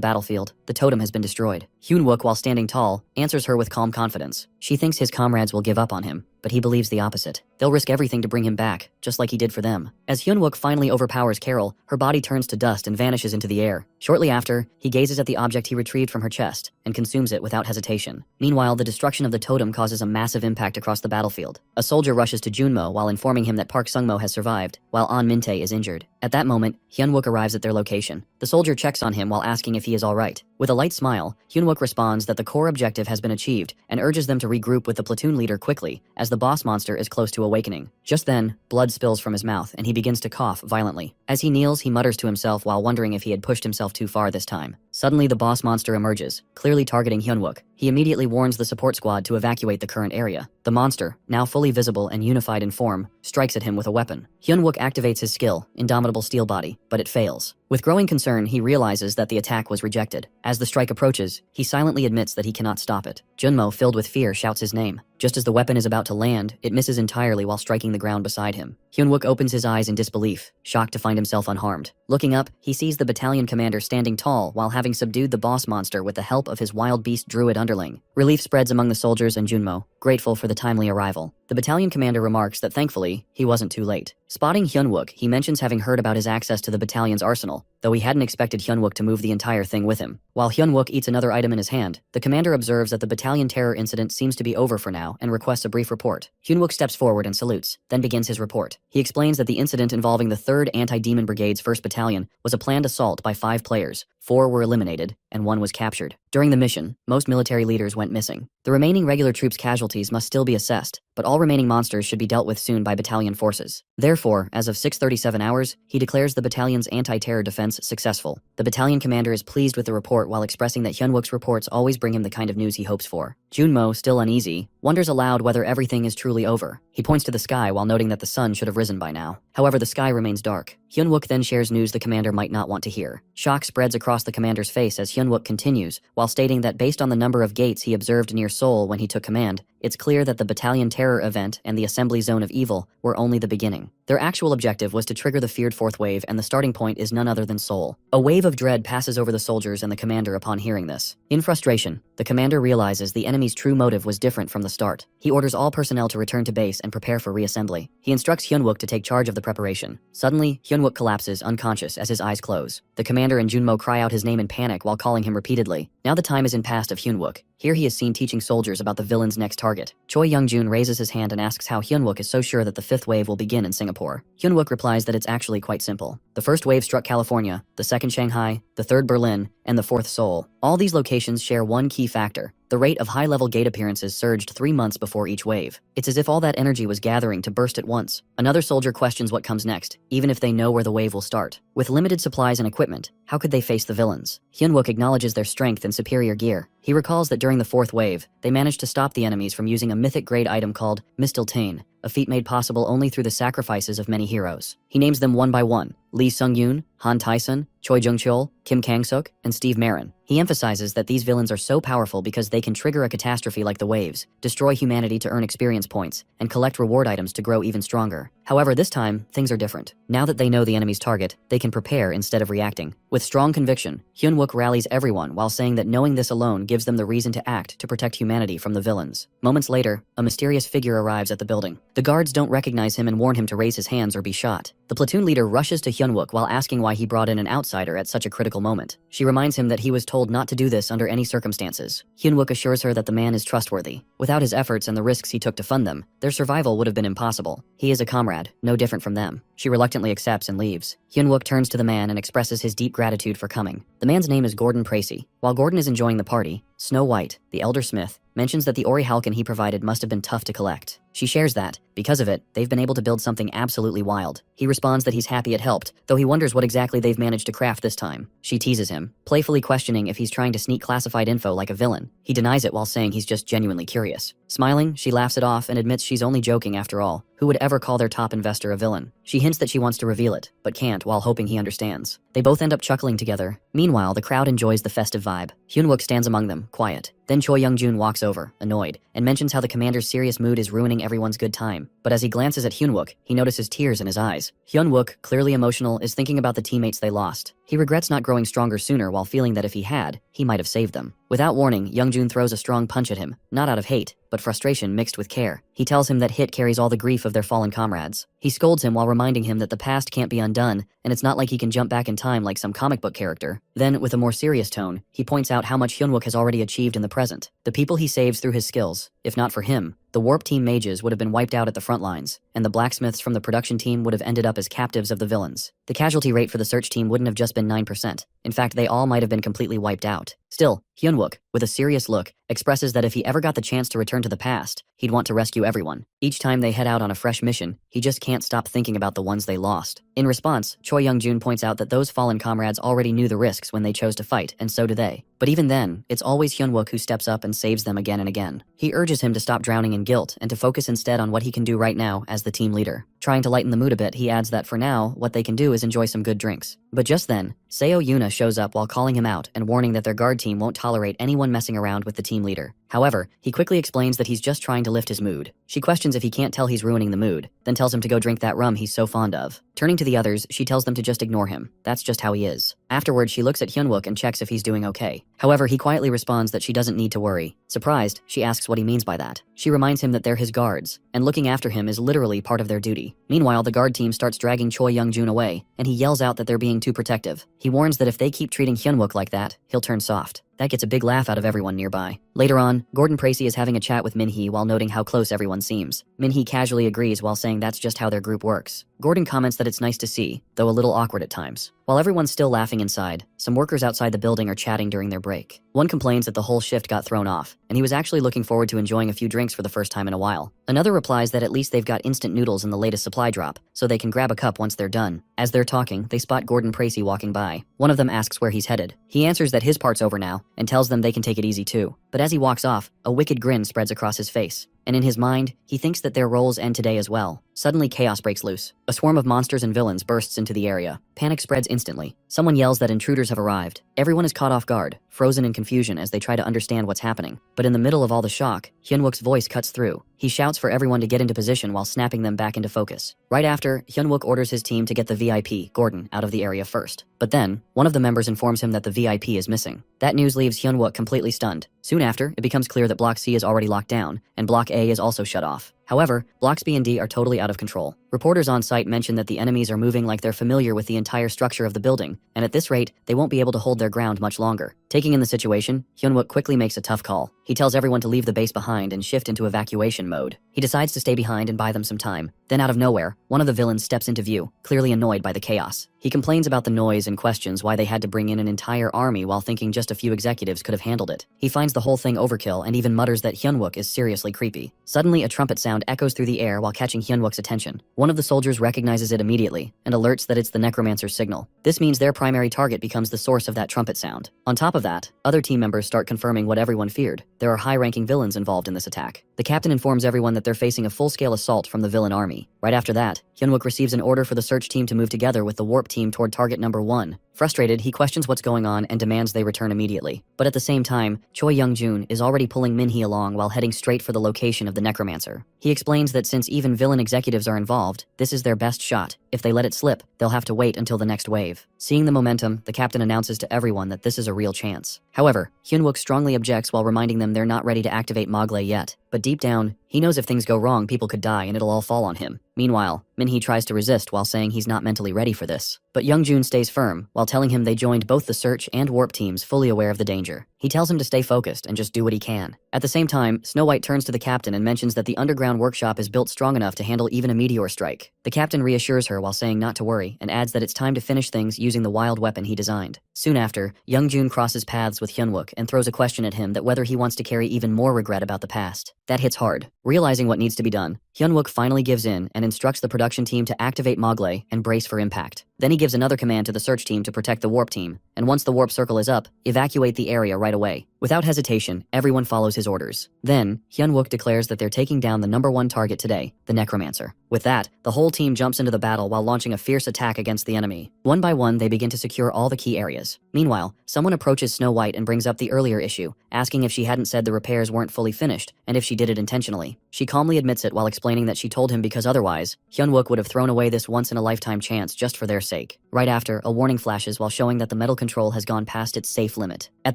Speaker 1: battlefield. The totem has been destroyed. Hyunwook, while standing tall, answers her with calm confidence. She thinks his comrades will give up on him, but he believes the opposite. They'll risk everything to bring him back, just like he did for them. As Hyunwook finally overpowers Carol, her body turns to dust and vanishes into the air. Shortly after, he gazes at the object he retrieved from her chest and consumes it without hesitation. Meanwhile, the destruction of the totem causes a massive impact across the battlefield. A soldier rushes to Junmo while informing him that Park Sungmo has survived, while An Min-tae is injured. At that moment, Hyunwook arrives at their location. The soldier checks on him while asking if he is all right. With a light smile, Hyunwook responds that the core objective has been achieved and urges them to regroup with the platoon leader quickly, as the boss monster is close to awakening. Just then, blood spills from his mouth and he begins to cough violently. As he kneels, he mutters to himself while wondering if he had pushed himself too far this time. Suddenly, the boss monster emerges, clearly targeting Hyunwook. He immediately warns the support squad to evacuate the current area. The monster, now fully visible and unified in form, strikes at him with a weapon. Hyunwook activates his skill, Indomitable Steel Body, but it fails. With growing concern, he realizes that the attack was rejected. As the strike approaches, he silently admits that he cannot stop it. Junmo, filled with fear, shouts his name. Just as the weapon is about to land, it misses entirely while striking the ground beside him. Hyunwook opens his eyes in disbelief, shocked to find himself unharmed. Looking up, he sees the battalion commander standing tall while having subdued the boss monster with the help of his wild beast druid underling. Relief spreads among the soldiers and Junmo, grateful for the timely arrival. The battalion commander remarks that thankfully, he wasn't too late. Spotting Hyunwook, he mentions having heard about his access to the battalion's arsenal, though he hadn't expected Hyunwook to move the entire thing with him. While Hyunwook eats another item in his hand, the commander observes that the battalion terror incident seems to be over for now and requests a brief report. Hyunwook steps forward and salutes, then begins his report. He explains that the incident involving the 3rd Anti-Demon Brigade's 1st Battalion was a planned assault by 5 players. 4 were eliminated, and 1 was captured. During the mission, most military leaders went missing. The remaining regular troops' casualties must still be assessed, but all remaining monsters should be dealt with soon by battalion forces. Therefore, as of 6:37 hours, he declares the battalion's anti-terror defense successful. The battalion commander is pleased with the report while expressing that Hyunwook's reports always bring him the kind of news he hopes for. Junmo, still uneasy, wonders aloud whether everything is truly over. He points to the sky while noting that the sun should have risen by now. However, the sky remains dark. Hyunwook then shares news the commander might not want to hear. Shock spreads across the commander's face as Hyunwook continues, while stating that based on the number of gates he observed near Seoul when he took command, it's clear that the Battalion Terror event and the Assembly Zone of Evil were only the beginning. Their actual objective was to trigger the feared fourth wave, and the starting point is none other than Seoul. A wave of dread passes over the soldiers and the commander upon hearing this. In frustration, the commander realizes the enemy's true motive was different from the start. He orders all personnel to return to base and prepare for reassembly. He instructs Hyunwook to take charge of the preparation. Suddenly, Hyunwook collapses unconscious as his eyes close. The commander and Junmo cry out his name in panic while calling him repeatedly. Now the time is in past of Hyunwook. Here he is seen teaching soldiers about the villain's next target. Choi Young-jun raises his hand and asks how Hyunwook is so sure that the fifth wave will begin in Singapore. Hyunwook replies that it's actually quite simple. The first wave struck California, the second Shanghai, the third Berlin, and the fourth Seoul. All these locations share one key factor. The rate of high-level gate appearances surged 3 months before each wave. It's as if all that energy was gathering to burst at once. Another soldier questions what comes next, even if they know where the wave will start. With limited supplies and equipment, how could they face the villains? Hyunwook acknowledges their strength and superior gear. He recalls that during the fourth wave, they managed to stop the enemies from using a mythic-grade item called Mistiltane, a feat made possible only through the sacrifices of many heroes. He names them one by one: Lee Sung-yoon, Han Tae-sun, Choi Jung-chul, Kim Kang-suk, and Steve Marin. He emphasizes that these villains are so powerful because they can trigger a catastrophe like the waves, destroy humanity to earn experience points, and collect reward items to grow even stronger. However, this time, things are different. Now that they know the enemy's target, they can prepare instead of reacting. With strong conviction, Hyunwook rallies everyone while saying that knowing this alone gives them the reason to act to protect humanity from the villains. Moments later, a mysterious figure arrives at the building. The guards don't recognize him and warn him to raise his hands or be shot. The platoon leader rushes to Hyunwook while asking why he brought in an outsider at such a critical moment. She reminds him that he was told not to do this under any circumstances. Hyunwook assures her that the man is trustworthy. Without his efforts and the risks he took to fund them, their survival would have been impossible. He is a comrade, no different from them. She reluctantly accepts and leaves. Hyunwook turns to the man and expresses his deep gratitude for coming. The man's name is Gordon Tracy. While Gordon is enjoying the party, Snow White, the elder smith, mentions that the orichalcum he provided must have been tough to collect. She shares that, because of it, they've been able to build something absolutely wild. He responds that he's happy it helped, though he wonders what exactly they've managed to craft this time. She teases him, playfully questioning if he's trying to sneak classified info like a villain. He denies it while saying he's just genuinely curious. Smiling, she laughs it off and admits she's only joking after all. Who would ever call their top investor a villain? She hints that she wants to reveal it, but can't while hoping he understands. They both end up chuckling together. Meanwhile, the crowd enjoys the festive vibe. Hyunwook stands among them, quiet. Then Choi Young-jun walks over, annoyed, and mentions how the commander's serious mood is ruining everyone's good time. But as he glances at Hyunwook, he notices tears in his eyes. Hyunwook, clearly emotional, is thinking about the teammates they lost. He regrets not growing stronger sooner while feeling that if he had, he might have saved them. Without warning, Young-jun throws a strong punch at him, not out of hate, but frustration mixed with care. He tells him that Hit carries all the grief of their fallen comrades. He scolds him while reminding him that the past can't be undone, and it's not like he can jump back in time like some comic book character. Then, with a more serious tone, he points out how much Hyunwook has already achieved in the present. The people he saves through his skills, if not for him, the Warp Team mages would have been wiped out at the front lines, and the blacksmiths from the production team would have ended up as captives of the villains. The casualty rate for the search team wouldn't have just been 9%. In fact, they all might have been completely wiped out. Still, Hyunwook, with a serious look, expresses that if he ever got the chance to return to the past, he'd want to rescue everyone. Each time they head out on a fresh mission, he just can't stop thinking about the ones they lost. In response, Choi Young-jun points out that those fallen comrades already knew the risks when they chose to fight, and so do they. But even then, it's always Hyunwook who steps up and saves them again and again. He urges him to stop drowning in guilt and to focus instead on what he can do right now as the team leader. Trying to lighten the mood a bit, he adds that for now, what they can do is enjoy some good drinks. But just then, Seo Yuna shows up while calling him out and warning that their guard team won't tolerate anyone messing around with the team leader. However, he quickly explains that he's just trying to lift his mood. She questions if he can't tell he's ruining the mood, then tells him to go drink that rum he's so fond of. Turning to the others, she tells them to just ignore him. That's just how he is. Afterward, she looks at Hyunwook and checks if he's doing okay. However, he quietly responds that she doesn't need to worry. Surprised, she asks what he means by that. She reminds him that they're his guards, and looking after him is literally part of their duty. Meanwhile, the guard team starts dragging Choi Young-jun away, and he yells out that they're being too protective. He warns that if they keep treating Hyunwook like that, he'll turn soft. That gets a big laugh out of everyone nearby. Later on, Gordon Tracy is having a chat with Minhee while noting how close everyone seems. Minhee casually agrees while saying that's just how their group works. Gordon comments that it's nice to see, though a little awkward at times. While everyone's still laughing inside, some workers outside the building are chatting during their break. One complains that the whole shift got thrown off, and he was actually looking forward to enjoying a few drinks for the first time in a while. Another replies that at least they've got instant noodles in the latest supply drop, so they can grab a cup once they're done. As they're talking, they spot Gordon Tracy walking by. One of them asks where he's headed. He answers that his part's over now, and tells them they can take it easy too. But as he walks off, a wicked grin spreads across his face. and in his mind, he thinks that their roles end today as well. Suddenly, chaos breaks loose. A swarm of monsters and villains bursts into the area. Panic spreads instantly. Someone yells that intruders have arrived. Everyone is caught off guard, frozen in confusion as they try to understand what's happening. But in the middle of all the shock, Hyunwook's voice cuts through. He shouts for everyone to get into position while snapping them back into focus. Right after, Hyunwook orders his team to get the VIP, Gordon, out of the area first. But then, one of the members informs him that the VIP is missing. That news leaves Hyunwook completely stunned. Soon after, it becomes clear that Block C is already locked down, and Block A is also shut off. However, Blocks B and D are totally out of control. Reporters on site mention that the enemies are moving like they're familiar with the entire structure of the building, and at this rate, they won't be able to hold their ground much longer. Taking in the situation, Hyunwook quickly makes a tough call. He tells everyone to leave the base behind and shift into evacuation mode. He decides to stay behind and buy them some time. Then out of nowhere, one of the villains steps into view, clearly annoyed by the chaos. He complains about the noise and questions why they had to bring in an entire army while thinking just a few executives could have handled it. He finds the whole thing overkill and even mutters that Hyunwook is seriously creepy. Suddenly, a trumpet sound echoes through the air while catching Hyunwook's attention. One of the soldiers recognizes it immediately and alerts that it's the necromancer's signal. This means their primary target becomes the source of that trumpet sound. On top of that, other team members start confirming what everyone feared. There are high-ranking villains involved in this attack. The captain informs everyone that they're facing a full-scale assault from the villain army. Right after that, Hyunwook receives an order for the search team to move together with the warp team toward target number 1. Frustrated, he questions what's going on and demands they return immediately. But at the same time, Choi Young-joon is already pulling Minhee along while heading straight for the location of the necromancer. He explains that since even villain executives are involved, this is their best shot. If they let it slip, they'll have to wait until the next wave. Seeing the momentum, the captain announces to everyone that this is a real chance. However, Hyunwook strongly objects while reminding them they're not ready to activate Mogley yet. But deep down, he knows if things go wrong, people could die and it'll all fall on him. Meanwhile, Minhee tries to resist while saying he's not mentally ready for this. But Young-joon stays firm while telling him they joined both the search and warp teams fully aware of the danger. He tells him to stay focused and just do what he can. At the same time, Snow White turns to the captain and mentions that the underground workshop is built strong enough to handle even a meteor strike. The captain reassures her while saying not to worry and adds that it's time to finish things using the wild weapon he designed. Soon after, Young-joon crosses paths with Hyunwook and throws a question at him that whether he wants to carry even more regret about the past. That hits hard. Realizing what needs to be done, Hyunwook finally gives in and instructs the production team to activate Mogley and brace for impact. Then he gives another command to the search team to protect the warp team, and once the warp circle is up, evacuate the area right away. Without hesitation, everyone follows his orders. Then, Hyunwook declares that they're taking down the #1 target today, the necromancer. With that, the whole team jumps into the battle while launching a fierce attack against the enemy. One by one, they begin to secure all the key areas. Meanwhile, someone approaches Snow White and brings up the earlier issue, asking if she hadn't said the repairs weren't fully finished, and if she did it intentionally. She calmly admits it while explaining that she told him because otherwise, Hyunwook would have thrown away this once-in-a-lifetime chance just for their sake. Right after, a warning flashes while showing that the metal control has gone past its safe limit. At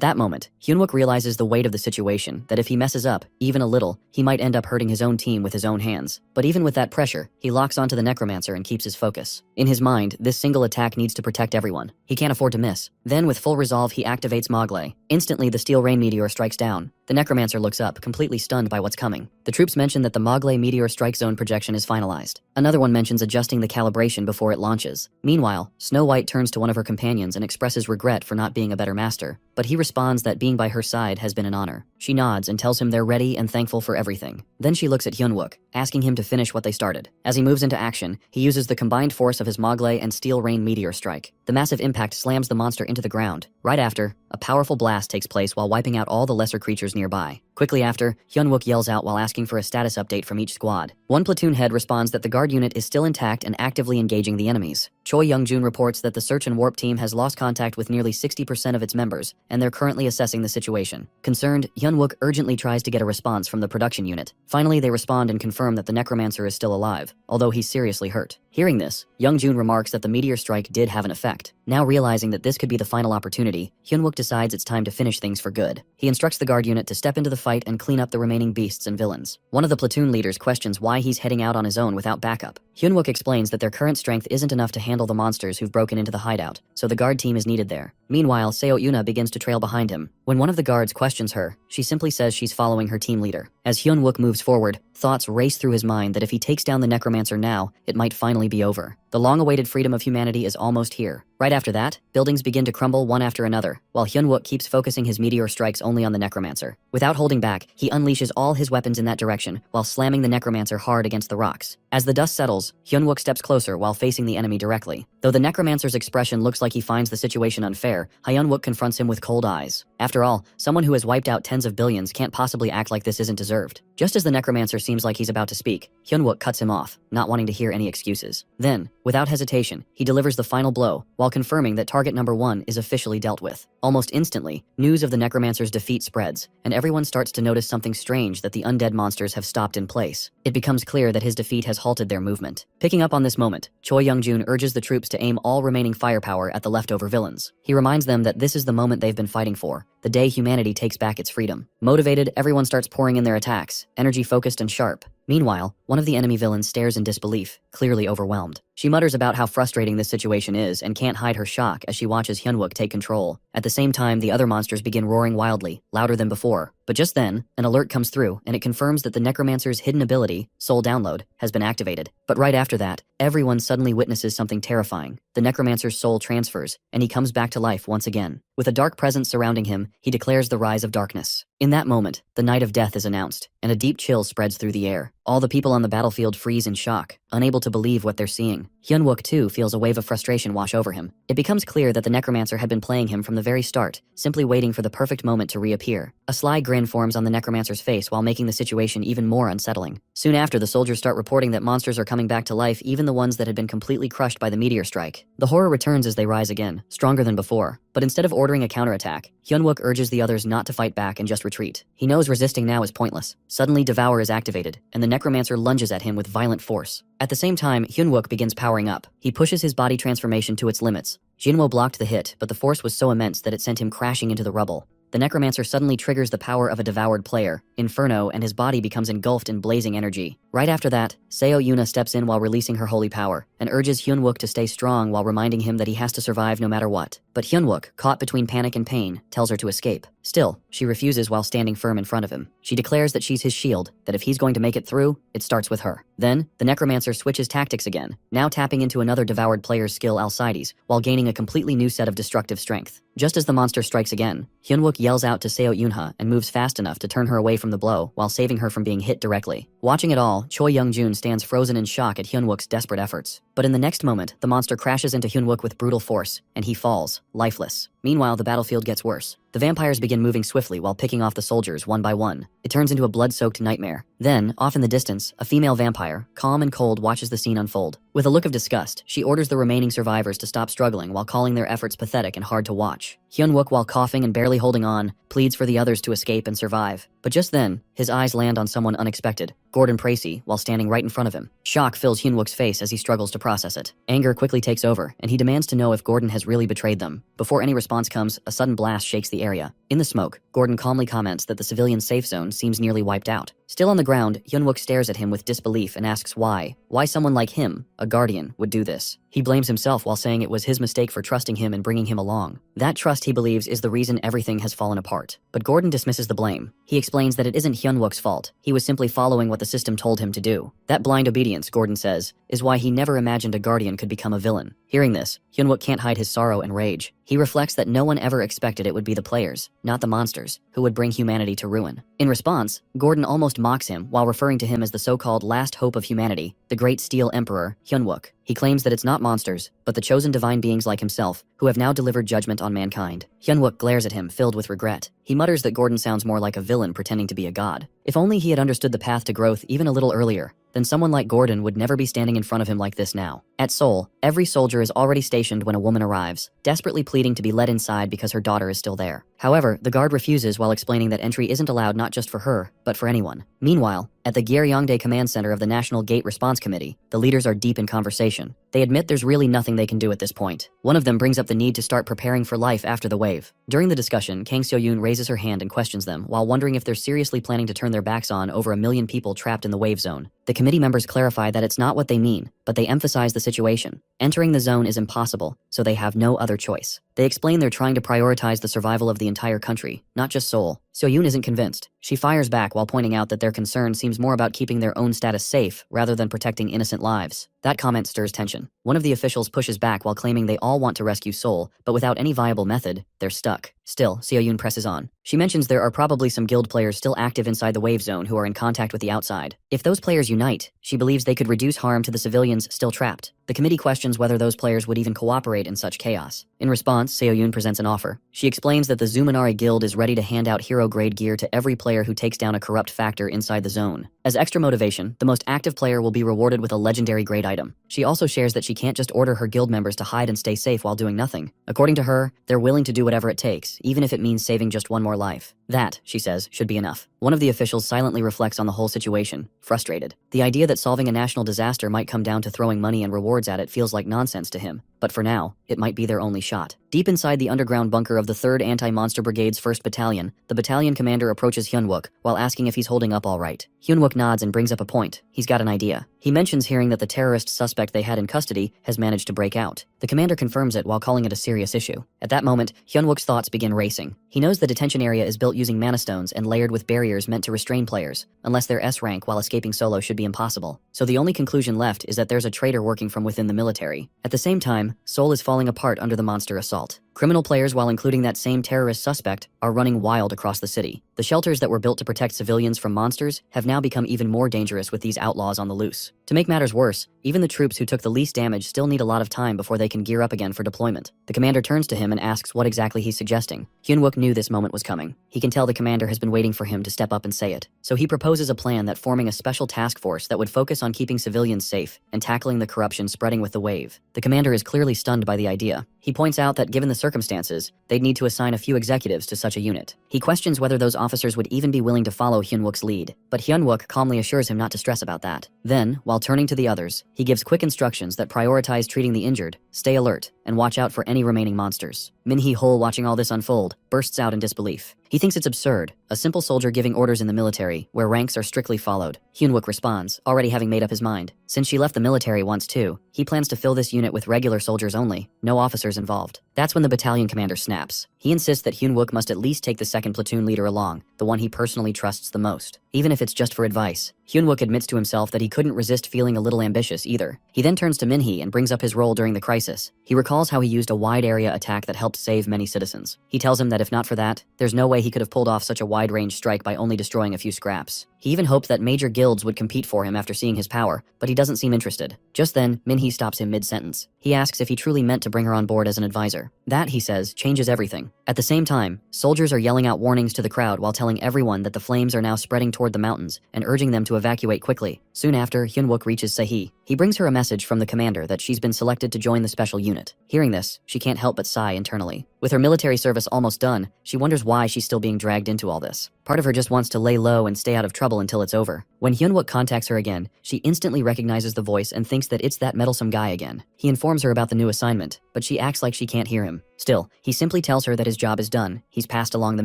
Speaker 1: that moment, Hyunwook realizes the weight of the situation, that if he messes up, even a little, he might end up hurting his own team with his own hands. But even with that pressure, he locks onto the necromancer and keeps his focus. In his mind, this single attack needs to protect everyone. He can't afford to miss. Then, with full resolve, he activates Mogley. Instantly, the steel rain meteor strikes down. The necromancer looks up, completely stunned by what's coming. The troops mention that the Mogley meteor strike zone projection is finalized. Another one mentions adjusting the calibration before it launches. Meanwhile, Snow White turns to one of her companions and expresses regret for not being a better master, but he responds that being by her side has been an honor. She nods and tells him they're ready and thankful for everything. Then she looks at Hyunwook, asking him to finish what they started. As he moves into action, he uses the combined force of his Mogley and steel rain meteor strike. The massive impact slams the monster into the ground. Right after, a powerful blast takes place while wiping out all the lesser creatures nearby. Quickly after, Hyunwook yells out while asking for a status update from each squad. One platoon head responds that the guard unit is still intact and actively engaging the enemies. Choi Young-joon reports that the search and warp team has lost contact with nearly 60% of its members, and they're currently assessing the situation. Concerned, Hyunwook urgently tries to get a response from the production unit. Finally, they respond and confirm that the necromancer is still alive, although he's seriously hurt. Hearing this, Young-joon remarks that the meteor strike did have an effect. Now realizing that this could be the final opportunity, Hyunwook decides it's time to finish things for good. He instructs the guard unit to step into the fight and clean up the remaining beasts and villains. One of the platoon leaders questions why he's heading out on his own without backup. Hyunwook explains that their current strength isn't enough to handle the monsters who've broken into the hideout, so the guard team is needed there. Meanwhile, Seo Yuna begins to trail behind him. When one of the guards questions her, she simply says she's following her team leader. As Hyunwook moves forward, thoughts race through his mind that if he takes down the necromancer now, it might finally be over. The long-awaited freedom of humanity is almost here. Right after that, buildings begin to crumble one after another, while Hyunwook keeps focusing his meteor strikes only on the necromancer. Without holding back, he unleashes all his weapons in that direction, while slamming the necromancer hard against the rocks. As the dust settles, doors, Hyunwook steps closer while facing the enemy directly. Though the necromancer's expression looks like he finds the situation unfair, Hyunwook confronts him with cold eyes. After all, someone who has wiped out tens of billions can't possibly act like this isn't deserved. Just as the necromancer seems like he's about to speak, Hyunwook cuts him off, not wanting to hear any excuses. Then, without hesitation, he delivers the final blow, while confirming that target number 1 is officially dealt with. Almost instantly, news of the necromancer's defeat spreads, and everyone starts to notice something strange: that the undead monsters have stopped in place. It becomes clear that his defeat has halted their movement. Picking up on this moment, Choi Young-jun urges the troops to aim all remaining firepower at the leftover villains. He reminds them that this is the moment they've been fighting for, the day humanity takes back its freedom. Motivated, everyone starts pouring in their attacks, energy focused and sharp. Meanwhile, one of the enemy villains stares in disbelief, clearly overwhelmed. She mutters about how frustrating this situation is and can't hide her shock as she watches Hyunwook take control. At the same time, the other monsters begin roaring wildly, louder than before. But just then, an alert comes through, and it confirms that the necromancer's hidden ability, Soul Download, has been activated. But right after that, everyone suddenly witnesses something terrifying. The necromancer's soul transfers, and he comes back to life once again. With a dark presence surrounding him, he declares the rise of darkness. In that moment, the night of death is announced, and a deep chill spreads through the air. All the people on the battlefield freeze in shock, unable to believe what they're seeing. Hyunwook too feels a wave of frustration wash over him. It becomes clear that the necromancer had been playing him from the very start, simply waiting for the perfect moment to reappear. A sly grin forms on the necromancer's face while making the situation even more unsettling. Soon after, the soldiers start reporting that monsters are coming back to life, even the ones that had been completely crushed by the meteor strike. The horror returns as they rise again, stronger than before. But instead of ordering a counterattack, Hyunwook urges the others not to fight back and just retreat. He knows resisting now is pointless. Suddenly, Devour is activated, and the necromancer lunges at him with violent force. At the same time, Hyunwook begins powering up. He pushes his body transformation to its limits. Jinwo blocked the hit, but the force was so immense that it sent him crashing into the rubble. The necromancer suddenly triggers the power of a devoured player, Inferno, and his body becomes engulfed in blazing energy. Right after that, Seo Yuna steps in while releasing her holy power, and urges Hyunwook to stay strong while reminding him that he has to survive no matter what. But Hyunwook, caught between panic and pain, tells her to escape. Still, she refuses while standing firm in front of him. She declares that she's his shield, that if he's going to make it through, it starts with her. Then, the necromancer switches tactics again, now tapping into another devoured player's skill, Alcides, while gaining a completely new set of destructive strength. Just as the monster strikes again, Hyunwook yells out to Seo Yunha and moves fast enough to turn her away from the blow while saving her from being hit directly. Watching it all, Choi Young-jun stands frozen in shock at Hyunwook's desperate efforts. But in the next moment, the monster crashes into Hyunwook with brutal force, and he falls, lifeless. Meanwhile, the battlefield gets worse. The vampires begin moving swiftly while picking off the soldiers one by one. It turns into a blood-soaked nightmare. Then, off in the distance, a female vampire, calm and cold, watches the scene unfold. With a look of disgust, she orders the remaining survivors to stop struggling while calling their efforts pathetic and hard to watch. Hyunwook, while coughing and barely holding on, pleads for the others to escape and survive. But just then, his eyes land on someone unexpected, Gordon Precy, while standing right in front of him. Shock fills Hyunwook's face as he struggles to process it. Anger quickly takes over, and he demands to know if Gordon has really betrayed them. Before any response comes, a sudden blast shakes the area. In the smoke, Gordon calmly comments that the civilian safe zone seems nearly wiped out. Still on the ground, Hyunwook stares at him with disbelief and asks why someone like him, a guardian, would do this. He blames himself while saying it was his mistake for trusting him and bringing him along. That trust, he believes, is the reason everything has fallen apart. But Gordon dismisses the blame. He explains that it isn't Hyunwook's fault. He was simply following what the system told him to do. That blind obedience, Gordon says, is why he never imagined a guardian could become a villain. Hearing this, Hyunwook can't hide his sorrow and rage. He reflects that no one ever expected it would be the players, not the monsters, who would bring humanity to ruin. In response, Gordon almost mocks him while referring to him as the so-called last hope of humanity, the Great Steel Emperor, Hyunwook. He claims that it's not monsters, but the chosen divine beings like himself, who have now delivered judgment on mankind. Hyunwook glares at him, filled with regret. He mutters that Gordon sounds more like a villain pretending to be a god. If only he had understood the path to growth even a little earlier, then someone like Gordon would never be standing in front of him like this now. At Seoul, every soldier is already stationed when a woman arrives, desperately pleading to be let inside because her daughter is still there. However, the guard refuses while explaining that entry isn't allowed not just for her, but for anyone. Meanwhile, at the Gyeongyangdae Command Center of the National Gate Response Committee, the leaders are deep in conversation. They admit there's really nothing they can do at this point. One of them brings up the need to start preparing for life after the wave. During the discussion, Kang Seo-yoon raises her hand and questions them while wondering if they're seriously planning to turn their backs on over 1 million people trapped in the wave zone. The committee members clarify that it's not what they mean, but they emphasize the situation. Entering the zone is impossible, so they have no other choice. They explain they're trying to prioritize the survival of the entire country, not just Seoul. Seo-yoon isn't convinced. She fires back while pointing out that their concern seems more about keeping their own status safe rather than protecting innocent lives. That comment stirs tension. One of the officials pushes back while claiming they all want to rescue Seoul, but without any viable method, they're stuck. Still, Seo-yoon presses on. She mentions there are probably some guild players still active inside the wave zone who are in contact with the outside. If those players unite, she believes they could reduce harm to the civilians still trapped. The committee questions whether those players would even cooperate in such chaos. In response, Seo-yoon presents an offer. She explains that the Zumanari Guild is ready to hand out hero-grade gear to every player who takes down a corrupt factor inside the zone. As extra motivation, the most active player will be rewarded with a legendary grade item. She also shares that she can't just order her guild members to hide and stay safe while doing nothing. According to her, they're willing to do whatever it takes, even if it means saving just one more life. That, she says, should be enough. One of the officials silently reflects on the whole situation, frustrated. The idea that solving a national disaster might come down to throwing money and rewards at it feels like nonsense to him. But for now, it might be their only shot. Deep inside the underground bunker of the 3rd Anti-Monster Brigade's 1st Battalion, the battalion commander approaches Hyunwook while asking if he's holding up all right. Hyunwook nods and brings up a point. He's got an idea. He mentions hearing that the terrorist suspect they had in custody has managed to break out. The commander confirms it while calling it a serious issue. At that moment, Hyunwook's thoughts begin racing. He knows the detention area is built using mana stones and layered with barriers meant to restrain players. Unless they're S rank while escaping solo should be impossible. So the only conclusion left is that there's a traitor working from within the military. At the same time, Seoul is falling apart under the monster assault. Criminal players, while including that same terrorist suspect, are running wild across the city. The shelters that were built to protect civilians from monsters have now become even more dangerous with these outlaws on the loose. To make matters worse, even the troops who took the least damage still need a lot of time before they can gear up again for deployment. The commander turns to him and asks what exactly he's suggesting. Hyunwook knew this moment was coming. He can tell the commander has been waiting for him to step up and say it. So he proposes a plan that forming a special task force that would focus on keeping civilians safe and tackling the corruption spreading with the wave. The commander is clearly stunned by the idea. He points out that given the circumstances, they'd need to assign a few executives to such a unit. He questions whether those officers would even be willing to follow Hyunwook's lead, but Hyunwook calmly assures him not to stress about that. Then, while turning to the others, he gives quick instructions that prioritize treating the injured, stay alert, and watch out for any remaining monsters. Min-hee-hol, watching all this unfold, bursts out in disbelief. He thinks it's absurd, a simple soldier giving orders in the military, where ranks are strictly followed. Hyunwook responds, already having made up his mind. Since she left the military once too, he plans to fill this unit with regular soldiers only, no officers involved. That's when the battalion commander snaps. He insists that Hyunwook must at least take the 2nd platoon leader along, the one he personally trusts the most, even if it's just for advice. Hyunwook admits to himself that he couldn't resist feeling a little ambitious either. He then turns to Min-hee and brings up his role during the crisis. He recalls how he used a wide area attack that helped save many citizens. He tells him that if not for that, there's no way he could have pulled off such a wide-range strike by only destroying a few scraps. He even hoped that major guilds would compete for him after seeing his power, but he doesn't seem interested. Just then, Min-hee stops him mid-sentence. He asks if he truly meant to bring her on board as an advisor. That, he says, changes everything. At the same time, soldiers are yelling out warnings to the crowd while telling everyone that the flames are now spreading toward the mountains and urging them to evacuate quickly. Soon after, Hyunwook reaches Sehee. He brings her a message from the commander that she's been selected to join the special unit. Hearing this, she can't help but sigh internally. With her military service almost done, she wonders why she's still being dragged into all this. Part of her just wants to lay low and stay out of trouble until it's over. When Hyunwook contacts her again, she instantly recognizes the voice and thinks that it's that meddlesome guy again. He informs her about the new assignment, but she acts like she can't hear him. Still, he simply tells her that his job is done. He's passed along the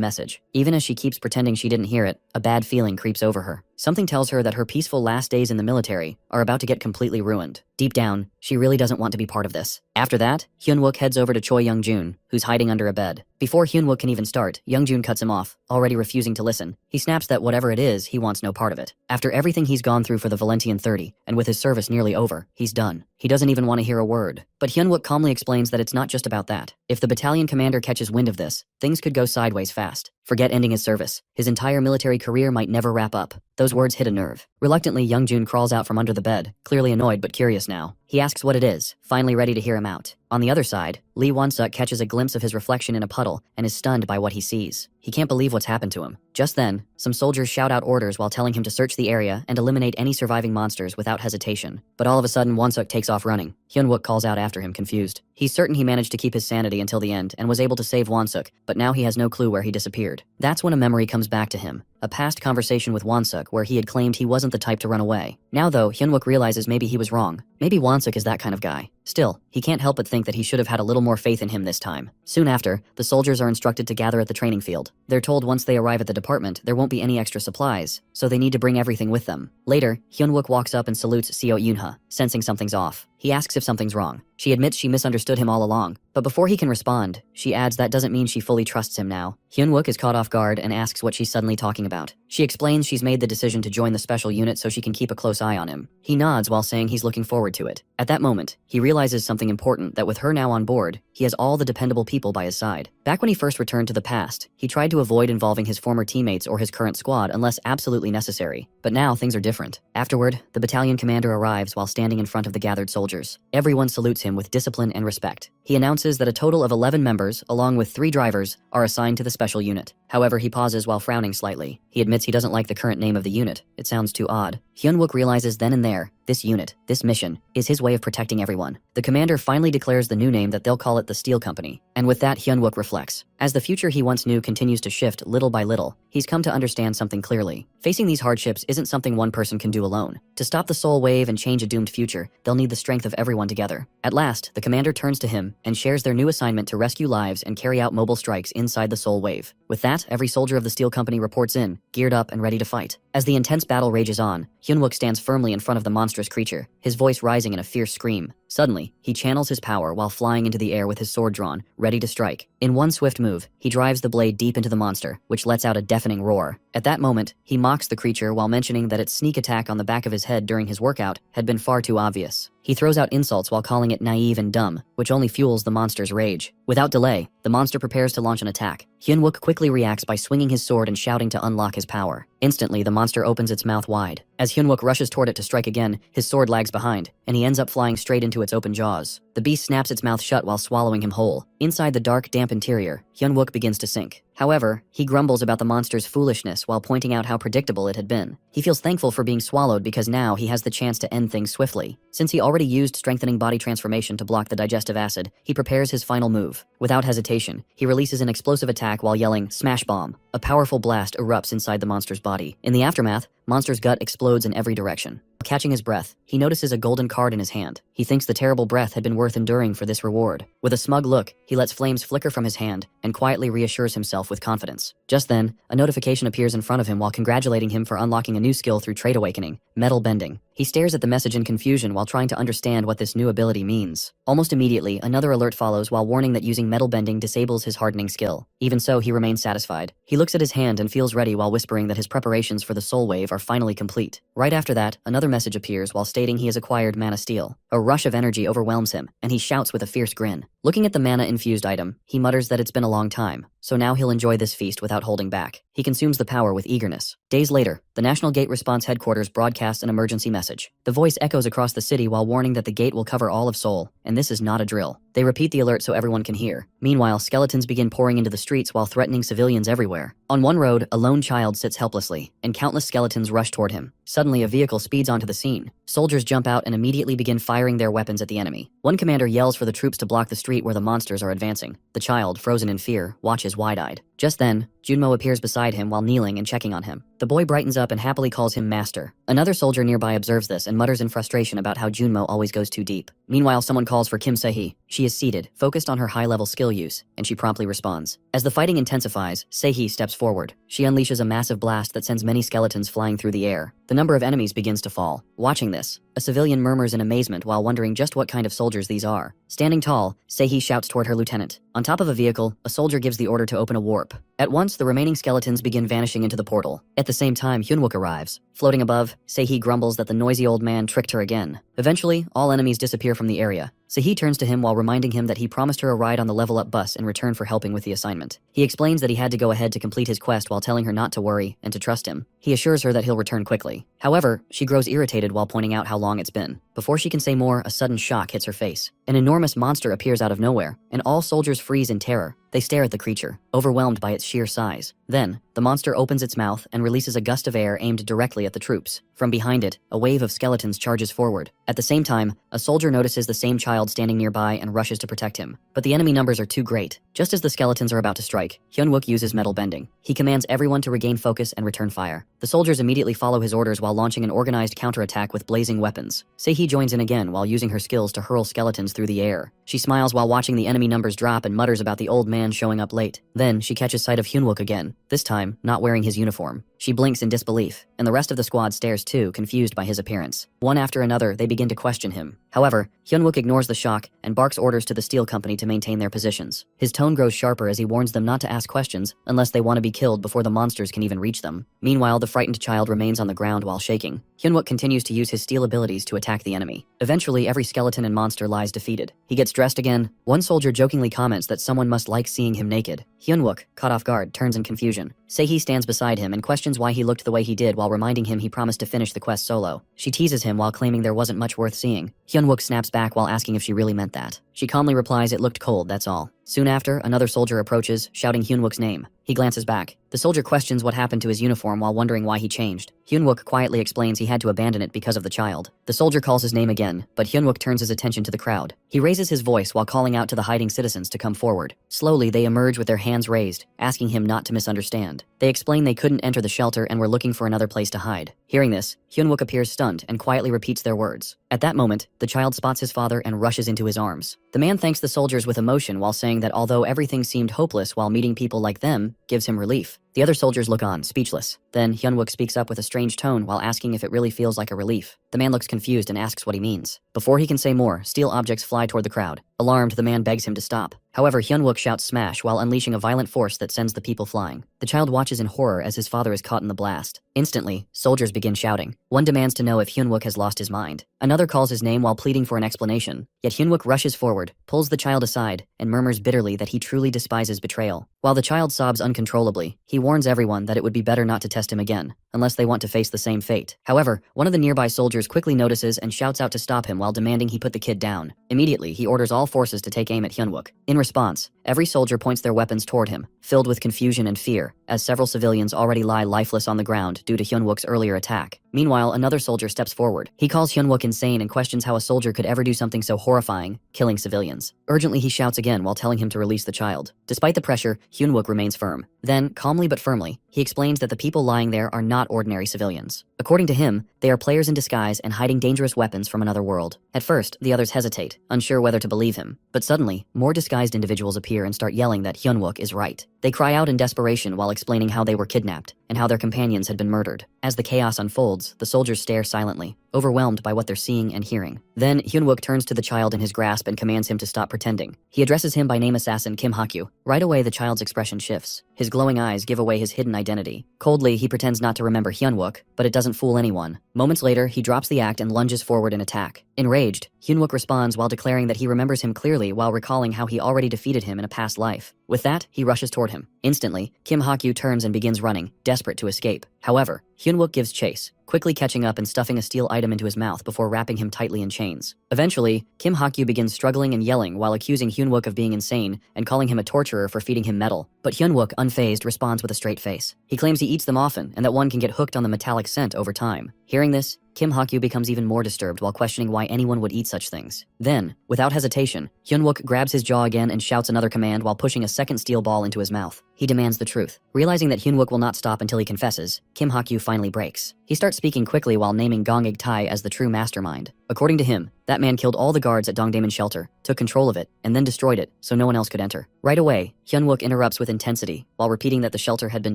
Speaker 1: message. Even as she keeps pretending she didn't hear it, a bad feeling creeps over her. Something tells her that her peaceful last days in the military are about to get completely ruined. Deep down, she really doesn't want to be part of this. After that, Hyunwook heads over to Choi Young-jun, who's hiding under a bed. Before Hyunwook can even start, Young-jun cuts him off, already refusing to listen. He snaps that whatever it is, he wants no part of it. After everything he's gone through for the Valentian 30, and with his service nearly over, he's done. He doesn't even want to hear a word. But Hyunwook calmly explains that it's not just about that. If the battalion commander catches wind of this, things could go sideways fast. Forget ending his service. His entire military career might never wrap up. Those words hit a nerve. Reluctantly, Young-jun crawls out from under the bed, clearly annoyed but curious now. He asks what it is, finally ready to hear him out. On the other side, Lee Won-suk catches a glimpse of his reflection in a puddle and is stunned by what he sees. He can't believe what's happened to him. Just then, some soldiers shout out orders while telling him to search the area and eliminate any surviving monsters without hesitation. But all of a sudden, Won-suk takes off running. Hyunwook calls out after him, confused. He's certain he managed to keep his sanity until the end and was able to save Won-suk, but now he has no clue where he disappeared. That's when a memory comes back to him. A past conversation with Won-suk where he had claimed he wasn't the type to run away. Now though, Hyunwook realizes maybe he was wrong. Maybe Won-suk is that kind of guy. Still, he can't help but think that he should have had a little more faith in him this time. Soon after, the soldiers are instructed to gather at the training field. They're told once they arrive at the department, there won't be any extra supplies, so they need to bring everything with them. Later, Hyunwook walks up and salutes Seo Yoonha, sensing something's off. He asks if something's wrong. She admits she misunderstood him all along, but before he can respond, she adds that doesn't mean she fully trusts him now. Hyun-wook is caught off guard and asks what she's suddenly talking about. She explains she's made the decision to join the special unit so she can keep a close eye on him. He nods while saying he's looking forward to it. At that moment, he realizes something important, that with her now on board, he has all the dependable people by his side. Back when he first returned to the past, he tried to avoid involving his former teammates or his current squad unless absolutely necessary. But now things are different. Afterward, the battalion commander arrives while standing in front of the gathered soldiers. Everyone salutes him with discipline and respect. He announces that a total of 11 members, along with 3 drivers, are assigned to the special unit. However, he pauses while frowning slightly. He admits he doesn't like the current name of the unit. It sounds too odd. Hyun-wook realizes then and there, this unit, this mission, is his way of protecting everyone. The commander finally declares the new name that they'll call it the Steel Company. And with that, Hyun-wook reflects. As the future he once knew continues to shift little by little, he's come to understand something clearly. Facing these hardships isn't something one person can do alone. To stop the soul wave and change a doomed future, they'll need the strength of everyone together. At last, the commander turns to him and shares their new assignment to rescue lives and carry out mobile strikes inside the soul wave. With that, every soldier of the Steel Company reports in, geared up and ready to fight. As the intense battle rages on, Hyun-wook stands firmly in front of the monstrous creature, his voice rising in a fierce scream. Suddenly, he channels his power while flying into the air with his sword drawn, ready to strike. In one swift move, he drives the blade deep into the monster, which lets out a deafening roar. At that moment, he mocks the creature while mentioning that its sneak attack on the back of his head during his workout had been far too obvious. He throws out insults while calling it naive and dumb, which only fuels the monster's rage. Without delay, the monster prepares to launch an attack. Hyun-wook quickly reacts by swinging his sword and shouting to unlock his power. Instantly, the monster opens its mouth wide. As Hyun-wook rushes toward it to strike again, his sword lags behind, and he ends up flying straight into its open jaws. The beast snaps its mouth shut while swallowing him whole. Inside the dark, damp interior, Hyun-wook begins to sink. However, he grumbles about the monster's foolishness while pointing out how predictable it had been. He feels thankful for being swallowed because now he has the chance to end things swiftly. Since he already used strengthening body transformation to block the digestive acid, he prepares his final move. Without hesitation, he releases an explosive attack while yelling, "Smash Bomb!" A powerful blast erupts inside the monster's body. In the aftermath, Monster's gut explodes in every direction. Catching his breath, he notices a golden card in his hand. He thinks the terrible breath had been worth enduring for this reward. With a smug look, he lets flames flicker from his hand and quietly reassures himself with confidence. Just then, a notification appears in front of him while congratulating him for unlocking a new skill through trait awakening, metal bending. He stares at the message in confusion while trying to understand what this new ability means. Almost immediately, another alert follows while warning that using metal bending disables his hardening skill. Even so, he remains satisfied. He looks at his hand and feels ready while whispering that his preparations for the soul wave are finally complete. Right after that, another message appears while stating he has acquired mana steel. A rush of energy overwhelms him, and he shouts with a fierce grin. Looking at the mana-infused item, he mutters that it's been a long time, so now he'll enjoy this feast without holding back. He consumes the power with eagerness. Days later, the National Gate Response Headquarters broadcasts an emergency message. The voice echoes across the city while warning that the gate will cover all of Seoul, and this is not a drill. They repeat the alert so everyone can hear. Meanwhile, skeletons begin pouring into the streets while threatening civilians everywhere. On one road, a lone child sits helplessly, and countless skeletons rush toward him. Suddenly, a vehicle speeds onto the scene. Soldiers jump out and immediately begin firing their weapons at the enemy. One commander yells for the troops to block the street where the monsters are advancing. The child, frozen in fear, watches wide-eyed. Just then, Junmo appears beside him while kneeling and checking on him. The boy brightens up and happily calls him master. Another soldier nearby observes this and mutters in frustration about how Junmo always goes too deep. Meanwhile, someone calls for Kim Se-hee. She is seated, focused on her high-level skill use, and she promptly responds. As the fighting intensifies, Se-hee steps forward. She unleashes a massive blast that sends many skeletons flying through the air. The number of enemies begins to fall. Watching this, a civilian murmurs in amazement while wondering just what kind of soldiers these are. Standing tall, Se-hee shouts toward her lieutenant. On top of a vehicle, a soldier gives the order to open a warp. At once, the remaining skeletons begin vanishing into the portal. At the same time, Hyun-wook arrives. Floating above, Se-hee grumbles that the noisy old man tricked her again. Eventually, all enemies disappear from the area. Se-hee turns to him while reminding him that he promised her a ride on the level-up bus in return for helping with the assignment. He explains that he had to go ahead to complete his quest while telling her not to worry and to trust him. He assures her that he'll return quickly. However, she grows irritated while pointing out how long it's been. Before she can say more, a sudden shock hits her face. An enormous monster appears out of nowhere, and all soldiers freeze in terror. They stare at the creature, overwhelmed by its sheer size. Then, the monster opens its mouth and releases a gust of air aimed directly at the troops. From behind it, a wave of skeletons charges forward. At the same time, a soldier notices the same child standing nearby and rushes to protect him. But the enemy numbers are too great. Just as the skeletons are about to strike, Hyun-wook uses metal bending. He commands everyone to regain focus and return fire. The soldiers immediately follow his orders while launching an organized counterattack with blazing weapons. Se-hee joins in again while using her skills to hurl skeletons through the air. She smiles while watching the enemy numbers drop and mutters about the old man showing up late. Then, she catches sight of Hyun-wook again, this time not wearing his uniform. She blinks in disbelief, and the rest of the squad stares too, confused by his appearance. One after another, they begin to question him. However, Hyunwook ignores the shock and barks orders to the steel company to maintain their positions. His tone grows sharper as he warns them not to ask questions unless they want to be killed before the monsters can even reach them. Meanwhile, the frightened child remains on the ground while shaking. Hyunwook continues to use his steel abilities to attack the enemy. Eventually, every skeleton and monster lies defeated. He gets dressed again. One soldier jokingly comments that someone must like seeing him naked. Hyunwook, caught off guard, turns in confusion. Sei stands beside him and questions why he looked the way he did while reminding him he promised to finish the quest solo. She teases him while claiming there wasn't much worth seeing. Hyunwook snaps back while asking if she really meant that. She calmly replies it looked cold, that's all. Soon after, another soldier approaches, shouting Hyunwook's name. He glances back. The soldier questions what happened to his uniform while wondering why he changed. Hyunwook quietly explains he had to abandon it because of the child. The soldier calls his name again, but Hyunwook turns his attention to the crowd. He raises his voice while calling out to the hiding citizens to come forward. Slowly, they emerge with their hands raised, asking him not to misunderstand. They explain they couldn't enter the shelter and were looking for another place to hide. Hearing this, Hyunwook appears stunned and quietly repeats their words. At that moment, the child spots his father and rushes into his arms. The man thanks the soldiers with emotion while saying that although everything seemed hopeless while meeting people like them, gives him relief. The other soldiers look on, speechless. Then Hyunwook speaks up with a strange tone while asking if it really feels like a relief. The man looks confused and asks what he means. Before he can say more, steel objects fly toward the crowd. Alarmed, the man begs him to stop. However, Hyunwook shouts smash while unleashing a violent force that sends the people flying. The child watches in horror as his father is caught in the blast. Instantly, soldiers begin shouting. One demands to know if Hyunwook has lost his mind. Another calls his name while pleading for an explanation. Yet Hyunwook rushes forward, pulls the child aside, and murmurs bitterly that he truly despises betrayal. While the child sobs uncontrollably, he warns everyone that it would be better not to test him again, unless they want to face the same fate. However, one of the nearby soldiers quickly notices and shouts out to stop him while demanding he put the kid down. Immediately, he orders all forces to take aim at Hyunwook. In response, every soldier points their weapons toward him, filled with confusion and fear, as several civilians already lie lifeless on the ground due to Hyunwook's earlier attack. Meanwhile, another soldier steps forward. He calls Hyunwook insane and questions how a soldier could ever do something so horrifying, killing civilians. Urgently, he shouts again while telling him to release the child. Despite the pressure, Hyunwook remains firm. Then, calmly but firmly, he explains that the people lying there are not ordinary civilians. According to him, they are players in disguise and hiding dangerous weapons from another world. At first, the others hesitate, unsure whether to believe him. But suddenly, more disguised individuals appear and start yelling that Hyunwook is right. They cry out in desperation while explaining how they were kidnapped and how their companions had been murdered. As the chaos unfolds, the soldiers stare silently, overwhelmed by what they're seeing and hearing. Then, Hyunwook turns to the child in his grasp and commands him to stop pretending. He addresses him by name assassin Kim Hakyu. Right away, the child's expression shifts. His glowing eyes give away his hidden identity. Coldly, he pretends not to remember Hyunwook, but it doesn't fool anyone. Moments later, he drops the act and lunges forward in attack. Enraged, Hyunwook responds while declaring that he remembers him clearly while recalling how he already defeated him in a past life. With that, he rushes toward him. Instantly, Kim Hakyu turns and begins running, desperate to escape. However, Hyunwook gives chase, quickly catching up and stuffing a steel item into his mouth before wrapping him tightly in chains. Eventually, Kim Hakyu begins struggling and yelling while accusing Hyunwook of being insane and calling him a torturer for feeding him metal. But Hyunwook, unfazed, responds with a straight face. He claims he eats them often and that one can get hooked on the metallic scent over time. Hearing this, Kim Hakyu becomes even more disturbed while questioning why anyone would eat such things. Then, without hesitation, Hyunwook grabs his jaw again and shouts another command while pushing a second steel ball into his mouth. He demands the truth. Realizing that Hyunwook will not stop until he confesses, Kim Hakyu finally breaks. He starts speaking quickly while naming Gong Tae as the true mastermind. According to him, that man killed all the guards at Dongdaemun shelter, took control of it, and then destroyed it so no one else could enter. Right away, Hyunwook interrupts with intensity while repeating that the shelter had been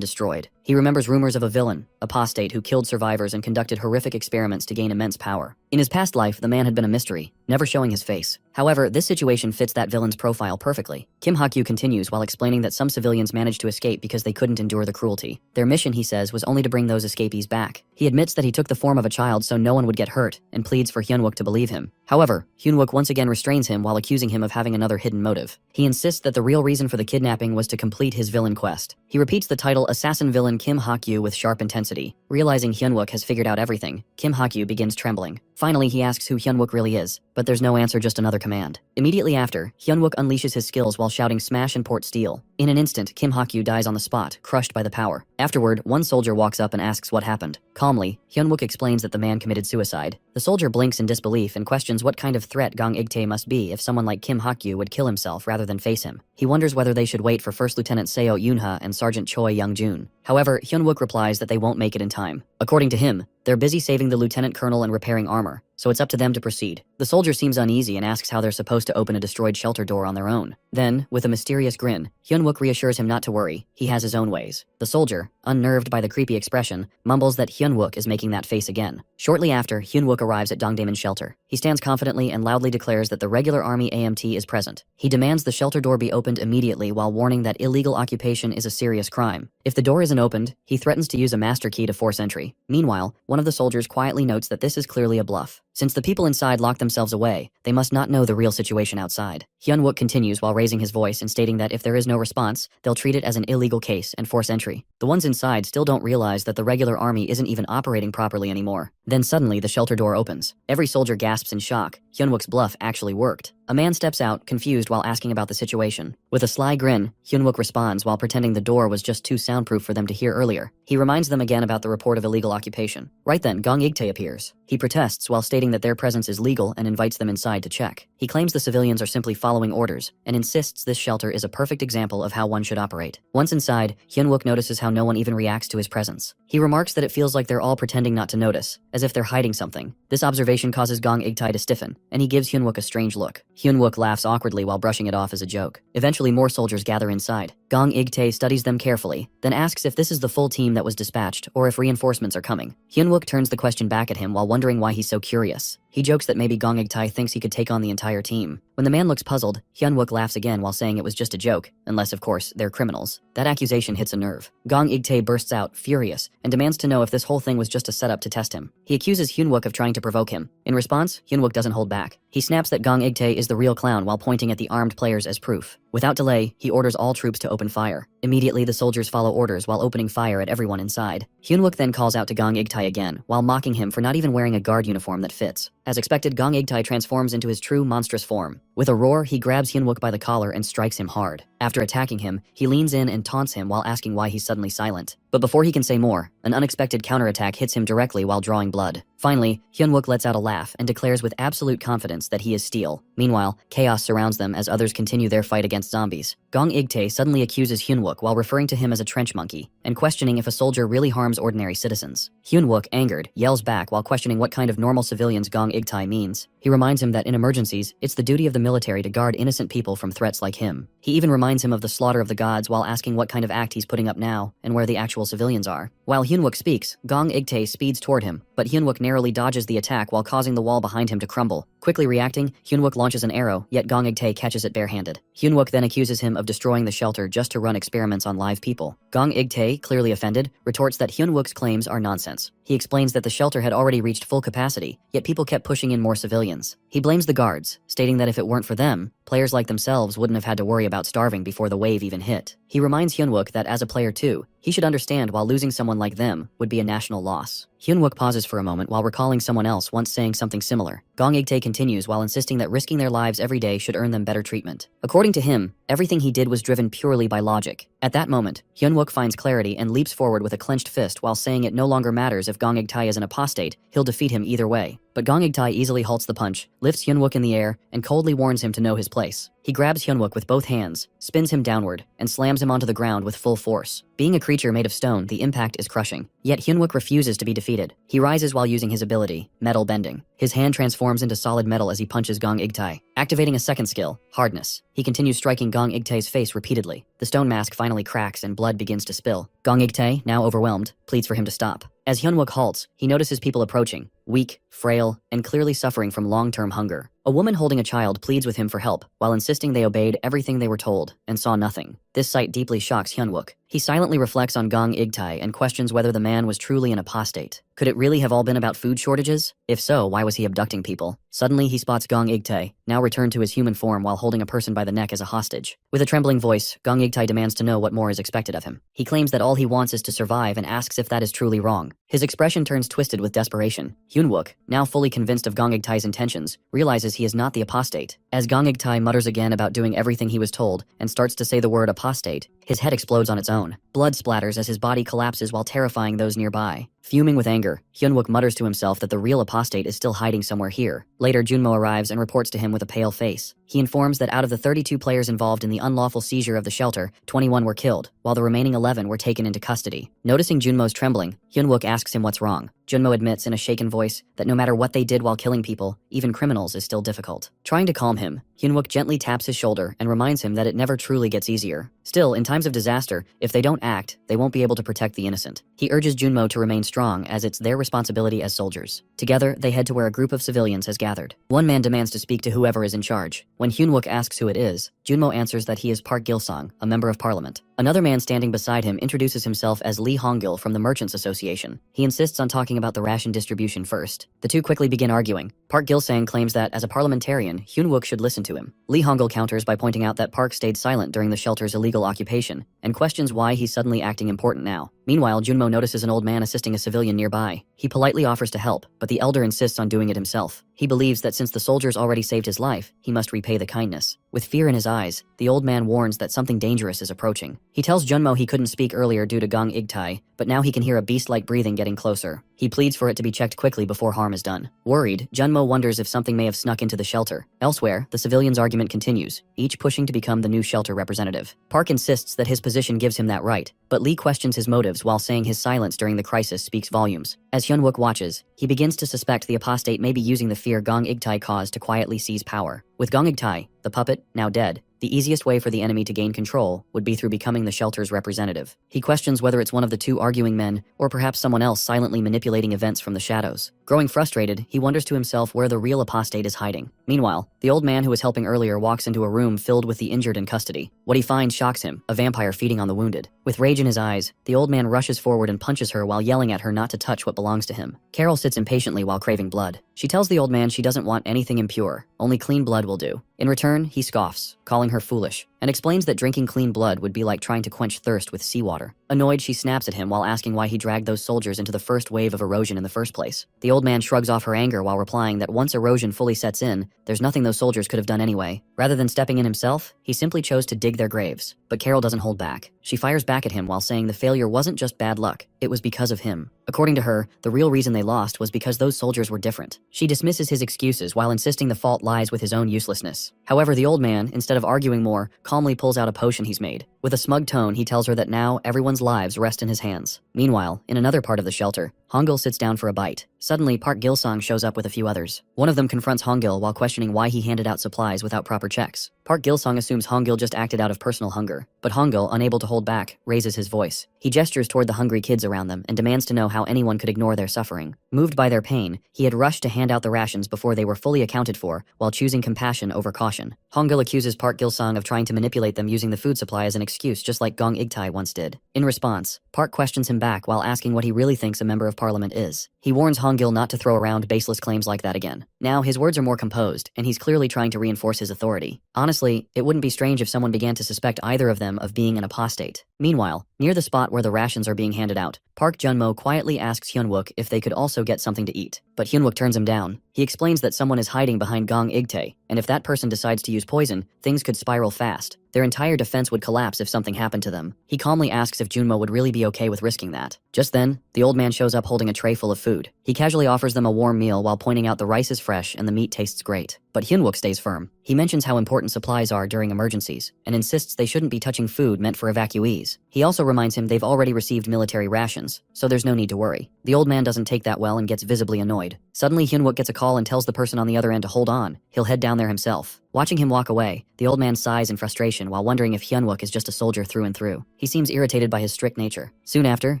Speaker 1: destroyed. He remembers rumors of a villain, apostate who killed survivors and conducted horrific experiments to gain immense power. In his past life, the man had been a mystery, never showing his face. However, this situation fits that villain's profile perfectly. Kim Hakyu continues while explaining that some civilians managed to escape because they couldn't endure the cruelty. Their mission, he says, was only to bring those escapees back. He admits that he took the form of a child so no one would get hurt and pleads for Hyunwook to believe him. However, Hyunwook once again restrains him while accusing him of having another hidden motive. He insists that the real reason for the kidnapping was to complete his villain quest. He repeats the title assassin villain Kim Hakyu with sharp intensity. Realizing Hyunwook has figured out everything, Kim Hakyu begins trembling. Finally, he asks who Hyunwook really is, but there's no answer, just another command. Immediately after, Hyunwook unleashes his skills while shouting smash and port steel. In an instant, Kim Hakyu dies on the spot, crushed by the power. Afterward, one soldier walks up and asks what happened. Calmly, Hyunwook explains that the man committed suicide. The soldier blinks in disbelief and questions what kind of threat Gong Tae must be if someone like Kim Hakyu would kill himself rather than face him. He wonders whether they should wait for First Lieutenant Seo Yoonha and Sergeant Choi Young-jun. However, Hyunwook replies that they won't make it in time. According to him, they're busy saving the lieutenant colonel and repairing armor, so it's up to them to proceed. The soldier seems uneasy and asks how they're supposed to open a destroyed shelter door on their own. Then, with a mysterious grin, Hyunwook reassures him not to worry, he has his own ways. The soldier, unnerved by the creepy expression, mumbles that Hyunwook is making that face again. Shortly after, Hyunwook arrives at Dongdaemon's shelter. He stands confidently and loudly declares that the regular army AMT is present. He demands the shelter door be opened immediately while warning that illegal occupation is a serious crime. If the door isn't opened, he threatens to use a master key to force entry. Meanwhile, one of the soldiers quietly notes that this is clearly a bluff. Since the people inside lock themselves away, they must not know the real situation outside. Hyunwook continues while raising his voice and stating that if there is no response, they'll treat it as an illegal case and force entry. The ones inside still don't realize that the regular army isn't even operating properly anymore. Then suddenly the shelter door opens. Every soldier gasps in shock. Hyunwook's bluff actually worked. A man steps out, confused while asking about the situation. With a sly grin, Hyunwook responds while pretending the door was just too soundproof for them to hear earlier. He reminds them again about the report of illegal occupation. Right then, Gong Igtae appears. He protests while stating that their presence is legal and invites them inside to check. He claims the civilians are simply following orders and insists this shelter is a perfect example of how one should operate. Once inside, Hyunwook notices how no one even reacts to his presence. He remarks that it feels like they're all pretending not to notice, as if they're hiding something. This observation causes Gong Igtae to stiffen, and he gives Hyunwook a strange look. Hyunwook laughs awkwardly while brushing it off as a joke. Eventually, more soldiers gather inside. Gong Igtae studies them carefully, then asks if this is the full team that was dispatched or if reinforcements are coming. Hyunwook turns the question back at him while wondering why he's so curious. He jokes that maybe Gong Igtae thinks he could take on the entire team. When the man looks puzzled, Hyunwook laughs again while saying it was just a joke, unless of course, they're criminals. That accusation hits a nerve. Gong Igtae bursts out, furious, and demands to know if this whole thing was just a setup to test him. He accuses Hyunwook of trying to provoke him. In response, Hyunwook doesn't hold back. He snaps that Gong Igtae is the real clown while pointing at the armed players as proof. Without delay, he orders all troops to open fire. Immediately, the soldiers follow orders while opening fire at everyone inside. Hyunwook then calls out to Gong Igtae again, while mocking him for not even wearing a guard uniform that fits. As expected, Gong Igtae transforms into his true monstrous form. With a roar, he grabs Hyunwook by the collar and strikes him hard. After attacking him, he leans in and taunts him while asking why he's suddenly silent. But before he can say more, an unexpected counterattack hits him directly while drawing blood. Finally, Hyunwook lets out a laugh and declares with absolute confidence that he is steel. Meanwhile, chaos surrounds them as others continue their fight against zombies. Gong Igtae suddenly accuses Hyunwook while referring to him as a trench monkey and questioning if a soldier really harms ordinary citizens. Hyunwook, angered, yells back while questioning what kind of normal civilians Gong Igtae means. He reminds him that in emergencies, it's the duty of the military to guard innocent people from threats like him. He even reminds him of the slaughter of the gods while asking what kind of act he's putting up now and where the actual civilians are. While Hyunwook speaks, Gong Igtae speeds toward him, but Hyunwook narrowly dodges the attack while causing the wall behind him to crumble. Quickly reacting, Hyunwook launches an arrow, yet Gong Igtae catches it barehanded. Hyunwook then accuses him of destroying the shelter just to run experiments on live people. Gong Igtae, clearly offended, retorts that Hyunwook's claims are nonsense. He explains that the shelter had already reached full capacity, yet people kept pushing in more civilians. He blames the guards, stating that if it weren't for them, players like themselves wouldn't have had to worry about starving before the wave even hit. He reminds Hyunwook that as a player too, he should understand while losing someone like them would be a national loss. Hyunwook pauses for a moment while recalling someone else once saying something similar. Gong Igtae continues while insisting that risking their lives every day should earn them better treatment. According to him, everything he did was driven purely by logic. At that moment, Hyunwook finds clarity and leaps forward with a clenched fist while saying it no longer matters if Gong Igtae is an apostate, he'll defeat him either way. But Gong Igtae easily halts the punch, lifts Hyunwook in the air, and coldly warns him to know his place. He grabs Hyunwook with both hands, spins him downward, and slams him onto the ground with full force. Being a creature made of stone, the impact is crushing. Yet Hyunwook refuses to be defeated. He rises while using his ability, metal bending. His hand transforms into solid metal as he punches Gong Igtae, activating a second skill, hardness. He continues striking Gong Igtae's face repeatedly. The stone mask finally cracks and blood begins to spill. Gong Igtae, now overwhelmed, pleads for him to stop. As Hyunwook halts, he notices people approaching, weak, frail, and clearly suffering from long-term hunger. A woman holding a child pleads with him for help, while insisting they obeyed everything they were told and saw nothing. This sight deeply shocks Hyunwook. He silently reflects on Gong Igtae and questions whether the man was truly an apostate. Could it really have all been about food shortages? If so, why was he abducting people? Suddenly, he spots Gong Igtae, now returned to his human form while holding a person by the neck as a hostage. With a trembling voice, Gong Igtae demands to know what more is expected of him. He claims that all he wants is to survive and asks if that is truly wrong. His expression turns twisted with desperation. Hyunwook, now fully convinced of Gong Igtae's intentions, realizes he is not the apostate. As Gong Igtae mutters again about doing everything he was told and starts to say the word apostate, his head explodes on its own. Blood splatters as his body collapses while terrifying those nearby. Fuming with anger, Hyunwook mutters to himself that the real apostate is still hiding somewhere here. Later, Junmo arrives and reports to him with a pale face. He informs that out of the 32 players involved in the unlawful seizure of the shelter, 21 were killed, while the remaining 11 were taken into custody. Noticing Junmo's trembling, Hyunwook asks him what's wrong. Junmo admits in a shaken voice that no matter what they did while killing people, even criminals is still difficult. Trying to calm him, Hyunwook gently taps his shoulder and reminds him that it never truly gets easier. Still, in times of disaster, if they don't act, they won't be able to protect the innocent. He urges Junmo to remain strong as it's their responsibility as soldiers. Together, they head to where a group of civilians has gathered. One man demands to speak to whoever is in charge. When Hyunwook asks who it is, Junmo answers that he is Park Gil-sung, a member of parliament. Another man standing beside him introduces himself as Lee Hongil from the Merchants Association. He insists on talking about the ration distribution first. The two quickly begin arguing. Park Gil-sang claims that, as a parliamentarian, Hyunwook should listen to him. Lee Hongil counters by pointing out that Park stayed silent during the shelter's illegal occupation, and questions why he's suddenly acting important now. Meanwhile, Junmo notices an old man assisting a civilian nearby. He politely offers to help, but the elder insists on doing it himself. He believes that since the soldiers already saved his life, he must repay the kindness. With fear in his eyes, the old man warns that something dangerous is approaching. He tells Junmo he couldn't speak earlier due to Gong Igtai, but now he can hear a beast-like breathing getting closer. He pleads for it to be checked quickly before harm is done. Worried, Junmo wonders if something may have snuck into the shelter. Elsewhere, the civilians' argument continues, each pushing to become the new shelter representative. Park insists that his position gives him that right, but Lee questions his motives while saying his silence during the crisis speaks volumes. As Hyunwook watches, he begins to suspect the apostate may be using the fear Gong Igtai caused to quietly seize power. With Gong Igtai, the puppet, now dead, the easiest way for the enemy to gain control would be through becoming the shelter's representative. He questions whether it's one of the two arguing men, or perhaps someone else silently manipulating events from the shadows. Growing frustrated, he wonders to himself where the real apostate is hiding. Meanwhile, the old man who was helping earlier walks into a room filled with the injured in custody. What he finds shocks him, a vampire feeding on the wounded. With rage in his eyes, the old man rushes forward and punches her while yelling at her not to touch what belongs to him. Carol sits impatiently while craving blood. She tells the old man she doesn't want anything impure, only clean blood will do. In return, he scoffs, calling her foolish, and explains that drinking clean blood would be like trying to quench thirst with seawater. Annoyed, she snaps at him while asking why he dragged those soldiers into the first wave of erosion in the first place. The old man shrugs off her anger while replying that once erosion fully sets in, there's nothing those soldiers could have done anyway. Rather than stepping in himself, he simply chose to dig their graves. But Carol doesn't hold back. She fires back at him while saying the failure wasn't just bad luck, it was because of him. According to her, the real reason they lost was because those soldiers were different. She dismisses his excuses while insisting the fault lies with his own uselessness. However, the old man, instead of arguing more, calmly pulls out a potion he's made. With a smug tone, he tells her that now everyone's lives rest in his hands. Meanwhile, in another part of the shelter, Hongil sits down for a bite. Suddenly, Park Gil-sung shows up with a few others. One of them confronts Hongil while questioning why he handed out supplies without proper checks. Park Gil-sung assumes Hongil just acted out of personal hunger, but Hongil, unable to hold back, raises his voice. He gestures toward the hungry kids around them and demands to know how anyone could ignore their suffering. Moved by their pain, he had rushed to hand out the rations before they were fully accounted for, while choosing compassion over caution. Hongil accuses Park Gil-sung of trying to manipulate them using the food supply as an excuse, just like Gong Igtai once did. In response, Park questions him back while asking what he really thinks a member of parliament is. He warns Hongil not to throw around baseless claims like that again. Now, his words are more composed, and he's clearly trying to reinforce his authority. Honestly, it wouldn't be strange if someone began to suspect either of them of being an apostate. Meanwhile, near the spot where the rations are being handed out, Park Junmo quietly asks Hyunwook if they could also get something to eat. But Hyunwook turns him down. He explains that someone is hiding behind Gong Igtae, and if that person decides to use poison, things could spiral fast. Their entire defense would collapse if something happened to them. He calmly asks if Junmo would really be okay with risking that. Just then, the old man shows up holding a tray full of food. He casually offers them a warm meal while pointing out the rice is fresh and the meat tastes great. But Hyunwook stays firm. He mentions how important supplies are during emergencies, and insists they shouldn't be touching food meant for evacuees. He also reminds him they've already received military rations, so there's no need to worry. The old man doesn't take that well and gets visibly annoyed. Suddenly, Hyunwook gets a call and tells the person on the other end to hold on. He'll head down there himself. Watching him walk away, the old man sighs in frustration while wondering if Hyunwook is just a soldier through and through. He seems irritated by his strict nature. Soon after,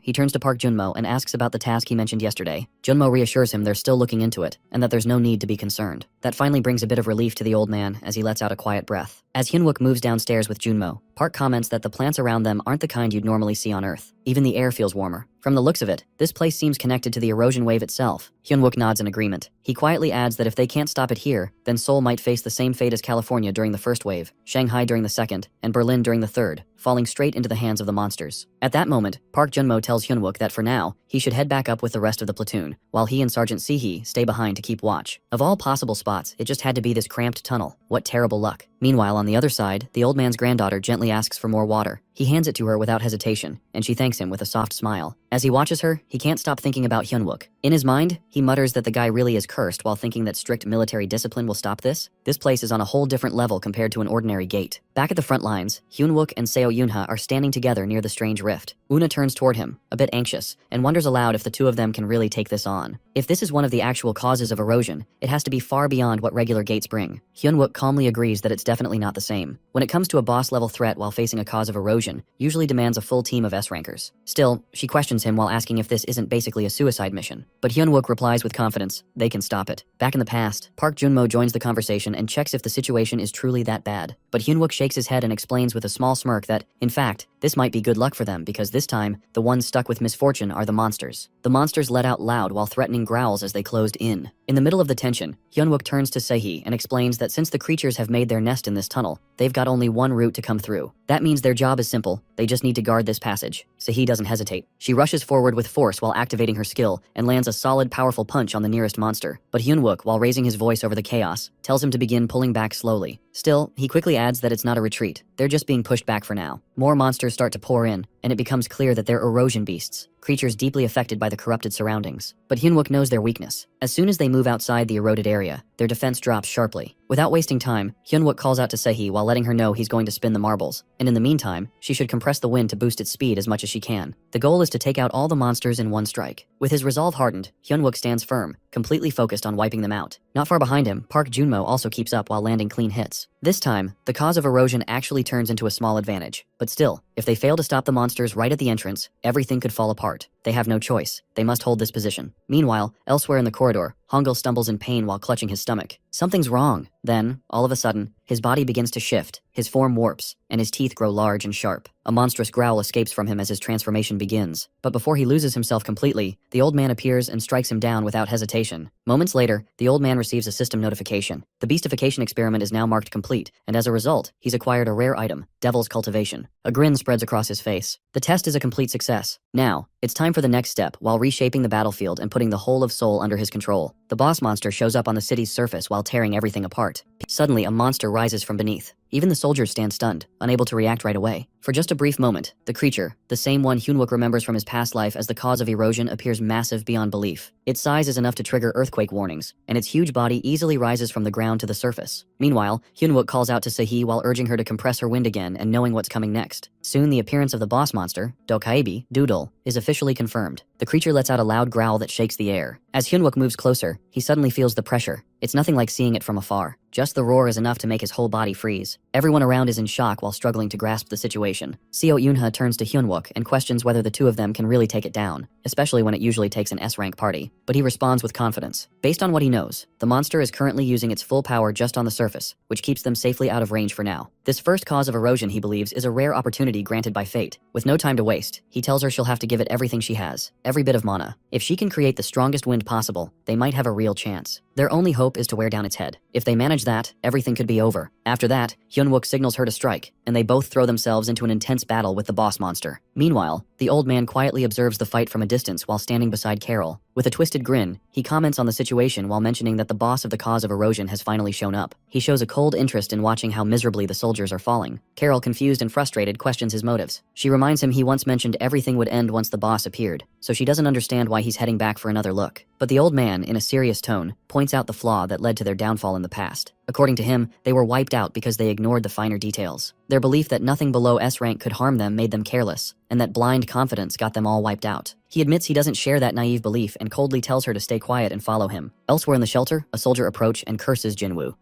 Speaker 1: he turns to Park Junmo and asks about the task he mentioned yesterday. Junmo reassures him they're still looking into it, and that there's no need to be concerned. That finally brings a bit of relief to the old man as he lets out a quiet breath. As Hyunwook moves downstairs with Junmo, Park comments that the plants around them aren't the kind you'd normally see on Earth. Even the air feels warmer. From the looks of it, this place seems connected to the erosion wave itself. Hyunwook nods in agreement. He quietly adds that if they can't stop it here, then Seoul might face the same fate as California during the first wave, Shanghai during the second, and Berlin during the third. falling straight into the hands of the monsters. At that moment, Park Junmo tells Hyunwook that for now, he should head back up with the rest of the platoon, while he and Sergeant Sehee stay behind to keep watch. Of all possible spots, it just had to be this cramped tunnel. What terrible luck. Meanwhile, on the other side, the old man's granddaughter gently asks for more water. He hands it to her without hesitation, and she thanks him with a soft smile. As he watches her, he can't stop thinking about Hyunwook. In his mind, he mutters that the guy really is cursed while thinking that strict military discipline will stop this. This place is on a whole different level compared to an ordinary gate. Back at the front lines, Hyunwook and Seo Yoonha are standing together near the strange rift. Una turns toward him, a bit anxious, and wonders aloud if the two of them can really take this on. If this is one of the actual causes of erosion, it has to be far beyond what regular gates bring. Hyunwook calmly agrees that it's definitely not the same. When it comes to a boss-level threat while facing a cause of erosion, usually demands a full team of S-rankers. Still, she questions him while asking if this isn't basically a suicide mission. But Hyunwook replies with confidence, they can stop it. Back in the past, Park Junmo joins the conversation and checks if the situation is truly that bad. But Hyunwook shakes his head and explains with a small smirk that, in fact, this might be good luck for them because this time, the ones stuck with misfortune are the monsters. The monsters let out loud while threatening growls as they closed in. In the middle of the tension, Hyunwook turns to Sehee and explains that since the creatures have made their nest in this tunnel, they've got only one route to come through. That means their job is simple, they just need to guard this passage. Sehee doesn't hesitate. She rushes forward with force while activating her skill and lands a solid, powerful punch on the nearest monster. But Hyunwook, while raising his voice over the chaos, tells him to begin pulling back slowly. Still, he quickly adds that it's not a retreat. They're just being pushed back for now. More monsters start to pour in, and it becomes clear that they're erosion beasts, creatures deeply affected by the corrupted surroundings. But Hyunwook knows their weakness. As soon as they move outside the eroded area, their defense drops sharply. Without wasting time, Hyunwook calls out to Sehee while letting her know he's going to spin the marbles, and in the meantime, she should compress the wind to boost its speed as much as she can. The goal is to take out all the monsters in one strike. With his resolve hardened, Hyunwook stands firm, completely focused on wiping them out. Not far behind him, Park Junmo also keeps up while landing clean hits. This time, the cause of erosion actually turns into a small advantage. But still, if they fail to stop the monsters right at the entrance, everything could fall apart. They have no choice. They must hold this position. Meanwhile, elsewhere in the corridor, Hongul stumbles in pain while clutching his stomach. Something's wrong. Then, all of a sudden, his body begins to shift, his form warps, and his teeth grow large and sharp. A monstrous growl escapes from him as his transformation begins. But before he loses himself completely, the old man appears and strikes him down without hesitation. Moments later, the old man receives a system notification. The beastification experiment is now marked complete, and as a result, he's acquired a rare item, Devil's Cultivation. A grin spreads across his face. The test is a complete success. Now, it's time for the next step while reshaping the battlefield and putting the whole of Seoul under his control. The boss monster shows up on the city's surface while tearing everything apart. Suddenly, a monster rises from beneath. Even the soldiers stand stunned, unable to react right away. For just a brief moment, the creature, the same one Hyunwook remembers from his past life as the cause of erosion, appears massive beyond belief. Its size is enough to trigger earthquake warnings, and its huge body easily rises from the ground to the surface. Meanwhile, Hyunwook calls out to Sehee while urging her to compress her wind again and knowing what's coming next. Soon, the appearance of the boss monster, Dokaibi, Doodle, is officially confirmed. The creature lets out a loud growl that shakes the air. As Hyunwook moves closer, he suddenly feels the pressure. It's nothing like seeing it from afar. Just the roar is enough to make his whole body freeze. Everyone around is in shock while struggling to grasp the situation. Seo Yoonha turns to Hyunwook and questions whether the two of them can really take it down, especially when it usually takes an S-rank party. But he responds with confidence. Based on what he knows, the monster is currently using its full power just on the surface, which keeps them safely out of range for now. This first cause of erosion, he believes, is a rare opportunity granted by fate. With no time to waste, he tells her she'll have to give it everything she has, every bit of mana. If she can create the strongest wind possible, they might have a real chance. Their only hope is to wear down its head. If they manage that, everything could be over. After that, Hyunwook signals her to strike, and they both throw themselves into an intense battle with the boss monster. Meanwhile, the old man quietly observes the fight from a distance while standing beside Carol. With a twisted grin, he comments on the situation while mentioning that the boss of the cause of erosion has finally shown up. He shows a cold interest in watching how miserably the soldiers are falling. Carol, confused and frustrated, questions his motives. She reminds him he once mentioned everything would end once the boss appeared, so she doesn't understand why he's heading back for another look. But the old man, in a serious tone, points out the flaw that led to their downfall in the past. According to him, they were wiped out because they ignored the finer details. Their belief that nothing below S rank could harm them made them careless, and that blind confidence got them all wiped out. He admits he doesn't share that naive belief and coldly tells her to stay quiet and follow him. Elsewhere in the shelter, a soldier approaches and curses Jinwoo.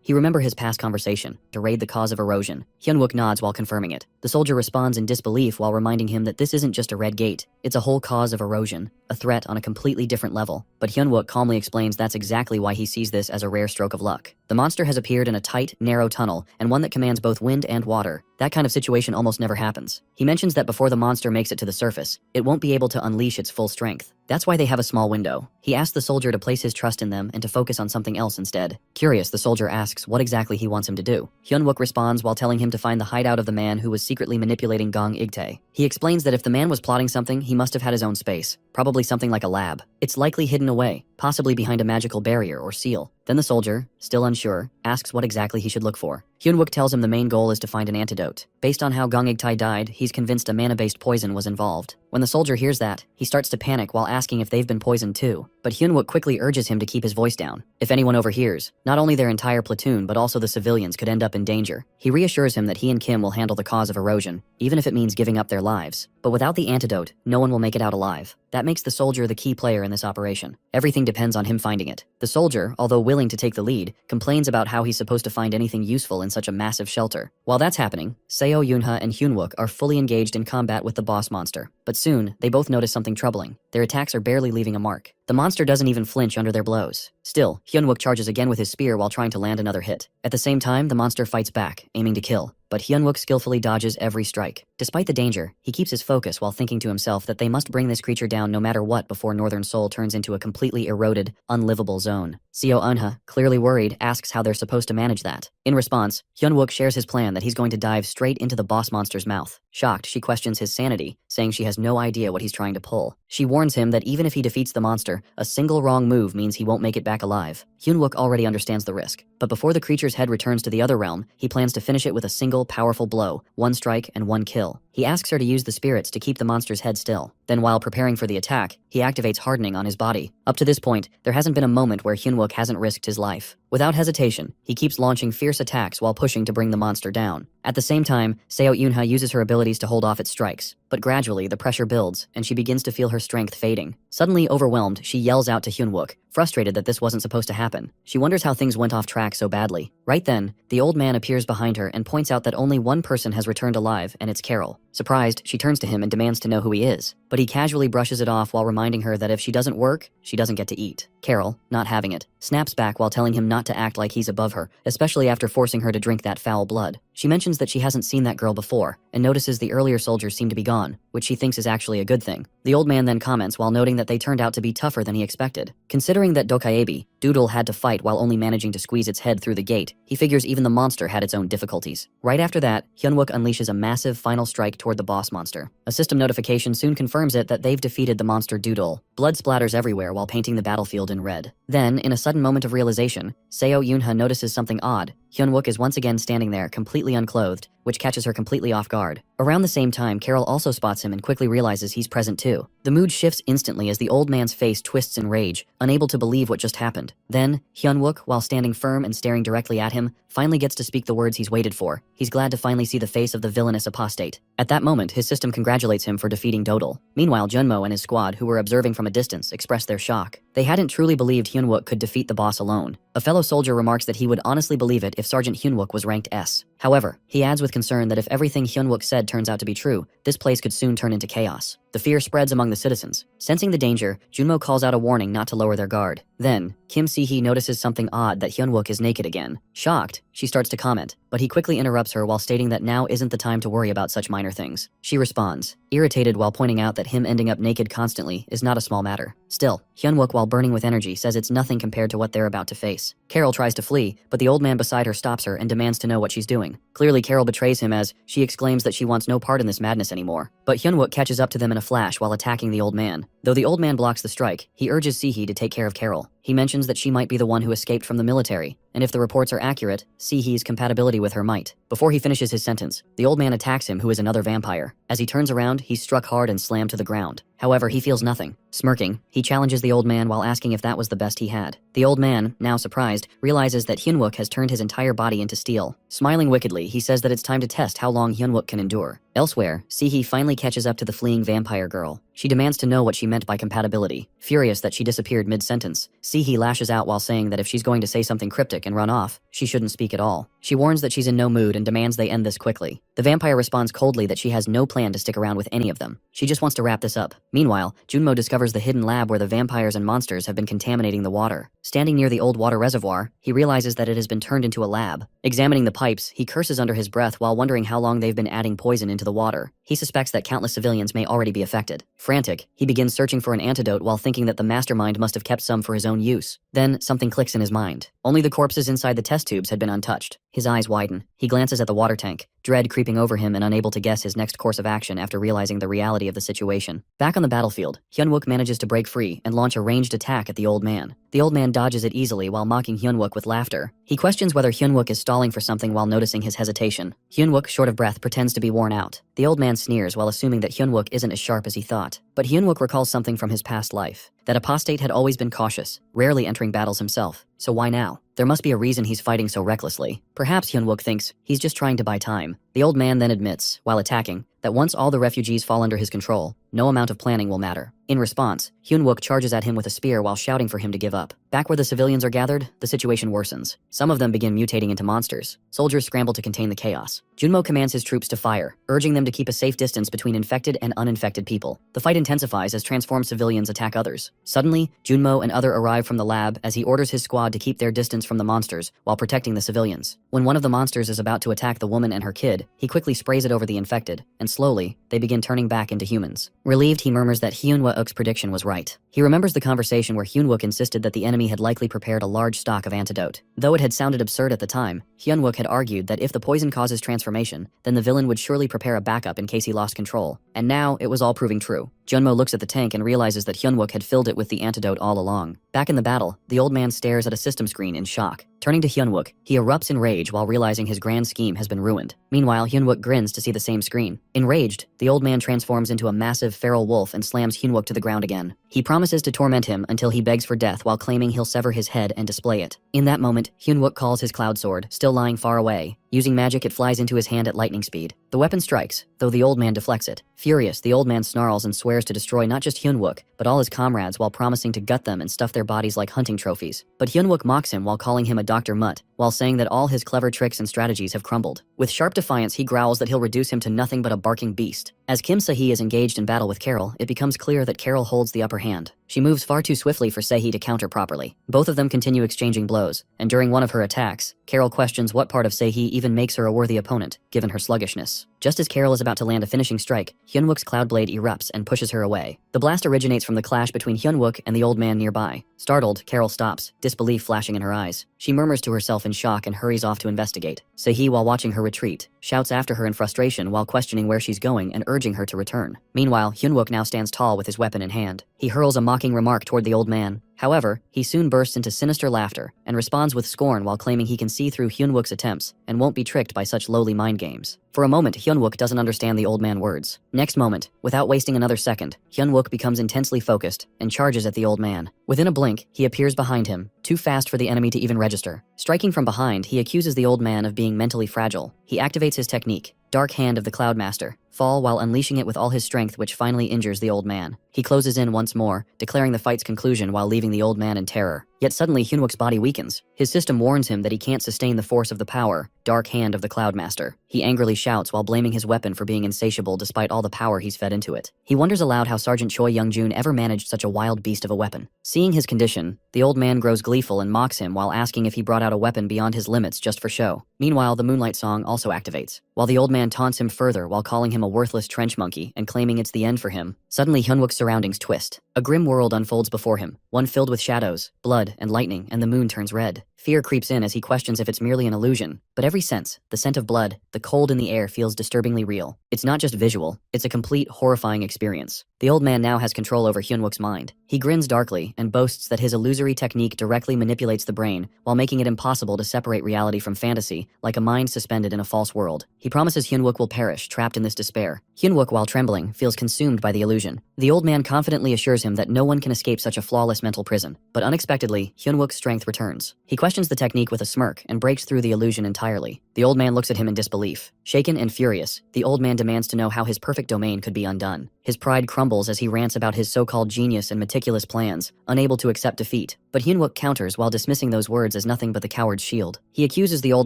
Speaker 1: He remembers his past conversation to raid the cause of erosion. Hyunwook nods while confirming it. The soldier responds in disbelief while reminding him that this isn't just a red gate. It's a whole cause of erosion, a threat on a completely different level. But Hyunwook calmly explains that's exactly why he sees this as a rare stroke of luck. The monster has appeared in a tight, narrow tunnel, and one that commands both wind and water. That kind of situation almost never happens. He mentions that before the monster makes it to the surface, it won't be able to unleash its full strength. That's why they have a small window. He asks the soldier to place his trust in them and to focus on something else instead. Curious, the soldier asks what exactly he wants him to do. Hyunwook responds while telling him to find the hideout of the man who was secretly manipulating Gong Igtae. He explains that if the man was plotting something, he must have had his own space, probably something like a lab. It's likely hidden away, possibly behind a magical barrier or seal. Then the soldier, still unsure, asks what exactly he should look for. Hyunwook tells him the main goal is to find an antidote. Based on how Gong Igtae died, he's convinced a mana-based poison was involved. When the soldier hears that, he starts to panic while asking if they've been poisoned too. But Hyunwook quickly urges him to keep his voice down. If anyone overhears, not only their entire platoon but also the civilians could end up in danger. He reassures him that he and Kim will handle the cause of erosion, even if it means giving up their lives. But without the antidote, no one will make it out alive. That makes the soldier the key player in this operation. Everything depends on him finding it. The soldier, although willing to take the lead, complains about how he's supposed to find anything useful in such a massive shelter. While that's happening, Seo, Yoonha, and Hyunwook are fully engaged in combat with the boss monster. But soon, they both notice something troubling. Their attacks are barely leaving a mark. The monster doesn't even flinch under their blows. Still, Hyunwook charges again with his spear while trying to land another hit. At the same time, the monster fights back, aiming to kill. But Hyunwook skillfully dodges every strike. Despite the danger, he keeps his focus while thinking to himself that they must bring this creature down no matter what before Northern Seoul turns into a completely eroded, unlivable zone. Seo Eunha, clearly worried, asks how they're supposed to manage that. In response, Hyunwook shares his plan that he's going to dive straight into the boss monster's mouth. Shocked, she questions his sanity, saying she has no idea what he's trying to pull. She warns him that even if he defeats the monster, a single wrong move means he won't make it back alive. Hyunwook already understands the risk, but before the creature's head returns to the other realm, he plans to finish it with a single, powerful blow, one strike and one kill. He asks her to use the spirits to keep the monster's head still. Then while preparing for the attack, he activates hardening on his body. Up to this point, there hasn't been a moment where Hyunwook hasn't risked his life. Without hesitation, he keeps launching fierce attacks while pushing to bring the monster down. At the same time, Seo Yoonha uses her abilities to hold off its strikes. But gradually, the pressure builds, and she begins to feel her strength fading. Suddenly overwhelmed, she yells out to Hyunwook, frustrated that this wasn't supposed to happen. She wonders how things went off track so badly. Right then, the old man appears behind her and points out that only one person has returned alive, and it's Carol. Surprised, she turns to him and demands to know who he is. But he casually brushes it off while reminding her that if she doesn't work, she doesn't get to eat. Carol, not having it, snaps back while telling him not to act like he's above her, especially after forcing her to drink that foul blood. She mentions that she hasn't seen that girl before, and notices the earlier soldiers seem to be gone, which she thinks is actually a good thing. The old man then comments while noting that they turned out to be tougher than he expected. Considering that Dokaebi, Doodle had to fight while only managing to squeeze its head through the gate, he figures even the monster had its own difficulties. Right after that, Hyunwook unleashes a massive final strike toward the boss monster. A system notification soon confirms it that they've defeated the monster Doodle. Blood splatters everywhere while painting the battlefield in red. Then, in a sudden moment of realization, Seo Yoonha notices something odd. Hyunwook is once again standing there, completely unclothed, which catches her completely off guard. Around the same time, Carol also spots him and quickly realizes he's present too. The mood shifts instantly as the old man's face twists in rage, unable to believe what just happened. Then, Hyunwook, while standing firm and staring directly at him, finally gets to speak the words he's waited for. He's glad to finally see the face of the villainous apostate. At that moment, his system congratulates him for defeating Dodal. Meanwhile, Junmo and his squad, who were observing from a distance, express their shock. They hadn't truly believed Hyunwook could defeat the boss alone. A fellow soldier remarks that he would honestly believe it if Sergeant Hyunwook was ranked S. However, he adds with concern that if everything Hyunwook said turns out to be true, this place could soon turn into chaos. The fear spreads among the citizens. Sensing the danger, Junmo calls out a warning not to lower their guard. Then, Kim Si-hee notices something odd, that Hyunwook is naked again. Shocked, she starts to comment, but he quickly interrupts her while stating that now isn't the time to worry about such minor things. She responds, irritated while pointing out that him ending up naked constantly is not a small matter. Still, Hyunwook, while burning with energy, says it's nothing compared to what they're about to face. Carol tries to flee, but the old man beside her stops her and demands to know what she's doing. Clearly, Carol betrays him as she exclaims that she wants no part in this madness anymore. But Hyunwook catches up to them in a flash while attacking the old man. Though the old man blocks the strike, he urges Si-hee to take care of Carol. He mentions that she might be the one who escaped from the military, and if the reports are accurate, Si-hee's compatibility with her might. Before he finishes his sentence, the old man attacks him, who is another vampire. As he turns around, he's struck hard and slammed to the ground. However, he feels nothing. Smirking, he challenges the old man while asking if that was the best he had. The old man, now surprised, realizes that Hyunwook has turned his entire body into steel. Smiling wickedly, he says that it's time to test how long Hyunwook can endure. Elsewhere, Sehee finally catches up to the fleeing vampire girl. She demands to know what she meant by compatibility. Furious that she disappeared mid-sentence, Sehee lashes out while saying that if she's going to say something cryptic and run off, she shouldn't speak at all. She warns that she's in no mood and demands they end this quickly. The vampire responds coldly that she has no plan to stick around with any of them. She just wants to wrap this up. Meanwhile, Junmo discovers the hidden lab where the vampires and monsters have been contaminating the water. Standing near the old water reservoir, he realizes that it has been turned into a lab. Examining the pipes, he curses under his breath while wondering how long they've been adding poison into the water. He suspects that countless civilians may already be affected. Frantic, he begins searching for an antidote while thinking that the mastermind must have kept some for his own use. Then, something clicks in his mind. Only the corpses inside the test tubes had been untouched. His eyes widen. He glances at the water tank, dread creeping over him and unable to guess his next course of action after realizing the reality of the situation. Back on the battlefield, Hyunwook manages to break free and launch a ranged attack at the old man. The old man dodges it easily while mocking Hyunwook with laughter. He questions whether Hyunwook is stalling for something while noticing his hesitation. Hyunwook, short of breath, pretends to be worn out. The old man sneers while assuming that Hyunwook isn't as sharp as he thought. But Hyunwook recalls something from his past life. That apostate had always been cautious, rarely entering battles himself. So why now? There must be a reason he's fighting so recklessly. Perhaps Hyunwook thinks he's just trying to buy time. The old man then admits, while attacking, that once all the refugees fall under his control, no amount of planning will matter. In response, Hyunwook charges at him with a spear while shouting for him to give up. Back where the civilians are gathered, the situation worsens. Some of them begin mutating into monsters. Soldiers scramble to contain the chaos. Junmo commands his troops to fire, urging them to keep a safe distance between infected and uninfected people. The fight intensifies as transformed civilians attack others. Suddenly, Junmo and others arrive from the lab as he orders his squad to keep their distance from the monsters while protecting the civilians. When one of the monsters is about to attack the woman and her kid, he quickly sprays it over the infected, and slowly, they begin turning back into humans. Relieved, he murmurs that Hyunwook's prediction was right. He remembers the conversation where Hyunwook insisted that the enemy had likely prepared a large stock of antidote. Though it had sounded absurd at the time, Hyunwook had argued that if the poison causes transformation, then the villain would surely prepare a backup in case he lost control. And now, it was all proving true. Junmo looks at the tank and realizes that Hyunwook had filled it with the antidote all along. Back in the battle, the old man stares at a system screen in shock. Turning to Hyunwook, he erupts in rage while realizing his grand scheme has been ruined. Meanwhile, Hyunwook grins to see the same screen. Enraged, the old man transforms into a massive feral wolf and slams Hyunwook to the ground again. He promises to torment him until he begs for death while claiming he'll sever his head and display it. In that moment, Hyunwook calls his cloud sword, still lying far away. Using magic, it flies into his hand at lightning speed. The weapon strikes, though the old man deflects it. Furious, the old man snarls and swears to destroy not just Hyunwook, but all his comrades while promising to gut them and stuff their bodies like hunting trophies. But Hyunwook mocks him while calling him a Dr. Mutt, while saying that all his clever tricks and strategies have crumbled. With sharp defiance, he growls that he'll reduce him to nothing but a barking beast. As Kim Sehee is engaged in battle with Carol, it becomes clear that Carol holds the upper hand. She moves far too swiftly for Sehee to counter properly. Both of them continue exchanging blows, and during one of her attacks, Carol questions what part of Sehee even makes her a worthy opponent, given her sluggishness. Just as Carol is about to land a finishing strike, Hyunwook's cloud blade erupts and pushes her away. The blast originates from the clash between Hyunwook and the old man nearby. Startled, Carol stops, disbelief flashing in her eyes. She murmurs to herself in shock and hurries off to investigate. Sehee, while watching her retreat, shouts after her in frustration while questioning where she's going and urging her to return. Meanwhile, Hyunwook now stands tall with his weapon in hand. He hurls a mocking remark toward the old man. However, he soon bursts into sinister laughter and responds with scorn while claiming he can see through Hyunwook's attempts and won't be tricked by such lowly mind games. For a moment, Hyunwook doesn't understand the old man's words. Next moment, without wasting another second, Hyunwook becomes intensely focused and charges at the old man. Within a blink, he appears behind him, too fast for the enemy to even register. Striking from behind, he accuses the old man of being mentally fragile. He activates his technique, Dark Hand of the Cloud Master, fall while unleashing it with all his strength, which finally injures the old man. He closes in once more, declaring the fight's conclusion while leaving the old man in terror. Yet suddenly Hyunwook's body weakens. His system warns him that he can't sustain the force of the power, Dark Hand of the Cloud Master. He angrily shouts while blaming his weapon for being insatiable despite all the power he's fed into it. He wonders aloud how Sergeant Choi Young-jun ever managed such a wild beast of a weapon. Seeing his condition, the old man grows gleeful and mocks him while asking if he brought out a weapon beyond his limits just for show. Meanwhile, the Moonlight Song also activates. While the old man taunts him further while calling him a worthless trench monkey and claiming it's the end for him, suddenly Hyunwook's surroundings twist. A grim world unfolds before him, one filled with shadows, blood, and lightning, and the moon turns red. Fear creeps in as he questions if it's merely an illusion, but every sense, the scent of blood, the cold in the air feels disturbingly real. It's not just visual, it's a complete, horrifying experience. The old man now has control over Hyunwook's mind. He grins darkly and boasts that his illusory technique directly manipulates the brain while making it impossible to separate reality from fantasy, like a mind suspended in a false world. He promises Hyunwook will perish, trapped in this despair. Hyunwook, while trembling, feels consumed by the illusion. The old man confidently assures him that no one can escape such a flawless mental prison. But unexpectedly, Hyunwook's strength returns. He questions the technique with a smirk and breaks through the illusion entirely. The old man looks at him in disbelief. Shaken and furious, the old man demands to know how his perfect domain could be undone. His pride crumbles as he rants about his so-called genius and meticulous plans, unable to accept defeat. But Hyunwook counters while dismissing those words as nothing but the coward's shield. He accuses the old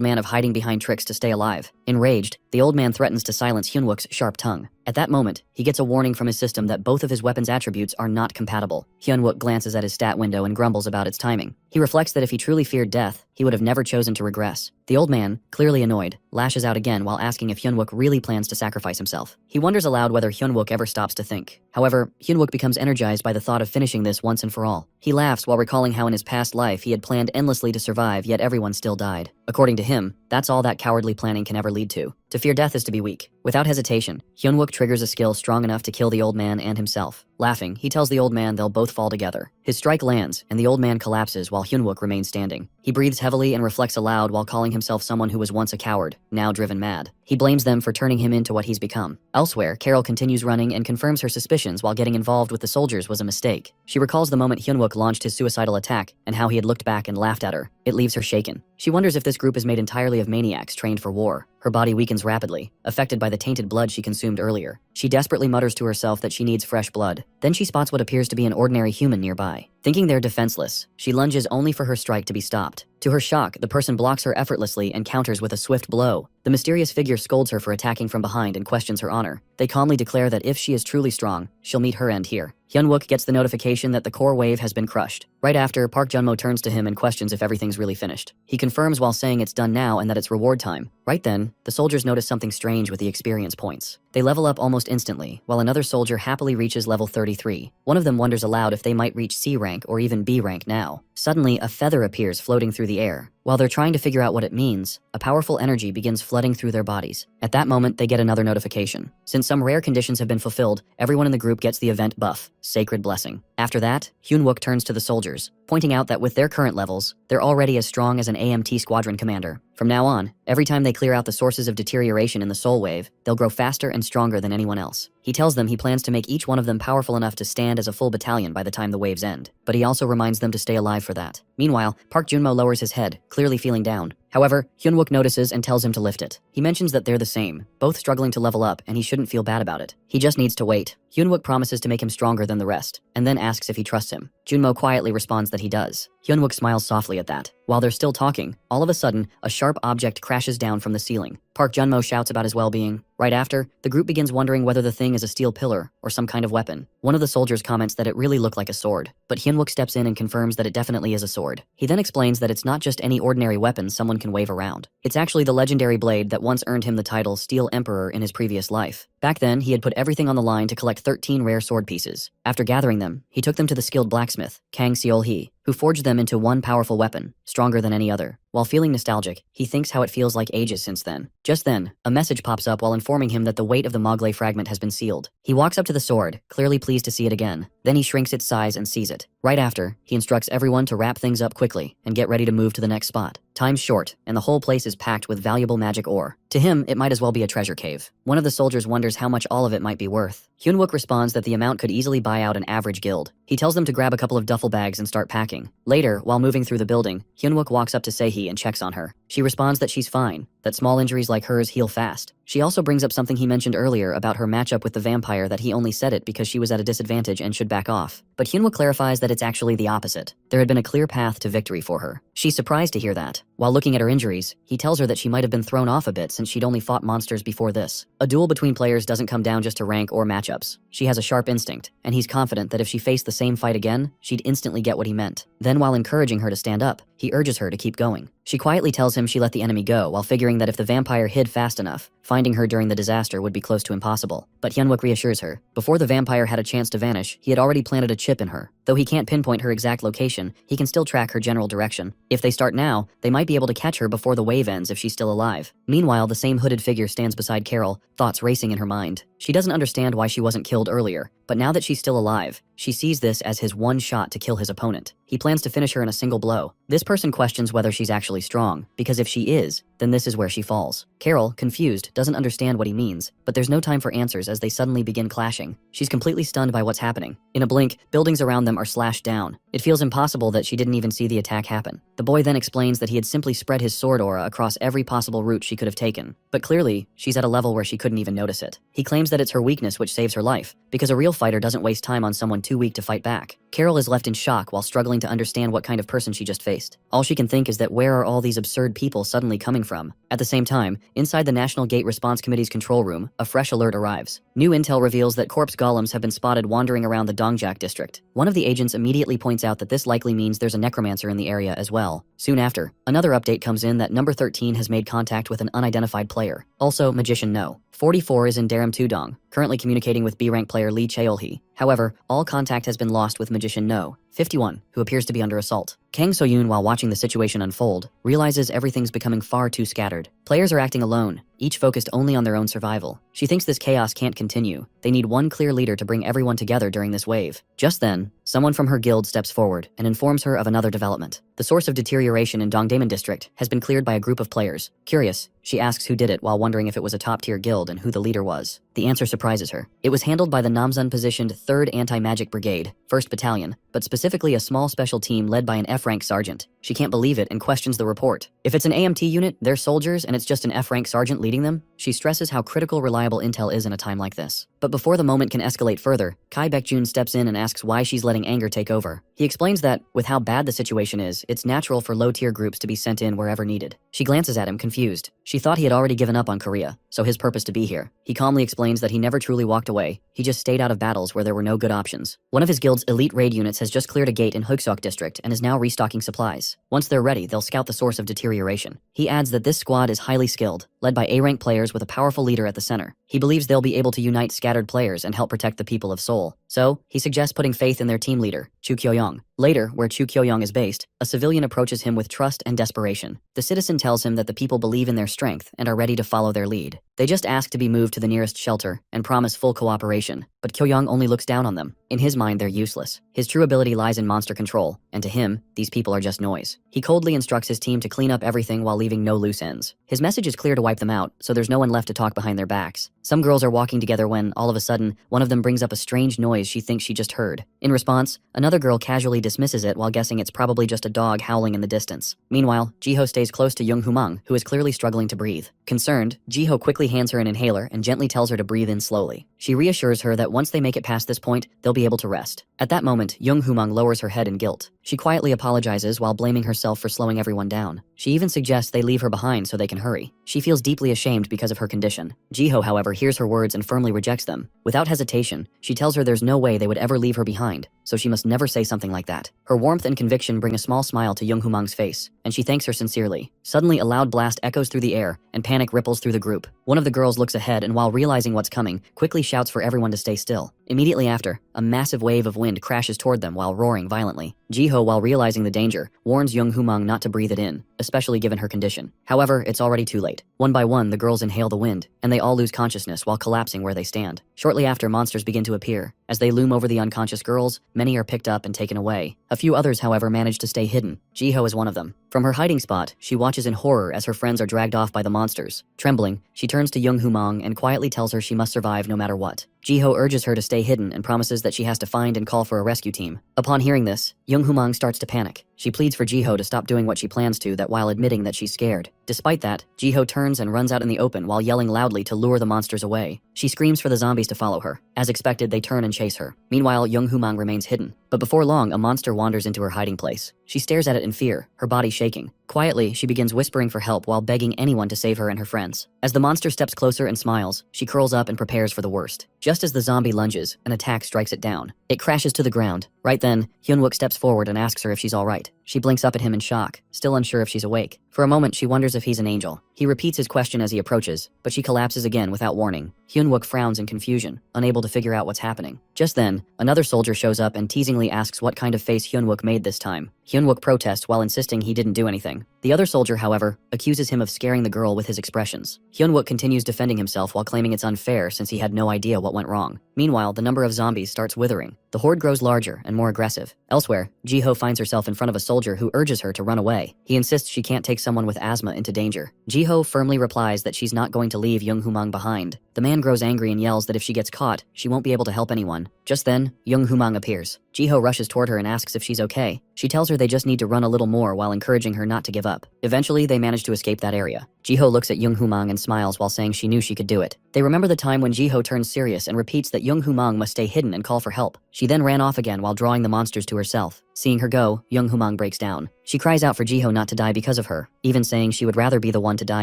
Speaker 1: man of hiding behind tricks to stay alive. Enraged, the old man threatens to silence Hyunwook's sharp tongue. At that moment, he gets a warning from his system that both of his weapon's attributes are not compatible. Hyunwook glances at his stat window and grumbles about its timing. He reflects that if he truly feared death, he would have never chosen to regress. The old man, clearly annoyed, lashes out again while asking if Hyunwook really plans to sacrifice himself. He wonders aloud whether Hyunwook ever stops to think. However, Hyunwook becomes energized by the thought of finishing this once and for all. He laughs while recalling how in his past life he had planned endlessly to survive, yet everyone still died. According to him, that's all that cowardly planning can ever lead to. To fear death is to be weak. Without hesitation, Hyunwook triggers a skill strong enough to kill the old man and himself. Laughing, he tells the old man they'll both fall together. His strike lands, and the old man collapses while Hyunwook remains standing. He breathes heavily and reflects aloud while calling himself someone who was once a coward, now driven mad. He blames them for turning him into what he's become. Elsewhere, Carol continues running and confirms her suspicions while getting involved with the soldiers was a mistake. She recalls the moment Hyunwook launched his suicidal attack and how he had looked back and laughed at her. It leaves her shaken. She wonders if this group is made entirely of maniacs trained for war. Her body weakens rapidly, affected by the tainted blood she consumed earlier. She desperately mutters to herself that she needs fresh blood. Then she spots what appears to be an ordinary human nearby. Thinking they're defenseless, she lunges only for her strike to be stopped. To her shock, the person blocks her effortlessly and counters with a swift blow. The mysterious figure scolds her for attacking from behind and questions her honor. They calmly declare that if she is truly strong, she'll meet her end here. Hyunwook gets the notification that the core wave has been crushed. Right after, Park Junmo turns to him and questions if everything's really finished. He confirms while saying it's done now and that it's reward time. Right then, the soldiers notice something strange with the experience points. They level up almost instantly, while another soldier happily reaches level 33. One of them wonders aloud if they might reach C rank or even B rank now. Suddenly, a feather appears floating through the air. While they're trying to figure out what it means, a powerful energy begins flooding through their bodies. At that moment, they get another notification. Since some rare conditions have been fulfilled, everyone in the group gets the event buff, Sacred Blessing. After that, Hyunwook turns to the soldiers, pointing out that with their current levels, they're already as strong as an AMT squadron commander. From now on, every time they clear out the sources of deterioration in the soul wave, they'll grow faster and stronger than anyone else. He tells them he plans to make each one of them powerful enough to stand as a full battalion by the time the waves end, but he also reminds them to stay alive for that. Meanwhile, Park Junmo lowers his head, clearly feeling down. However, Hyunwook notices and tells him to lift it. He mentions that they're the same, both struggling to level up, and he shouldn't feel bad about it. He just needs to wait. Hyunwook promises to make him stronger than the rest, and then asks if he trusts him. Junmo quietly responds that he does. Hyunwook smiles softly at that. While they're still talking, all of a sudden, a sharp object crashes down from the ceiling. Park Junmo shouts about his well-being. Right after, the group begins wondering whether the thing is a steel pillar or some kind of weapon. One of the soldiers comments that it really looked like a sword, but Hyunwook steps in and confirms that it definitely is a sword. He then explains that it's not just any ordinary weapon someone can wave around. It's actually the legendary blade that once earned him the title Steel Emperor in his previous life. Back then, he had put everything on the line to collect 13 rare sword pieces. After gathering them, he took them to the skilled blacksmith, Kang Seol-hee, who forged them into one powerful weapon, stronger than any other. While feeling nostalgic, he thinks how it feels like ages since then. Just then, a message pops up while informing him that the weight of the Mogley fragment has been sealed. He walks up to the sword, clearly pleased to see it again. Then he shrinks its size and sees it. Right after, he instructs everyone to wrap things up quickly and get ready to move to the next spot. Time's short, and the whole place is packed with valuable magic ore. To him, it might as well be a treasure cave. One of the soldiers wonders how much all of it might be worth. Hyunwook responds that the amount could easily buy out an average guild. He tells them to grab a couple of duffel bags and start packing. Later, while moving through the building, Hyunwook walks up to Sehee and checks on her. She responds that she's fine, that small injuries like hers heal fast. She also brings up something he mentioned earlier about her matchup with the vampire, that he only said it because she was at a disadvantage and should back off. But Hyunwook clarifies that it's actually the opposite. There had been a clear path to victory for her. She's surprised to hear that. While looking at her injuries, he tells her that she might have been thrown off a bit since she'd only fought monsters before this. A duel between players doesn't come down just to rank or matchups. She has a sharp instinct, and he's confident that if she faced the same fight again, she'd instantly get what he meant. Then while encouraging her to stand up, he urges her to keep going. She quietly tells him she let the enemy go while figuring that if the vampire hid fast enough, finding her during the disaster would be close to impossible. But Hyunwook reassures her. Before the vampire had a chance to vanish, he had already planted a chip in her. Though he can't pinpoint her exact location, he can still track her general direction. If they start now, they might be able to catch her before the wave ends if she's still alive. Meanwhile, the same hooded figure stands beside Carol, thoughts racing in her mind. She doesn't understand why she wasn't killed earlier, but now that she's still alive, she sees this as his one shot to kill his opponent. He plans to finish her in a single blow. This person questions whether she's actually strong, because if she is, then this is where she falls. Carol, confused, doesn't understand what he means, but there's no time for answers as they suddenly begin clashing. She's completely stunned by what's happening. In a blink, buildings around them are slashed down. It feels impossible that she didn't even see the attack happen. The boy then explains that he had simply spread his sword aura across every possible route she could have taken. But clearly, she's at a level where she couldn't even notice it. He claims that it's her weakness which saves her life, because a real fighter doesn't waste time on someone too weak to fight back. Carol is left in shock while struggling to understand what kind of person she just faced. All she can think is that where are all these absurd people suddenly coming from? At the same time, inside the National Gate Response Committee's control room, a fresh alert arrives. New intel reveals that corpse golems have been spotted wandering around the Dongjak district. One of the agents immediately points out that this likely means there's a necromancer in the area as well. Soon after, another update comes in that number 13 has made contact with an unidentified player. Also, Magician No. 44 is in Daram Tudong, currently communicating with B-rank player Lee Cheolhee. However, all contact has been lost with Magician No. 51, who appears to be under assault. Kang Soyoon, while watching the situation unfold, realizes everything's becoming far too scattered. Players are acting alone, each focused only on their own survival. She thinks this chaos can't continue. They need one clear leader to bring everyone together during this wave. Just then, someone from her guild steps forward and informs her of another development. The source of deterioration in Dongdaemun district has been cleared by a group of players. Curious, she asks who did it while wondering if it was a top-tier guild and who the leader was. The answer surprises her. It was handled by the Namsun-positioned 3rd Anti-Magic Brigade, 1st Battalion, but specifically a small special team led by an F-rank sergeant. She can't believe it and questions the report. If it's an AMT unit, they're soldiers, and it's just an F-rank sergeant leading them, she stresses how critical reliable intel is in a time like this. But before the moment can escalate further, Kai Baekjun steps in and asks why she's letting anger take over. He explains that, with how bad the situation is, it's natural for low-tier groups to be sent in wherever needed. She glances at him, confused. She thought he had already given up on Korea, so his purpose to be here. He calmly explains that he never truly walked away. He just stayed out of battles where there were no good options. One of his guild's elite raid units has just cleared a gate in Hoeksok district and is now restocking supplies. Once they're ready, they'll scout the source of deterioration. He adds that this squad is highly skilled, led by A-rank players with a powerful leader at the center. He believes they'll be able to unite scattered players and help protect the people of Seoul. So, he suggests putting faith in their team leader, Chu Kyo-young. Later, where Chu Kyo-young is based, a civilian approaches him with trust and desperation. The citizen tells him that the people believe in their strength and are ready to follow their lead. They just ask to be moved to the nearest shelter and promise full cooperation, but Kyo-young only looks down on them. In his mind, they're useless. His true ability lies in monster control, and to him, these people are just noise. He coldly instructs his team to clean up everything while leaving no loose ends. His message is clear to wipe them out, so there's no one left to talk behind their backs. Some girls are walking together when, all of a sudden, one of them brings up a strange noise she thinks she just heard. In response, another girl casually dismisses it while guessing it's probably just a dog howling in the distance. Meanwhile, Jiho stays close to Young Humang, who is clearly struggling to breathe. Concerned, Jiho quickly hands her an inhaler and gently tells her to breathe in slowly. She reassures her that once they make it past this point, they'll be able to rest. At that moment, Young Humang lowers her head in guilt. She quietly apologizes while blaming herself for slowing everyone down. She even suggests they leave her behind so they can hurry. She feels deeply ashamed because of her condition. Jiho, however, hears her words and firmly rejects them. Without hesitation, she tells her there's no way they would ever leave her behind, so she must never say something like that. Her warmth and conviction bring a small smile to Young Humang's face, and she thanks her sincerely. Suddenly, a loud blast echoes through the air, and panic ripples through the group. One of the girls looks ahead and while realizing what's coming, quickly shouts for everyone to stay still. Immediately after, a massive wave of wind crashes toward them while roaring violently. Jiho, while realizing the danger, warns Young Humang not to breathe it in, especially given her condition. However, it's already too late. One by one, the girls inhale the wind, and they all lose consciousness while collapsing where they stand. Shortly after, monsters begin to appear. As they loom over the unconscious girls, many are picked up and taken away. A few others, however, manage to stay hidden. Jiho is one of them. From her hiding spot, she watches in horror as her friends are dragged off by the monsters. Trembling, she turns to Young Humang and quietly tells her she must survive no matter what. Jiho urges her to stay hidden and promises that she has to find and call for a rescue team. Upon hearing this, Young Humang starts to panic. She pleads for Jiho to stop doing what she plans to, that while admitting that she's scared. Despite that, Jiho turns and runs out in the open while yelling loudly to lure the monsters away. She screams for the zombies to follow her. As expected, they turn and chase her. Meanwhile, Young Humang remains hidden. But before long, a monster wanders into her hiding place. She stares at it in fear, her body shaking. Quietly, she begins whispering for help while begging anyone to save her and her friends. As the monster steps closer and smiles, she curls up and prepares for the worst. Just as the zombie lunges, an attack strikes it down. It crashes to the ground. Right then, Hyunwook steps forward and asks her if she's alright. She blinks up at him in shock, still unsure if she's awake. For a moment, she wonders if he's an angel. He repeats his question as he approaches, but she collapses again without warning. Hyunwook frowns in confusion, unable to figure out what's happening. Just then, another soldier shows up and teasingly asks what kind of face Hyunwook made this time. Hyunwook protests while insisting he didn't do anything. The other soldier, however, accuses him of scaring the girl with his expressions. Hyunwook continues defending himself while claiming it's unfair since he had no idea what went wrong. Meanwhile, the number of zombies starts withering. The horde grows larger and more aggressive. Elsewhere, Jiho finds herself in front of a soldier who urges her to run away. He insists she can't take someone with asthma into danger. Jiho firmly replies that she's not going to leave Young Humang behind. The man grows angry and yells that if she gets caught, she won't be able to help anyone. Just then, Young Humang appears. Jiho rushes toward her and asks if she's okay. She tells her they just need to run a little more while encouraging her not to give up. Eventually, they manage to escape that area. Jiho looks at Young Humang and smiles while saying she knew she could do it. They remember the time when Jiho turns serious and repeats that Young Humang must stay hidden and call for help. She then ran off again while drawing the monsters to herself. Seeing her go, Young Humang breaks down. She cries out for Jiho not to die because of her, even saying she would rather be the one to die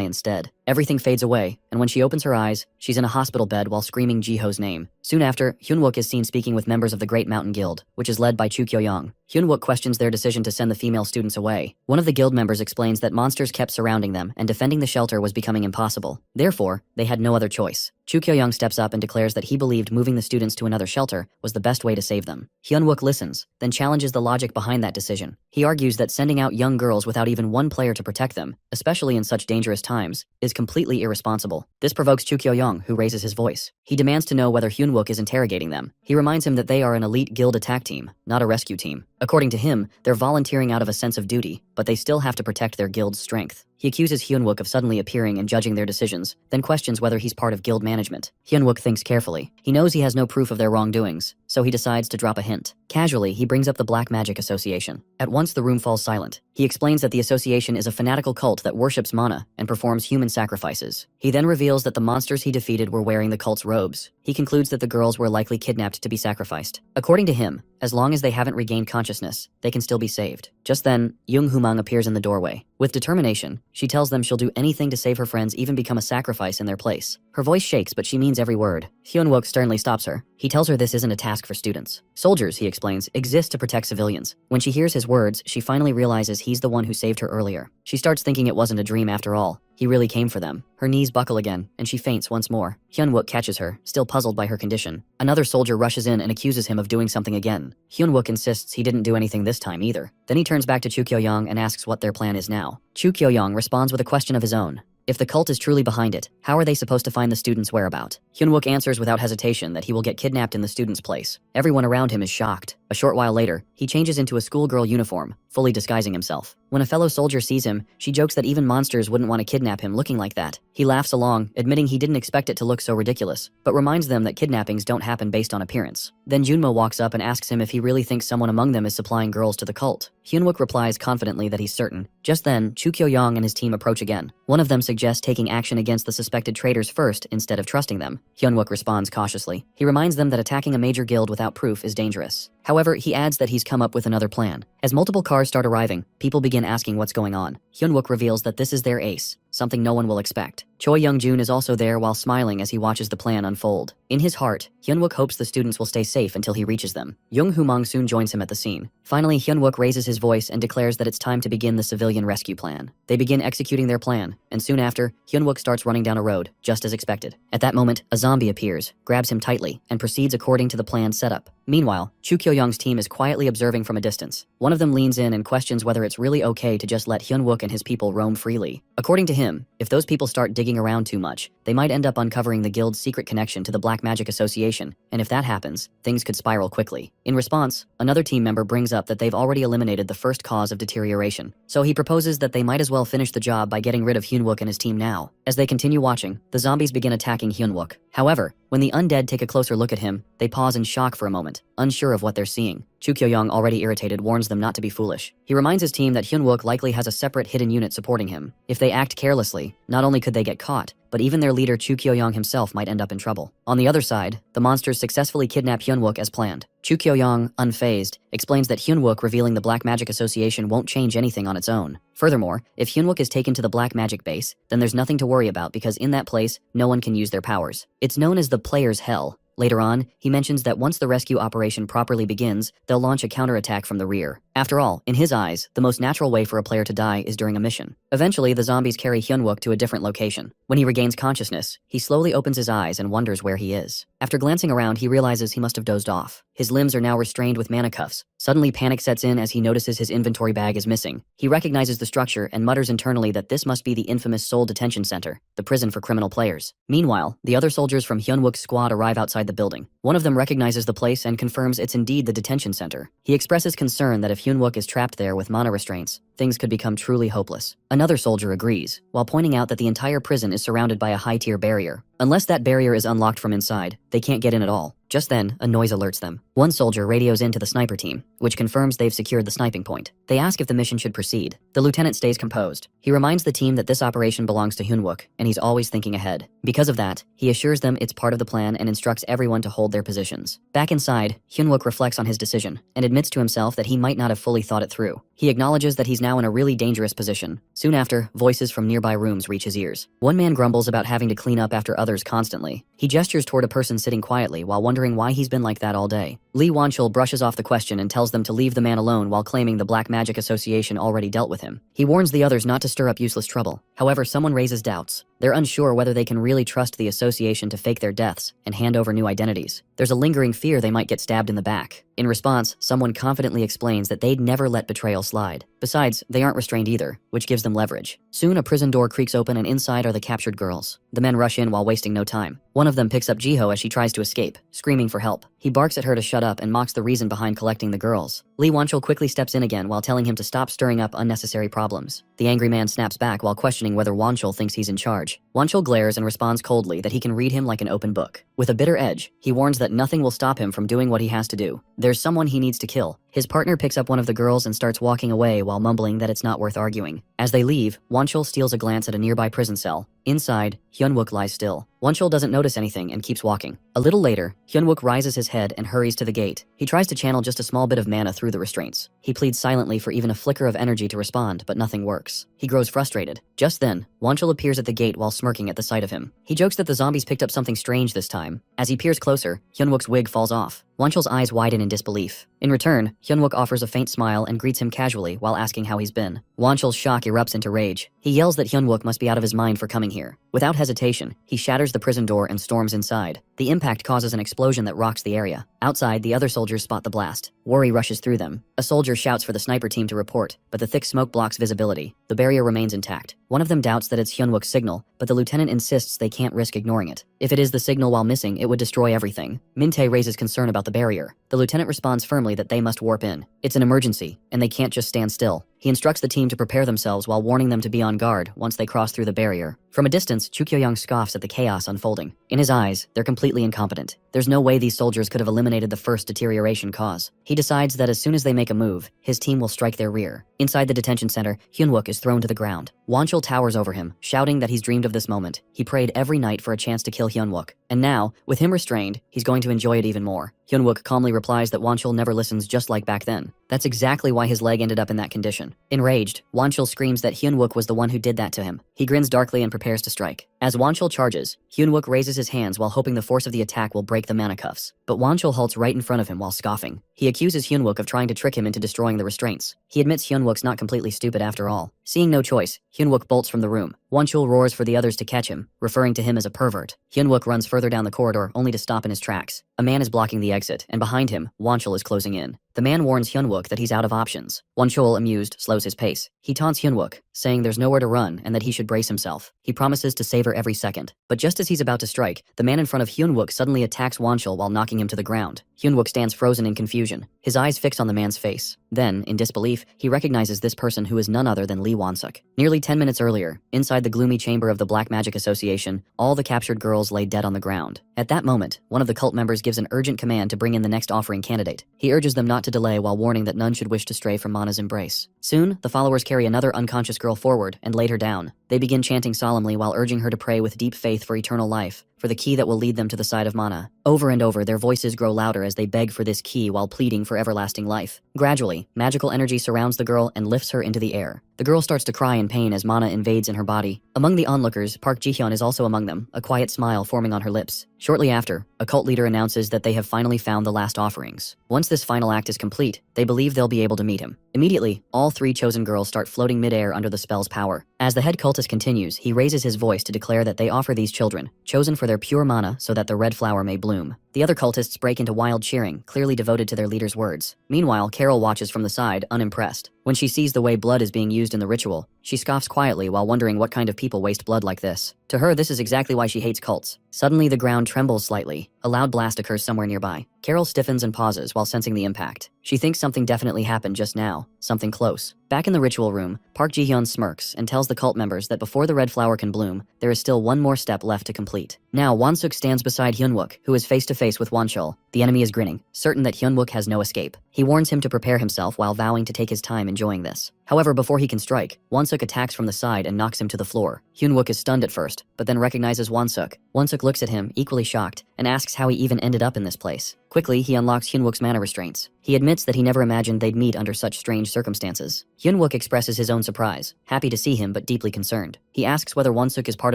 Speaker 1: instead. Everything fades away, and when she opens her eyes, she's in a hospital bed while screaming Jiho's name. Soon after, Hyunwook is seen speaking with members of the Great Mountain Guild, which is led by Chu Kyo-young. Hyunwook questions their decision to send the female students away. One of the guild members explains that monsters kept surrounding them and defending the shelter was becoming impossible. Therefore, they had no other choice. Chu Kyo-young steps up and declares that he believed moving the students to another shelter was the best way to save them. Hyunwook listens, then challenges the logic behind that decision. He argues that sending out young girls without even one player to protect them, especially in such dangerous times, is completely irresponsible. This provokes Chu Kyo-young, who raises his voice. He demands to know whether Hyunwook is interrogating them. He reminds him that they are an elite guild attack team, not a rescue team. According to him, they're volunteering out of a sense of duty, but they still have to protect their guild's strength. He accuses Hyunwook of suddenly appearing and judging their decisions, then questions whether he's part of guild management. Hyunwook thinks carefully. He knows he has no proof of their wrongdoings, so he decides to drop a hint. Casually, he brings up the Black Magic Association. At once, the room falls silent. He explains that the association is a fanatical cult that worships mana and performs human sacrifices. He then reveals that the monsters he defeated were wearing the cult's robes. He concludes that the girls were likely kidnapped to be sacrificed. According to him, as long as they haven't regained consciousness, they can still be saved. Just then, Young Humang appears in the doorway. With determination, she tells them she'll do anything to save her friends, even become a sacrifice in their place. Her voice shakes, but she means every word. Hyunwook sternly stops her. He tells her this isn't a task for students. Soldiers, he explains, exist to protect civilians. When she hears his words, she finally realizes he's the one who saved her earlier. She starts thinking it wasn't a dream after all. He really came for them. Her knees buckle again, and she faints once more. Hyunwook catches her, still puzzled by her condition. Another soldier rushes in and accuses him of doing something again. Hyunwook insists he didn't do anything this time either. Then he turns back to Chu Kyo-young and asks what their plan is now. Chu Kyo-young responds with a question of his own. If the cult is truly behind it, how are they supposed to find the student's whereabout? Hyunwook answers without hesitation that he will get kidnapped in the student's place. Everyone around him is shocked. A short while later, he changes into a schoolgirl uniform, fully disguising himself. When a fellow soldier sees him, she jokes that even monsters wouldn't want to kidnap him looking like that. He laughs along, admitting he didn't expect it to look so ridiculous, but reminds them that kidnappings don't happen based on appearance. Then Junmo walks up and asks him if he really thinks someone among them is supplying girls to the cult. Hyunwook replies confidently that he's certain. Just then, Chu Kyo-young and his team approach again. One of them suggests taking action against the suspected traitors first instead of trusting them. Hyunwook responds cautiously. He reminds them that attacking a major guild without proof is dangerous. However, he adds that he's come up with another plan. As multiple cars start arriving, people begin asking what's going on. Hyunwook reveals that this is their ace, something no one will expect. Choi Young-jun is also there while smiling as he watches the plan unfold. In his heart, Hyunwook hopes the students will stay safe until he reaches them. Young Humang soon joins him at the scene. Finally, Hyunwook raises his voice and declares that it's time to begin the civilian rescue plan. They begin executing their plan, and soon after, Hyunwook starts running down a road, just as expected. At that moment, a zombie appears, grabs him tightly, and proceeds according to the plan set up. Meanwhile, Chu Kyo-young's team is quietly observing from a distance. One of them leans in and questions whether it's really okay to just let Hyunwook and his people roam freely. According to him, if those people start digging around too much, they might end up uncovering the guild's secret connection to the Black Magic Association, and if that happens, things could spiral quickly. In response, another team member brings up that they've already eliminated the first cause of deterioration, so he proposes that they might as well finish the job by getting rid of Hyunwook and his team now. As they continue watching, the zombies begin attacking Hyunwook. However, when the undead take a closer look at him, they pause in shock for a moment, unsure of what they're seeing. Chu Kyo-young, already irritated, warns them not to be foolish. He reminds his team that Hyunwook likely has a separate hidden unit supporting him. If they act carelessly, not only could they get caught, but even their leader Chu Kyo-young himself might end up in trouble. On the other side, the monsters successfully kidnap Hyunwook as planned. Chu Kyo-young, unfazed, explains that Hyunwook revealing the Black Magic Association won't change anything on its own. Furthermore, if Hyunwook is taken to the Black Magic base, then there's nothing to worry about because in that place, no one can use their powers. It's known as the Player's Hell. Later on, he mentions that once the rescue operation properly begins, they'll launch a counterattack from the rear. After all, in his eyes, the most natural way for a player to die is during a mission. Eventually, the zombies carry Hyunwook to a different location. When he regains consciousness, he slowly opens his eyes and wonders where he is. After glancing around, he realizes he must have dozed off. His limbs are now restrained with mana cuffs. Suddenly panic sets in as he notices his inventory bag is missing. He recognizes the structure and mutters internally that this must be the infamous Seoul Detention Center, the prison for criminal players. Meanwhile, the other soldiers from Hyunwook's squad arrive outside the building. One of them recognizes the place and confirms it's indeed the detention center. He expresses concern that if Hyunwook is trapped there with mana restraints, things could become truly hopeless. Another soldier agrees, while pointing out that the entire prison is surrounded by a high-tier barrier. Unless that barrier is unlocked from inside, they can't get in at all. Just then, a noise alerts them. One soldier radios into the sniper team, which confirms they've secured the sniping point. They ask if the mission should proceed. The lieutenant stays composed. He reminds the team that this operation belongs to Hyunwook, and he's always thinking ahead. Because of that, he assures them it's part of the plan and instructs everyone to hold their positions. Back inside, Hyunwook reflects on his decision, and admits to himself that he might not have fully thought it through. He acknowledges that he's now in a really dangerous position. Soon after, voices from nearby rooms reach his ears. One man grumbles about having to clean up after others constantly. He gestures toward a person sitting quietly while wondering why he's been like that all day. Lee Wanchul brushes off the question and tells them to leave the man alone while claiming the Black Magic Association already dealt with him. He warns the others not to stir up useless trouble. However, someone raises doubts. They're unsure whether they can really trust the association to fake their deaths and hand over new identities. There's a lingering fear they might get stabbed in the back. In response, someone confidently explains that they'd never let betrayal slide. Besides, they aren't restrained either, which gives them leverage. Soon, a prison door creaks open and inside are the captured girls. The men rush in while wasting no time. One of them picks up Jiho as she tries to escape, screaming for help. He barks at her to shut up and mocks the reason behind collecting the girls. Lee Wanchul quickly steps in again while telling him to stop stirring up unnecessary problems. The angry man snaps back while questioning whether Wanchul thinks he's in charge. Wanchul glares and responds coldly that he can read him like an open book. With a bitter edge, he warns that nothing will stop him from doing what he has to do. There's someone he needs to kill. His partner picks up one of the girls and starts walking away while mumbling that it's not worth arguing. As they leave, Wanchul steals a glance at a nearby prison cell. Inside, Hyunwook lies still. Wanchul doesn't notice anything and keeps walking. A little later, Hyunwook rises his head and hurries to the gate. He tries to channel just a small bit of mana through the restraints. He pleads silently for even a flicker of energy to respond, but nothing works. He grows frustrated. Just then, Wanchul appears at the gate while smirking at the sight of him. He jokes that the zombies picked up something strange this time. As he peers closer, Hyunwook's wig falls off. Wanchul's eyes widen in disbelief. In return, Hyunwook offers a faint smile and greets him casually while asking how he's been. Wanchul's shock erupts into rage. He yells that Hyunwook must be out of his mind for coming here. Without hesitation, he shatters the prison door and storms inside. The impact causes an explosion that rocks the area. Outside, the other soldiers spot the blast. Worry rushes through them. A soldier shouts for the sniper team to report, but the thick smoke blocks visibility. The barrier remains intact. One of them doubts that it's Hyunwook's signal, but the lieutenant insists they can't risk ignoring it. If it is the signal while missing, it would destroy everything. Min-tae raises concern about the barrier. The lieutenant responds firmly that they must warp in. It's an emergency, and they can't just stand still. He instructs the team to prepare themselves while warning them to be on guard once they cross through the barrier. From a distance, Chu Kyo-young scoffs at the chaos unfolding. In his eyes, they're completely incompetent. There's no way these soldiers could have eliminated the first deterioration cause. He decides that as soon as they make a move, his team will strike their rear. Inside the detention center, Hyunwook is thrown to the ground. Wanchul towers over him, shouting that he's dreamed of this moment. He prayed every night for a chance to kill Hyunwook. And now, with him restrained, he's going to enjoy it even more. Hyunwook calmly replies that Wanchul never listens, just like back then. That's exactly why his leg ended up in that condition. Enraged, Wanchul screams that Hyunwook was the one who did that to him. He grins darkly and prepares to strike. As Wanchul charges, Hyunwook raises his hands while hoping the force of the attack will break the mana cuffs. But Wanchul halts right in front of him while scoffing. He accuses Hyunwook of trying to trick him into destroying the restraints. He admits Hyunwook's not completely stupid after all. Seeing no choice, Hyunwook bolts from the room. Wanchul roars for the others to catch him, referring to him as a pervert. Hyunwook runs further down the corridor only to stop in his tracks. A man is blocking the exit, and behind him, Wanchul is closing in. The man warns Hyunwook that he's out of options. Wanchul, amused, slows his pace. He taunts Hyunwook, saying there's nowhere to run and that he should brace himself. He promises to savor every second. But just as he's about to strike, the man in front of Hyunwook suddenly attacks Wanchul while knocking him to the ground. Hyunwook stands frozen in confusion, his eyes fixed on the man's face. Then, in disbelief, he recognizes this person who is none other than Lee Won-suk. Nearly 10 minutes earlier, inside the gloomy chamber of the Black Magic Association, all the captured girls lay dead on the ground. At that moment, one of the cult members gives an urgent command to bring in the next offering candidate. He urges them not to delay while warning that none should wish to stray from Mana's embrace. Soon, the followers carry another unconscious girl forward and laid her down. They begin chanting solemnly while urging her to pray with deep faith for eternal life, for the key that will lead them to the side of Mana. Over and over, their voices grow louder as they beg for this key while pleading for everlasting life. Gradually, magical energy surrounds the girl and lifts her into the air. The girl starts to cry in pain as Mana invades in her body. Among the onlookers, Park Ji-hyun is also among them, a quiet smile forming on her lips. Shortly after, a cult leader announces that they have finally found the last offerings. Once this final act is complete, they believe they'll be able to meet him. Immediately, all three chosen girls start floating midair under the spell's power. As the head cultist continues, he raises his voice to declare that they offer these children, chosen for their pure mana so that the red flower may bloom. The other cultists break into wild cheering, clearly devoted to their leader's words. Meanwhile, Carol watches from the side, unimpressed. When she sees the way blood is being used in the ritual, she scoffs quietly while wondering what kind of people waste blood like this. To her, this is exactly why she hates cults. Suddenly, the ground trembles slightly. A loud blast occurs somewhere nearby. Carol stiffens and pauses while sensing the impact. She thinks something definitely happened just now, something close. Back in the ritual room, Park Ji-hyun smirks and tells the cult members that before the red flower can bloom, there is still one more step left to complete. Now, Won-suk stands beside Hyun-wook, who is face to face with Won-chul. The enemy is grinning, certain that Hyun-wook has no escape. He warns him to prepare himself while vowing to take his time enjoying this. However, before he can strike, Won-suk attacks from the side and knocks him to the floor. Hyun-wook is stunned at first, but then recognizes Won-suk. Won-suk looks at him, equally shocked, and asks how he even ended up in this place. Quickly, he unlocks Hyun-wook's mana restraints. He admits that he never imagined they'd meet under such strange circumstances. Hyun-wook expresses his own surprise, happy to see him but deeply concerned. He asks whether Won-suk is part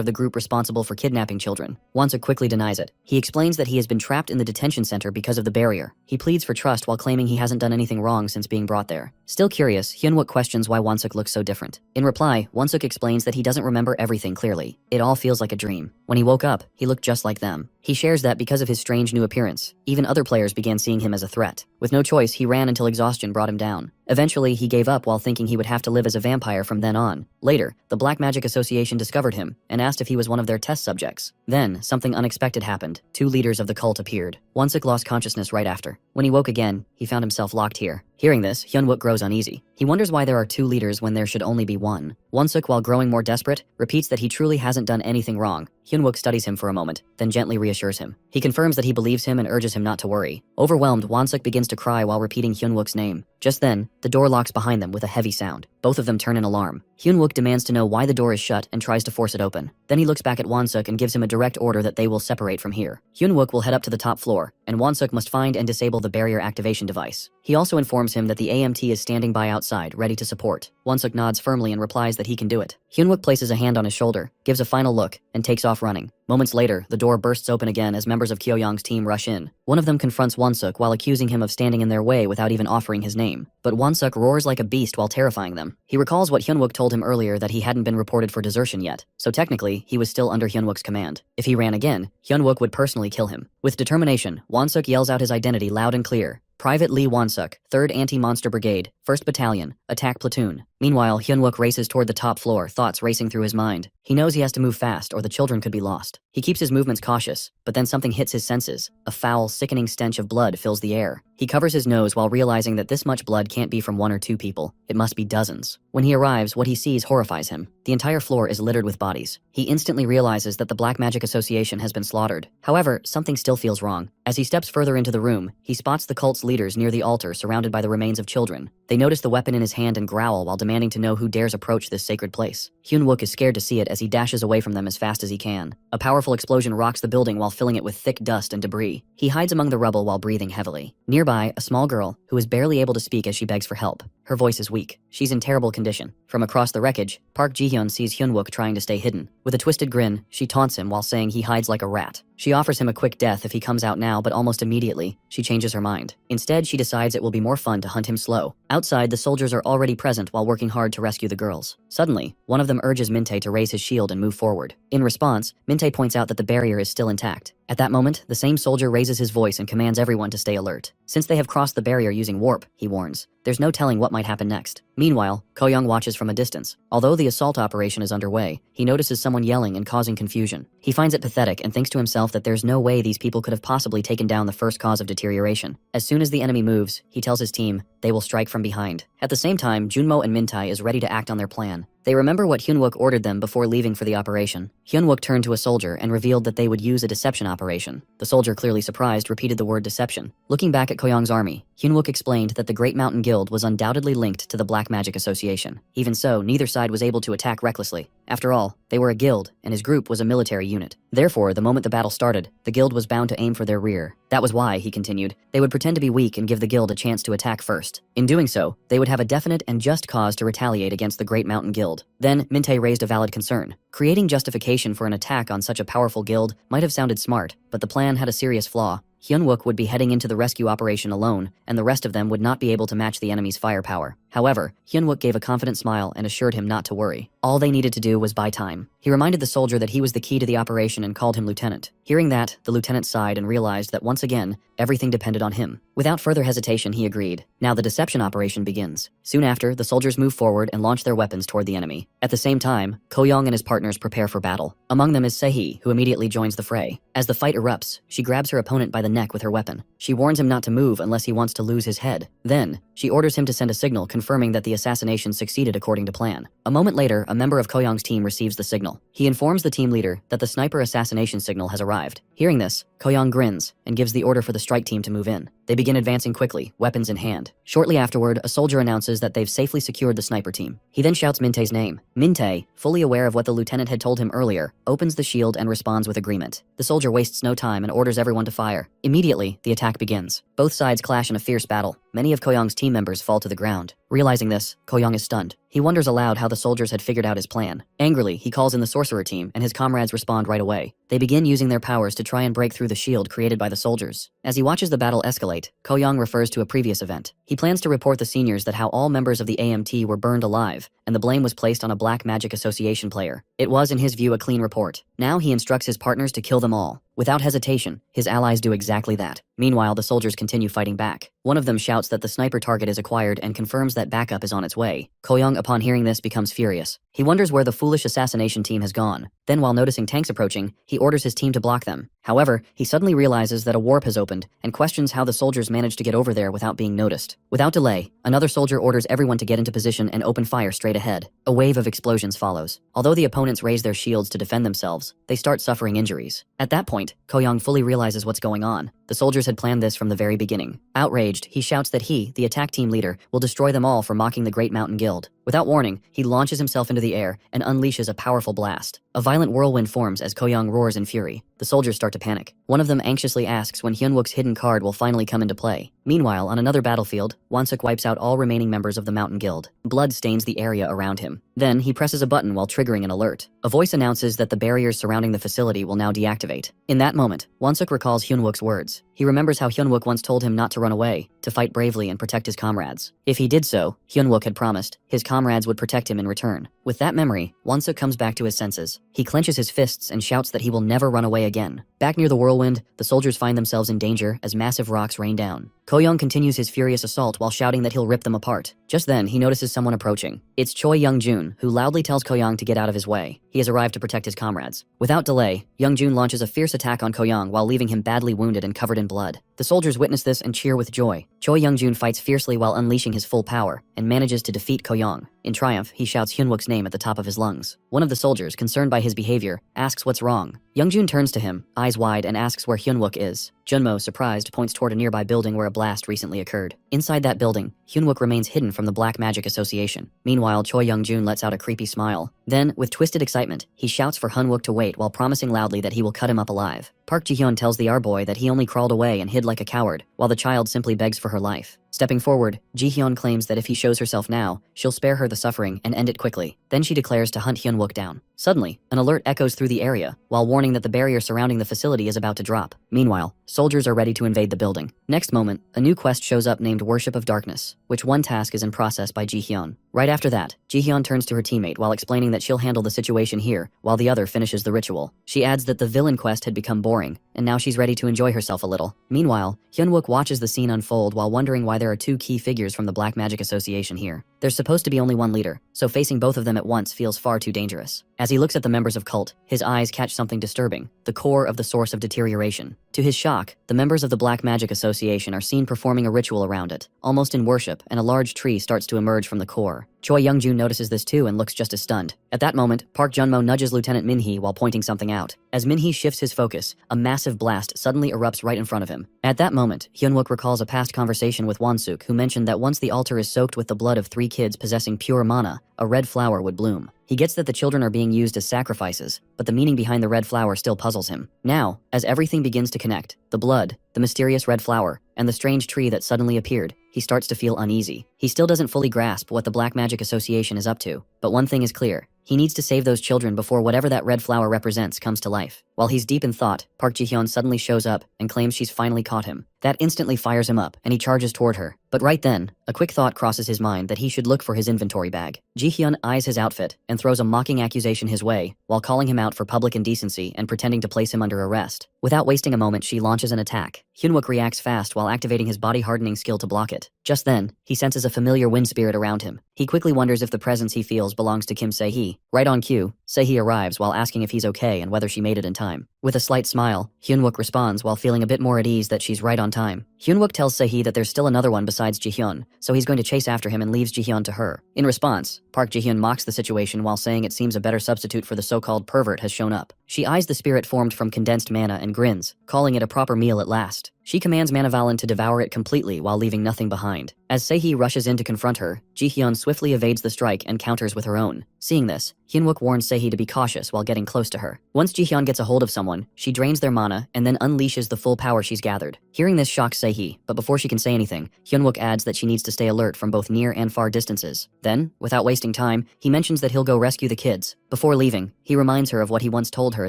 Speaker 1: of the group responsible for kidnapping children. Won-suk quickly denies it. He explains that he has been trapped in the detention center because of the barrier. He pleads for trust while claiming he hasn't done anything wrong since being brought there. Still curious, Hyun-wook questions why Won-suk looks so different. In reply, Won-suk explains that he doesn't remember everything clearly. It all feels like a dream. When he woke up, he looked just like them. He shares that because of his strange new appearance, even other players began seeing him as a threat. With no choice, he ran until exhaustion brought him down. Eventually, he gave up while thinking he would have to live as a vampire from then on. Later, the Black Magic Association discovered him and asked if he was one of their test subjects. Then, something unexpected happened. Two leaders of the cult appeared. Won-suk lost consciousness right after. When he woke again, he found himself locked here. Hearing this, Hyun-wook grows uneasy. He wonders why there are two leaders when there should only be one. Won-suk, while growing more desperate, repeats that he truly hasn't done anything wrong. Hyun-wook studies him for a moment, then gently reassures him. He confirms that he believes him and urges him not to worry. Overwhelmed, Won-suk begins to cry while repeating Hyun-wook's name. Just then, the door locks behind them with a heavy sound. Both of them turn in alarm. Hyun-wook demands to know why the door is shut and tries to force it open. Then he looks back at Won-suk and gives him a direct order that they will separate from here. Hyun-wook will head up to the top floor, and Won-suk must find and disable the barrier activation device. He also informs him that the AMT is standing by outside, ready to support. Won-suk nods firmly and replies that he can do it. Hyun-wook places a hand on his shoulder, gives a final look, and takes off running. Moments later, the door bursts open again as members of Kyo-young's team rush in. One of them confronts Won-suk while accusing him of standing in their way without even offering his name. But Won-suk roars like a beast while terrifying them. He recalls what Hyun-wook told him earlier, that he hadn't been reported for desertion yet, so technically, he was still under Hyun-wook's command. If he ran again, Hyun-wook would personally kill him. With determination, Won-suk yells out his identity loud and clear. Private Lee Won-suk, 3rd Anti-Monster Brigade, 1st Battalion, Attack Platoon. Meanwhile, Hyun-wook races toward the top floor, thoughts racing through his mind. He knows he has to move fast or the children could be lost. He keeps his movements cautious, but then something hits his senses. A foul, sickening stench of blood fills the air. He covers his nose while realizing that this much blood can't be from one or two people. It must be dozens. When he arrives, what he sees horrifies him. The entire floor is littered with bodies. He instantly realizes that the Black Magic Association has been slaughtered. However, something still feels wrong. As he steps further into the room, he spots the cult's leaders near the altar surrounded by the remains of children. They notice the weapon in his hand and growl while demanding to know who dares approach this sacred place. Hyun-wook is scared to see it as he dashes away from them as fast as he can. A powerful explosion rocks the building while filling it with thick dust and debris. He hides among the rubble while breathing heavily. Nearby, a small girl, who is barely able to speak as she begs for help. Her voice is weak. She's in terrible condition. From across the wreckage, Park Ji-hyun sees Hyun-wook trying to stay hidden. With a twisted grin, she taunts him while saying he hides like a rat. She offers him a quick death if he comes out now, but almost immediately, she changes her mind. Instead, she decides it will be more fun to hunt him slow. Outside, the soldiers are already present while working hard to rescue the girls. Suddenly, one of them urges Min-tae to raise his shield and move forward. In response, Min-tae points out that the barrier is still intact. At that moment, the same soldier raises his voice and commands everyone to stay alert. Since they have crossed the barrier using warp, he warns, there's no telling what might happen next. Meanwhile, Ko-young watches from a distance. Although the assault operation is underway, he notices someone yelling and causing confusion. He finds it pathetic and thinks to himself that there's no way these people could have possibly taken down the first cause of deterioration. As soon as the enemy moves, he tells his team, they will strike from behind. At the same time, Junmo and Min-tae is ready to act on their plan. They remember what Hyun-wook ordered them before leaving for the operation. Hyun-wook turned to a soldier and revealed that they would use a deception operation. The soldier, clearly surprised, repeated the word deception. Looking back at Ko-young's army, Hyun-wook explained that the Great Mountain Guild was undoubtedly linked to the Black Magic Association. Even so, neither side was able to attack recklessly. After all, they were a guild, and his group was a military unit. Therefore, the moment the battle started, the guild was bound to aim for their rear. That was why, he continued, they would pretend to be weak and give the guild a chance to attack first. In doing so, they would have a definite and just cause to retaliate against the Great Mountain Guild. Then, Min-tae raised a valid concern. Creating justification for an attack on such a powerful guild might have sounded smart, but the plan had a serious flaw. Hyun-wook would be heading into the rescue operation alone, and the rest of them would not be able to match the enemy's firepower. However, Hyun-wook gave a confident smile and assured him not to worry. All they needed to do was buy time. He reminded the soldier that he was the key to the operation and called him lieutenant. Hearing that, the lieutenant sighed and realized that once again, everything depended on him. Without further hesitation, he agreed. Now the deception operation begins. Soon after, the soldiers move forward and launch their weapons toward the enemy. At the same time, Ko-young and his partners prepare for battle. Among them is Sehee, who immediately joins the fray. As the fight erupts, she grabs her opponent by the neck with her weapon. She warns him not to move unless he wants to lose his head. Then, she orders him to send a signal confirming that the assassination succeeded according to plan. A moment later, a member of Ko-young's team receives the signal. He informs the team leader that the sniper assassination signal has arrived. Hearing this, Ko-young grins and gives the order for the strike team to move in. They begin advancing quickly, weapons in hand. Shortly afterward, a soldier announces that they've safely secured the sniper team. He then shouts Min-tae's name. Min-tae, fully aware of what the lieutenant had told him earlier, opens the shield and responds with agreement. The soldier wastes no time and orders everyone to fire. Immediately, the attack begins. Both sides clash in a fierce battle. Many of Ko-young's team members fall to the ground. Realizing this, Ko-young is stunned. He wonders aloud how the soldiers had figured out his plan. Angrily, he calls in the sorcerer team, and his comrades respond right away. They begin using their powers to try and break through the shield created by the soldiers. As he watches the battle escalate, Ko-young refers to a previous event. He plans to report the seniors that how all members of the AMT were burned alive, and the blame was placed on a Black Magic Association player. It was, in his view, a clean report. Now he instructs his partners to kill them all. Without hesitation, his allies do exactly that. Meanwhile, the soldiers continue fighting back. One of them shouts that the sniper target is acquired and confirms that backup is on its way. Ko-young, upon hearing this, becomes furious. He wonders where the foolish assassination team has gone. Then, while noticing tanks approaching, he orders his team to block them. However, he suddenly realizes that a warp has opened and questions how the soldiers managed to get over there without being noticed. Without delay, another soldier orders everyone to get into position and open fire straight ahead. A wave of explosions follows. Although the opponents raise their shields to defend themselves, they start suffering injuries. At that point, Ko-young fully realizes what's going on. The soldiers had planned this from the very beginning. Outraged, he shouts that he, the attack team leader, will destroy them all for mocking the Great Mountain Guild. Without warning, he launches himself into the air and unleashes a powerful blast. A violent whirlwind forms as Ko-young roars in fury. The soldiers start to panic. One of them anxiously asks when Hyunwook's hidden card will finally come into play. Meanwhile, on another battlefield, Wonseok wipes out all remaining members of the Mountain Guild. Blood stains the area around him. Then, he presses a button while triggering an alert. A voice announces that the barriers surrounding the facility will now deactivate. In that moment, Wonseok recalls Hyunwook's words. He remembers how Hyunwook once told him not to run away, to fight bravely and protect his comrades. If he did so, Hyunwook had promised, his comrades would protect him in return. With that memory, Wonseok comes back to his senses. He clenches his fists and shouts that he will never run away again. Back near the whirlwind, the soldiers find themselves in danger as massive rocks rain down. Ko-young continues his furious assault while shouting that he'll rip them apart. Just then, he notices someone approaching. It's Choi Young-jun, who loudly tells Ko-young to get out of his way. He has arrived to protect his comrades. Without delay, Young-jun launches a fierce attack on Ko-young while leaving him badly wounded and covered in blood. The soldiers witness this and cheer with joy. Choi Young-jun fights fiercely while unleashing his full power and manages to defeat Ko-young. In triumph, he shouts Hyunwook's name at the top of his lungs. One of the soldiers, concerned by his behavior, asks what's wrong. Young-jun turns to him, eyes wide, and asks where Hyunwook is. Junmo, surprised, points toward a nearby building where a blast recently occurred. Inside that building, Hyunwook remains hidden from the Black Magic Association. Meanwhile, Choi Young-jun lets out a creepy smile. Then, with twisted excitement, he shouts for Hyunwook to wait while promising loudly that he will cut him up alive. Park Ji-hyun tells the R-boy that he only crawled away and hid like a coward, while the child simply begs for her life. Stepping forward, Ji-hyun claims that if he shows herself now, she'll spare her the suffering and end it quickly. Then she declares to hunt Hyunwook down. Suddenly, an alert echoes through the area, while warning that the barrier surrounding the facility is about to drop. Meanwhile, soldiers are ready to invade the building. Next moment, a new quest shows up named Worship of Darkness, which one task is in process by Ji-hyun. Right after that, Ji-hyun turns to her teammate while explaining that she'll handle the situation here, while the other finishes the ritual. She adds that the villain quest had become boring, and now she's ready to enjoy herself a little. Meanwhile, Hyunwook watches the scene unfold while wondering why there are two key figures from the Black Magic Association here. There's supposed to be only one leader, so facing both of them at once feels far too dangerous. As he looks at the members of Cult, his eyes catch something disturbing, the core of the source of deterioration. To his shock, the members of the Black Magic Association are seen performing a ritual around it, almost in worship, and a large tree starts to emerge from the core. Choi Young-jun notices this too and looks just as stunned. At that moment, Park Junmo nudges Lieutenant Min-hee while pointing something out. As Min-hee shifts his focus, a massive blast suddenly erupts right in front of him. At that moment, Hyunwook recalls a past conversation with Wonseok, who mentioned that once the altar is soaked with the blood of 3 kids possessing pure mana, a red flower would bloom. He gets that the children are being used as sacrifices, but the meaning behind the red flower still puzzles him. Now, as everything begins to connect, the blood, the mysterious red flower, and the strange tree that suddenly appeared, he starts to feel uneasy. He still doesn't fully grasp what the Black Magic Association is up to, but one thing is clear. He needs to save those children before whatever that red flower represents comes to life. While he's deep in thought, Park Ji-hyun suddenly shows up and claims she's finally caught him. That instantly fires him up, and he charges toward her. But right then, a quick thought crosses his mind that he should look for his inventory bag. Ji-hyun eyes his outfit and throws a mocking accusation his way, while calling him out for public indecency and pretending to place him under arrest. Without wasting a moment, she launches an attack. Hyunwook reacts fast while activating his body-hardening skill to block it. Just then, he senses a familiar wind spirit around him. He quickly wonders if the presence he feels belongs to Kim Se-hee. Right on cue, Se-hee arrives while asking if he's okay and whether she made it in time. With a slight smile, Hyunwook responds while feeling a bit more at ease that she's right on time. Hyunwook tells Se-hee that there's still another one besides Ji-hyun, so he's going to chase after him and leaves Ji-hyun to her. In response, Park Ji-hyun mocks the situation while saying it seems a better substitute for the so-called pervert has shown up. She eyes the spirit formed from condensed mana and grins, calling it a proper meal at last. She commands Manhwa to devour it completely while leaving nothing behind. As Se-hee rushes in to confront her, Ji-hyun swiftly evades the strike and counters with her own. Seeing this, Hyunwook warns Se-hee to be cautious while getting close to her. Once Ji-hyun gets a hold of someone, she drains their mana and then unleashes the full power she's gathered. Hearing this shocks Se-hee, but before she can say anything, Hyunwook adds that she needs to stay alert from both near and far distances. Then, without wasting time, he mentions that he'll go rescue the kids. Before leaving, he reminds her of what he once told her,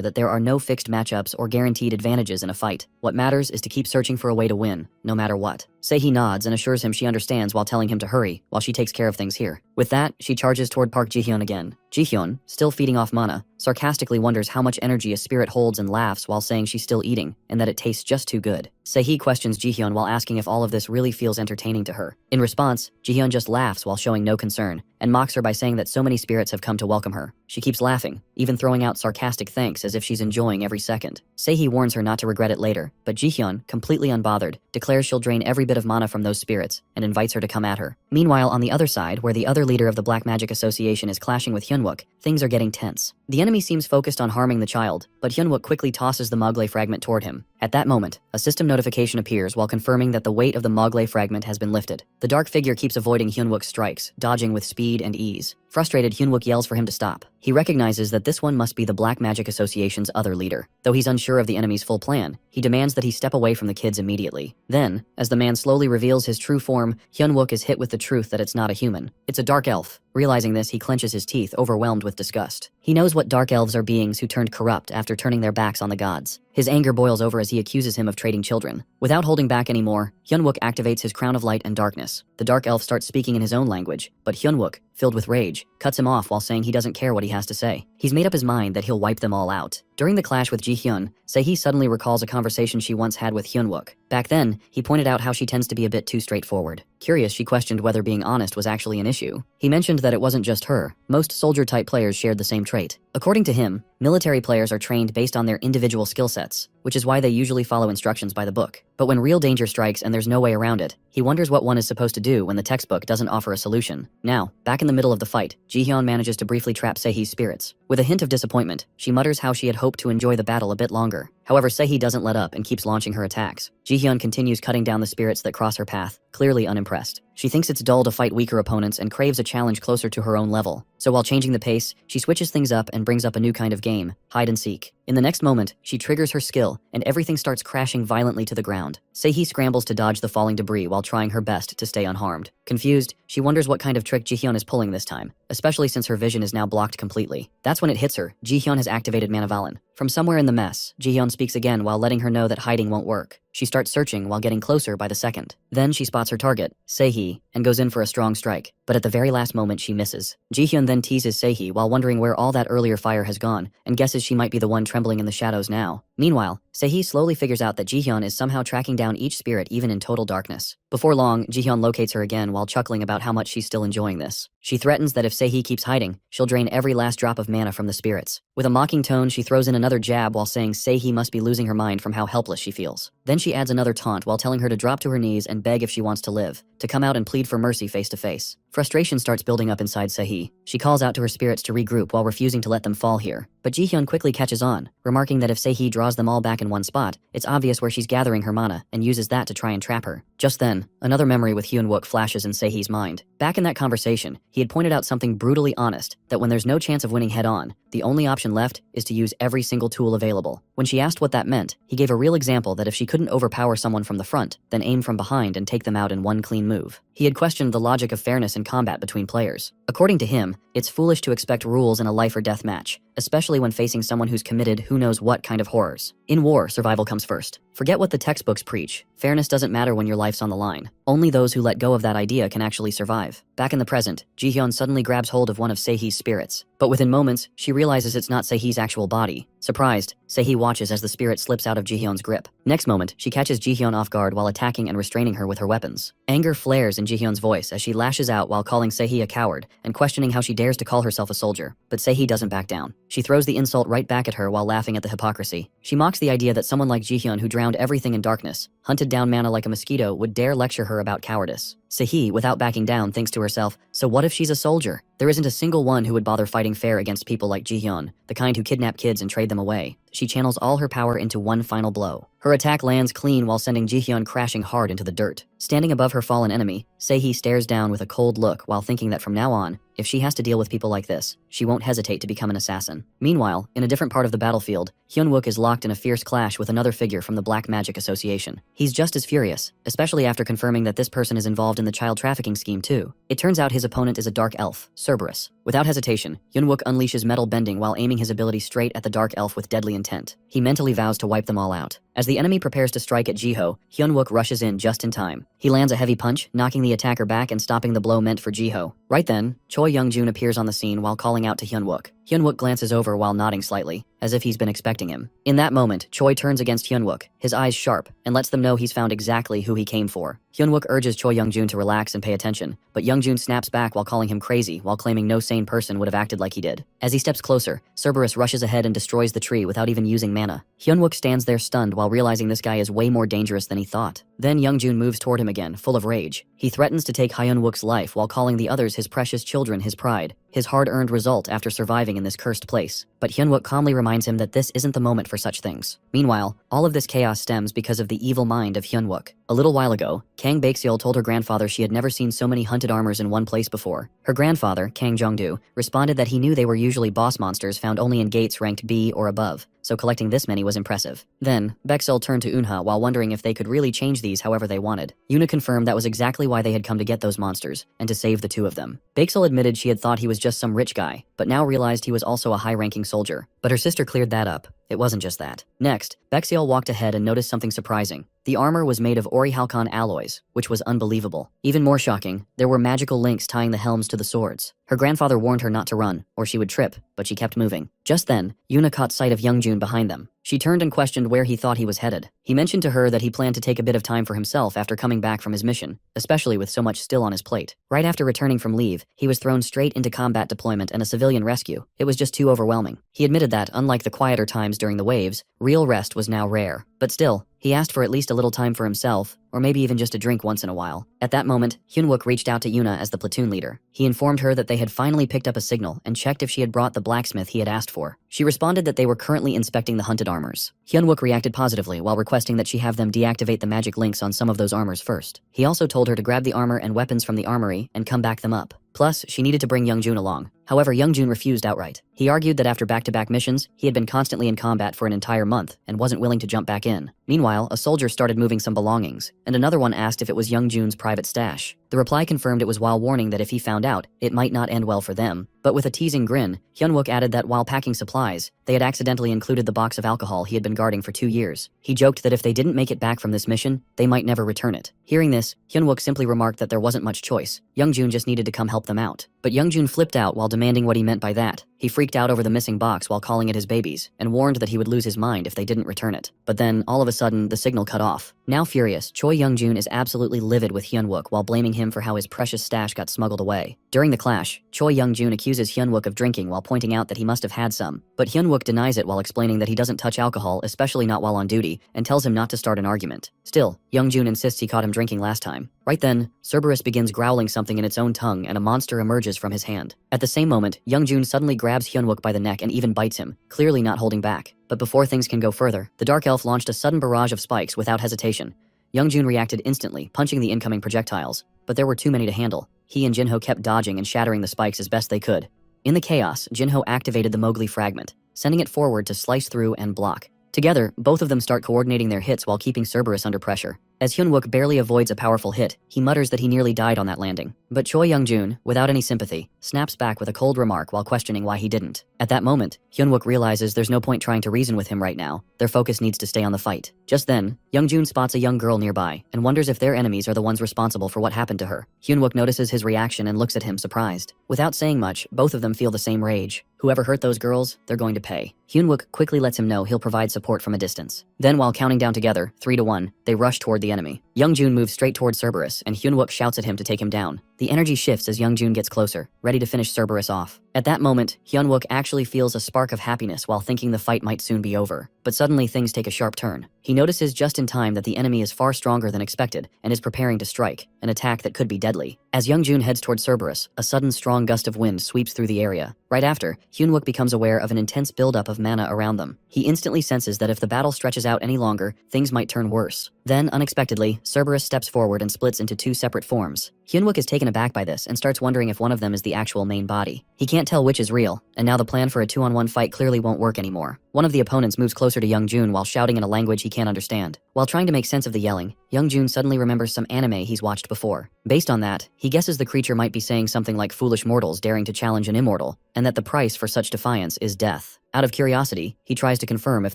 Speaker 1: that there are no fixed matchups or guaranteed advantages in a fight. What matters is to keep searching for a way to win, no matter what. Se-hee nods and assures him she understands while telling him to hurry, while she takes care of things here. With that, she charges toward Park Ji-hyun again. Ji-hyun, still feeding off mana, sarcastically wonders how much energy a spirit holds and laughs while saying she's still eating, and that it tastes just too good. Se-hee questions Ji-hyun while asking if all of this really feels entertaining to her. In response, Ji-hyun just laughs while showing no concern, and mocks her by saying that so many spirits have come to welcome her. She keeps laughing, even throwing out sarcastic thanks as if she's enjoying every second. Se-hee warns her not to regret it later, but Ji-hyun, completely unbothered, declares she'll drain every bit of mana from those spirits, and invites her to come at her. Meanwhile, on the other side, where the other leader of the Black Magic Association is clashing with Hyunwook, things are getting tense. The enemy seems focused on harming the child, but Hyunwook quickly tosses the Mogle fragment toward him. At that moment, a system notification appears while confirming that the weight of the Mogle fragment has been lifted. The dark figure keeps avoiding Hyunwook's strikes, dodging with speed and ease. Frustrated, Hyunwook yells for him to stop. He recognizes that this one must be the Black Magic Association's other leader. Though he's unsure of the enemy's full plan, he demands that he step away from the kids immediately. Then, as the man slowly reveals his true form, Hyunwook is hit with the truth that it's not a human. It's a dark elf. Realizing this, he clenches his teeth, overwhelmed with disgust. He knows what dark elves are, beings who turned corrupt after turning their backs on the gods. His anger boils over as he accuses him of trading children. Without holding back anymore, Hyunwook activates his crown of light and darkness. The dark elf starts speaking in his own language, but Hyunwook, filled with rage, cuts him off while saying he doesn't care what he has to say. He's made up his mind that he'll wipe them all out. During the clash with Ji-hyun, Se-hee suddenly recalls a conversation she once had with Hyunwook. Back then, he pointed out how she tends to be a bit too straightforward. Curious, she questioned whether being honest was actually an issue. He mentioned that it wasn't just her. Most soldier-type players shared the same trait. According to him, military players are trained based on their individual skill sets, which is why they usually follow instructions by the book. But when real danger strikes and there's no way around it, he wonders what one is supposed to do when the textbook doesn't offer a solution. Now, back in the middle of the fight, Ji-hyun manages to briefly trap Se-hee's spirits. With a hint of disappointment, she mutters how she had hoped to enjoy the battle a bit longer. However, Se-hee doesn't let up and keeps launching her attacks. Ji-hyun continues cutting down the spirits that cross her path, clearly unimpressed. She thinks it's dull to fight weaker opponents and craves a challenge closer to her own level. So while changing the pace, she switches things up and brings up a new kind of game, hide and seek. In the next moment, she triggers her skill, and everything starts crashing violently to the ground. Se-hee scrambles to dodge the falling debris while trying her best to stay unharmed. Confused, she wonders what kind of trick Ji-hyun is pulling this time, especially since her vision is now blocked completely. That's when it hits her. Ji-hyun has activated Manhwa. From somewhere in the mess, Ji-hyun speaks again while letting her know that hiding won't work. She starts searching while getting closer by the second. Then she spots her target, Se-hee, and goes in for a strong strike. But at the very last moment, she misses. Ji-hyun then teases Se-hee while wondering where all that earlier fire has gone, and guesses she might be the one trembling in the shadows now. Meanwhile, Se-hee slowly figures out that Ji-hyun is somehow tracking down each spirit even in total darkness. Before long, Ji-hyun locates her again while chuckling about how much she's still enjoying this. She threatens that if Se-hee keeps hiding, she'll drain every last drop of mana from the spirits. With a mocking tone, she throws in another jab while saying Se-hee must be losing her mind from how helpless she feels. Then she adds another taunt while telling her to drop to her knees and beg if she wants to live, to come out and plead for mercy face to face. Frustration starts building up inside Se-hee. She calls out to her spirits to regroup while refusing to let them fall here. But Ji-hyun quickly catches on, remarking that if Se-hee draws them all back in one spot, it's obvious where she's gathering her mana, and uses that to try and trap her. Just then, another memory with Hyunwook flashes in Se-hee's mind. Back in that conversation, he had pointed out something brutally honest, that when there's no chance of winning head-on, the only option left is to use every single tool available. When she asked what that meant, he gave a real example that if she couldn't overpower someone from the front, then aim from behind and take them out in one clean move. He had questioned the logic of fairness in combat between players. According to him, it's foolish to expect rules in a life or death match, especially when facing someone who's committed who knows what kind of horrors. In war, survival comes first. Forget what the textbooks preach. Fairness doesn't matter when your life's on the line. Only those who let go of that idea can actually survive. Back in the present, Jihyun suddenly grabs hold of one of Seihi's spirits. But within moments, she realizes it's not Seihi's actual body. Surprised, Seihi watches as the spirit slips out of Jihyun's grip. Next moment, she catches Jihyun off guard while attacking and restraining her with her weapons. Anger flares in Jihyun's voice as she lashes out while calling Seihi a coward and questioning how she dares to call herself a soldier. But Seihi doesn't back down. She throws the insult right back at her while laughing at the hypocrisy. She mocks the idea that someone like Jihyun, who drowned everything in darkness, hunted down mana like a mosquito, would dare lecture her about cowardice. Seihi, without backing down, thinks to herself, so what if she's a soldier? There isn't a single one who would bother fighting fair against people like Jihyun, the kind who kidnap kids and trade them away. She channels all her power into one final blow. Her attack lands clean while sending Jihyun crashing hard into the dirt. Standing above her fallen enemy, Seihi stares down with a cold look while thinking that from now on, if she has to deal with people like this, she won't hesitate to become an assassin. Meanwhile, in a different part of the battlefield, Hyunwook is locked in a fierce clash with another figure from the Black Magic Association. He's just as furious, especially after confirming that this person is involved in the child trafficking scheme too. It turns out his opponent is a dark elf, Cerberus. Without hesitation, Hyunwook unleashes metal bending while aiming his ability straight at the dark elf with deadly intent. He mentally vows to wipe them all out. As the enemy prepares to strike at Jiho, Hyunwook rushes in just in time. He lands a heavy punch, knocking the attacker back and stopping the blow meant for Jiho. Right then, Choi Youngjun appears on the scene while calling out to Hyunwook. Hyunwook glances over while nodding slightly, as if he's been expecting him. In that moment, Choi turns against Hyunwook, his eyes sharp, and lets them know he's found exactly who he came for. Hyunwook urges Choi Youngjun to relax and pay attention, but Youngjun snaps back while calling him crazy while claiming no sane person would have acted like he did. As he steps closer, Cerberus rushes ahead and destroys the tree without even using mana. Hyunwook stands there stunned while realizing this guy is way more dangerous than he thought. Then Youngjun moves toward him again, full of rage. He threatens to take Hyunwook's life while calling the others his precious children his pride, his hard-earned result after surviving in this cursed place. But Hyunwook calmly reminds him that this isn't the moment for such things. Meanwhile, all of this chaos stems because of the evil mind of Hyunwook. A little while ago, Kang Baekseol told her grandfather she had never seen so many hunted armors in one place before. Her grandfather, Kang Jongdu, responded that he knew they were usually boss monsters found only in gates ranked B or above, so collecting this many was impressive. Then, Baekseol turned to Eunha while wondering if they could really change these however they wanted. Eunha confirmed that was exactly why they had come to get those monsters, and to save the two of them. Baekseol admitted she had thought he was just some rich guy, but now realized he was also a high-ranking soldier. But her sister cleared that up. It wasn't just that. Next, Baekseol walked ahead and noticed something surprising. The armor was made of Orihalcon alloys, which was unbelievable. Even more shocking, there were magical links tying the helms to the swords. Her grandfather warned her not to run, or she would trip, but she kept moving. Just then, Eunha caught sight of Youngjun behind them. She turned and questioned where he thought he was headed. He mentioned to her that he planned to take a bit of time for himself after coming back from his mission, especially with so much still on his plate. Right after returning from leave, he was thrown straight into combat deployment and a civilian rescue. It was just too overwhelming. He admitted that, unlike the quieter times during the waves, real rest was now rare. But still, he asked for at least a little time for himself, or maybe even just a drink once in a while. At that moment, Hyunwook reached out to Eunha as the platoon leader. He informed her that they had finally picked up a signal and checked if she had brought the blacksmith he had asked for. She responded that they were currently inspecting the hunted armors. Hyunwook reacted positively while requesting that she have them deactivate the magic links on some of those armors first. He also told her to grab the armor and weapons from the armory and come back them up. Plus, she needed to bring Youngjun along. However, Youngjun refused outright. He argued that after back-to-back missions, he had been constantly in combat for an entire month and wasn't willing to jump back in. Meanwhile, a soldier started moving some belongings, and another one asked if it was Youngjun's private stash. The reply confirmed it was while warning that if he found out, it might not end well for them. But with a teasing grin, Hyunwook added that while packing supplies, they had accidentally included the box of alcohol he had been guarding for 2 years. He joked that if they didn't make it back from this mission, they might never return it. Hearing this, Hyunwook simply remarked that there wasn't much choice. Youngjun just needed to come help them out. But Youngjun flipped out while demanding what he meant by that. He freaked out over the missing box while calling it his babies, and warned that he would lose his mind if they didn't return it. But then, all of a sudden, the signal cut off. Now furious, Choi Youngjun is absolutely livid with Hyunwook while blaming him for how his precious stash got smuggled away. During the clash, Choi Youngjun accuses Hyunwook of drinking while pointing out that he must have had some. But Hyunwook denies it while explaining that he doesn't touch alcohol, especially not while on duty, and tells him not to start an argument. Still, Youngjun insists he caught him drinking last time. Right then, Cerberus begins growling something in its own tongue and a monster emerges from his hand. At the same moment, Youngjun suddenly grabs Hyunwook by the neck and even bites him, clearly not holding back. But before things can go further, the Dark Elf launched a sudden barrage of spikes without hesitation. Youngjun reacted instantly, punching the incoming projectiles, but there were too many to handle. He and Jinho kept dodging and shattering the spikes as best they could. In the chaos, Jinho activated the Mowgli fragment, sending it forward to slice through and block. Together, both of them start coordinating their hits while keeping Cerberus under pressure. As Hyunwook barely avoids a powerful hit, he mutters that he nearly died on that landing. But Choi Young-jun, without any sympathy, snaps back with a cold remark while questioning why he didn't. At that moment, Hyunwook realizes there's no point trying to reason with him right now. Their focus needs to stay on the fight. Just then, Young-jun spots a young girl nearby and wonders if their enemies are the ones responsible for what happened to her. Hyunwook notices his reaction and looks at him surprised. Without saying much, both of them feel the same rage. Whoever hurt those girls, they're going to pay. Hyunwook quickly lets him know he'll provide support from a distance. Then while counting down together, 3 to 1, they rush toward the enemy. Young-jun moves straight toward Cerberus and Hyunwook shouts at him to take him down. The energy shifts as Young-jun gets closer, ready to finish Cerberus off. At that moment, Hyunwook actually feels a spark of happiness while thinking the fight might soon be over. But suddenly things take a sharp turn. He notices just in time that the enemy is far stronger than expected and is preparing to strike, an attack that could be deadly. As Young-jun heads toward Cerberus, a sudden strong gust of wind sweeps through the area. Right after, Hyunwook becomes aware of an intense buildup of mana around them. He instantly senses that if the battle stretches out any longer, things might turn worse. Then, unexpectedly, Cerberus steps forward and splits into 2 separate forms. Hyunwook is taken aback by this and starts wondering if one of them is the actual main body. He can't tell which is real, and now the plan for a 2-on-1 fight clearly won't work anymore. One of the opponents moves closer to Young-jun while shouting in a language he can't understand. While trying to make sense of the yelling, Young-jun suddenly remembers some anime he's watched before. Based on that, he guesses the creature might be saying something like foolish mortals daring to challenge an immortal, and that the price for such defiance is death. Out of curiosity, he tries to confirm if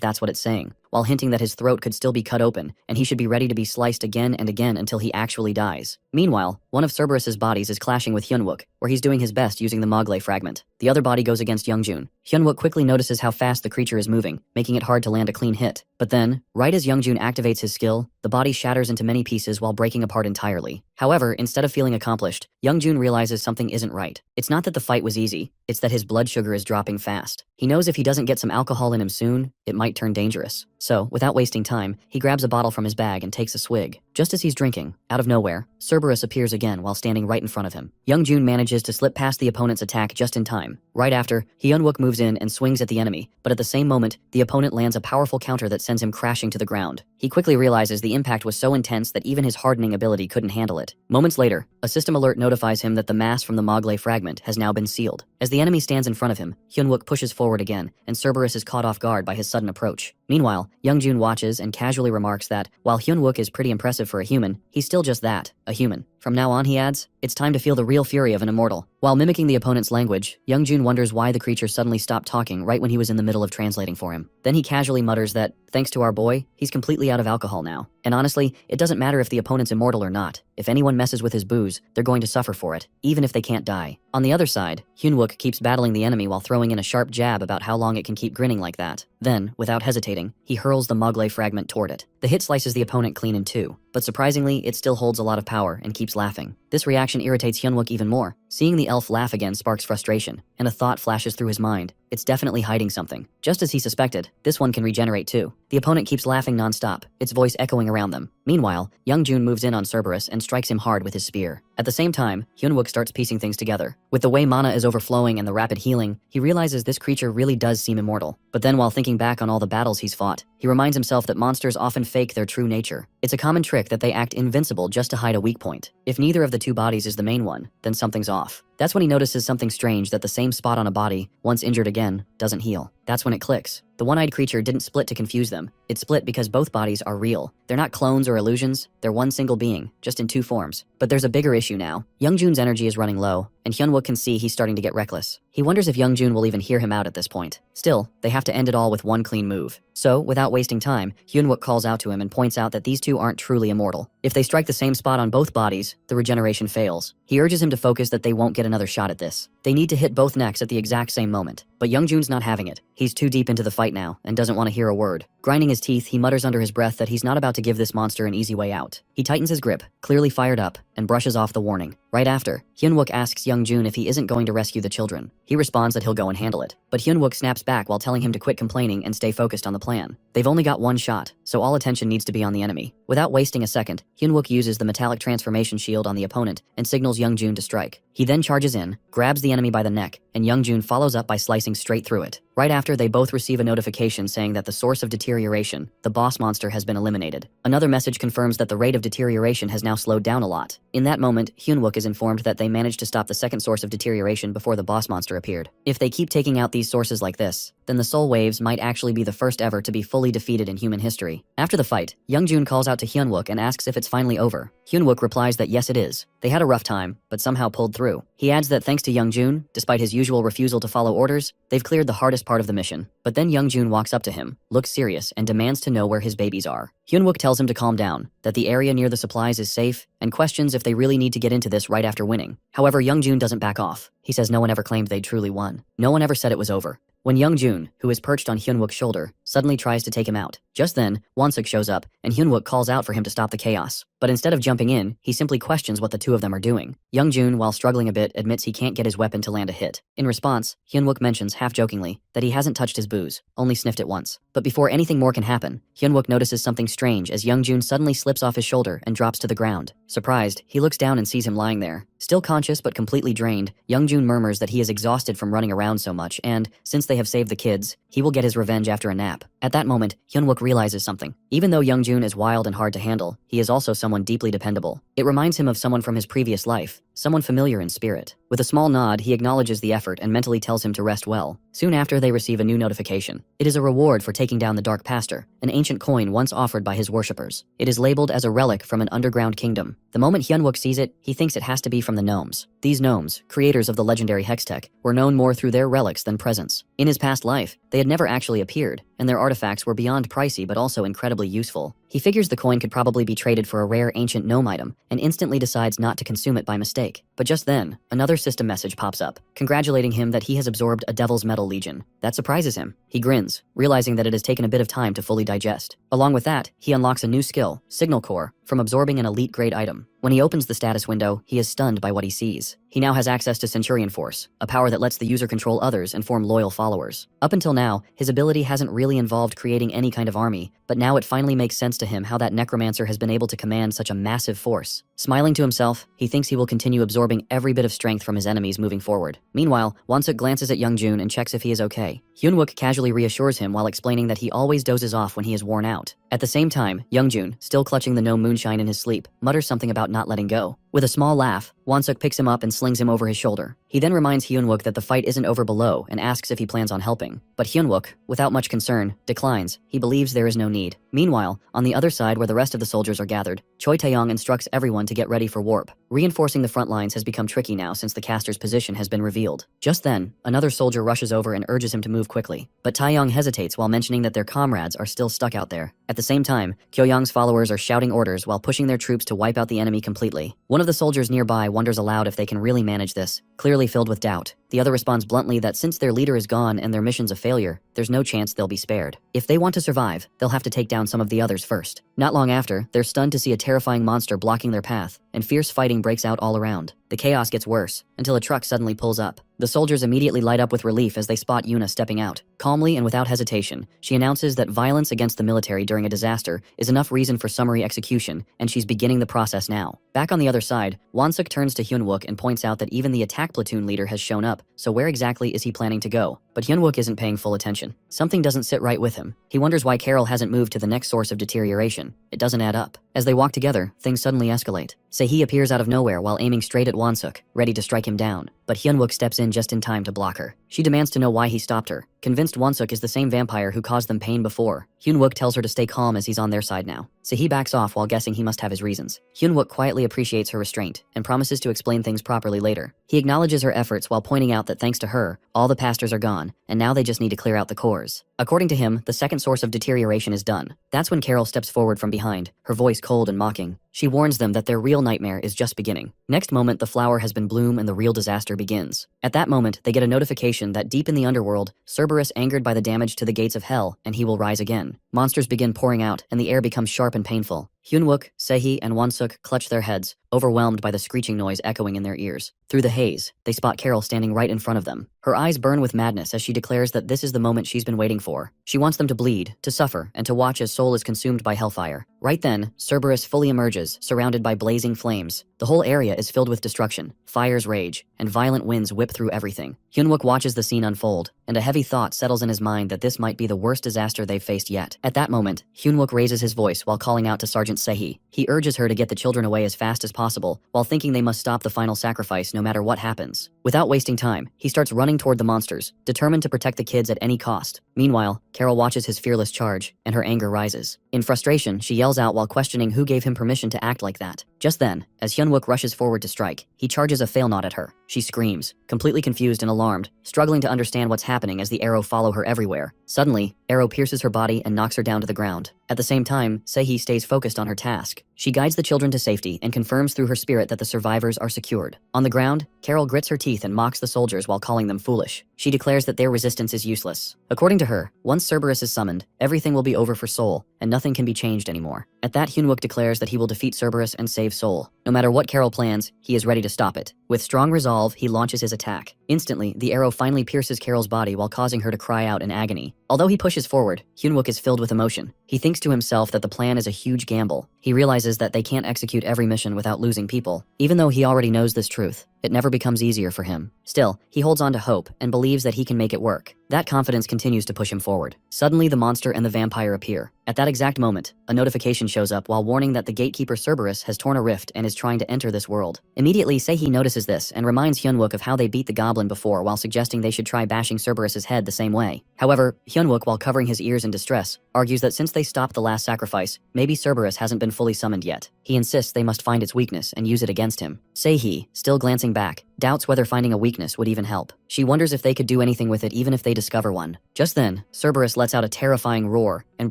Speaker 1: that's what it's saying, while hinting that his throat could still be cut open, and he should be ready to be sliced again and again until he actually dies. Meanwhile, one of Cerberus's bodies is clashing with Hyunwook, where he's doing his best using the Mogle fragment. The other body goes against Young-jun. Hyunwook quickly notices how fast the creature is moving, making it hard to land a clean hit. But then, right as Young-jun activates his skill, the body shatters into many pieces while breaking apart entirely. However, instead of feeling accomplished, Young-jun realizes something isn't right. It's not that the fight was easy, it's that his blood sugar is dropping fast. He knows if he doesn't get some alcohol in him soon, it might turn dangerous. So, without wasting time, he grabs a bottle from his bag and takes a swig. Just as he's drinking, out of nowhere, Cerberus appears again while standing right in front of him. Young-jun manages to slip past the opponent's attack just in time. Right after, Hyunwook moves in and swings at the enemy, but at the same moment, the opponent lands a powerful counter that sends him crashing to the ground. He quickly realizes the impact was so intense that even his hardening ability couldn't handle it. Moments later, a system alert notifies him that the mass from the Mogle fragment has now been sealed. As the enemy stands in front of him, Hyunwook pushes forward again, and Cerberus is caught off guard by his sudden approach. Meanwhile, Young-jun watches and casually remarks that, while Hyunwook is pretty impressive for a human, he's still just that, a human. From now on, he adds, it's time to feel the real fury of an immortal. While mimicking the opponent's language, Young-jun wonders why the creature suddenly stopped talking right when he was in the middle of translating for him. Then he casually mutters that, thanks to our boy, he's completely out of alcohol now. And honestly, it doesn't matter if the opponent's immortal or not. If anyone messes with his booze, they're going to suffer for it, even if they can't die. On the other side, Hyunwook keeps battling the enemy while throwing in a sharp jab about how long it can keep grinning like that. Then, without hesitating, he hurls the Mogle fragment toward it. The hit slices the opponent clean in 2, but surprisingly, it still holds a lot of power and keeps laughing. This reaction irritates Hyunwook even more. Seeing the elf laugh again sparks frustration, and a thought flashes through his mind. It's definitely hiding something. Just as he suspected, this one can regenerate too. The opponent keeps laughing non-stop, its voice echoing around them. Meanwhile, Young-jun moves in on Cerberus and strikes him hard with his spear. At the same time, Hyunwook starts piecing things together. With the way mana is overflowing and the rapid healing, he realizes this creature really does seem immortal. But then while thinking back on all the battles he's fought, he reminds himself that monsters often fake their true nature. It's a common trick that they act invincible just to hide a weak point. If neither of the 2 bodies is the main one, then something's off. That's when he notices something strange, that the same spot on a body, once injured again, doesn't heal. That's when it clicks. The one-eyed creature didn't split to confuse them. It split because both bodies are real. They're not clones or illusions, they're one single being, just in 2 forms. But there's a bigger issue now. Young-jun's energy is running low, and Hyunwook can see he's starting to get reckless. He wonders if Young-jun will even hear him out at this point. Still, they have to end it all with one clean move. So, without wasting time, Hyunwook calls out to him and points out that these 2 aren't truly immortal. If they strike the same spot on both bodies, the regeneration fails. He urges him to focus that they won't get another shot at this. They need to hit both necks at the exact same moment. But Young-jun's not having it. He's too deep into the fight now and doesn't want to hear a word. Grinding his teeth, he mutters under his breath that he's not about to give this monster an easy way out. He tightens his grip, clearly fired up, and brushes off the warning. Right after, Hyunwook asks Young-jun if he isn't going to rescue the children. He responds that he'll go and handle it. But Hyunwook snaps back while telling him to quit complaining and stay focused on the plan. They've only got 1 shot, so all attention needs to be on the enemy. Without wasting a second, Hyunwook uses the metallic transformation shield on the opponent and signals Young-jun to strike. He then charges in, grabs the enemy by the neck, and Young-jun follows up by slicing straight through it. Right after, they both receive a notification saying that the source of deterioration, the boss monster, has been eliminated. Another message confirms that the rate of deterioration has now slowed down a lot. In that moment, Hyunwook is informed that they managed to stop the second source of deterioration before the boss monster appeared. If they keep taking out these sources like this, then the soul waves might actually be the first ever to be fully defeated in human history. After the fight, Youngjun calls out to Hyunwook and asks if it's finally over. Hyunwook replies that yes it is. They had a rough time, but somehow pulled through. He adds that thanks to Youngjun, despite his usual refusal to follow orders, they've cleared the hardest part of the mission. But then Youngjun walks up to him, looks serious, and demands to know where his babies are. Hyunwook tells him to calm down, that the area near the supplies is safe, and questions if they really need to get into this right after winning. However, Youngjun doesn't back off. He says no one ever claimed they'd truly won. No one ever said it was over. When Youngjun, who is perched on Hyunwook's shoulder, suddenly tries to take him out. Just then, Wonsuk shows up, and Hyunwook calls out for him to stop the chaos. But instead of jumping in, he simply questions what the two of them are doing. Youngjun, while struggling a bit, admits he can't get his weapon to land a hit. In response, Hyunwook mentions, half-jokingly, that he hasn't touched his booze, only sniffed it once. But before anything more can happen, Hyunwook notices something strange as Youngjun suddenly slips off his shoulder and drops to the ground. Surprised, he looks down and sees him lying there. Still conscious but completely drained, Youngjun murmurs that he is exhausted from running around so much and, since they have saved the kids, he will get his revenge after a nap. At that moment, Hyunwook realizes something. Even though Youngjun is wild and hard to handle, he is also someone deeply dependable. It reminds him of someone from his previous life, someone familiar in spirit. With a small nod, he acknowledges the effort and mentally tells him to rest well. Soon after, they receive a new notification. It is a reward for taking down the Dark Pastor, an ancient coin once offered by his worshippers. It is labeled as a relic from an underground kingdom. The moment Hyunwook sees it, he thinks it has to be from the gnomes. These gnomes, creators of the legendary Hextech, were known more through their relics than presents. In his past life, they had never actually appeared, and their artifacts were beyond pricey but also incredibly useful. He figures the coin could probably be traded for a rare ancient gnome item, and instantly decides not to consume it by mistake. But just then, another system message pops up, congratulating him that he has absorbed a Devil's Metal Legion. That surprises him. He grins, realizing that it has taken a bit of time to fully digest. Along with that, he unlocks a new skill, Signal Core, from absorbing an elite grade item. When he opens the status window, he is stunned by what he sees. He now has access to Centurion Force, a power that lets the user control others and form loyal followers. Up until now, his ability hasn't really involved creating any kind of army, but now it finally makes sense to him how that necromancer has been able to command such a massive force. Smiling to himself, he thinks he will continue absorbing every bit of strength from his enemies moving forward. Meanwhile, Wonsuk glances at Youngjun and checks if he is okay. Hyunwook casually reassures him while explaining that he always dozes off when he is worn out. At the same time, Youngjun, still clutching the gnome moonshine in his sleep, mutters something about not letting go. With a small laugh, Wonsuk picks him up and slings him over his shoulder. He then reminds Hyunwook that the fight isn't over below and asks if he plans on helping. But Hyunwook, without much concern, declines. He believes there is no need. Meanwhile, on the other side where the rest of the soldiers are gathered, Choi Taeyong instructs everyone to get ready for warp. Reinforcing the front lines has become tricky now since the caster's position has been revealed. Just then, another soldier rushes over and urges him to move quickly. But Taeyong hesitates while mentioning that their comrades are still stuck out there. At the same time, Kyoyoung's followers are shouting orders while pushing their troops to wipe out the enemy completely. One of the soldiers nearby wonders aloud if they can really manage this, clearly filled with doubt. The other responds bluntly that since their leader is gone and their mission's a failure, there's no chance they'll be spared. If they want to survive, they'll have to take down some of the others first. Not long after, they're stunned to see a terrifying monster blocking their path, and fierce fighting breaks out all around. The chaos gets worse, until a truck suddenly pulls up. The soldiers immediately light up with relief as they spot Yuna stepping out. Calmly and without hesitation, she announces that violence against the military during a disaster is enough reason for summary execution, and she's beginning the process now. Back on the other side, Wonsuk turns to Hyunwook and points out that even the attack platoon leader has shown up, so where exactly is he planning to go? But Hyunwook isn't paying full attention. Something doesn't sit right with him. He wonders why Carol hasn't moved to the next source of deterioration. It doesn't add up. As they walk together, things suddenly escalate. Sehee appears out of nowhere while aiming straight at Wonsuk, ready to strike him down. But Hyunwook steps in just in time to block her. She demands to know why he stopped her. Convinced Wonsuk is the same vampire who caused them pain before, Hyunwook tells her to stay calm as he's on their side now. Sehee backs off while guessing he must have his reasons. Hyunwook quietly appreciates her restraint and promises to explain things properly later. He acknowledges her efforts while pointing out that thanks to her, all the pastors are gone, and now they just need to clear out the cores. According to him, the second source of deterioration is done. That's when Carol steps forward from behind, her voice cold and mocking. She warns them that their real nightmare is just beginning. Next moment, the flower has been bloomed and the real disaster begins. At that moment, they get a notification that deep in the underworld, Cerberus angered by the damage to the gates of hell, and he will rise again. Monsters begin pouring out, and the air becomes sharp and painful. Hyunwook, Sehee, and Wonsuk clutch their heads, overwhelmed by the screeching noise echoing in their ears. Through the haze, they spot Carol standing right in front of them. Her eyes burn with madness as she declares that this is the moment she's been waiting for. She wants them to bleed, to suffer, and to watch as Soul is consumed by hellfire. Right then, Cerberus fully emerges, surrounded by blazing flames. The whole area is filled with destruction, fires rage, and violent winds whip through everything. Hyunwook watches the scene unfold, and a heavy thought settles in his mind that this might be the worst disaster they've faced yet. At that moment, Hyunwook raises his voice while calling out to Sergeant Sehi. He urges her to get the children away as fast as possible, while thinking they must stop the final sacrifice no matter what happens. Without wasting time, he starts running toward the monsters, determined to protect the kids at any cost. Meanwhile, Carol watches his fearless charge, and her anger rises. In frustration, she yells out while questioning who gave him permission to act like that. Just then, as Hyunwook rushes forward to strike, he charges a fail knot at her. She screams, completely confused and alarmed, struggling to understand what's happening as the arrow follow her everywhere. Suddenly, arrow pierces her body and knocks her down to the ground. At the same time, Sehi stays focused on her task. She guides the children to safety and confirms through her spirit that the survivors are secured. On the ground, Carol grits her teeth and mocks the soldiers while calling them foolish. She declares that their resistance is useless. According to her, once Cerberus is summoned, everything will be over for Seoul, and nothing can be changed anymore. At that, Hyunwook declares that he will defeat Cerberus and save Seoul. No matter what Carol plans, he is ready to stop it. With strong resolve, he launches his attack. Instantly, the arrow finally pierces Carol's body while causing her to cry out in agony. Although he pushes forward, Hyunwook is filled with emotion. He thinks to himself that the plan is a huge gamble. He realizes that they can't execute every mission without losing people. Even though he already knows this truth, it never becomes easier for him. Still, he holds on to hope and believes that he can make it work. That confidence continues to push him forward. Suddenly, the monster and the vampire appear. At that exact moment, a notification shows up while warning that the gatekeeper Cerberus has torn a rift and is trying to enter this world. Immediately, Sehi notices this and reminds Hyunwook of how they beat the goblin before while suggesting they should try bashing Cerberus's head the same way. However, Hyunwook, while covering his ears in distress, argues that since they stopped the last sacrifice, maybe Cerberus hasn't been fully summoned yet. He insists they must find its weakness and use it against him. Sehi, still glancing back, doubts whether finding a weakness would even help. She wonders if they could do anything with it even if they discover one. Just then, Cerberus lets out a terrifying roar, and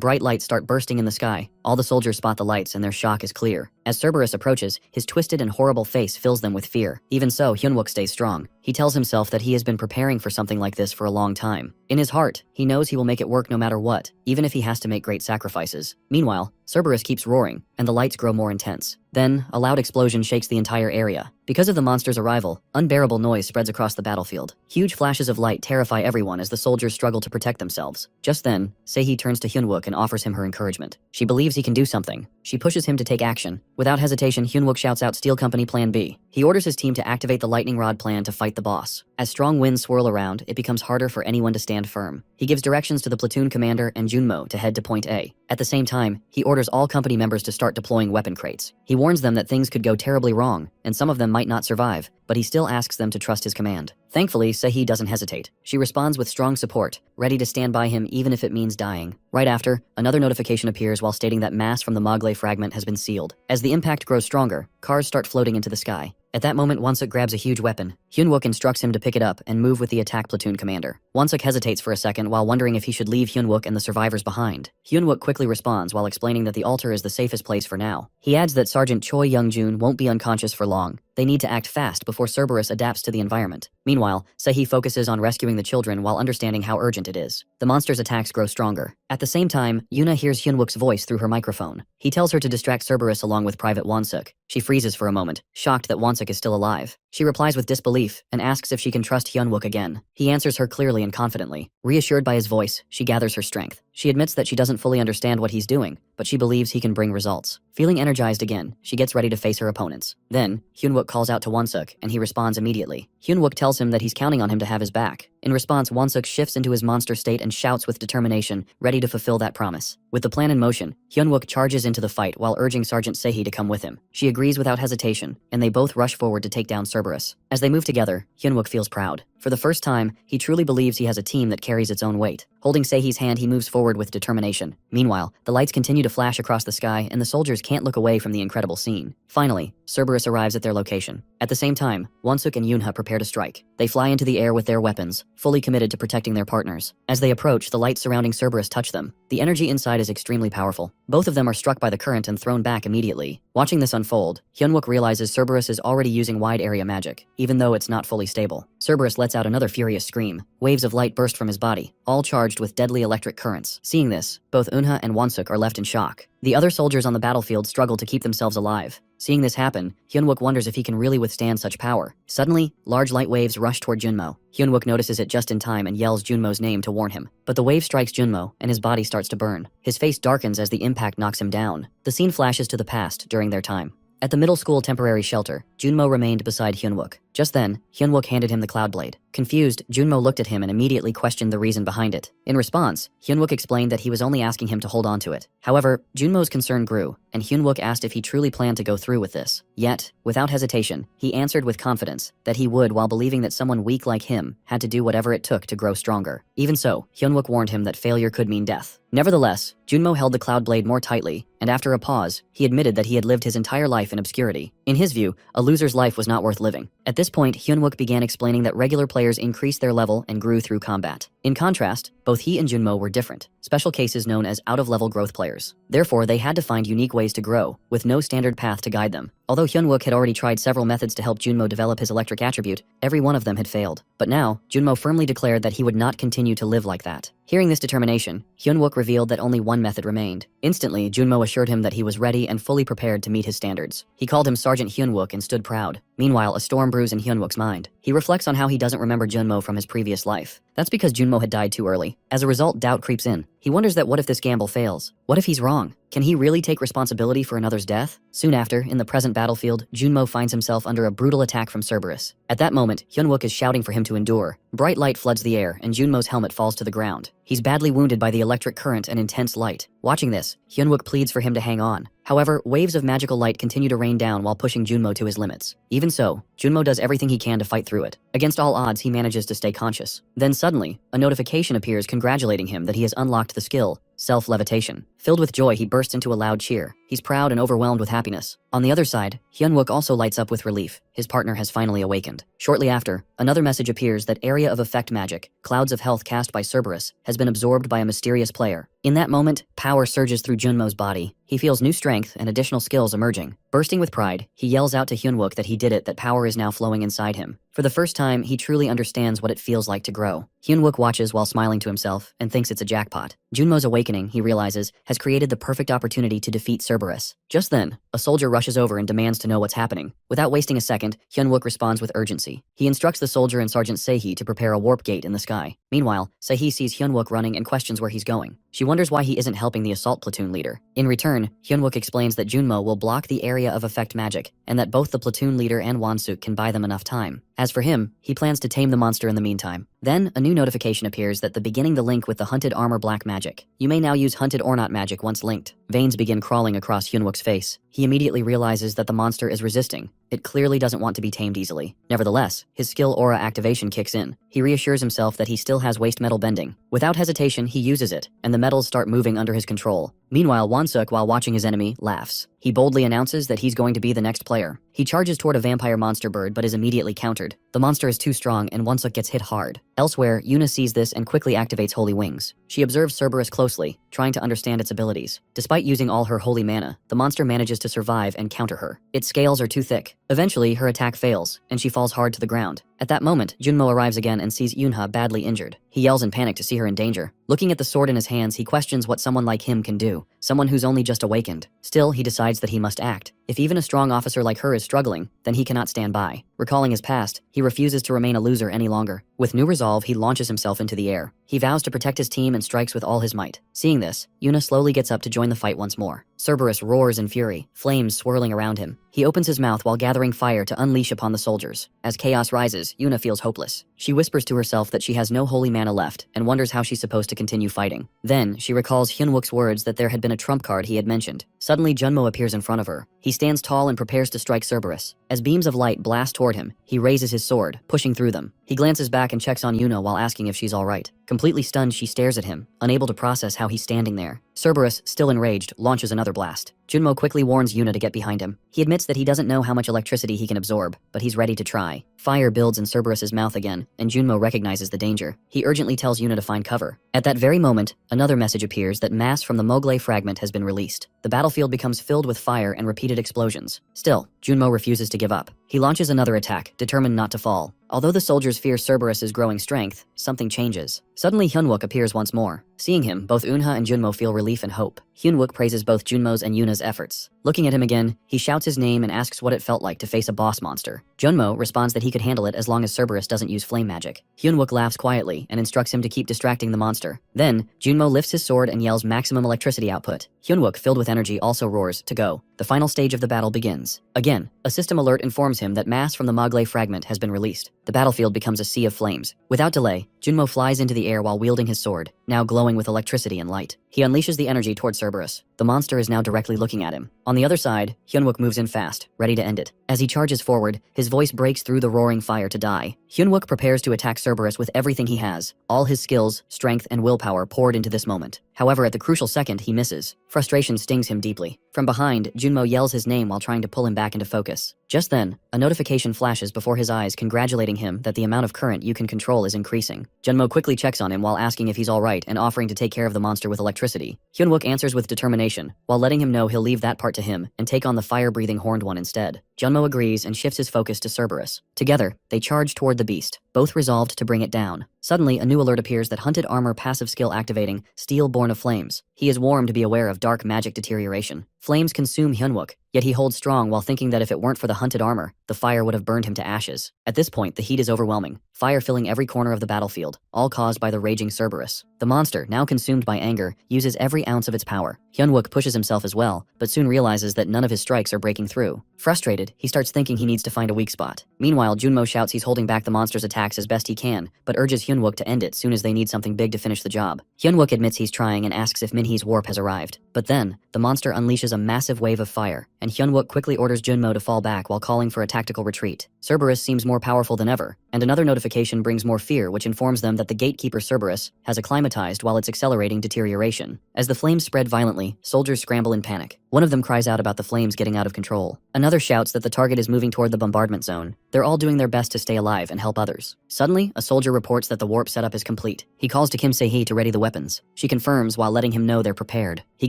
Speaker 1: bright lights start bursting in the sky. All the soldiers spot the lights and their shock is clear. As Cerberus approaches, his twisted and horrible face fills them with fear. Even so, Hyunwook stays strong. He tells himself that he has been preparing for something like this for a long time. In his heart, he knows he will make it work no matter what, even if he has to make great sacrifices. Meanwhile, Cerberus keeps roaring, and the lights grow more intense. Then, a loud explosion shakes the entire area. Because of the monster's arrival, unbearable noise spreads across the battlefield. Huge flashes of light terrify everyone as the soldiers struggle to protect themselves. Just then, Sehi turns to Hyunwook and offers him her encouragement. She believes he can do something. She pushes him to take action. Without hesitation, Hyunwook shouts out Steel Company Plan B. He orders his team to activate the lightning rod plan to fight the boss. As strong winds swirl around, it becomes harder for anyone to stand firm. He gives directions to the platoon commander and Junmo to head to point A. At the same time, he orders all company members to start deploying weapon crates. He warns them that things could go terribly wrong, and some of them might not survive, but he still asks them to trust his command. Thankfully, Sehi doesn't hesitate. She responds with strong support, ready to stand by him even if it means dying. Right after, another notification appears while stating that mass from the Mogley fragment has been sealed. As the impact grows stronger, cars start floating into the sky. At that moment, Wonsuk grabs a huge weapon. Hyunwook instructs him to pick it up and move with the attack platoon commander. Wonsuk hesitates for a second while wondering if he should leave Hyunwook and the survivors behind. Hyunwook quickly responds while explaining that the altar is the safest place for now. He adds that Sergeant Choi Young-jun won't be unconscious for long. They need to act fast before Cerberus adapts to the environment. Meanwhile, Sehi focuses on rescuing the children while understanding how urgent it is. The monster's attacks grow stronger. At the same time, Yuna hears Hyunwook's voice through her microphone. He tells her to distract Cerberus along with Private Wonsuk. She freezes for a moment, shocked that Wonsuk is still alive. She replies with disbelief and asks if she can trust Hyunwook again. He answers her clearly and confidently. Reassured by his voice, she gathers her strength. She admits that she doesn't fully understand what he's doing, but she believes he can bring results. Feeling energized again, she gets ready to face her opponents. Then, Hyunwook calls out to Wonsuk, and he responds immediately. Hyunwook tells him that he's counting on him to have his back. In response, Wonsuk shifts into his monster state and shouts with determination, ready to fulfill that promise. With the plan in motion, Hyunwook charges into the fight while urging Sergeant Sehi to come with him. She agrees without hesitation, and they both rush forward to take down Cerberus. As they move together, Hyunwook feels proud. For the first time, he truly believes he has a team that carries its own weight. Holding Sehi's hand, he moves forward with determination. Meanwhile, the lights continue to flash across the sky, and the soldiers can't look away from the incredible scene. Finally, Cerberus arrives at their location. At the same time, Wonsuk and Yunha prepare to strike. They fly into the air with their weapons, fully committed to protecting their partners. As they approach, the lights surrounding Cerberus touch them. The energy inside is extremely powerful. Both of them are struck by the current and thrown back immediately. Watching this unfold, Hyunwook realizes Cerberus is already using wide area magic, even though it's not fully stable. Cerberus lets out another furious scream. Waves of light burst from his body, all charged with deadly electric currents. Seeing this, both Unha and Wonsuk are left in shock. The other soldiers on the battlefield struggle to keep themselves alive. Seeing this happen, Hyunwook wonders if he can really withstand such power. Suddenly, large light waves rush toward Junmo. Hyunwook notices it just in time and yells Junmo's name to warn him. But the wave strikes Junmo, and his body starts to burn. His face darkens as the impact knocks him down. The scene flashes to the past during their time. At the middle school temporary shelter, Junmo remained beside Hyunwook. Just then, Hyunwook handed him the Cloud Blade. Confused, Junmo looked at him and immediately questioned the reason behind it. In response, Hyunwook explained that he was only asking him to hold on to it. However, Junmo's concern grew, and Hyunwook asked if he truly planned to go through with this. Yet, without hesitation, he answered with confidence that he would, while believing that someone weak like him had to do whatever it took to grow stronger. Even so, Hyunwook warned him that failure could mean death. Nevertheless, Junmo held the Cloud Blade more tightly, and after a pause, he admitted that he had lived his entire life in obscurity. In his view, a loser's life was not worth living. At this point, Hyunwook began explaining that regular players increased their level and grew through combat. In contrast, both he and Junmo were different, special cases known as out-of-level growth players. Therefore, they had to find unique ways to grow, with no standard path to guide them. Although Hyunwook had already tried several methods to help Junmo develop his electric attribute, every one of them had failed. But now, Junmo firmly declared that he would not continue to live like that. Hearing this determination, Hyunwook revealed that only one method remained. Instantly, Junmo assured him that he was ready and fully prepared to meet his standards. He called him Sergeant Hyunwook and stood proud. Meanwhile, a storm brews in Hyunwook's mind. He reflects on how he doesn't remember Junmo from his previous life. That's because Junmo had died too early. As a result, doubt creeps in. He wonders that what if this gamble fails? What if he's wrong? Can he really take responsibility for another's death? Soon after, in the present battlefield, Junmo finds himself under a brutal attack from Cerberus. At that moment, Hyunwook is shouting for him to endure. Bright light floods the air, and Junmo's helmet falls to the ground. He's badly wounded by the electric current and intense light. Watching this, Hyunwook pleads for him to hang on. However, waves of magical light continue to rain down while pushing Junmo to his limits. Even so, Junmo does everything he can to fight through it. Against all odds, he manages to stay conscious. Then suddenly, a notification appears congratulating him that he has unlocked the skill, self-levitation. Filled with joy, he bursts into a loud cheer. He's proud and overwhelmed with happiness. On the other side, Hyunwook also lights up with relief. His partner has finally awakened. Shortly after, another message appears that area of effect magic, clouds of health cast by Cerberus, has been absorbed by a mysterious player. In that moment, power surges through Junmo's body. He feels new strength and additional skills emerging. Bursting with pride, he yells out to Hyunwook that he did it, that power is now flowing inside him. For the first time, he truly understands what it feels like to grow. Hyunwook watches while smiling to himself and thinks it's a jackpot. Junmo's awakening, he realizes, has created the perfect opportunity to defeat Cerberus. Just then, a soldier rushes over and demands to know what's happening. Without wasting a second, Hyunwook responds with urgency. He instructs the soldier and Sergeant Sehee to prepare a warp gate in the sky. Meanwhile, Sehee sees Hyunwook running and questions where he's going. She wonders why he isn't helping the assault platoon leader. In return, Hyunwook explains that Junmo will block the area of effect magic, and that both the platoon leader and Wonsuk can buy them enough time. As for him, he plans to tame the monster in the meantime. Then, a new notification appears that beginning the link with the Hunted Armor Black magic. You may now use Hunted or Not magic once linked. Veins begin crawling across Hyunwook's face. He immediately realizes that the monster is resisting. It clearly doesn't want to be tamed easily. Nevertheless, his skill aura activation kicks in. He reassures himself that he still has waste metal bending. Without hesitation, he uses it, and the metals start moving under his control. Meanwhile, Wonsuk, while watching his enemy, laughs. He boldly announces that he's going to be the next player. He charges toward a vampire monster bird but is immediately countered. The monster is too strong and Wonsuk gets hit hard. Elsewhere, Yuna sees this and quickly activates Holy Wings. She observes Cerberus closely, trying to understand its abilities. Despite using all her holy mana, the monster manages to survive and counter her. Its scales are too thick. Eventually, her attack fails, and she falls hard to the ground. At that moment, Junmo arrives again and sees Yunha badly injured. He yells in panic to see her in danger. Looking at the sword in his hands, he questions what someone like him can do, someone who's only just awakened. Still, he decides that he must act. If even a strong officer like her is struggling, then he cannot stand by. Recalling his past, he refuses to remain a loser any longer. With new resolve, he launches himself into the air. He vows to protect his team and strikes with all his might. Seeing this, Yuna slowly gets up to join the fight once more. Cerberus roars in fury, flames swirling around him. He opens his mouth while gathering fire to unleash upon the soldiers. As chaos rises, Yuna feels hopeless. She whispers to herself that she has no holy mana left and wonders how she's supposed to continue fighting. Then, she recalls Hyunwook's words that there had been a trump card he had mentioned. Suddenly, Junmo appears in front of her. He stands tall and prepares to strike Cerberus. As beams of light blast toward him, he raises his sword, pushing through them. He glances back and checks on Yuna while asking if she's alright. Completely stunned, she stares at him, unable to process how he's standing there. Cerberus, still enraged, launches another blast. Junmo quickly warns Yuna to get behind him. He admits that he doesn't know how much electricity he can absorb, but he's ready to try. Fire builds in Cerberus's mouth again, and Junmo recognizes the danger. He urgently tells Yuna to find cover. At that very moment, another message appears that mass from the Mogley fragment has been released. The battlefield becomes filled with fire and repeated explosions. Still, Junmo refuses to give up. He launches another attack, determined not to fall. Although the soldiers fear Cerberus's growing strength, something changes. Suddenly Hyunwook appears once more. Seeing him, both Eunha and Junmo feel relief and hope. Hyunwook praises both Junmo's and Yuna's efforts. Looking at him again, he shouts his name and asks what it felt like to face a boss monster. Junmo responds that he could handle it as long as Cerberus doesn't use flame magic. Hyunwook laughs quietly and instructs him to keep distracting the monster. Then, Junmo lifts his sword and yells maximum electricity output. Hyunwook, filled with energy, also roars to go. The final stage of the battle begins. Again, a system alert informs him him that mass from the Mogle fragment has been released. The battlefield becomes a sea of flames. Without delay, Junmo flies into the air while wielding his sword, now glowing with electricity and light. He unleashes the energy toward Cerberus. The monster is now directly looking at him. On the other side, Hyunwook moves in fast, ready to end it. As he charges forward, his voice breaks through the roaring fire to die. Hyunwook prepares to attack Cerberus with everything he has, all his skills, strength, and willpower poured into this moment. However, at the crucial second, he misses. Frustration stings him deeply. From behind, Junmo yells his name while trying to pull him back into focus. Just then, a notification flashes before his eyes congratulating him that the amount of current you can control is increasing. Junmo quickly checks on him while asking if he's alright and offering to take care of the monster with electricity. Hyunwook answers with determination, while letting him know he'll leave that part to him and take on the fire-breathing horned one instead. Junmo agrees and shifts his focus to Cerberus. Together, they charge toward the beast, both resolved to bring it down. Suddenly, a new alert appears that Hunted Armor passive skill activating, Steel Born of Flames. He is warned to be aware of dark magic deterioration. Flames consume Hyunwook, yet he holds strong while thinking that if it weren't for the hunted armor, the fire would have burned him to ashes. At this point, the heat is overwhelming, fire filling every corner of the battlefield, all caused by the raging Cerberus. The monster, now consumed by anger, uses every ounce of its power. Hyunwook pushes himself as well, but soon realizes that none of his strikes are breaking through. Frustrated, he starts thinking he needs to find a weak spot. Meanwhile, Junmo shouts he's holding back the monster's attacks as best he can, but urges Hyunwook to end it soon as they need something big to finish the job. Hyunwook admits he's trying and asks if Minhee's warp has arrived. But then, the monster unleashes a massive wave of fire, and Hyunwook quickly orders Junmo to fall back while calling for a tactical retreat. Cerberus seems more powerful than ever, and another notification brings more fear, which informs them that the gatekeeper Cerberus has acclimatized while it's accelerating deterioration. As the flames spread violently, soldiers scramble in panic. One of them cries out about the flames getting out of control. Another shouts that the target is moving toward the bombardment zone. They're all doing their best to stay alive and help others. Suddenly, a soldier reports that the warp setup is complete. He calls to Kim Se-hee to ready the weapons. She confirms while letting him know they're prepared. He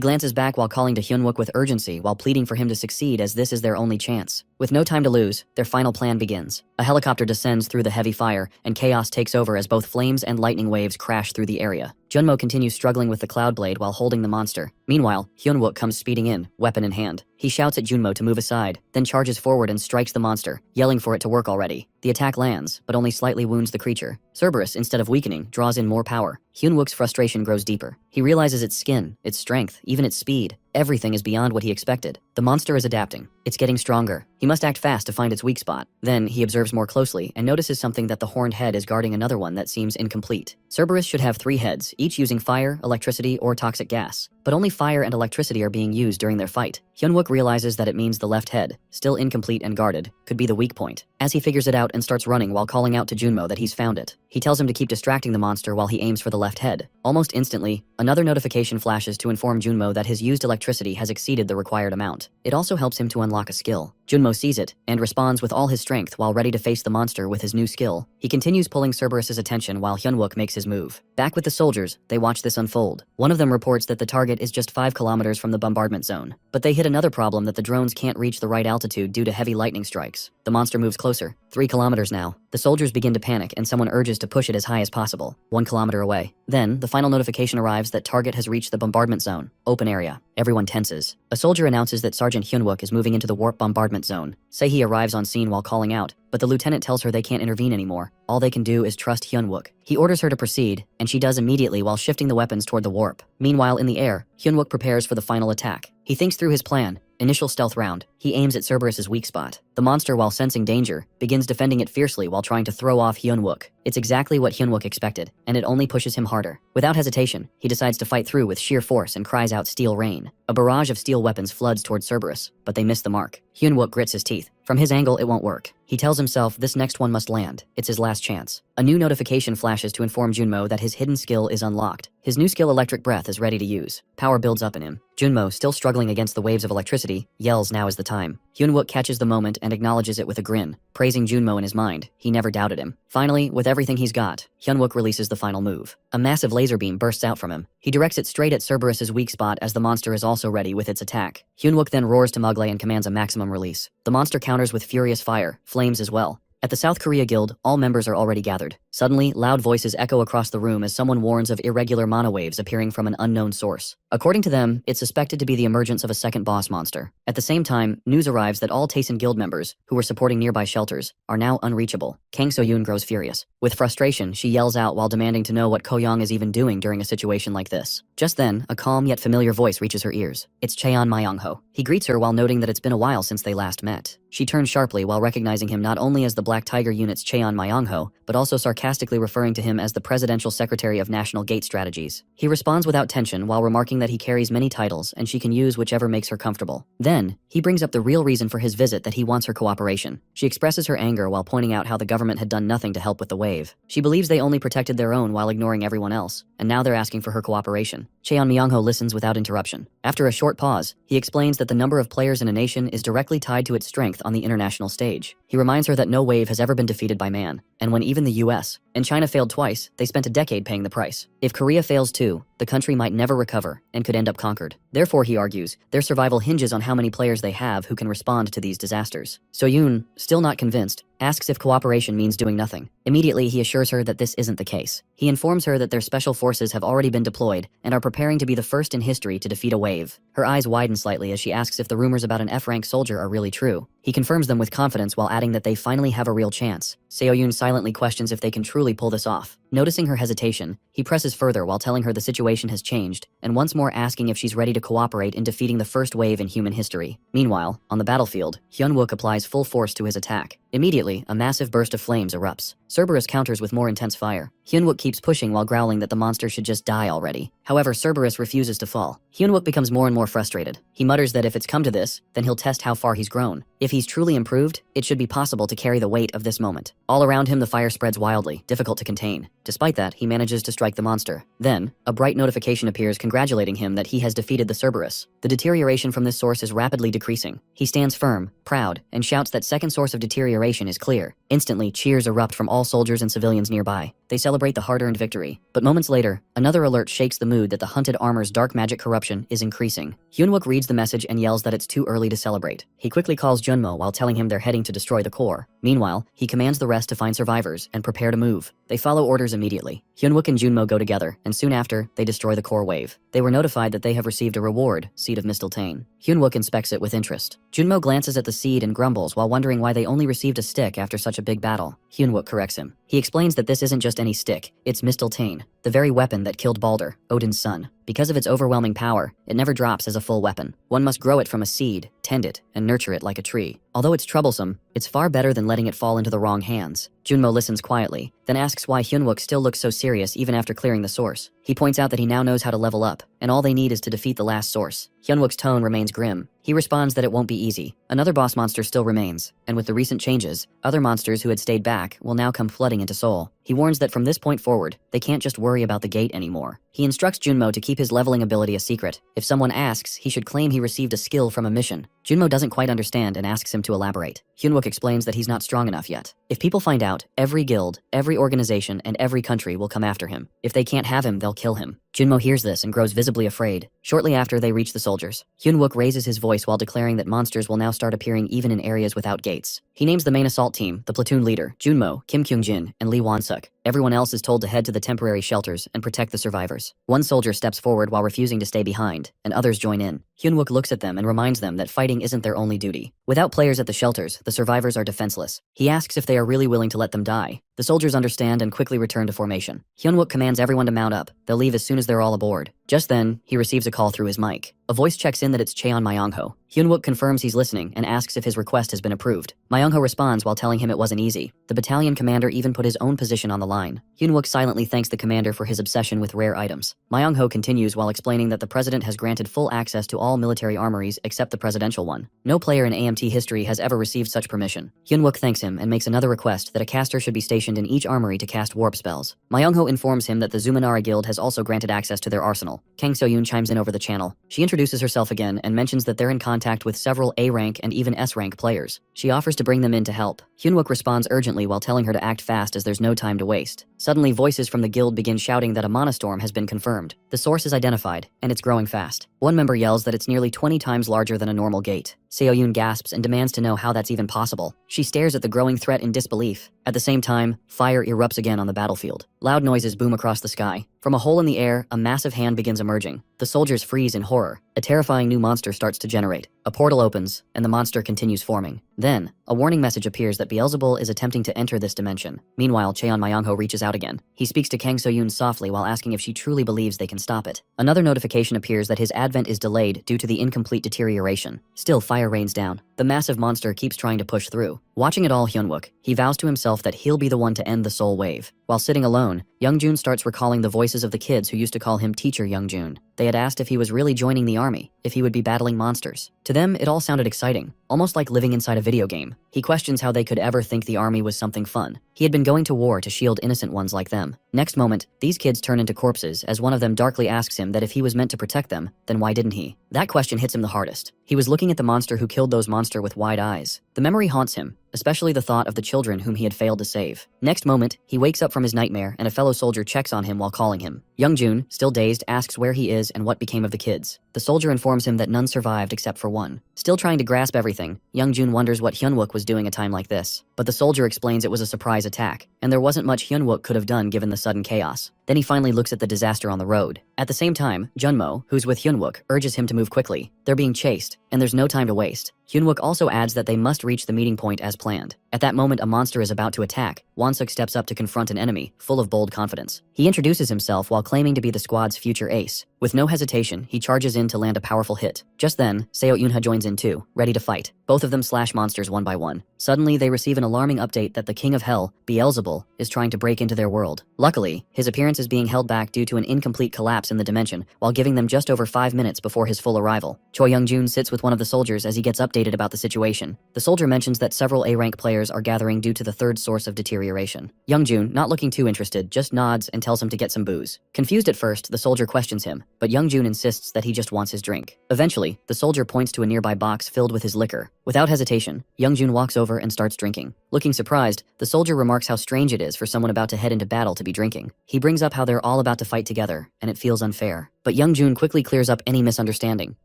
Speaker 1: glances back while calling to Hyunwook with urgency while pleading for him to succeed as this is their only chance. With no time to lose, their final plan begins. A helicopter descends through the heavy fire, and chaos takes over as both flames and lightning waves crash through the area. Junmo continues struggling with the cloud blade while holding the monster. Meanwhile, Hyunwook comes speeding in, weapon in hand. He shouts at Junmo to move aside, then charges forward and strikes the monster, yelling for it to work already. The attack lands, but only slightly wounds the creature. Cerberus, instead of weakening, draws in more power. Hyunwook's frustration grows deeper. He realizes its skin, its strength, even its speed. Everything is beyond what he expected. The monster is adapting. It's getting stronger. He must act fast to find its weak spot. Then, he observes more closely and notices something that the horned head is guarding another one that seems incomplete. Cerberus should have 3 heads, each using fire, electricity, or toxic gas. But only fire and electricity are being used during their fight. Hyunwook realizes that it means the left head, still incomplete and guarded, could be the weak point. As he figures it out and starts running while calling out to Junmo that he's found it, he tells him to keep distracting the monster while he aims for the left head. Almost instantly, another notification flashes to inform Junmo that his used electricity has exceeded the required amount. It also helps him to unlock a skill. Junmo sees it and responds with all his strength while ready to face the monster with his new skill. He continues pulling Cerberus's attention while Hyunwook makes his move. Back with the soldiers, they watch this unfold. One of them reports that the target is just 5 kilometers from the bombardment zone. But they hit another problem that the drones can't reach the right altitude due to heavy lightning strikes. The monster moves closer, 3 kilometers now. The soldiers begin to panic and someone urges to push it as high as possible, 1 kilometer away. Then, the final notification arrives that target has reached the bombardment zone, open area. Everyone tenses. A soldier announces that Sergeant Hyunwook is moving into the warp bombardment zone. Se-hee arrives on scene while calling out, but the lieutenant tells her they can't intervene anymore. All they can do is trust Hyunwook. He orders her to proceed, and she does immediately while shifting the weapons toward the warp. Meanwhile, in the air, Hyunwook prepares for the final attack. He thinks through his plan. Initial stealth round. He aims at Cerberus's weak spot. The monster, while sensing danger, begins defending it fiercely while trying to throw off Hyunwook. It's exactly what Hyunwook expected, and it only pushes him harder. Without hesitation, he decides to fight through with sheer force and cries out steel rain. A barrage of steel weapons floods towards Cerberus, but they miss the mark. Hyunwook grits his teeth. From his angle, it won't work. He tells himself this next one must land. It's his last chance. A new notification flashes to inform Junmo that his hidden skill is unlocked. His new skill, Electric Breath, is ready to use. Power builds up in him. Junmo, still struggling against the waves of electricity, yells now is the time. Hyunwook catches the moment and acknowledges it with a grin, praising Junmo in his mind. He never doubted him. Finally, with everything he's got, Hyunwook releases the final move. A massive laser beam bursts out from him. He directs it straight at Cerberus's weak spot as the monster is also ready with its attack. Hyunwook then roars to Mogle and commands a maximum release. The monster counters with furious fire, flames as well. At the South Korea Guild, all members are already gathered. Suddenly, loud voices echo across the room as someone warns of irregular mana waves appearing from an unknown source. According to them, it's suspected to be the emergence of a second boss monster. At the same time, news arrives that all Tayson Guild members, who were supporting nearby shelters, are now unreachable. Kang So-yoon grows furious. With frustration, she yells out while demanding to know what Ko-young is even doing during a situation like this. Just then, a calm yet familiar voice reaches her ears. It's Cheon Myung-ho. He greets her while noting that it's been a while since they last met. She turns sharply while recognizing him not only as the Black Tiger Unit's Cheon Myung-ho, but also sarcastically referring to him as the Presidential Secretary of National Gate Strategies. He responds without tension while remarking that he carries many titles and she can use whichever makes her comfortable. Then, he brings up the real reason for his visit, that he wants her cooperation. She expresses her anger while pointing out how the government had done nothing to help with the wave. She believes they only protected their own while ignoring everyone else, and now they're asking for her cooperation. Cheon Myung-ho listens without interruption. After a short pause, he explains that the number of players in a nation is directly tied to its strength on the international stage. He reminds her that no wave has ever been defeated by man, and when even the US and China failed twice, they spent a decade paying the price. If Korea fails too, the country might never recover and could end up conquered. Therefore, he argues, their survival hinges on how many players they have who can respond to these disasters. So-yoon, still not convinced, asks if cooperation means doing nothing. Immediately, he assures her that this isn't the case. He informs her that their special forces have already been deployed and are preparing to be the first in history to defeat a wave. Her eyes widen slightly as she asks if the rumors about an F-rank soldier are really true. He confirms them with confidence while adding that they finally have a real chance. Seo-yoon silently questions if they can truly pull this off. Noticing her hesitation, he presses further while telling her the situation has changed, and once more asking if she's ready to cooperate in defeating the first wave in human history. Meanwhile, on the battlefield, Hyun-wook applies full force to his attack. Immediately, a massive burst of flames erupts. Cerberus counters with more intense fire. Hyun-wook keeps pushing while growling that the monster should just die already. However, Cerberus refuses to fall. Hyun-wook becomes more and more frustrated. He mutters that if it's come to this, then he'll test how far he's grown. If he's truly improved, it should be possible to carry the weight of this moment. All around him, the fire spreads wildly, difficult to contain. Despite that, he manages to strike the monster. Then, a bright notification appears congratulating him that he has defeated the Cerberus. The deterioration from this source is rapidly decreasing. He stands firm, proud, and shouts that second source of deterioration is clear. Instantly, cheers erupt from all soldiers and civilians nearby. They celebrate the hard-earned victory. But moments later, another alert shakes the mood that the hunted armor's dark magic corruption is increasing. Hyun-wook reads the message and yells that it's too early to celebrate. He quickly calls Junmo while telling him they're heading to destroy the core. Meanwhile, he commands the rest to find survivors and prepare to move. They follow orders immediately. Hyun-wook and Junmo go together, and soon after, they destroy the core wave. They were notified that they have received a reward, Seed of Mistletoe. Hyun-wook inspects it with interest. Junmo glances at the seed and grumbles while wondering why they only received a stick after such a big battle. Hyun-wook corrects him. He explains that this isn't just any stick, it's Mistletoe, the very weapon that killed Balder, Odin's son. Because of its overwhelming power, it never drops as a full weapon. One must grow it from a seed, tend it, and nurture it like a tree. Although it's troublesome, it's far better than letting it fall into the wrong hands. Junmo listens quietly, then asks why Hyun-wook still looks so serious even after clearing the source. He points out that he now knows how to level up, and all they need is to defeat the last source. Hyun-wook's tone remains grim. He responds that it won't be easy. Another boss monster still remains, and with the recent changes, other monsters who had stayed back will now come flooding into Seoul. He warns that from this point forward, they can't just worry about the gate anymore. He instructs Junmo to keep his leveling ability a secret. If someone asks, he should claim he received a skill from a mission. Junmo doesn't quite understand and asks him to elaborate. Hyun-wook explains that he's not strong enough yet. If people find out, every guild, every organization, and every country will come after him. If they can't have him, they'll kill him. Junmo hears this and grows visibly afraid. Shortly after, they reach the soldiers. Hyun-wook raises his voice while declaring that monsters will now start appearing even in areas without gates. He names the main assault team, the platoon leader, Junmo, Kim Kyung-jin, and Lee Won-suk. Everyone else is told to head to the temporary shelters and protect the survivors. One soldier steps forward while refusing to stay behind, and others join in. Hyun-wook looks at them and reminds them that fighting isn't their only duty. Without players at the shelters, the survivors are defenseless. He asks if they are really willing to let them die. The soldiers understand and quickly return to formation. Hyun-wook commands everyone to mount up. They'll leave as soon as they're all aboard. Just then, he receives a call through his mic. A voice checks in that it's Cheon Myung-ho. Hyun-wook confirms he's listening and asks if his request has been approved. Myung-ho responds while telling him it wasn't easy. The battalion commander even put his own position on the line. Hyun-wook silently thanks the commander for his obsession with rare items. Myung-ho continues while explaining that the president has granted full access to all military armories except the presidential one. No player in AMT history has ever received such permission. Hyun-wook thanks him and makes another request that a caster should be stationed in each armory to cast warp spells. Myung-ho informs him that the Zumanara Guild has also granted access to their arsenal. Kang So-yoon chimes in over the channel. She introduces herself again and mentions that they're in contact with several A-rank and even S-rank players. She offers to bring them in to help. Hyun-wook responds urgently while telling her to act fast as there's no time to waste. Suddenly, voices from the guild begin shouting that a mana storm has been confirmed. The source is identified, and it's growing fast. One member yells that it's nearly 20 times larger than a normal gate. Seo-yoon gasps and demands to know how that's even possible. She stares at the growing threat in disbelief. At the same time, fire erupts again on the battlefield. Loud noises boom across the sky. From a hole in the air, a massive hand begins emerging. The soldiers freeze in horror. A terrifying new monster starts to generate. A portal opens, and the monster continues forming. Then, a warning message appears that Beelzebul is attempting to enter this dimension. Meanwhile, Cheon Myongho reaches out again. He speaks to Kang So-yoon softly while asking if she truly believes they can stop it. Another notification appears that his advent is delayed due to the incomplete deterioration. Still, fire rains down. The massive monster keeps trying to push through. Watching it all, Hyunwook, he vows to himself that he'll be the one to end the soul wave. While sitting alone, Youngjun starts recalling the voices of the kids who used to call him Teacher Youngjun. They had asked if he was really joining the army, if he would be battling monsters. To them, it all sounded exciting, almost like living inside a video game. He questions how they could ever think the army was something fun. He had been going to war to shield innocent ones like them. Next moment, these kids turn into corpses as one of them darkly asks him that if he was meant to protect them, then why didn't he? That question hits him the hardest. He was looking at the monster who killed those monsters with wide eyes. The memory haunts him, especially the thought of the children whom he had failed to save. Next moment, he wakes up from his nightmare and a fellow soldier checks on him while calling him. Youngjun, still dazed, asks where he is and what became of the kids. The soldier informs him that none survived except for one. Still trying to grasp everything, Youngjun wonders what Hyunwook was doing a time like this. But the soldier explains it was a surprise attack, and there wasn't much Hyunwook could have done given the sudden chaos. Then he finally looks at the disaster on the road. At the same time, Junmo, who's with Hyunwook, urges him to move quickly. They're being chased, and there's no time to waste. Hyunwook also adds that they must reach the meeting point as planned. At that moment, a monster is about to attack. Wonsuk steps up to confront an enemy, full of bold confidence. He introduces himself while claiming to be the squad's future ace. With no hesitation, he charges in to land a powerful hit. Just then, Seo Yoonha joins in too, ready to fight. Both of them slash monsters one by one. Suddenly, they receive an alarming update that the King of Hell, Beelzebul, is trying to break into their world. Luckily, his appearance is being held back due to an incomplete collapse in the dimension, while giving them just over 5 minutes before his full arrival. Choi Young-jun sits with one of the soldiers as he gets updated about the situation. The soldier mentions that several A-rank players are gathering due to the third source of deterioration. Young-jun, not looking too interested, just nods and tells him to get some booze. Confused at first, the soldier questions him, but Young-jun insists that he just wants his drink. Eventually, the soldier points to a nearby box filled with his liquor. Without hesitation, Young-jun walks over and starts drinking. Looking surprised, the soldier remarks how strange it is for someone about to head into battle to be drinking. He brings up how they're all about to fight together, and it feels unfair. But Young-jun quickly clears up any misunderstanding.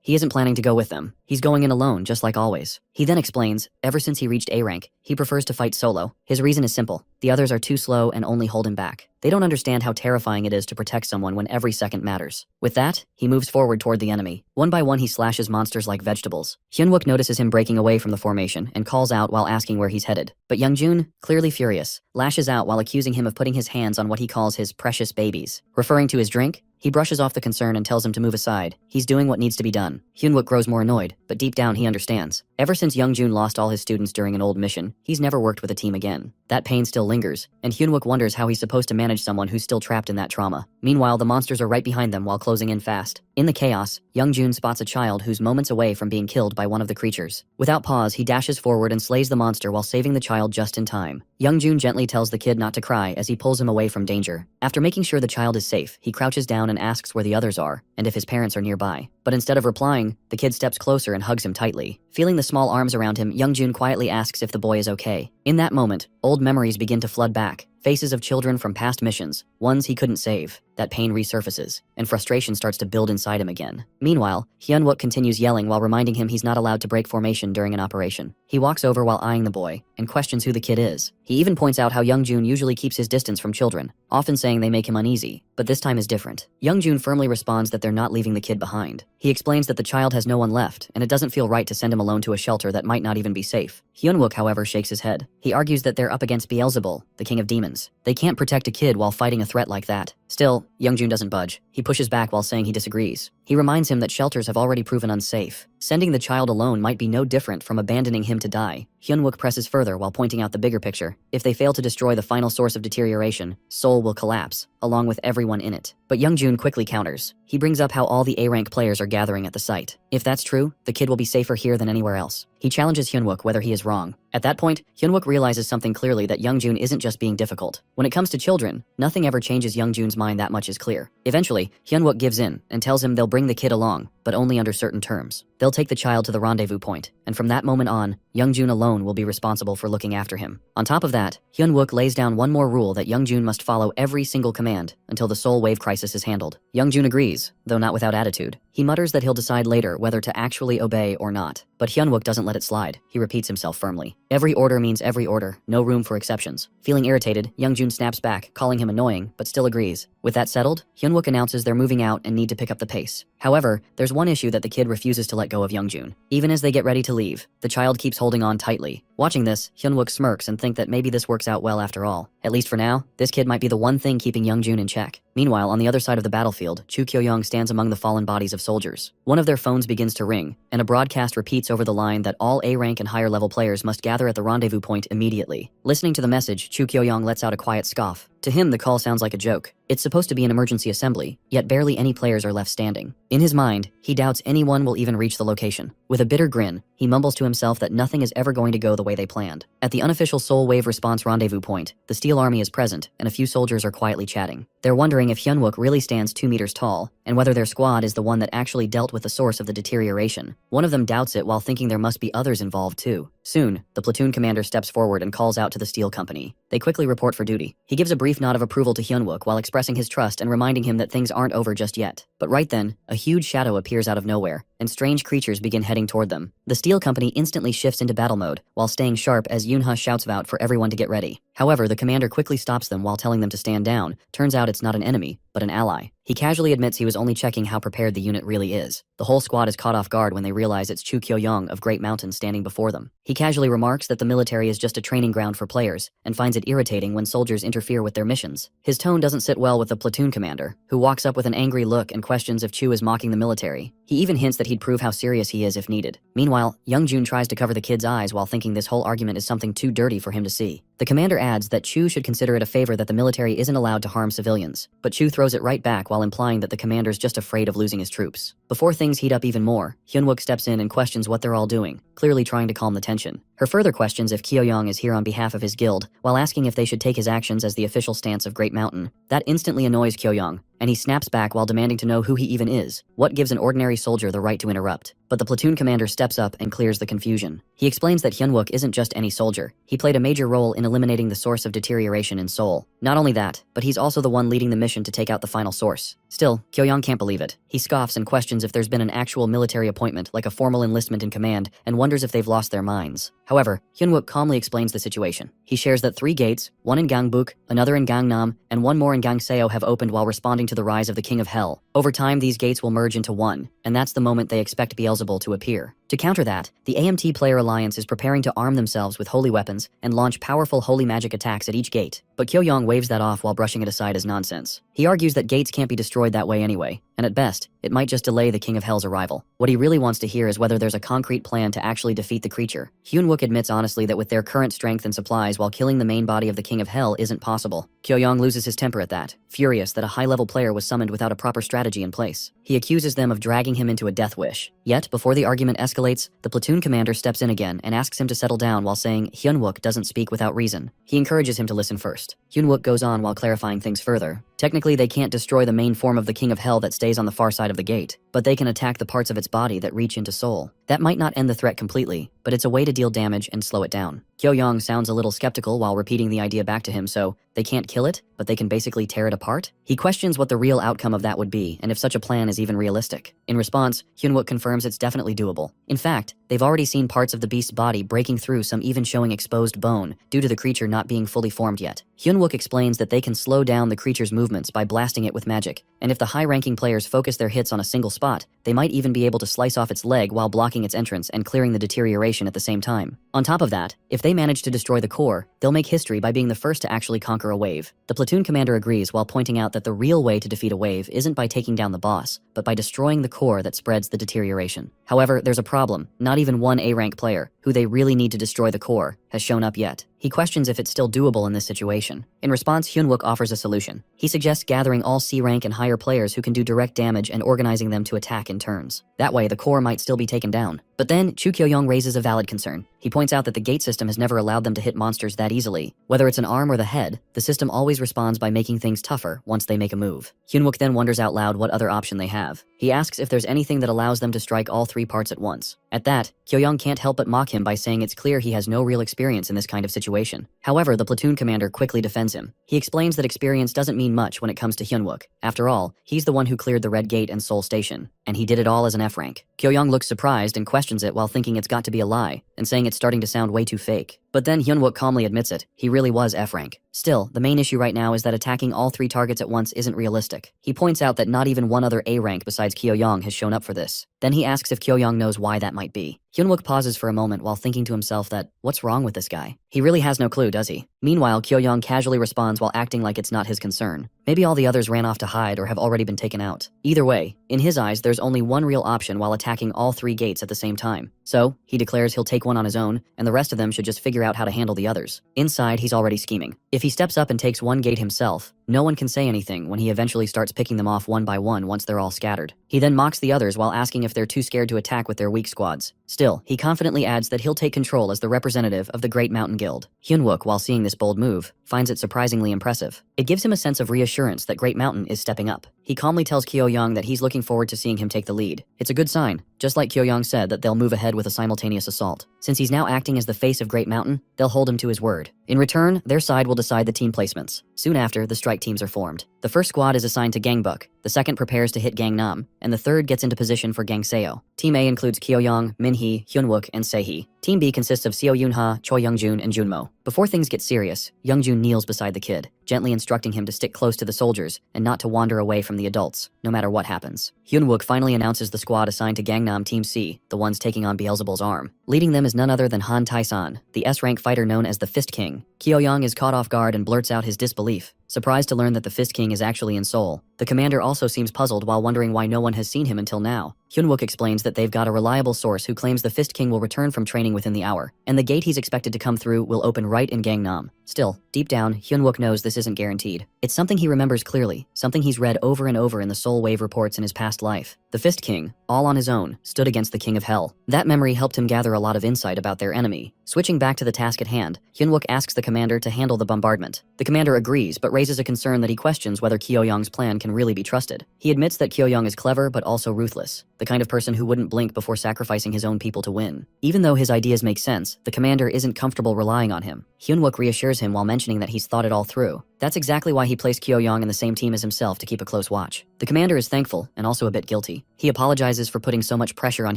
Speaker 1: He isn't planning to go with them. He's going in alone, just like always. He then explains, ever since he reached A-rank, he prefers to fight solo. His reason is simple. The others are too slow and only hold him back. They don't understand how terrifying it is to protect someone when every second matters. With that, he moves forward toward the enemy. One by one, he slashes monsters like vegetables. Hyunwook notices him breaking away from the formation and calls out while asking where he's headed. But Young-jun, clearly furious, lashes out while accusing him of putting his hands on what he calls his precious babies. Referring to his drink, he brushes off the concern and tells him to move aside. He's doing what needs to be done. Hyunwook grows more annoyed, but deep down he understands. Ever since Young-jun lost all his students during an old mission, he's never worked with a team again. That pain still lingers, and Hyunwook wonders how he's supposed to manage someone who's still trapped in that trauma. Meanwhile, the monsters are right behind them while closing in fast. In the chaos, Young-jun spots a child who's moments away from being killed by one of the creatures. Without pause, he dashes forward and slays the monster while saving the child just in time. Young-jun gently tells the kid not to cry as he pulls him away from danger. After making sure the child is safe, he crouches down and asks where the others are, and if his parents are nearby. But instead of replying, the kid steps closer and hugs him tightly. Feeling the small arms around him, Young-jun quietly asks if the boy is okay. In that moment, old memories begin to flood back. Faces of children from past missions, ones he couldn't save. That pain resurfaces, and frustration starts to build inside him again. Meanwhile, Hyunwook continues yelling while reminding him he's not allowed to break formation during an operation. He walks over while eyeing the boy, and questions who the kid is. He even points out how Young-jun usually keeps his distance from children, often saying they make him uneasy, but this time is different. Young-jun firmly responds that they're not leaving the kid behind. He explains that the child has no one left, and it doesn't feel right to send him alone to a shelter that might not even be safe. Hyunwook, however, shakes his head. He argues that they're up against Beelzebul, the king of demons. They can't protect a kid while fighting a threat like that. Still, Young-jun doesn't budge. He pushes back while saying he disagrees. He reminds him that shelters have already proven unsafe. Sending the child alone might be no different from abandoning him to die. Hyunwook presses further while pointing out the bigger picture. If they fail to destroy the final source of deterioration, Seoul will collapse, along with everyone in it. But Young-jun quickly counters. He brings up how all the A-rank players are gathering at the site. If that's true, the kid will be safer here than anywhere else. He challenges Hyunwook whether he is wrong. At that point, Hyunwook realizes something clearly, that Young-jun isn't just being difficult. When it comes to children, nothing ever changes Young-jun's mind that much is clear. Eventually, Hyunwook gives in and tells him they'll bring the kid along, but only under certain terms. They'll take the child to the rendezvous point, and from that moment on, Youngjun alone will be responsible for looking after him. On top of that, Hyunwook lays down one more rule that Youngjun must follow every single command until the soul wave crisis is handled. Youngjun agrees, though not without attitude. He mutters that he'll decide later whether to actually obey or not. But Hyunwook doesn't let it slide. He repeats himself firmly. Every order means every order, no room for exceptions. Feeling irritated, Youngjun snaps back, calling him annoying, but still agrees. With that settled, Hyunwook announces they're moving out and need to pick up the pace. However, there's one issue that the kid refuses to let go of Youngjun. Even as they get ready to leave, the child keeps holding on tightly. Watching this, Hyunwook smirks and think that maybe this works out well after all. At least for now, this kid might be the one thing keeping Youngjun in check. Meanwhile, on the other side of the battlefield, Chu Kyo-young stands among the fallen bodies of soldiers. One of their phones begins to ring, and a broadcast repeats over the line that all A-rank and higher level players must gather at the rendezvous point immediately. Listening to the message, Chu Kyo-young lets out a quiet scoff. To him, the call sounds like a joke. It's supposed to be an emergency assembly, yet barely any players are left standing. In his mind, he doubts anyone will even reach the location. With a bitter grin, he mumbles to himself that nothing is ever going to go the way they planned. At the unofficial Soul Wave Response rendezvous point, the Steel Army is present, and a few soldiers are quietly chatting. They're wondering if Hyunwook really stands 2 meters tall, and whether their squad is the one that actually dealt with the source of the deterioration. One of them doubts it while thinking there must be others involved too. Soon, the platoon commander steps forward and calls out to the Steel Company. They quickly report for duty. He gives a brief nod of approval to Hyunwook while expressing his trust and reminding him that things aren't over just yet. But right then, a huge shadow appears out of nowhere, and strange creatures begin heading toward them. The Steel Company instantly shifts into battle mode, while staying sharp as Yoonha shouts out for everyone to get ready. However, the commander quickly stops them while telling them to stand down. Turns out it's not an enemy, but an ally. He casually admits he was only checking how prepared the unit really is. The whole squad is caught off guard when they realize it's Chu Kyo-young of Great Mountain standing before them. He casually remarks that the military is just a training ground for players, and finds it irritating when soldiers interfere with their missions. His tone doesn't sit well with the platoon commander, who walks up with an angry look and questions if Chu is mocking the military. He even hints that he'd prove how serious he is if needed. Meanwhile, Youngjun tries to cover the kid's eyes while thinking this whole argument is something too dirty for him to see. The commander adds that Chu should consider it a favor that the military isn't allowed to harm civilians, but Chu throws it right back while implying that the commander's just afraid of losing his troops. Before things heat up even more, Hyunwook steps in and questions what they're all doing, clearly trying to calm the tension. Her further questions if Kyo-young is here on behalf of his guild, while asking if they should take his actions as the official stance of Great Mountain. That instantly annoys Kyo-young, and he snaps back while demanding to know who he even is. What gives an ordinary soldier the right to interrupt? But the platoon commander steps up and clears the confusion. He explains that Hyunwook isn't just any soldier. He played a major role in eliminating the source of deterioration in Seoul. Not only that, but he's also the one leading the mission to take out the final source. Still, Kyo-young can't believe it. He scoffs and questions if there's been an actual military appointment, like a formal enlistment in command, and wonders if they've lost their minds. However, Hyunwook calmly explains the situation. He shares that 3 gates, one in Gangbuk, another in Gangnam, and one more in Gangseo have opened while responding to the rise of the King of Hell. Over time, these gates will merge into one, and that's the moment they expect Beelzebul to appear. To counter that, the AMT Player Alliance is preparing to arm themselves with holy weapons and launch powerful holy magic attacks at each gate. But Kyo-young waves that off while brushing it aside as nonsense. He argues that gates can't be destroyed that way anyway, and at best, it might just delay the King of Hell's arrival. What he really wants to hear is whether there's a concrete plan to actually defeat the creature. Hyunwook admits honestly that with their current strength and supplies while killing the main body of the King of Hell isn't possible. Kyo-young loses his temper at that, furious that a high-level player was summoned without a proper strategy in place. He accuses them of dragging him into a death wish. Yet, before the argument escalates, the platoon commander steps in again and asks him to settle down while saying Hyunwook doesn't speak without reason. He encourages him to listen first. Hyunwook goes on while clarifying things further. Technically, they can't destroy the main form of the King of Hell that stays on the far side of the gate, but they can attack the parts of its body that reach into Seoul. That might not end the threat completely, but it's a way to deal damage and slow it down. Kyo-young sounds a little skeptical while repeating the idea back to him, so they can't kill it, but they can basically tear it apart? He questions what the real outcome of that would be, and if such a plan is even realistic. In response, Hyunwook confirms it's definitely doable. In fact, they've already seen parts of the beast's body breaking through, some even showing exposed bone, due to the creature not being fully formed yet. Hyunwook explains that they can slow down the creature's movements by blasting it with magic, and if the high-ranking players focus their hits on a single spot, they might even be able to slice off its leg while blocking its entrance and clearing the deterioration at the same time. On top of that, if they manage to destroy the core, they'll make history by being the first to actually conquer a wave. The platoon commander agrees while pointing out that the real way to defeat a wave isn't by taking down the boss, but by destroying the core that spreads the deterioration. However, there's a problem. Not even one A-rank player, who they really need to destroy the core, has shown up yet. He questions if it's still doable in this situation. In response, Hyunwook offers a solution. He suggests gathering all C-rank and higher players who can do direct damage and organizing them to attack in turns. That way, the core might still be taken down. But then, Chu Kyo-young raises a valid concern. He points out that the gate system has never allowed them to hit monsters that easily. Whether it's an arm or the head, the system always responds by making things tougher once they make a move. Hyunwook then wonders out loud what other option they have. He asks if there's anything that allows them to strike all 3 parts at once. At that, Kyo-young can't help but mock him by saying it's clear he has no real experience in this kind of situation. However, the platoon commander quickly defends him. He explains that experience doesn't mean much when it comes to Hyunwook. After all, he's the one who cleared the Red Gate and Seoul Station, and he did it all as an F rank. Kyo-young looks surprised and questions it while thinking it's got to be a lie, and saying it's starting to sound way too fake. But then Hyunwook calmly admits it, he really was F rank. Still, the main issue right now is that attacking all 3 targets at once isn't realistic. He points out that not even one other A rank besides Kyo-young has shown up for this. Then he asks if Kyo-young knows why that might be. Hyunwook pauses for a moment while thinking to himself that, what's wrong with this guy? He really has no clue, does he? Meanwhile, Kyo-young casually responds while acting like it's not his concern. Maybe all the others ran off to hide or have already been taken out. Either way, in his eyes, there's only one real option while attacking all 3 gates at the same time. So, he declares he'll take one on his own, and the rest of them should just figure out how to handle the others. Inside, he's already scheming. If he steps up and takes one gate himself, no one can say anything when he eventually starts picking them off one by one once they're all scattered. He then mocks the others while asking if they're too scared to attack with their weak squads. Still, he confidently adds that he'll take control as the representative of the Great Mountain Guild. Hyunwook, while seeing this bold move, finds it surprisingly impressive. It gives him a sense of reassurance that Great Mountain is stepping up. He calmly tells Kyo-young that he's looking forward to seeing him take the lead. It's a good sign, just like Kyo-young said that they'll move ahead with a simultaneous assault. Since he's now acting as the face of Great Mountain, they'll hold him to his word. In return, their side will decide the team placements. Soon after, the strike teams are formed. The first squad is assigned to Gangbuk, the second prepares to hit Gangnam, and the third gets into position for Gangseo. Team A includes Kyo-young, Minhee, Hyunwook, and Sehee. Team B consists of Seo Yoonha, Choi Youngjun, and Junmo. Before things get serious, Youngjun kneels beside the kid, gently instructing him to stick close to the soldiers and not to wander away from the adults, no matter what happens. Hyunwook finally announces the squad assigned to Gangnam Team C, the ones taking on Beelzebul's arm. Leading them is none other than Han Tae-san, the S-rank fighter known as the Fist King. Kyo-young is caught off guard and blurts out his disbelief, surprised to learn that the Fist King is actually in Seoul. The commander also seems puzzled while wondering why no one has seen him until now. Hyunwook explains that they've got a reliable source who claims the Fist King will return from training within the hour, and the gate he's expected to come through will open right in Gangnam. Still, deep down, Hyunwook knows this isn't guaranteed. It's something he remembers clearly, something he's read over and over in the Soul Wave reports in his past life. The Fist King, all on his own, stood against the King of Hell. That memory helped him gather a lot of insight about their enemy. Switching back to the task at hand, Hyunwook asks the commander to handle the bombardment. The commander agrees, but raises a concern that he questions whether Kyo-young's plan can really be trusted. He admits that Kyo-young is clever but also ruthless, the kind of person who wouldn't blink before sacrificing his own people to win. Even though his ideas make sense, the commander isn't comfortable relying on him. Hyunwook reassures him while mentioning that he's thought it all through. That's exactly why he placed Kyo-young in the same team as himself to keep a close watch. The commander is thankful and also a bit guilty. He apologizes for putting so much pressure on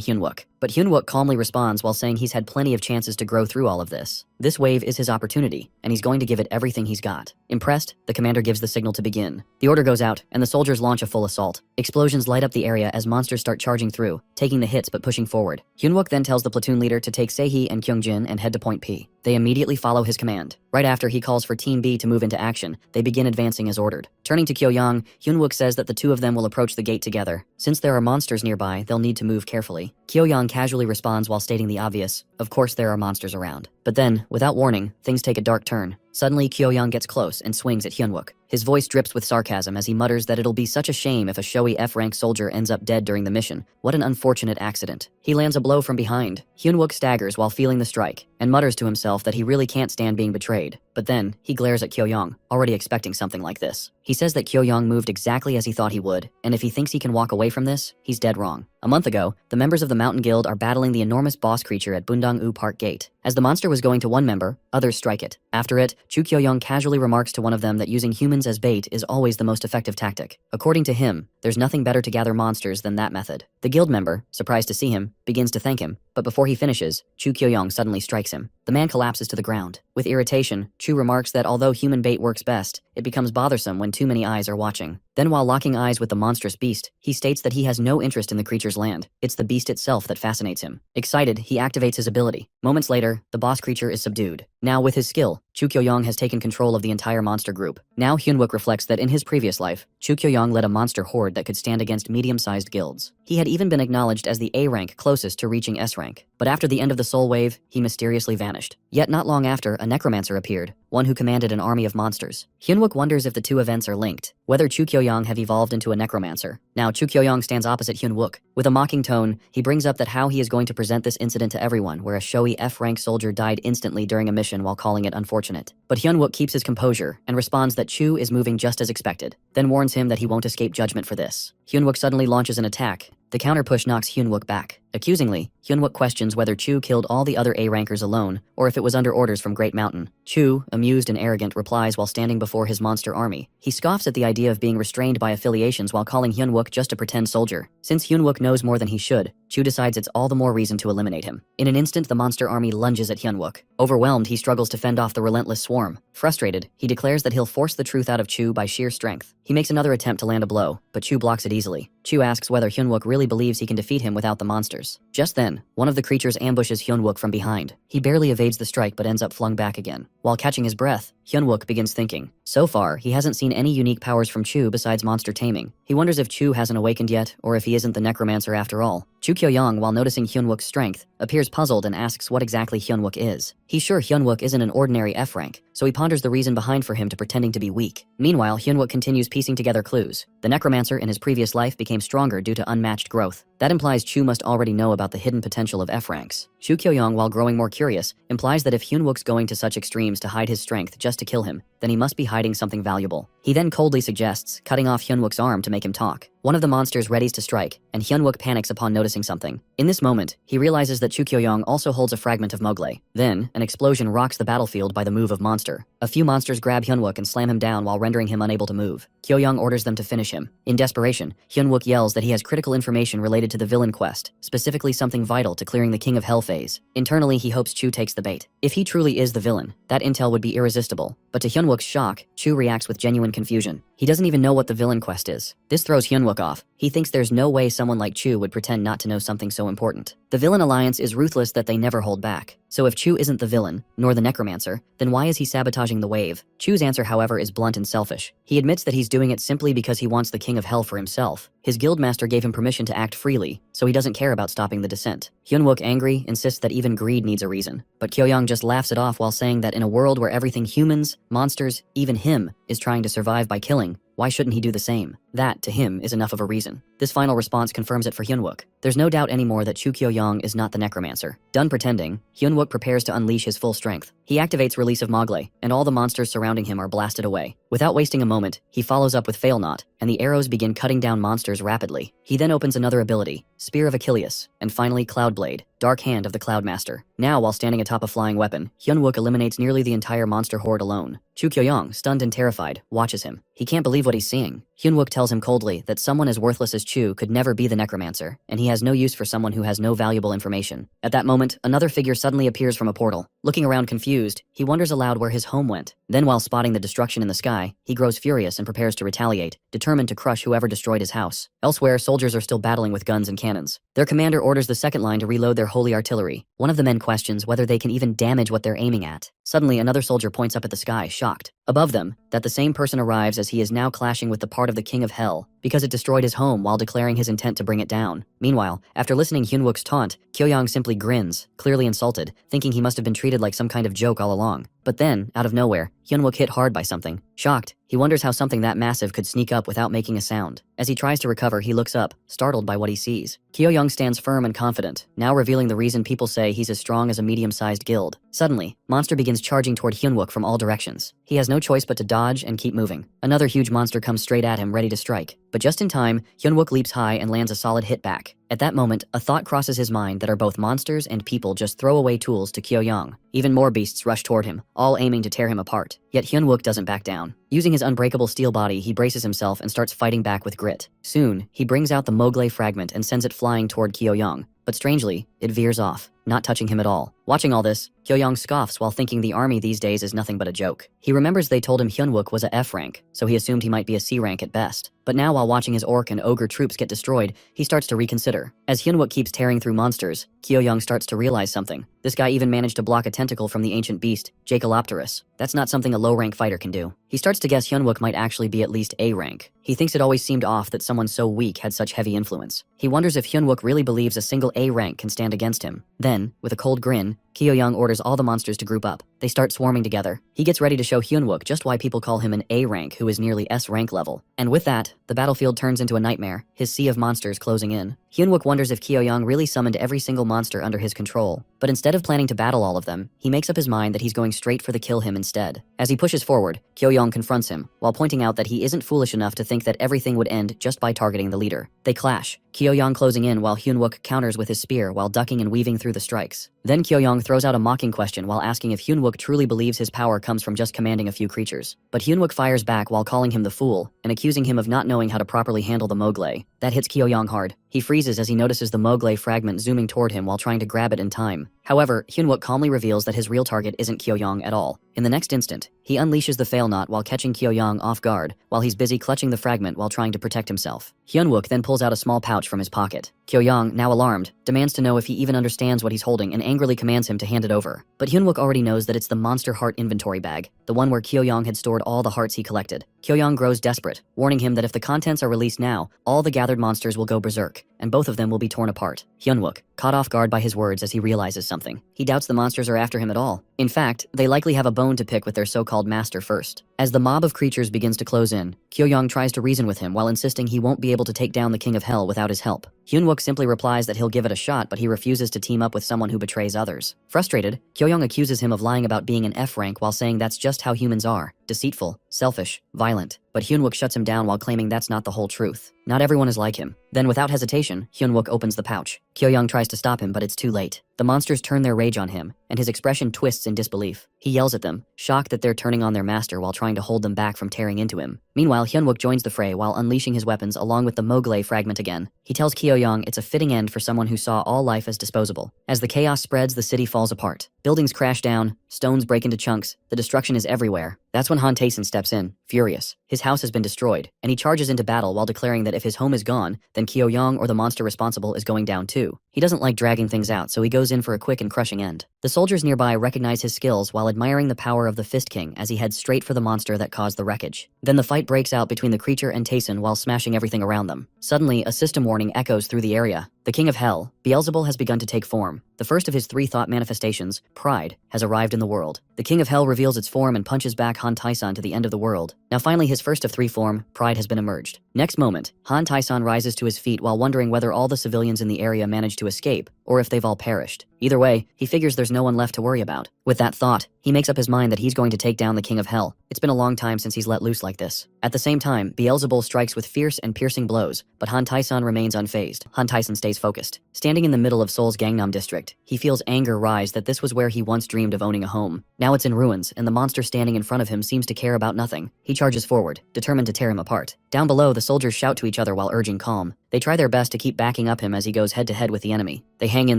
Speaker 1: Hyunwook, but Hyunwook calmly responds while saying he's had plenty of chances to grow through all of this. This wave is his opportunity, and he's going to give it everything he's got. Impressed, the commander gives the signal to begin. The order goes out, and the soldiers launch a full assault. Explosions light up the area as monsters start charging through, taking the hits but pushing forward. Hyunwook then tells the platoon leader to take Sehee and Kyungjin and head to Point P. They immediately follow his command. Right after he calls for Team B to move into action, they begin advancing as ordered. Turning to Kyo-young, Hyunwook says that the two of them will approach the gate together. Since there are monsters nearby, they'll need to move carefully. Kyo-young casually responds while stating the obvious, of course there are monsters around. But then, without warning, things take a dark turn. Suddenly, Kyo-young gets close and swings at Hyunwook. His voice drips with sarcasm as he mutters that it'll be such a shame if a showy F-rank soldier ends up dead during the mission. What an unfortunate accident. He lands a blow from behind. Hyunwook staggers while feeling the strike, and mutters to himself that he really can't stand being betrayed. But then, he glares at Kyo-young, already expecting something like this. He says that Kyo-young moved exactly as he thought he would, and if he thinks he can walk away from this, he's dead wrong. A month ago, the members of the Mountain Guild are battling the enormous boss creature at Bundang-u Park Gate. As the monster was going to one member, others strike it. After it, Chu Kyo-young casually remarks to one of them that using humans as bait is always the most effective tactic. According to him, there's nothing better to gather monsters than that method. The guild member, surprised to see him, begins to thank him, but before he finishes, Chu Kyo-young suddenly strikes him. The man collapses to the ground. With irritation, Chu remarks that although human bait works best, it becomes bothersome when too many eyes are watching. Then while locking eyes with the monstrous beast, he states that he has no interest in the creature's land. It's the beast itself that fascinates him. Excited, he activates his ability. Moments later, the boss creature is subdued. Now with his skill, Chu Kyo-young has taken control of the entire monster group. Now Hyunwook reflects that in his previous life, Chu Kyo-young led a monster horde that could stand against medium-sized guilds. He had even been acknowledged as the A rank closest to reaching S rank. But after the end of the Soul Wave, he mysteriously vanished. Yet not long after, a necromancer appeared, one who commanded an army of monsters. Hyunwook wonders if the two events are linked, whether Chu Kyo-young have evolved into a necromancer. Now, Chu Kyo-young stands opposite Hyunwook. With a mocking tone, he brings up that how he is going to present this incident to everyone, where a showy F-rank soldier died instantly during a mission while calling it unfortunate. But Hyunwook keeps his composure and responds that Chu is moving just as expected, then warns him that he won't escape judgment for this. Hyunwook suddenly launches an attack. The counter push knocks Hyunwook back. Accusingly, Hyunwook questions whether Chu killed all the other A-rankers alone, or if it was under orders from Great Mountain. Chu, amused and arrogant, replies while standing before his monster army. He scoffs at the idea of being restrained by affiliations while calling Hyunwook just a pretend soldier. Since Hyunwook knows more than he should, Chu decides it's all the more reason to eliminate him. In an instant, the monster army lunges at Hyunwook. Overwhelmed, he struggles to fend off the relentless swarm. Frustrated, he declares that he'll force the truth out of Chu by sheer strength. He makes another attempt to land a blow, but Chu blocks it easily. Chu asks whether Hyunwook really believes he can defeat him without the monsters. Just then, one of the creatures ambushes Hyunwook from behind. He barely evades the strike but ends up flung back again. While catching his breath, Hyunwook begins thinking. So far, he hasn't seen any unique powers from Chu besides monster taming. He wonders if Chu hasn't awakened yet, or if he isn't the necromancer after all. Chu Kyo-young, while noticing Hyunwook's strength, appears puzzled and asks what exactly Hyunwook is. He's sure Hyunwook isn't an ordinary F rank, so he ponders the reason behind for him to pretending to be weak. Meanwhile, Hyunwook continues piecing together clues. The necromancer in his previous life became stronger due to unmatched growth. That implies Chu must already know about the hidden potential of F ranks. Chu Kyo-young, while growing more curious, implies that if Hyunwook's going to such extremes to hide his strength just to kill him, then he must be hiding something valuable. He then coldly suggests cutting off Hyunwook's arm to make him talk. One of the monsters readies to strike, and Hyunwook panics upon noticing something. In this moment, he realizes that Chu Kyo-young also holds a fragment of Mowgli. Then, an explosion rocks the battlefield by the move of monster. A few monsters grab Hyunwook and slam him down while rendering him unable to move. Kyo-young orders them to finish him. In desperation, Hyunwook yells that he has critical information related to the villain quest, specifically something vital to clearing the King of Hell phase. Internally, he hopes Chu takes the bait. If he truly is the villain, that intel would be irresistible. But to Hyunwook's shock, Chu reacts with genuine confusion. He doesn't even know what the villain quest is. This throws Hyunwook off. He thinks there's no way someone like Chu would pretend not to know something so important. The villain alliance is ruthless that they never hold back. So if Chu isn't the villain, nor the necromancer, then why is he sabotaging the wave? Chu's answer, however, is blunt and selfish. He admits that he's doing it simply because he wants the King of Hell for himself. His guildmaster gave him permission to act freely, so he doesn't care about stopping the descent. Hyunwook, angry, insists that even greed needs a reason. But Kyo-young just laughs it off while saying that in a world where everything humans, monsters, even him, is trying to survive by killing, why shouldn't he do the same? That, to him, is enough of a reason. This final response confirms it for Hyunwook. There's no doubt anymore that Chu Kyo-young is not the necromancer. Done pretending, Hyunwook prepares to unleash his full strength. He activates Release of Mowgli, and all the monsters surrounding him are blasted away. Without wasting a moment, he follows up with Fail Not, and the arrows begin cutting down monsters rapidly. He then opens another ability, Spear of Achilles, and finally Cloud Blade, Dark Hand of the Cloud Master. Now, while standing atop a flying weapon, Hyunwook eliminates nearly the entire monster horde alone. Chu Kyo-young, stunned and terrified, watches him. He can't believe what he's seeing. Hyunwook tells him coldly that someone as worthless as Chu could never be the necromancer, and he has no use for someone who has no valuable information. At that moment, another figure suddenly appears from a portal. Looking around confused, he wonders aloud where his home went. Then, while spotting the destruction in the sky, he grows furious and prepares to retaliate, determined to crush whoever destroyed his house. Elsewhere, soldiers are still battling with guns and cannons. Their commander orders the second line to reload their holy artillery. One of the men questions whether they can even damage what they're aiming at. Suddenly, another soldier points up at the sky, shocked. Above them, that the same person arrives as he is now clashing with the part of the King of Hell, because it destroyed his home while declaring his intent to bring it down. Meanwhile, after listening Hyunwook's taunt, Kyo-young simply grins, clearly insulted, thinking he must have been treated like some kind of joke all along. But then, out of nowhere, Hyunwook hit hard by something. Shocked, he wonders how something that massive could sneak up without making a sound. As he tries to recover, he looks up, startled by what he sees. Kyo-young stands firm and confident, now revealing the reason people say he's as strong as a medium-sized guild. Suddenly, Monster begins charging toward Hyunwook from all directions. He has no choice but to dodge and keep moving. Another huge monster comes straight at him, ready to strike. But just in time, Hyunwook leaps high and lands a solid hit back. At that moment, a thought crosses his mind that are both monsters and people just throw away tools to Kyo-young. Even more beasts rush toward him, all aiming to tear him apart. Yet Hyunwook doesn't back down. Using his unbreakable steel body, he braces himself and starts fighting back with grit. Soon, he brings out the Mowgli fragment and sends it flying toward Kyo-young. But strangely, it veers off, not touching him at all. Watching all this, Kyo-young scoffs while thinking the army these days is nothing but a joke. He remembers they told him Hyunwook was a F rank, so he assumed he might be a C rank at best. But now, while watching his orc and ogre troops get destroyed, he starts to reconsider. As Hyunwook keeps tearing through monsters, Kyo-young starts to realize something. This guy even managed to block a tentacle from the ancient beast, Jacalopterus. That's not something a low-rank fighter can do. He starts to guess Hyunwook might actually be at least A rank. He thinks it always seemed off that someone so weak had such heavy influence. He wonders if Hyunwook really believes a single A rank can stand against him. Then, with a cold grin, Kyo-young orders all the monsters to group up. They start swarming together. He gets ready to show Hyunwook just why people call him an A rank who is nearly S rank level. And with that, the battlefield turns into a nightmare, his sea of monsters closing in. Hyunwook wonders if Kyo-young really summoned every single monster under his control. But instead of planning to battle all of them, he makes up his mind that he's going straight for the kill him instead. As he pushes forward, Kyo-young confronts him, while pointing out that he isn't foolish enough to think that everything would end just by targeting the leader. They clash, Kyo-young closing in while Hyunwook counters with his spear while ducking and weaving through the strikes. Then Kyo-young throws out a mocking question while asking if Hyunwook truly believes his power comes from just commanding a few creatures. But Hyunwook fires back while calling him the fool and accusing him of not knowing how to properly handle the Mogley. That hits Kyo-young hard. He freezes as he notices the Mogley fragment zooming toward him while trying to grab it in time. However, Hyunwook calmly reveals that his real target isn't Kyo-young at all. In the next instant, he unleashes the fail knot while catching Kyo-young off guard, while he's busy clutching the fragment while trying to protect himself. Hyunwook then pulls out a small pouch from his pocket. Kyo-young, now alarmed, demands to know if he even understands what he's holding and angrily commands him to hand it over. But Hyunwook already knows that it's the monster heart inventory bag, the one where Kyo-young had stored all the hearts he collected. Kyo-young grows desperate, warning him that if the contents are released now, all the gathered monsters will go berserk, and both of them will be torn apart. Hyunwook, caught off guard by his words as he realizes something. He doubts the monsters are after him at all. In fact, they likely have a bone to pick with their so-called master first. As the mob of creatures begins to close in, Kyo-young tries to reason with him while insisting he won't be able to take down the King of Hell without his help. Hyunwook simply replies that he'll give it a shot, but he refuses to team up with someone who betrays others. Frustrated, Kyo-young accuses him of lying about being an F rank while saying that's just how humans are, deceitful, selfish, violent. But Hyunwook shuts him down while claiming that's not the whole truth. Not everyone is like him. Then without hesitation, Hyunwook opens the pouch. Kyo-young tries to stop him, but it's too late. The monsters turn their rage on him, and his expression twists in disbelief. He yells at them, shocked that they're turning on their master while trying to hold them back from tearing into him. Meanwhile, Hyunwook joins the fray while unleashing his weapons along with the Mogley fragment again. He tells Kyo-young it's a fitting end for someone who saw all life as disposable. As the chaos spreads, the city falls apart. Buildings crash down, stones break into chunks, the destruction is everywhere. That's when Han Tae-san steps in, furious. His house has been destroyed, and he charges into battle while declaring that if his home is gone, then Kyo-young or the monster responsible is going down too. He doesn't like dragging things out, so he goes in for a quick and crushing end. The soldiers nearby recognize his skills while admiring the power of the Fist King as he heads straight for the monster that caused the wreckage. Then the fight breaks out between the creature and Tae-san while smashing everything around them. Suddenly, a system warning echoes through the area. The King of Hell, Beelzebul, has begun to take form. The first of his 3 thought manifestations, Pride, has arrived in the world. The King of Hell reveals its form and punches back Han Tae-san to the end of the world. Now finally, his first of 3 form, Pride, has been emerged. Next moment, Han Tae-san rises to his feet while wondering whether all the civilians in the area managed to escape, or if they've all perished. Either way, he figures there's no one left to worry about. With that thought, he makes up his mind that he's going to take down the King of Hell. It's been a long time since he's let loose like this. At the same time, Beelzebul strikes with fierce and piercing blows, but Han Tae-san remains unfazed. Han Tae-san stays focused. Standing in the middle of Seoul's Gangnam district, he feels anger rise that this was where he once dreamed of owning a home. Now it's in ruins, and the monster standing in front of him seems to care about nothing. He charges forward, determined to tear him apart. Down below, the soldiers shout to each other while urging calm. They try their best to keep backing up him as he goes head-to-head with the enemy. They hang in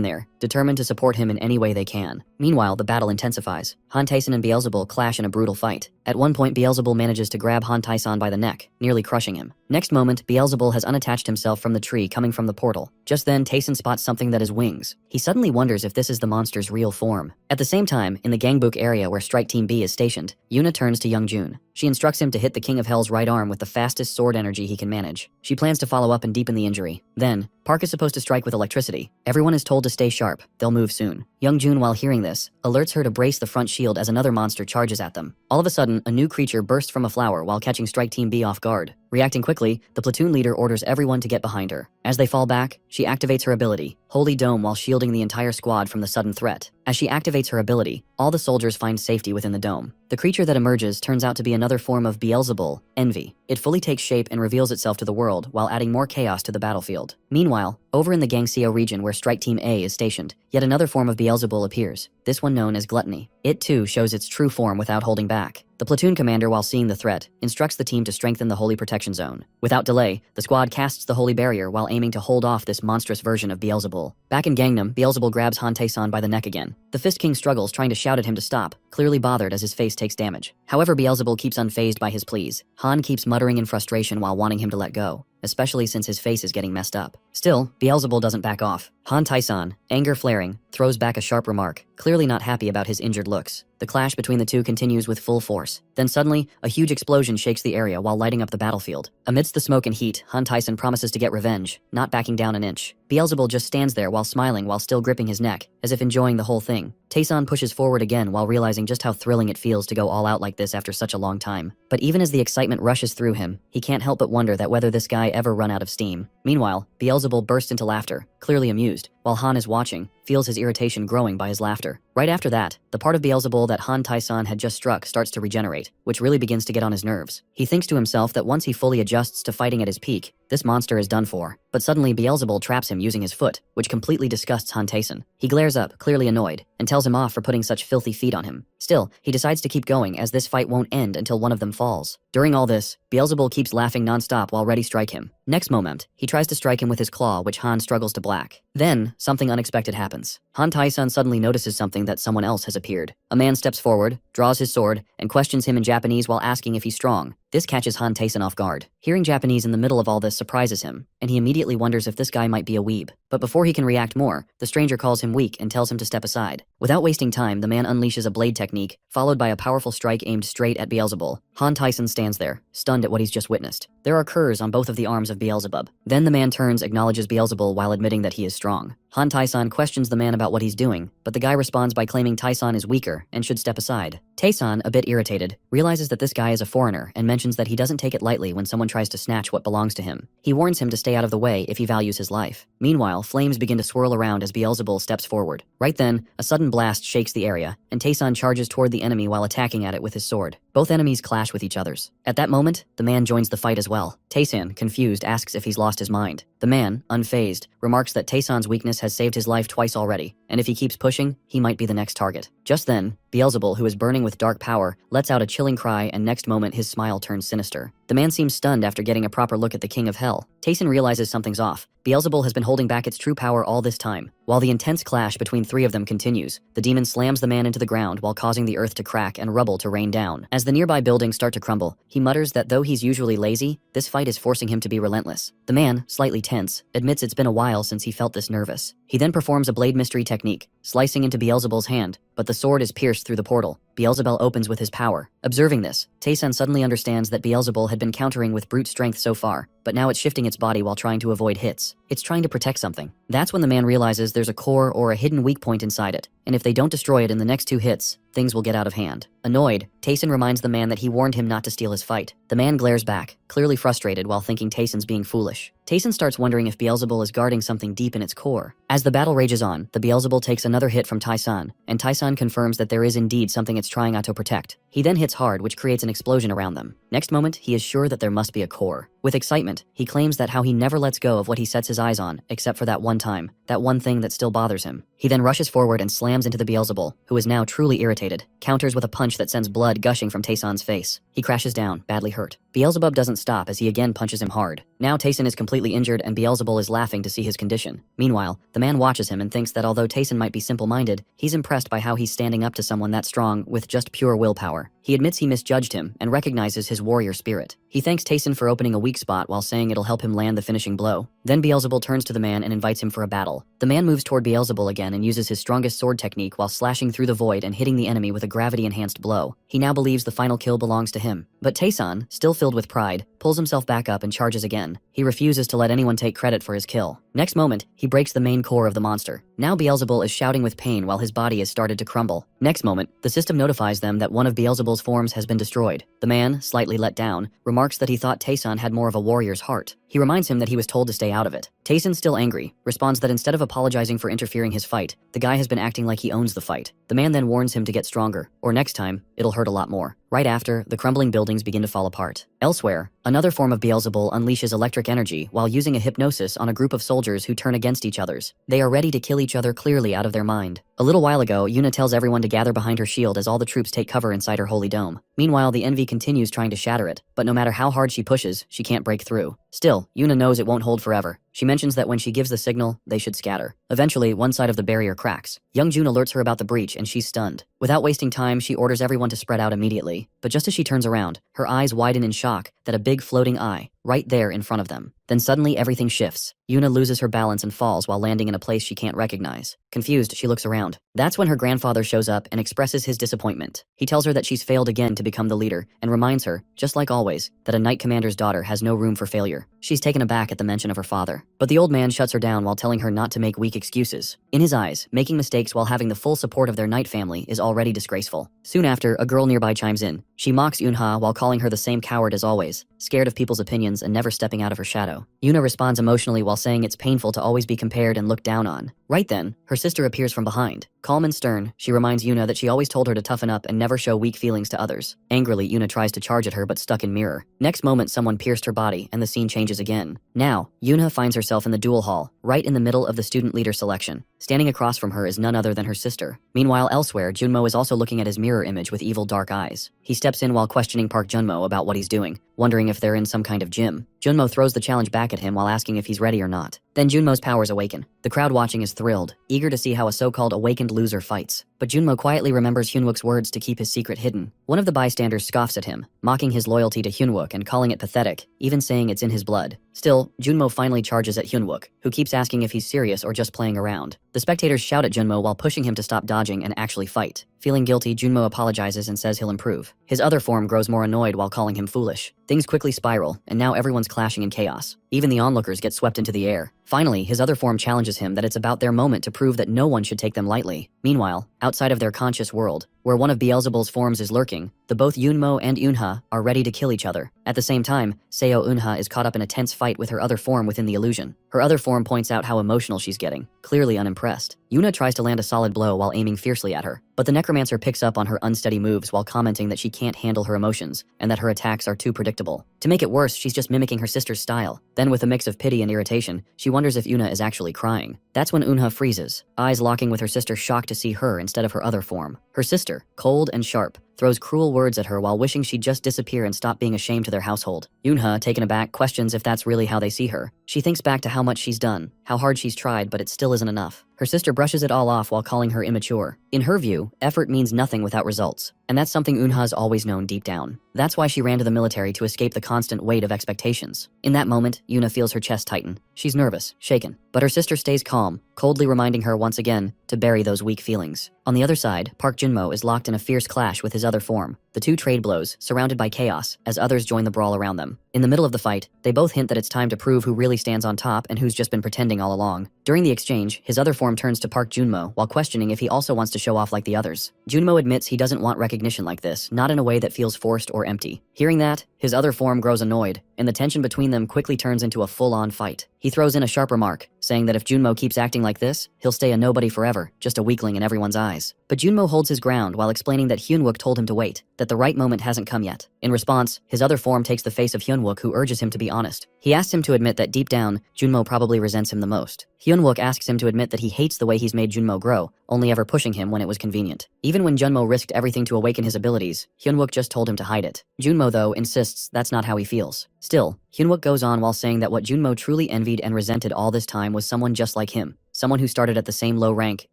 Speaker 1: there, determined to support him in any way they can. Meanwhile, the battle intensifies. Han Tae-san and Beelzebul clash in a brutal fight. At one point, Beelzebul manages to grab Han Tae-san by the neck, nearly crushing him. Next moment, Beelzebul has unattached himself from the tree coming from the portal. Just then, Tae-san spots something that is wings. He suddenly wonders if this is the monster's real form. At the same time, in the Gangbuk area where Strike Team B is stationed, Yuna turns to Youngjun. She instructs him to hit the King of Hell's right arm with the fastest sword energy he can manage. She plans to follow up and deepen the injury. Then, Park is supposed to strike with electricity. Everyone is told to stay sharp. They'll move soon. Youngjun, while hearing this, alerts her to brace the front shield as another monster charges at them. All of a sudden, a new creature bursts from a flower while catching Strike Team B off guard. Reacting quickly, the platoon leader orders everyone to get behind her. As they fall back, she activates her ability, Holy Dome, while shielding the entire squad from the sudden threat. As she activates her ability, all the soldiers find safety within the dome. The creature that emerges turns out to be another form of Beelzebul, Envy. It fully takes shape and reveals itself to the world while adding more chaos to the battlefield. Meanwhile, over in the Gangseo region where Strike Team A is stationed, yet another form of Beelzebul appears, this one known as Gluttony. It too shows its true form without holding back. The platoon commander, while seeing the threat, instructs the team to strengthen the Holy Protection Zone. Without delay, the squad casts the Holy Barrier while aiming to hold off this monstrous version of Beelzebul. Back in Gangnam, Beelzebul grabs Han Tae-san by the neck again. The Fist King struggles, trying to shout at him to stop, clearly bothered as his face takes damage. However, Beelzebul keeps unfazed by his pleas. Han keeps muttering in frustration while wanting him to let go, especially since his face is getting messed up. Still, Beelzebul doesn't back off. Han Tae-san, anger flaring, throws back a sharp remark, clearly not happy about his injured looks. The clash between the two continues with full force. Then suddenly, a huge explosion shakes the area while lighting up the battlefield. Amidst the smoke and heat, Han Tyson promises to get revenge, not backing down an inch. Beelzebul just stands there while smiling while still gripping his neck, as if enjoying the whole thing. Taesan pushes forward again while realizing just how thrilling it feels to go all out like this after such a long time. But even as the excitement rushes through him, he can't help but wonder that whether this guy ever run out of steam. Meanwhile, Beelzebul bursts into laughter, clearly amused, while Han is watching, feels his irritation growing by his laughter. Right after that, the part of Beelzebul that Han Tyson had just struck starts to regenerate, which really begins to get on his nerves. He thinks to himself that once he fully adjusts to fighting at his peak, this monster is done for. But suddenly Beelzebul traps him using his foot, which completely disgusts Han Tyson. He glares up, clearly annoyed, and tells him off for putting such filthy feet on him. Still, he decides to keep going as this fight won't end until one of them falls. During all this, Beelzebul keeps laughing non-stop while ready to strike him. Next moment, he tries to strike him with his claw, which Han struggles to block. Then, something unexpected happens. Han Tyson suddenly notices something that someone else has appeared. A man steps forward, draws his sword, and questions him in Japanese while asking if he's strong. This catches Han Tyson off guard. Hearing Japanese in the middle of all this surprises him, and he immediately wonders if this guy might be a weeb. But before he can react more, the stranger calls him weak and tells him to step aside. Without wasting time, the man unleashes a blade technique, followed by a powerful strike aimed straight at Beelzebul. Han Tyson stands there, stunned at what he's just witnessed. There are curs on both of the arms of Beelzebub. Then the man turns, acknowledges Beelzebul while admitting that he is strong. Han Tyson questions the man about what he's doing, but the guy responds by claiming Tyson is weaker and should step aside. Tyson, a bit irritated, realizes that this guy is a foreigner and mentions that he doesn't take it lightly when someone tries to snatch what belongs to him. He warns him to stay out of the way if he values his life. Meanwhile, flames begin to swirl around as Beelzebul steps forward. Right then, a sudden blast shakes the area, and Tyson charges toward the enemy while attacking at it with his sword. Both enemies clash with each other's. At that moment, the man joins the fight as well. Tyson, confused, asks if he's lost his mind. The man, unfazed, remarks that Tyson's weakness has saved his life twice already, and if he keeps pushing, he might be the next target. Just then, Beelzebul, who is burning with dark power, lets out a chilling cry, and next moment his smile turns sinister. The man seems stunned after getting a proper look at the King of Hell. Tyson realizes something's off. Beelzebul has been holding back its true power all this time. While the intense clash between three of them continues, the demon slams the man into the ground while causing the earth to crack and rubble to rain down. As the nearby buildings start to crumble, he mutters that though he's usually lazy, this fight is forcing him to be relentless. The man, slightly tense, admits it's been a while since he felt this nervous. He then performs a blade mystery technique, slicing into Beelzebul's hand, but the sword is pierced through the portal. Beelzebul opens with his power. Observing this, Tyson suddenly understands that Beelzebul had been countering with brute strength so far, but now it's shifting its body while trying to avoid hits. It's trying to protect something. That's when the man realizes there's a core or a hidden weak point inside it, and if they don't destroy it in the next 2 hits, things will get out of hand. Annoyed, Tyson reminds the man that he warned him not to steal his fight. The man glares back, clearly frustrated while thinking Tyson's being foolish. Tyson starts wondering if Beelzebul is guarding something deep in its core. As the battle rages on, the Beelzebul takes another hit from Tyson, and Tyson confirms that there is indeed something it's trying to protect. He then hits hard, which creates an explosion around them. Next moment, he is sure that there must be a core. With excitement, he claims that how he never lets go of what he sets his eyes on, except for that one time, that one thing that still bothers him. He then rushes forward and slams into the Beelzebul, who is now truly irritated, counters with a punch that sends blood gushing from Tyson's face. He crashes down, badly hurt. Beelzebub doesn't stop as he again punches him hard. Now Tyson is completely injured and Beelzebul is laughing to see his condition. Meanwhile, the man watches him and thinks that although Tyson might be simple-minded, he's impressed by how he's standing up to someone that strong with just pure willpower. He admits he misjudged him and recognizes his warrior spirit. He thanks Tyson for opening a weak spot while saying it'll help him land the finishing blow. Then Beelzebul turns to the man and invites him for a battle. The man moves toward Beelzebul again and uses his strongest sword technique while slashing through the void and hitting the enemy with a gravity-enhanced blow. He now believes the final kill belongs to him. But Tyson, still filled with pride, pulls himself back up and charges again. He refuses to let anyone take credit for his kill. Next moment, he breaks the main core of the monster. Now Beelzebul is shouting with pain while his body has started to crumble. Next moment, the system notifies them that one of Beelzebul's forms has been destroyed. The man, slightly let down, remarks that he thought Tyson had more of a warrior's heart. He reminds him that he was told to stay out of it. Tyson, still angry, responds that instead of apologizing for interfering his fight, the guy has been acting like he owns the fight. The man then warns him to get stronger, or next time, it'll hurt a lot more. Right after, the crumbling buildings begin to fall apart. Elsewhere, another form of Beelzebul unleashes electric energy while using a hypnosis on a group of soldiers who turn against each others. They are ready to kill each other clearly out of their mind. A little while ago, Yuna tells everyone to gather behind her shield as all the troops take cover inside her holy dome. Meanwhile, the envy continues trying to shatter it, but no matter how hard she pushes, she can't break through. Still, Yuna knows it won't hold forever. She mentions that when she gives the signal, they should scatter. Eventually, one side of the barrier cracks. Youngjun alerts her about the breach and she's stunned. Without wasting time, she orders everyone to spread out immediately. But just as she turns around, her eyes widen in shock that a big floating eye, right there in front of them. Then suddenly everything shifts. Yuna loses her balance and falls while landing in a place she can't recognize. Confused, she looks around. That's when her grandfather shows up and expresses his disappointment. He tells her that she's failed again to become the leader and reminds her, just like always, that a knight commander's daughter has no room for failure. She's taken aback at the mention of her father. But the old man shuts her down while telling her not to make weak excuses. In his eyes, making mistakes while having the full support of their knight family is already disgraceful. Soon after, a girl nearby chimes in. She mocks Yunha while calling her the same coward as always, scared of people's opinions and never stepping out of her shadow. Yuna responds emotionally while saying it's painful to always be compared and looked down on. Right then, her sister appears from behind. Calm and stern, she reminds Yuna that she always told her to toughen up and never show weak feelings to others. Angrily, Yuna tries to charge at her but stuck in mirror. Next moment, someone pierced her body and the scene changes again. Now, Yuna finds herself in the duel hall, right in the middle of the student leader selection. Standing across from her is none other than her sister. Meanwhile, elsewhere, Junmo is also looking at his mirror image with evil dark eyes. He steps in while questioning Park Junmo about what he's doing, wondering if they're in some kind of gym. Junmo throws the challenge back at him while asking if he's ready or not. Then Junmo's powers awaken. The crowd watching is thrilled, eager to see how a so-called awakened loser fights. But Junmo quietly remembers Hyunwook's words to keep his secret hidden. One of the bystanders scoffs at him, mocking his loyalty to Hyunwook and calling it pathetic, even saying it's in his blood. Still, Junmo finally charges at Hyunwook, who keeps asking if he's serious or just playing around. The spectators shout at Junmo while pushing him to stop dodging and actually fight. Feeling guilty, Junmo apologizes and says he'll improve. His other form grows more annoyed while calling him foolish. Things quickly spiral, and now everyone's clashing in chaos. Even the onlookers get swept into the air. Finally, his other form challenges him that it's about their moment to prove that no one should take them lightly. Meanwhile, outside of their conscious world, where one of Beelzebul's forms is lurking, both Yunmo and Eunha are ready to kill each other. At the same time, Seo Eunha is caught up in a tense fight with her other form within the illusion. Her other form points out how emotional she's getting, clearly unimpressed. Yuna tries to land a solid blow while aiming fiercely at her, but the necromancer picks up on her unsteady moves while commenting that she can't handle her emotions and that her attacks are too predictable. To make it worse, she's just mimicking her sister's style. Then with a mix of pity and irritation, she wonders if Yuna is actually crying. That's when Eunha freezes, eyes locking with her sister, shocked to see her instead of her other form. Her sister, cold and sharp, throws cruel words at her while wishing she'd just disappear and stop being a shame to their household. Eunha, taken aback, questions if that's really how they see her. She thinks back to how much she's done, how hard she's tried, but it still isn't enough. Her sister brushes it all off while calling her immature. In her view, effort means nothing without results. And that's something Eunha's always known deep down. That's why she ran to the military to escape the constant weight of expectations. In that moment, Yuna feels her chest tighten. She's nervous, shaken, but her sister stays calm, coldly reminding her once again to bury those weak feelings. On the other side, Park Junmo is locked in a fierce clash with his other form. The two trade blows, surrounded by chaos, as others join the brawl around them. In the middle of the fight, they both hint that it's time to prove who really stands on top and who's just been pretending all along. During the exchange, his other form turns to Park Junmo while questioning if he also wants to show off like the others. Junmo admits he doesn't want recognition like this, not in a way that feels forced or empty. Hearing that, his other form grows annoyed, and the tension between them quickly turns into a full-on fight. He throws in a sharp remark, saying that if Junmo keeps acting like this, he'll stay a nobody forever, just a weakling in everyone's eyes. But Junmo holds his ground while explaining that Hyunwook told him to wait, that the right moment hasn't come yet. In response, his other form takes the face of Hyunwook, who urges him to be honest. He asks him to admit that deep down, Junmo probably resents him the most. Hyunwook asks him to admit that he hates the way he's made Junmo grow, only ever pushing him when it was convenient. Even when Junmo risked everything to awaken his abilities, Hyunwook just told him to hide it. Junmo, though, insists that's not how he feels. Still, Hyunwook goes on while saying that what Junmo truly envied and resented all this time was someone just like him. Someone who started at the same low rank,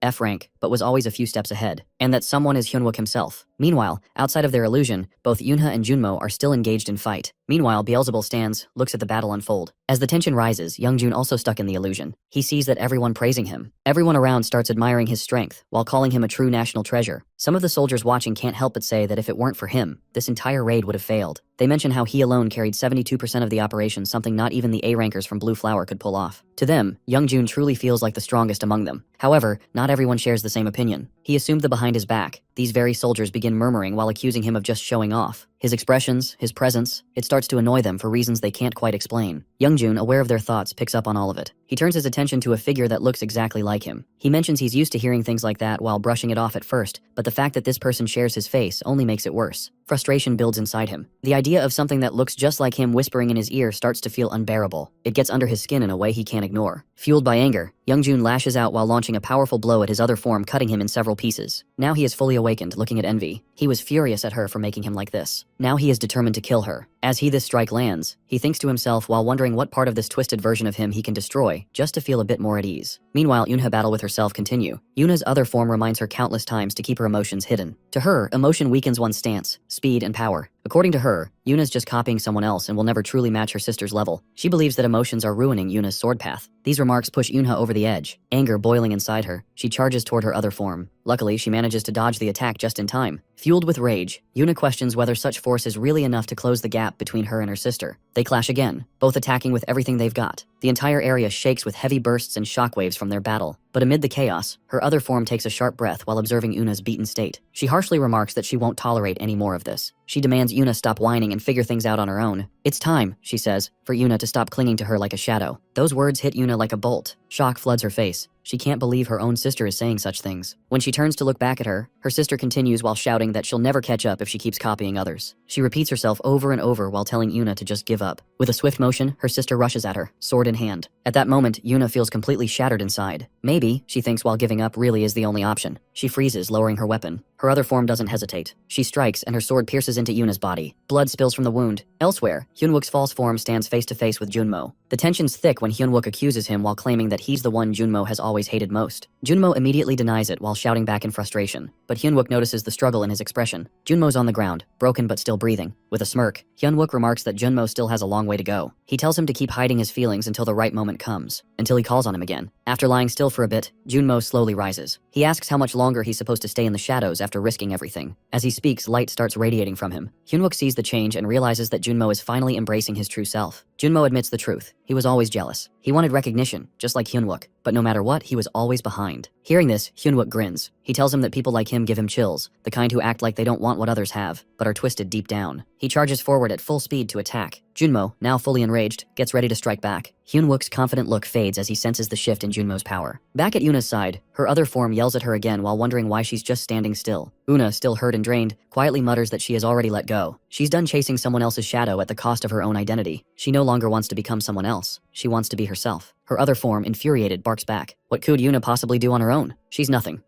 Speaker 1: F rank, but was always a few steps ahead. And that someone is Hyunwook himself. Meanwhile, outside of their illusion, both Eunha and Junmo are still engaged in fight. Meanwhile, Beelzebul stands, looks at the battle unfold. As the tension rises, Youngjun also stuck in the illusion. He sees that everyone praising him. Everyone around starts admiring his strength, while calling him a true national treasure. Some of the soldiers watching can't help but say that if it weren't for him, this entire raid would have failed. They mention how he alone carried 72% of the operation, something not even the A-rankers from Blue Flower could pull off. To them, Youngjun truly feels like the strongest among them. However, not everyone shares the same opinion. He assumed that behind his back, these very soldiers begin murmuring while accusing him of just showing off. His expressions, his presence, it starts to annoy them for reasons they can't quite explain. Youngjun, aware of their thoughts, picks up on all of it. He turns his attention to a figure that looks exactly like him. He mentions he's used to hearing things like that while brushing it off at first, but the fact that this person shares his face only makes it worse. Frustration builds inside him. The idea of something that looks just like him whispering in his ear starts to feel unbearable. It gets under his skin in a way he can't ignore. Fueled by anger, Youngjun lashes out while launching a powerful blow at his other form, cutting him in several pieces. Now he is fully awakened, looking at envy. He was furious at her for making him like this. Now he is determined to kill her. As this strike lands, he thinks to himself while wondering what part of this twisted version of him he can destroy, just to feel a bit more at ease. Meanwhile, Yunha's battle with herself continue. Yuna's other form reminds her countless times to keep her emotions hidden. To her, emotion weakens one's stance, speed, and power. According to her, Yuna's just copying someone else and will never truly match her sister's level. She believes that emotions are ruining Yuna's sword path. These remarks push Yunha over the edge. Anger boiling inside her, she charges toward her other form. Luckily, she manages to dodge the attack just in time. Fueled with rage, Yuna questions whether such force is really enough to close the gap between her and her sister. They clash again, both attacking with everything they've got. The entire area shakes with heavy bursts and shockwaves from their battle. But amid the chaos, her other form takes a sharp breath while observing Yuna's beaten state. She harshly remarks that she won't tolerate any more of this. She demands Yuna stop whining and figure things out on her own. It's time, she says, for Yuna to stop clinging to her like a shadow. Those words hit Yuna like a bolt. Shock floods her face. She can't believe her own sister is saying such things. When she turns to look back at her, her sister continues while shouting that she'll never catch up if she keeps copying others. She repeats herself over and over while telling Yuna to just give up. With a swift motion, her sister rushes at her, sword in hand. At that moment, Yuna feels completely shattered inside. Maybe, she thinks while giving up really is the only option. She freezes, lowering her weapon. Her other form doesn't hesitate. She strikes, and her sword pierces into Yuna's body. Blood spills from the wound. Elsewhere, Hyunwook's false form stands face to face with Junmo. The tension's thick when Hyunwook accuses him while claiming that he's the one Junmo has always hated most. Junmo immediately denies it while shouting back in frustration. But Hyunwook notices the struggle in his expression. Junmo's on the ground, broken but still breathing. With a smirk, Hyunwook remarks that Junmo still has a long way to go. He tells him to keep hiding his feelings until the right moment comes, until he calls on him again. After lying still for a bit, Junmo slowly rises. He asks how much longer he's supposed to stay in the shadows after risking everything. As he speaks, light starts radiating from him. Hyunwook sees the change and realizes that Junmo is finally embracing his true self. Junmo admits the truth. He was always jealous. He wanted recognition, just like Hyunwook, but no matter what, he was always behind. Hearing this, Hyunwook grins. He tells him that people like him give him chills, the kind who act like they don't want what others have, but are twisted deep down. He charges forward at full speed to attack. Junmo, now fully enraged, gets ready to strike back. Hyunwook's confident look fades as he senses the shift in Junmo's power. Back at Yuna's side, her other form yells at her again while wondering why she's just standing still. Una, still hurt and drained, quietly mutters that she has already let go. She's done chasing someone else's shadow at the cost of her own identity. She no longer wants to become someone else. She wants to be herself. Her other form, infuriated, barks back. What could Yuna possibly do on her own? She's nothing,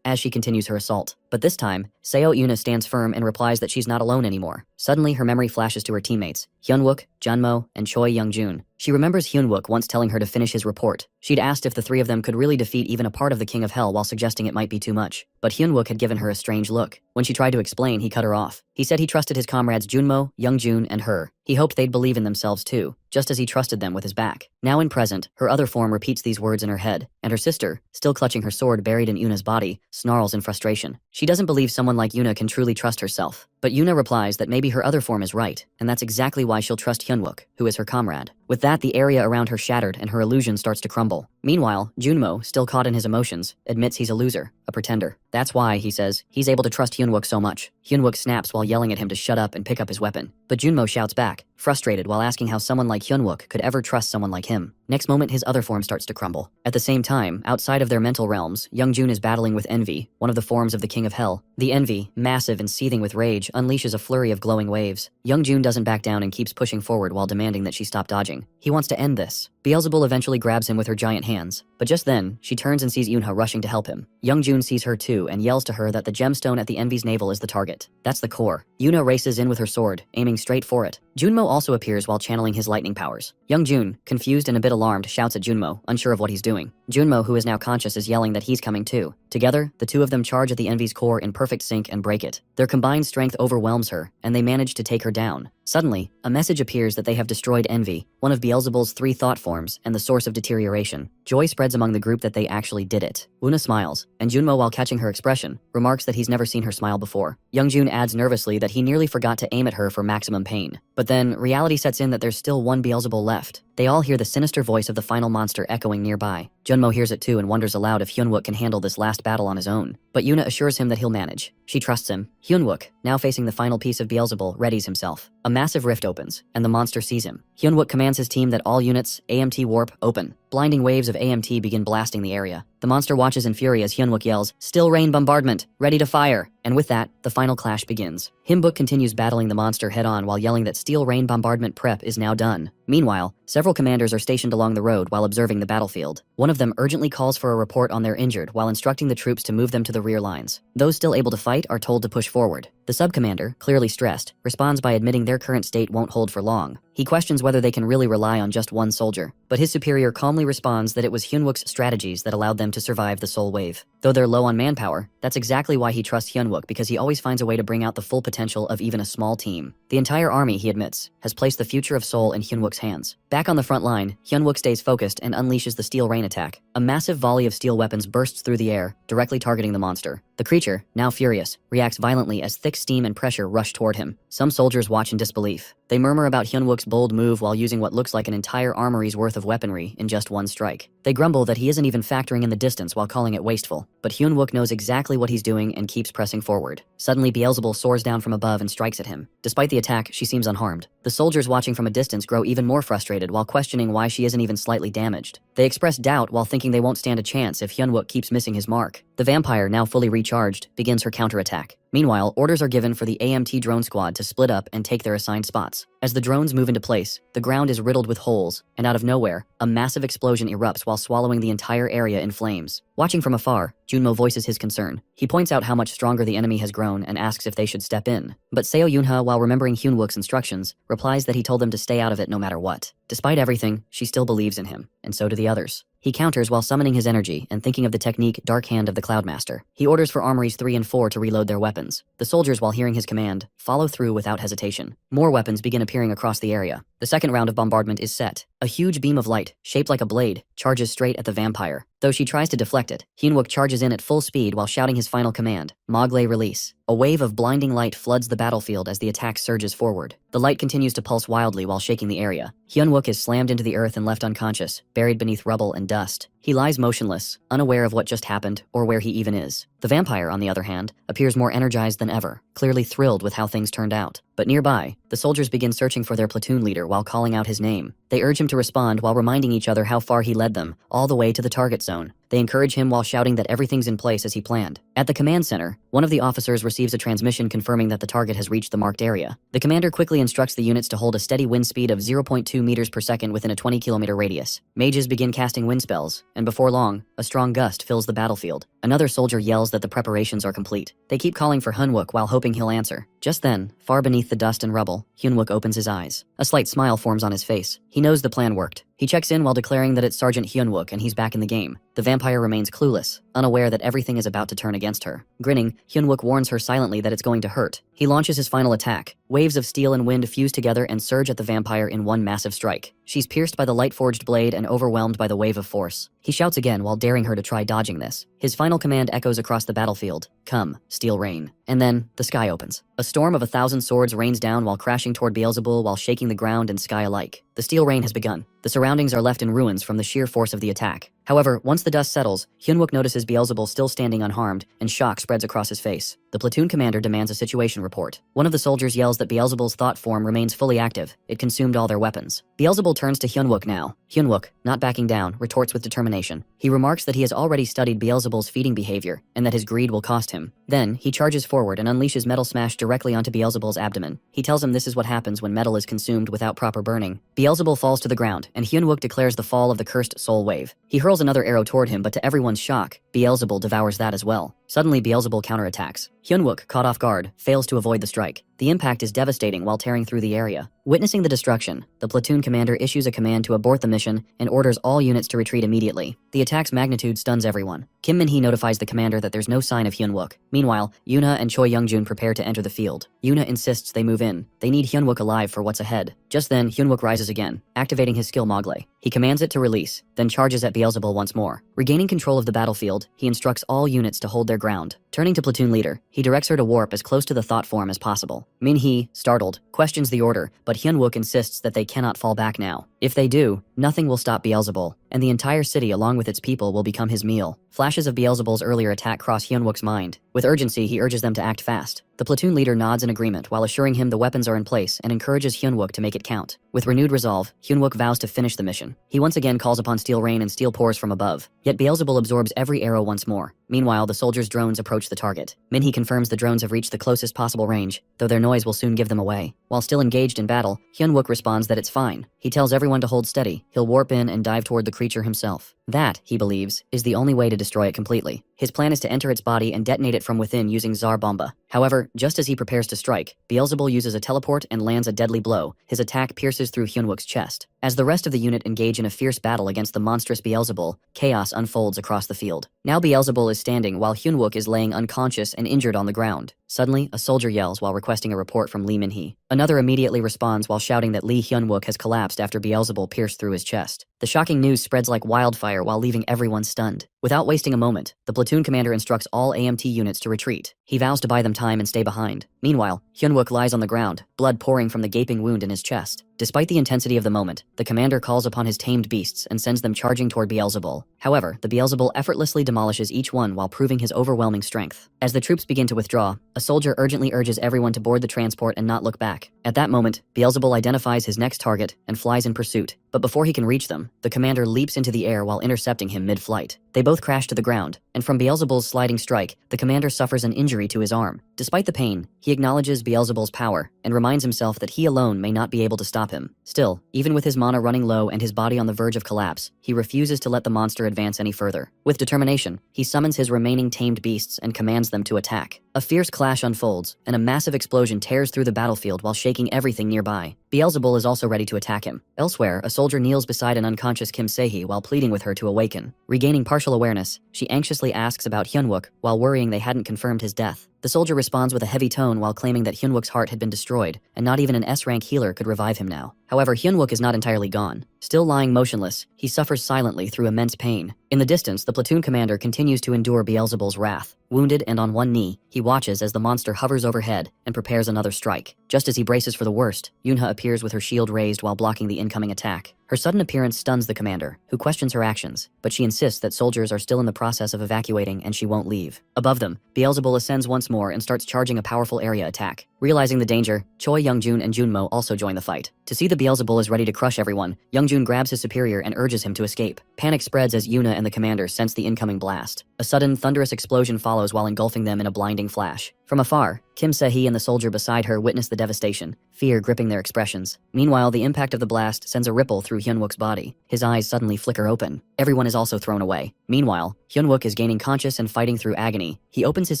Speaker 1: as she continues her assault. But this time, Seo Yuna stands firm and replies that she's not alone anymore. Suddenly, her memory flashes to her teammates, Hyunwook, Junmo, and Choi Youngjun. She remembers Hyunwook once telling her to finish his report. She'd asked if the three of them could really defeat even a part of the King of Hell while suggesting it might be too much. But Hyunwook had given her a strange look. When she tried to explain, he cut her off. He said he trusted his comrades Junmo, Youngjun, and her. He hoped they'd believe in themselves too, just as he trusted them with his back. Now in present, her other form repeats these words in her head, and her sister, still clutching her sword buried in Yuna's body, snarls in frustration. She doesn't believe someone like Yuna can truly trust herself. But Yuna replies that maybe her other form is right, and that's exactly why she'll trust Hyunwook, who is her comrade. With that, the area around her shattered and her illusion starts to crumble. Meanwhile, Junmo, still caught in his emotions, admits he's a loser, a pretender. That's why, he says, he's able to trust Hyunwook so much. Hyunwook snaps while yelling at him to shut up and pick up his weapon. But Junmo shouts back, frustrated while asking how someone like Hyunwook could ever trust someone like him. Next moment, his other form starts to crumble. At the same time, outside of their mental realms, Youngjun is battling with Envy, one of the forms of the King of Hell. The Envy, massive and seething with rage, unleashes a flurry of glowing waves. Youngjun doesn't back down and keeps pushing forward while demanding that she stop dodging. He wants to end this. Beelzebul eventually grabs him with her giant hands. But just then, she turns and sees Yunha rushing to help him. Youngjun sees her too and yells to her that the gemstone at the Envy's navel is the target. That's the core. Yuna races in with her sword, aiming straight for it. Junmo also appears while channeling his lightning powers. Youngjun, confused and a bit alarmed, shouts at Junmo, unsure of what he's doing. Junmo, who is now conscious, is yelling that he's coming too. Together, the two of them charge at the Envy's core in perfect sync and break it. Their combined strength overwhelms her, and they manage to take her down. Suddenly, a message appears that they have destroyed Envy, one of Beelzebul's 3 thought forms and the source of deterioration. Joy spreads among the group that they actually did it. Una smiles, and Junmo, while catching her expression, remarks that he's never seen her smile before. Youngjun adds nervously that he nearly forgot to aim at her for maximum pain. But then, reality sets in that there's still one Beelzebul left. They all hear the sinister voice of the final monster echoing nearby. Junmo hears it too and wonders aloud if Hyunwook can handle this last battle on his own. But Yuna assures him that he'll manage. She trusts him. Hyunwook, now facing the final piece of Beelzebul, readies himself. A massive rift opens, and the monster sees him. Hyunwook commands his team that all units, AMT warp, open. Blinding waves of AMT begin blasting the area. The monster watches in fury as Hyunwook yells, "Still rain bombardment, ready to fire!" And with that, the final clash begins. Hyunwook continues battling the monster head-on while yelling that steel rain bombardment prep is now done. Meanwhile, several commanders are stationed along the road while observing the battlefield. One of them urgently calls for a report on their injured while instructing the troops to move them to the rear lines. Those still able to fight are told to push forward. The sub-commander, clearly stressed, responds by admitting their current state won't hold for long. He questions whether they can really rely on just one soldier, but his superior calmly responds that it was Hyunwook's strategies that allowed them to survive the Soul Wave. Though they're low on manpower, that's exactly why he trusts Hyunwook, because he always finds a way to bring out the full potential of even a small team. The entire army, he admits, has placed the future of Seoul in Hyunwook's hands. Back on the front line, Hyunwook stays focused and unleashes the Steel Rain attack. A massive volley of steel weapons bursts through the air, directly targeting the monster. The creature, now furious, reacts violently as thick steam and pressure rush toward him. Some soldiers watch in disbelief. They murmur about Hyunwook's bold move while using what looks like an entire armory's worth of weaponry in just one strike. They grumble that he isn't even factoring in the distance while calling it wasteful. But Hyunwook knows exactly what he's doing and keeps pressing forward. Suddenly, Beelzebul soars down from above and strikes at him. Despite the attack, she seems unharmed. The soldiers watching from a distance grow even more frustrated while questioning why she isn't even slightly damaged. They express doubt while thinking they won't stand a chance if Hyunwook keeps missing his mark. The vampire, now fully recharged, begins her counterattack. Meanwhile, orders are given for the AMT drone squad to split up and take their assigned spots. As the drones move into place, the ground is riddled with holes, and out of nowhere, a massive explosion erupts while swallowing the entire area in flames. Watching from afar, Junmo voices his concern. He points out how much stronger the enemy has grown and asks if they should step in. But Seo Yunha, while remembering Hyunwook's instructions, replies that he told them to stay out of it no matter what. Despite everything, she still believes in him, and so do the others. He counters while summoning his energy and thinking of the technique Dark Hand of the Cloudmaster. He orders for Armories 3 and 4 to reload their weapons. The soldiers, while hearing his command, follow through without hesitation. More weapons begin appearing across the area. The second round of bombardment is set. A huge beam of light, shaped like a blade, charges straight at the vampire. Though she tries to deflect it, Hyunwook charges in at full speed while shouting his final command, Mogle Release. A wave of blinding light floods the battlefield as the attack surges forward. The light continues to pulse wildly while shaking the area. Hyunwook is slammed into the earth and left unconscious, buried beneath rubble and dust. He lies motionless, unaware of what just happened or where he even is. The vampire, on the other hand, appears more energized than ever, clearly thrilled with how things turned out. But nearby, the soldiers begin searching for their platoon leader while calling out his name. They urge him to respond while reminding each other how far he led them, all the way to the target zone. They encourage him while shouting that everything's in place as he planned. At the command center, one of the officers receives a transmission confirming that the target has reached the marked area. The commander quickly instructs the units to hold a steady wind speed of 0.2 meters per second within a 20-kilometer radius. Mages begin casting wind spells, and before long, a strong gust fills the battlefield. Another soldier yells that the preparations are complete. They keep calling for Hyunwook while hoping he'll answer. Just then, far beneath the dust and rubble, Hyunwook opens his eyes. A slight smile forms on his face. He knows the plan worked. He checks in while declaring that it's Sergeant Hyunwook and he's back in the game. The vampire remains clueless, unaware that everything is about to turn against her. Grinning, Hyunwook warns her silently that it's going to hurt. He launches his final attack. Waves of steel and wind fuse together and surge at the vampire in one massive strike. She's pierced by the light-forged blade and overwhelmed by the wave of force. He shouts again while daring her to try dodging this. His final command echoes across the battlefield. Come, Steel Rain. And then, the sky opens. A storm of 1,000 swords rains down while crashing toward Beelzebul while shaking the ground and sky alike. The Steel Rain has begun. The surroundings are left in ruins from the sheer force of the attack. However, once the dust settles, Hyunwook notices Beelzebul still standing unharmed, and shock spreads across his face. The platoon commander demands a situation report. One of the soldiers yells that Beelzebul's thought form remains fully active. It consumed all their weapons. Beelzebul turns to Hyunwook now. Hyunwook, not backing down, retorts with determination. He remarks that he has already studied Beelzebul's feeding behavior, and that his greed will cost him. Then, he charges forward and unleashes Metal Smash directly onto Beelzebul's abdomen. He tells him this is what happens when metal is consumed without proper burning. Beelzebul falls to the ground, and Hyunwook declares the fall of the cursed soul wave. He hurls another arrow toward him, but to everyone's shock, Beelzebul devours that as well. Suddenly, Beelzebul counterattacks. Hyunwook, caught off guard, fails to avoid the strike. The impact is devastating while tearing through the area. Witnessing the destruction, the platoon commander issues a command to abort the mission and orders all units to retreat immediately. The attack's magnitude stuns everyone. Kim Min-hee notifies the commander that there's no sign of Hyunwook. Meanwhile, Yuna and Choi Youngjun prepare to enter the field. Yuna insists they move in. They need Hyunwook alive for what's ahead. Just then, Hyunwook rises again, activating his skill Mogle. He commands it to release, then charges at Beelzebul once more. Regaining control of the battlefield, he instructs all units to hold their ground. Turning to platoon leader, he directs her to warp as close to the thought form as possible. Min-hee, startled, questions the order, but Hyunwook insists that they cannot fall back now. If they do, nothing will stop Beelzebul, and the entire city along with its people will become his meal. Flashes of Beelzebul's earlier attack cross Hyunwook's mind. With urgency, he urges them to act fast. The platoon leader nods in agreement while assuring him the weapons are in place and encourages Hyunwook to make it count. With renewed resolve, Hyunwook vows to finish the mission. He once again calls upon steel rain and steel pours from above, yet Beelzebul absorbs every arrow once more. Meanwhile, the soldiers' drones approach approach the target. Minhee confirms the drones have reached the closest possible range, though their noise will soon give them away. While still engaged in battle, Hyunwook responds that it's fine. He tells everyone to hold steady. He'll warp in and dive toward the creature himself. That, he believes, is the only way to destroy it completely. His plan is to enter its body and detonate it from within using Tsar Bomba. However, just as he prepares to strike, Beelzebul uses a teleport and lands a deadly blow. His attack pierces through Hyunwook's chest. As the rest of the unit engage in a fierce battle against the monstrous Beelzebul, chaos unfolds across the field. Now Beelzebul is standing while Hyunwook is laying unconscious and injured on the ground. Suddenly, a soldier yells while requesting a report from Lee Minhee. Another immediately responds while shouting that Lee Hyunwook has collapsed after Beelzebul pierced through his chest. The shocking news spreads like wildfire while leaving everyone stunned. Without wasting a moment, the platoon commander instructs all AMT units to retreat. He vows to buy them time and stay behind. Meanwhile, Hyunwook lies on the ground, blood pouring from the gaping wound in his chest. Despite the intensity of the moment, the commander calls upon his tamed beasts and sends them charging toward Beelzebul. However, the Beelzebul effortlessly demolishes each one while proving his overwhelming strength. As the troops begin to withdraw, a soldier urgently urges everyone to board the transport and not look back. At that moment, Beelzebul identifies his next target and flies in pursuit. But before he can reach them, the commander leaps into the air while intercepting him mid-flight. They both crash to the ground, and from Beelzebul's sliding strike, the commander suffers an injury to his arm. Despite the pain, he acknowledges Beelzebul's power and reminds himself that he alone may not be able to stop him. Still, even with his mana running low and his body on the verge of collapse, he refuses to let the monster advance any further. With determination, he summons his remaining tamed beasts and commands them to attack. A fierce clash unfolds, and a massive explosion tears through the battlefield while shaking everything nearby. Beelzebul is also ready to attack him. Elsewhere, a soldier kneels beside an unconscious Kim Se-hee while pleading with her to awaken. Regaining partial awareness, she anxiously asks about Hyunwook while worrying they hadn't confirmed his death. The soldier responds with a heavy tone while claiming that Hyunwook's heart had been destroyed, and not even an S-rank healer could revive him now. However, Hyunwook is not entirely gone. Still lying motionless, he suffers silently through immense pain. In the distance, the platoon commander continues to endure Beelzebul's wrath. Wounded and on one knee, he watches as the monster hovers overhead and prepares another strike. Just as he braces for the worst, Yoonha appears with her shield raised while blocking the incoming attack. Her sudden appearance stuns the commander, who questions her actions, but she insists that soldiers are still in the process of evacuating and she won't leave. Above them, Beelzebul ascends once more and starts charging a powerful area attack. Realizing the danger, Choi Youngjun and Junmo also join the fight. To see that Beelzebul is ready to crush everyone, Youngjun grabs his superior and urges him to escape. Panic spreads as Yoona and the commander sense the incoming blast. A sudden, thunderous explosion follows while engulfing them in a blinding flash. From afar, Kim Se-hee and the soldier beside her witness the devastation, fear gripping their expressions. Meanwhile, the impact of the blast sends a ripple through Hyunwook's body. His eyes suddenly flicker open. Everyone is also thrown away. Meanwhile, Hyunwook is gaining conscious and fighting through agony. He opens his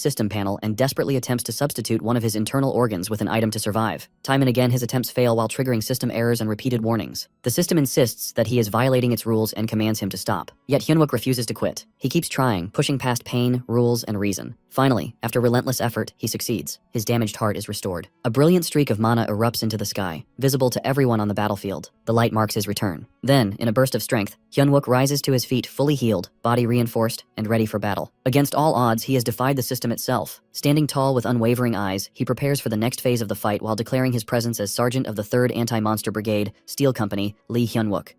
Speaker 1: system panel and desperately attempts to substitute one of his internal organs with an item to survive. Time and again, his attempts fail while triggering system errors and repeated warnings. The system insists that he is violating its rules and commands him to stop. Yet Hyunwook refuses to quit. He keeps trying, pushing past pain, rules, and reason. Finally, after relentless effort, he succeeds. His damaged heart is restored. A brilliant streak of mana erupts into the sky, visible to everyone on the battlefield. The light marks his return. Then, in a burst of strength, Hyunwook rises to his feet fully healed, body reinforced, and ready for battle. Against all odds, he has defied the system itself. Standing tall with unwavering eyes, he prepares for the next phase of the fight while declaring his presence as Sergeant of the 3rd Anti-Monster Brigade, Steel Company, Lee Hyunwook.